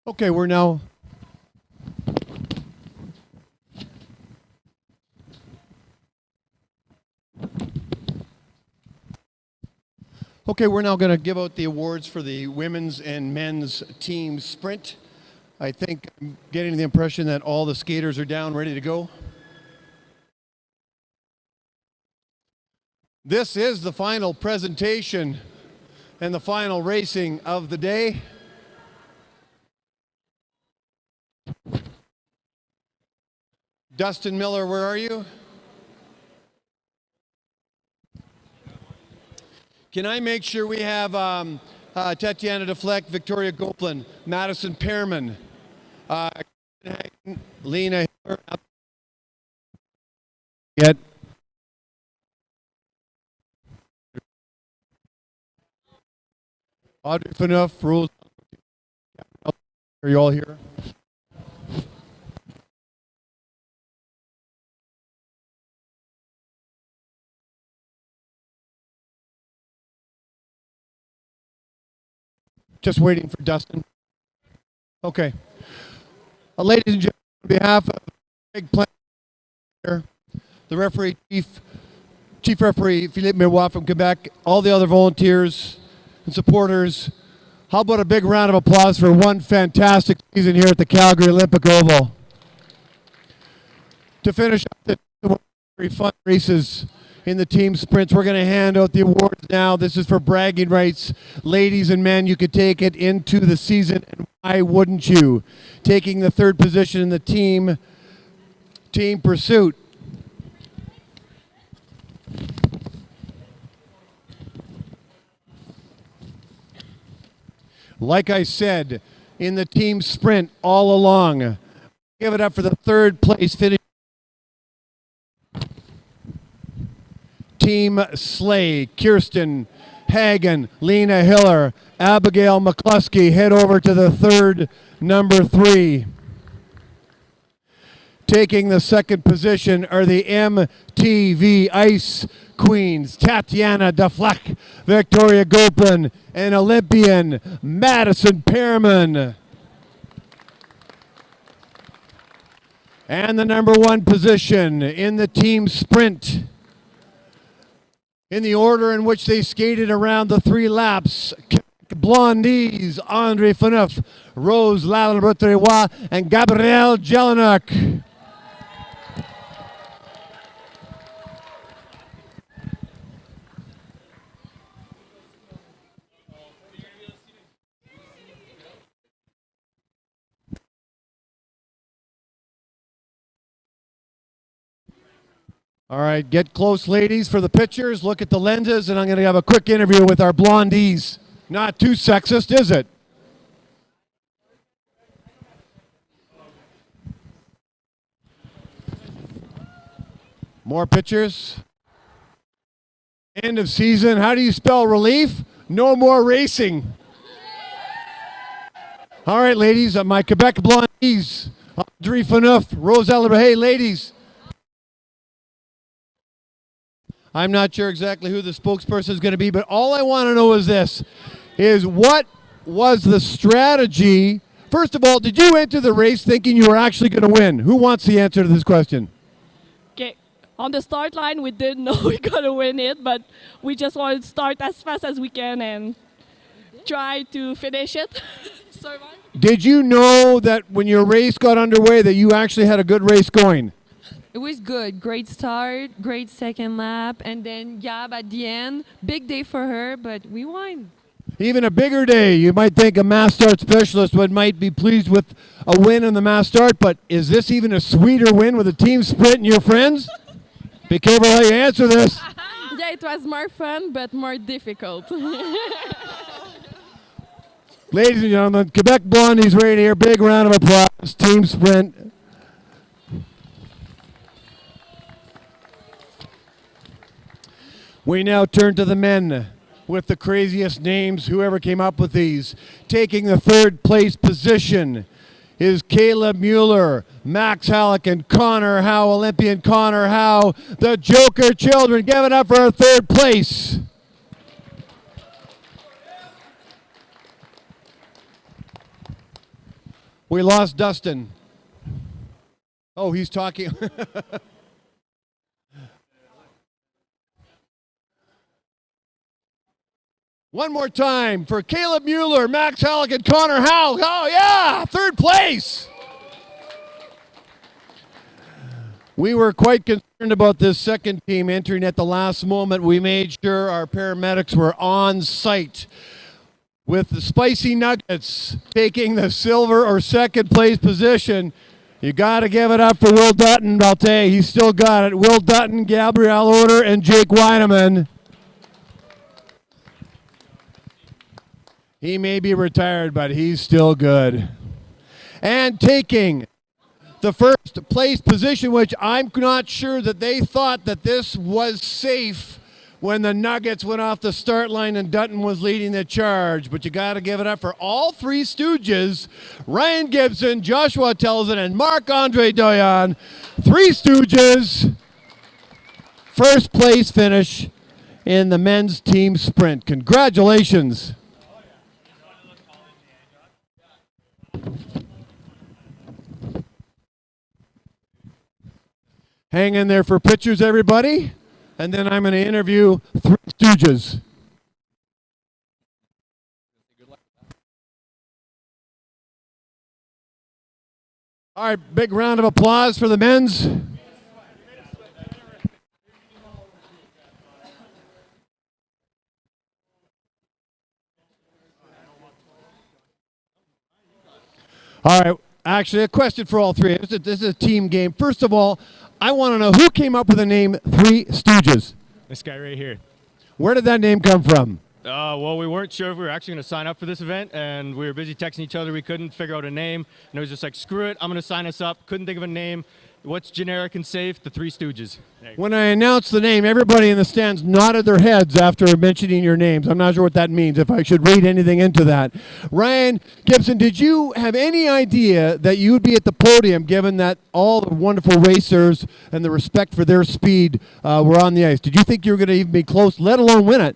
Speaker 1: Okay, we're now going to give out the awards for the women's and men's team sprint. I think I'm getting the impression that all the skaters are down, ready to go. This is the final presentation and the final racing of the day. Dustin Miller, where are you? Can I make sure we have Tatiana Defleck, Victoria Goplan, Madison Pearman, Lena Get Audrey Phaneuf, Rose. Are you all here? Just waiting for Dustin. Okay. Ladies and gentlemen, on behalf of Big Plan, the referee, Chief Referee Philippe Miroir from Quebec, all the other volunteers and supporters, how about a big round of applause for one fantastic season here at the Calgary Olympic Oval? To finish up the very fun races in the team sprints, we're going to hand out the awards now. This is for bragging rights. Ladies and men, you could take it into the season, and why wouldn't you? Taking the third position in the team pursuit. Like I said, in the team sprint all along, give it up for the third place finish. Team Slay, Kirsten Hagen, Lena Hiller, Abigail McCluskey head over to the third, number 3. Taking the second position are the MTV Ice Queens, Tatiana Defleck, Victoria Goplan, and Olympian Madison Pearman. And the number 1 position in the team sprint, in the order in which they skated around the 3 laps, Blondies, Andre Phaneuf, Rose Lalibreterois, and Gabrielle Jelinek. All right, get close, ladies, for the pictures. Look at the lenses, and I'm going to have a quick interview with our blondies. Not too sexist, is it? More pictures. End of season. How do you spell relief? No more racing. All right, ladies, my Quebec blondies. Audrey Phaneuf, Rose Lalibreterois. Hey, ladies. I'm not sure exactly who the spokesperson is going to be, but all I want to know is this, is what was the strategy? First of all, did you enter the race thinking you were actually going to win? Who wants the answer to this question?
Speaker 13: Okay, on the start line, we didn't know we were going to win it, but we just wanted to start as fast as we can and try to finish it.
Speaker 1: Did you know that when your race got underway that you actually had a good race going?
Speaker 14: It was good. Great start, great second lap, and then Gab at the end. Big day for her, but we won.
Speaker 1: Even a bigger day. You might think a mass start specialist might be pleased with a win in the mass start, but is this even a sweeter win with a team sprint and your friends? Be careful how you answer this.
Speaker 13: Yeah, it was more fun, but more difficult.
Speaker 1: Ladies and gentlemen, Quebec Blondies right here. Big round of applause. Team sprint. We now turn to the men with the craziest names, whoever came up with these. Taking the third place position is Caleb Mueller, Max Halleck, and Connor Howe, Olympian Connor Howe, the Joker children. Give it up for our third place. We lost Dustin. Oh, he's talking. One more time for Caleb Mueller, Max Halleck, and Connor Howe. Oh, yeah, third place. We were quite concerned about this second team entering at the last moment. We made sure our paramedics were on site with the Spicy Nuggets taking the silver or second place position. You got to give it up for Will Dutton, I'll tell you. He's still got it. Will Dutton, Gabrielle Oder, and Jake Weineman. He may be retired, but he's still good. And taking the first place position, which I'm not sure that they thought that this was safe when the Nuggets went off the start line and Dutton was leading the charge. But you got to give it up for all three Stooges, Ryan Gibson, Joshua Telzen, and Marc-Andre Doyon. Three Stooges, first place finish in the men's team sprint. Congratulations. Hang in there for pictures, everybody. And then I'm going to interview three Stooges. All right, big round of applause for the men's. All right, actually, a question for all three. This is a team game. First of all, I want to know who came up with the name Three Stooges?
Speaker 15: This guy right here.
Speaker 1: Where did that name come from?
Speaker 15: Well, we weren't sure if we were actually going to sign up for this event, and we were busy texting each other. We couldn't figure out a name, and it was just like, screw it, I'm going to sign us up. Couldn't think of a name. What's generic and safe? The Three Stooges.
Speaker 1: When I announced the name, everybody in the stands nodded their heads after mentioning your names. I'm not sure what that means, if I should read anything into that. Ryan Gibson, did you have any idea that you would be at the podium, given that all the wonderful racers and the respect for their speed were on the ice? Did you think you were going to even be close, let alone win it?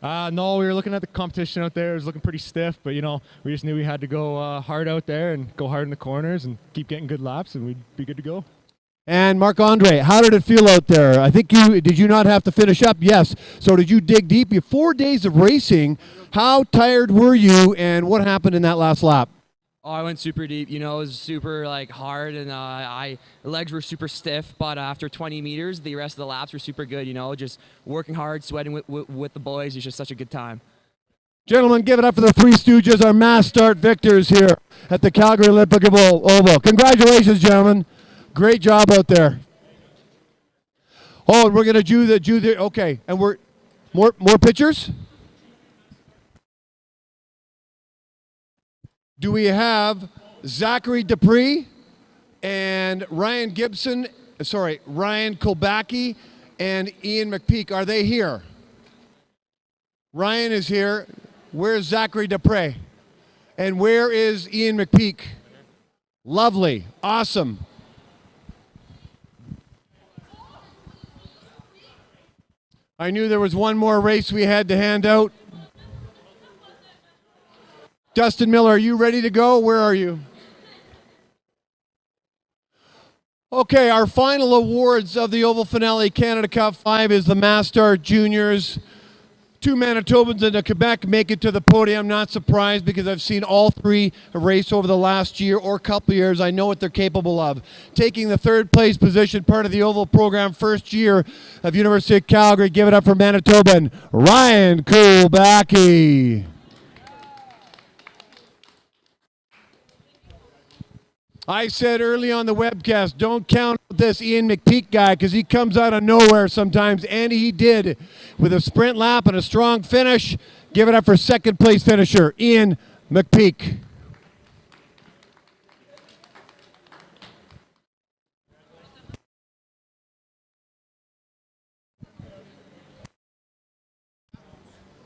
Speaker 15: No, we were looking at the competition out there. It was looking pretty stiff, but, you know, we just knew we had to go hard out there and go hard in the corners and keep getting good laps, and we'd be good to go.
Speaker 1: And Marc-Andre, how did it feel out there? I think did you not have to finish up? Yes. So did you dig deep? 4 days of racing. How tired were you, and what happened in that last lap?
Speaker 16: Oh, I went super deep. You know, it was super hard, and legs were super stiff. But after 20 meters, the rest of the laps were super good. You know, just working hard, sweating with the boys. It's just such a good time.
Speaker 1: Gentlemen, give it up for the Three Stooges, our mass start victors here at the Calgary Olympic Oval. Congratulations, gentlemen. Great job out there. Oh, and we're going to do the okay, and we're more pictures? Do we have Zachary Dupree and Ryan Kolbacki and Ian McPeak? Are they here? Ryan is here. Where's Zachary Dupree? And where is Ian McPeak? Lovely. Awesome. I knew there was one more race we had to hand out. Dustin Miller, are you ready to go? Where are you? Okay, our final awards of the Oval Finale Canada Cup 5 is the Mass Start Juniors. 2 Manitobans and a Quebec make it to the podium. Not surprised, because I've seen all three race over the last year or couple years. I know what they're capable of. Taking the third place position, part of the Oval program, first year of University of Calgary. Give it up for Manitoban, Ryan Kolbacki. I said early on the webcast, don't count this Ian McPeak guy, because he comes out of nowhere sometimes, and he did with a sprint lap and a strong finish. Give it up for second place finisher, Ian McPeak.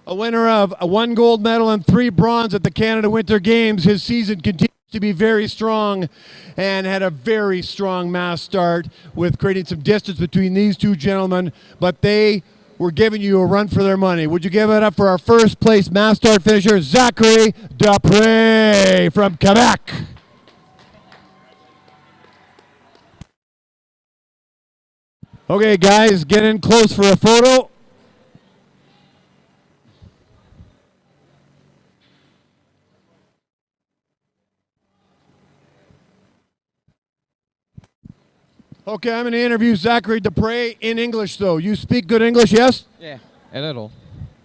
Speaker 1: A winner of 1 gold medal and 3 bronze at the Canada Winter Games. His season continues to be very strong, and had a very strong mass start with creating some distance between these two gentlemen, but they were giving you a run for their money. Would you give it up for our first place mass start finisher, Zachary Dupree from Quebec? Okay, guys, get in close for a photo. Okay, I'm going to interview Zachary Dupre in English, though. You speak good English, yes?
Speaker 17: Yeah, a little.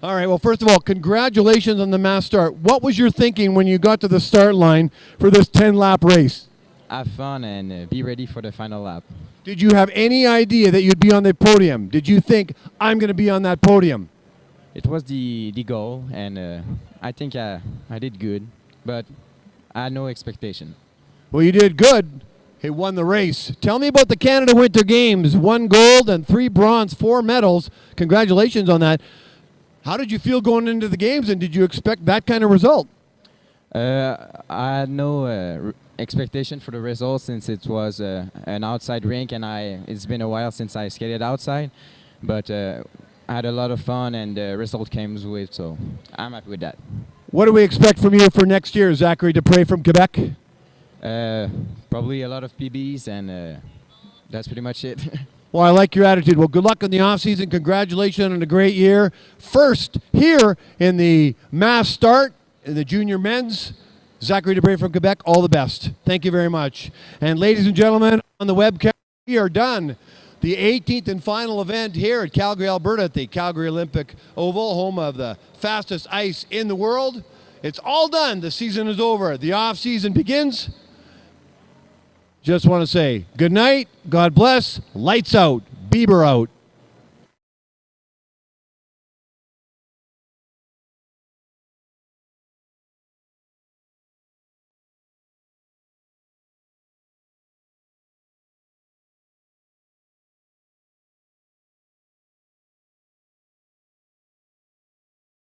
Speaker 1: All right, well, first of all, congratulations on the mass start. What was your thinking when you got to the start line for this 10-lap race?
Speaker 17: Have fun and be ready for the final lap.
Speaker 1: Did you have any idea that you'd be on the podium? Did you think, I'm going to be on that podium?
Speaker 17: It was the goal, and I think I did good, but I had no expectation.
Speaker 1: Well, you did good. He won the race. Tell me about the Canada Winter Games. 1 gold and 3 bronze, 4 medals. Congratulations on that. How did you feel going into the games, and did you expect that kind of result?
Speaker 17: I had no expectation for the result since it was an outside rink, and it's been a while since I skated outside. But I had a lot of fun, and the result came with, so I'm happy with that.
Speaker 1: What do we expect from you for next year, Zachary Dupre from Quebec?
Speaker 17: Probably a lot of PBs, and that's pretty much it.
Speaker 1: Well, I like your attitude. Well, good luck in the offseason. Congratulations on a great year. First here in the mass start in the junior men's. Zachary Dupre from Quebec, all the best. Thank you very much. And ladies and gentlemen, on the webcast, we are done. The 18th and final event here at Calgary, Alberta at the Calgary Olympic Oval, home of the fastest ice in the world. It's all done. The season is over. The off-season begins. Just want to say good night, God bless, lights out, Bieber out.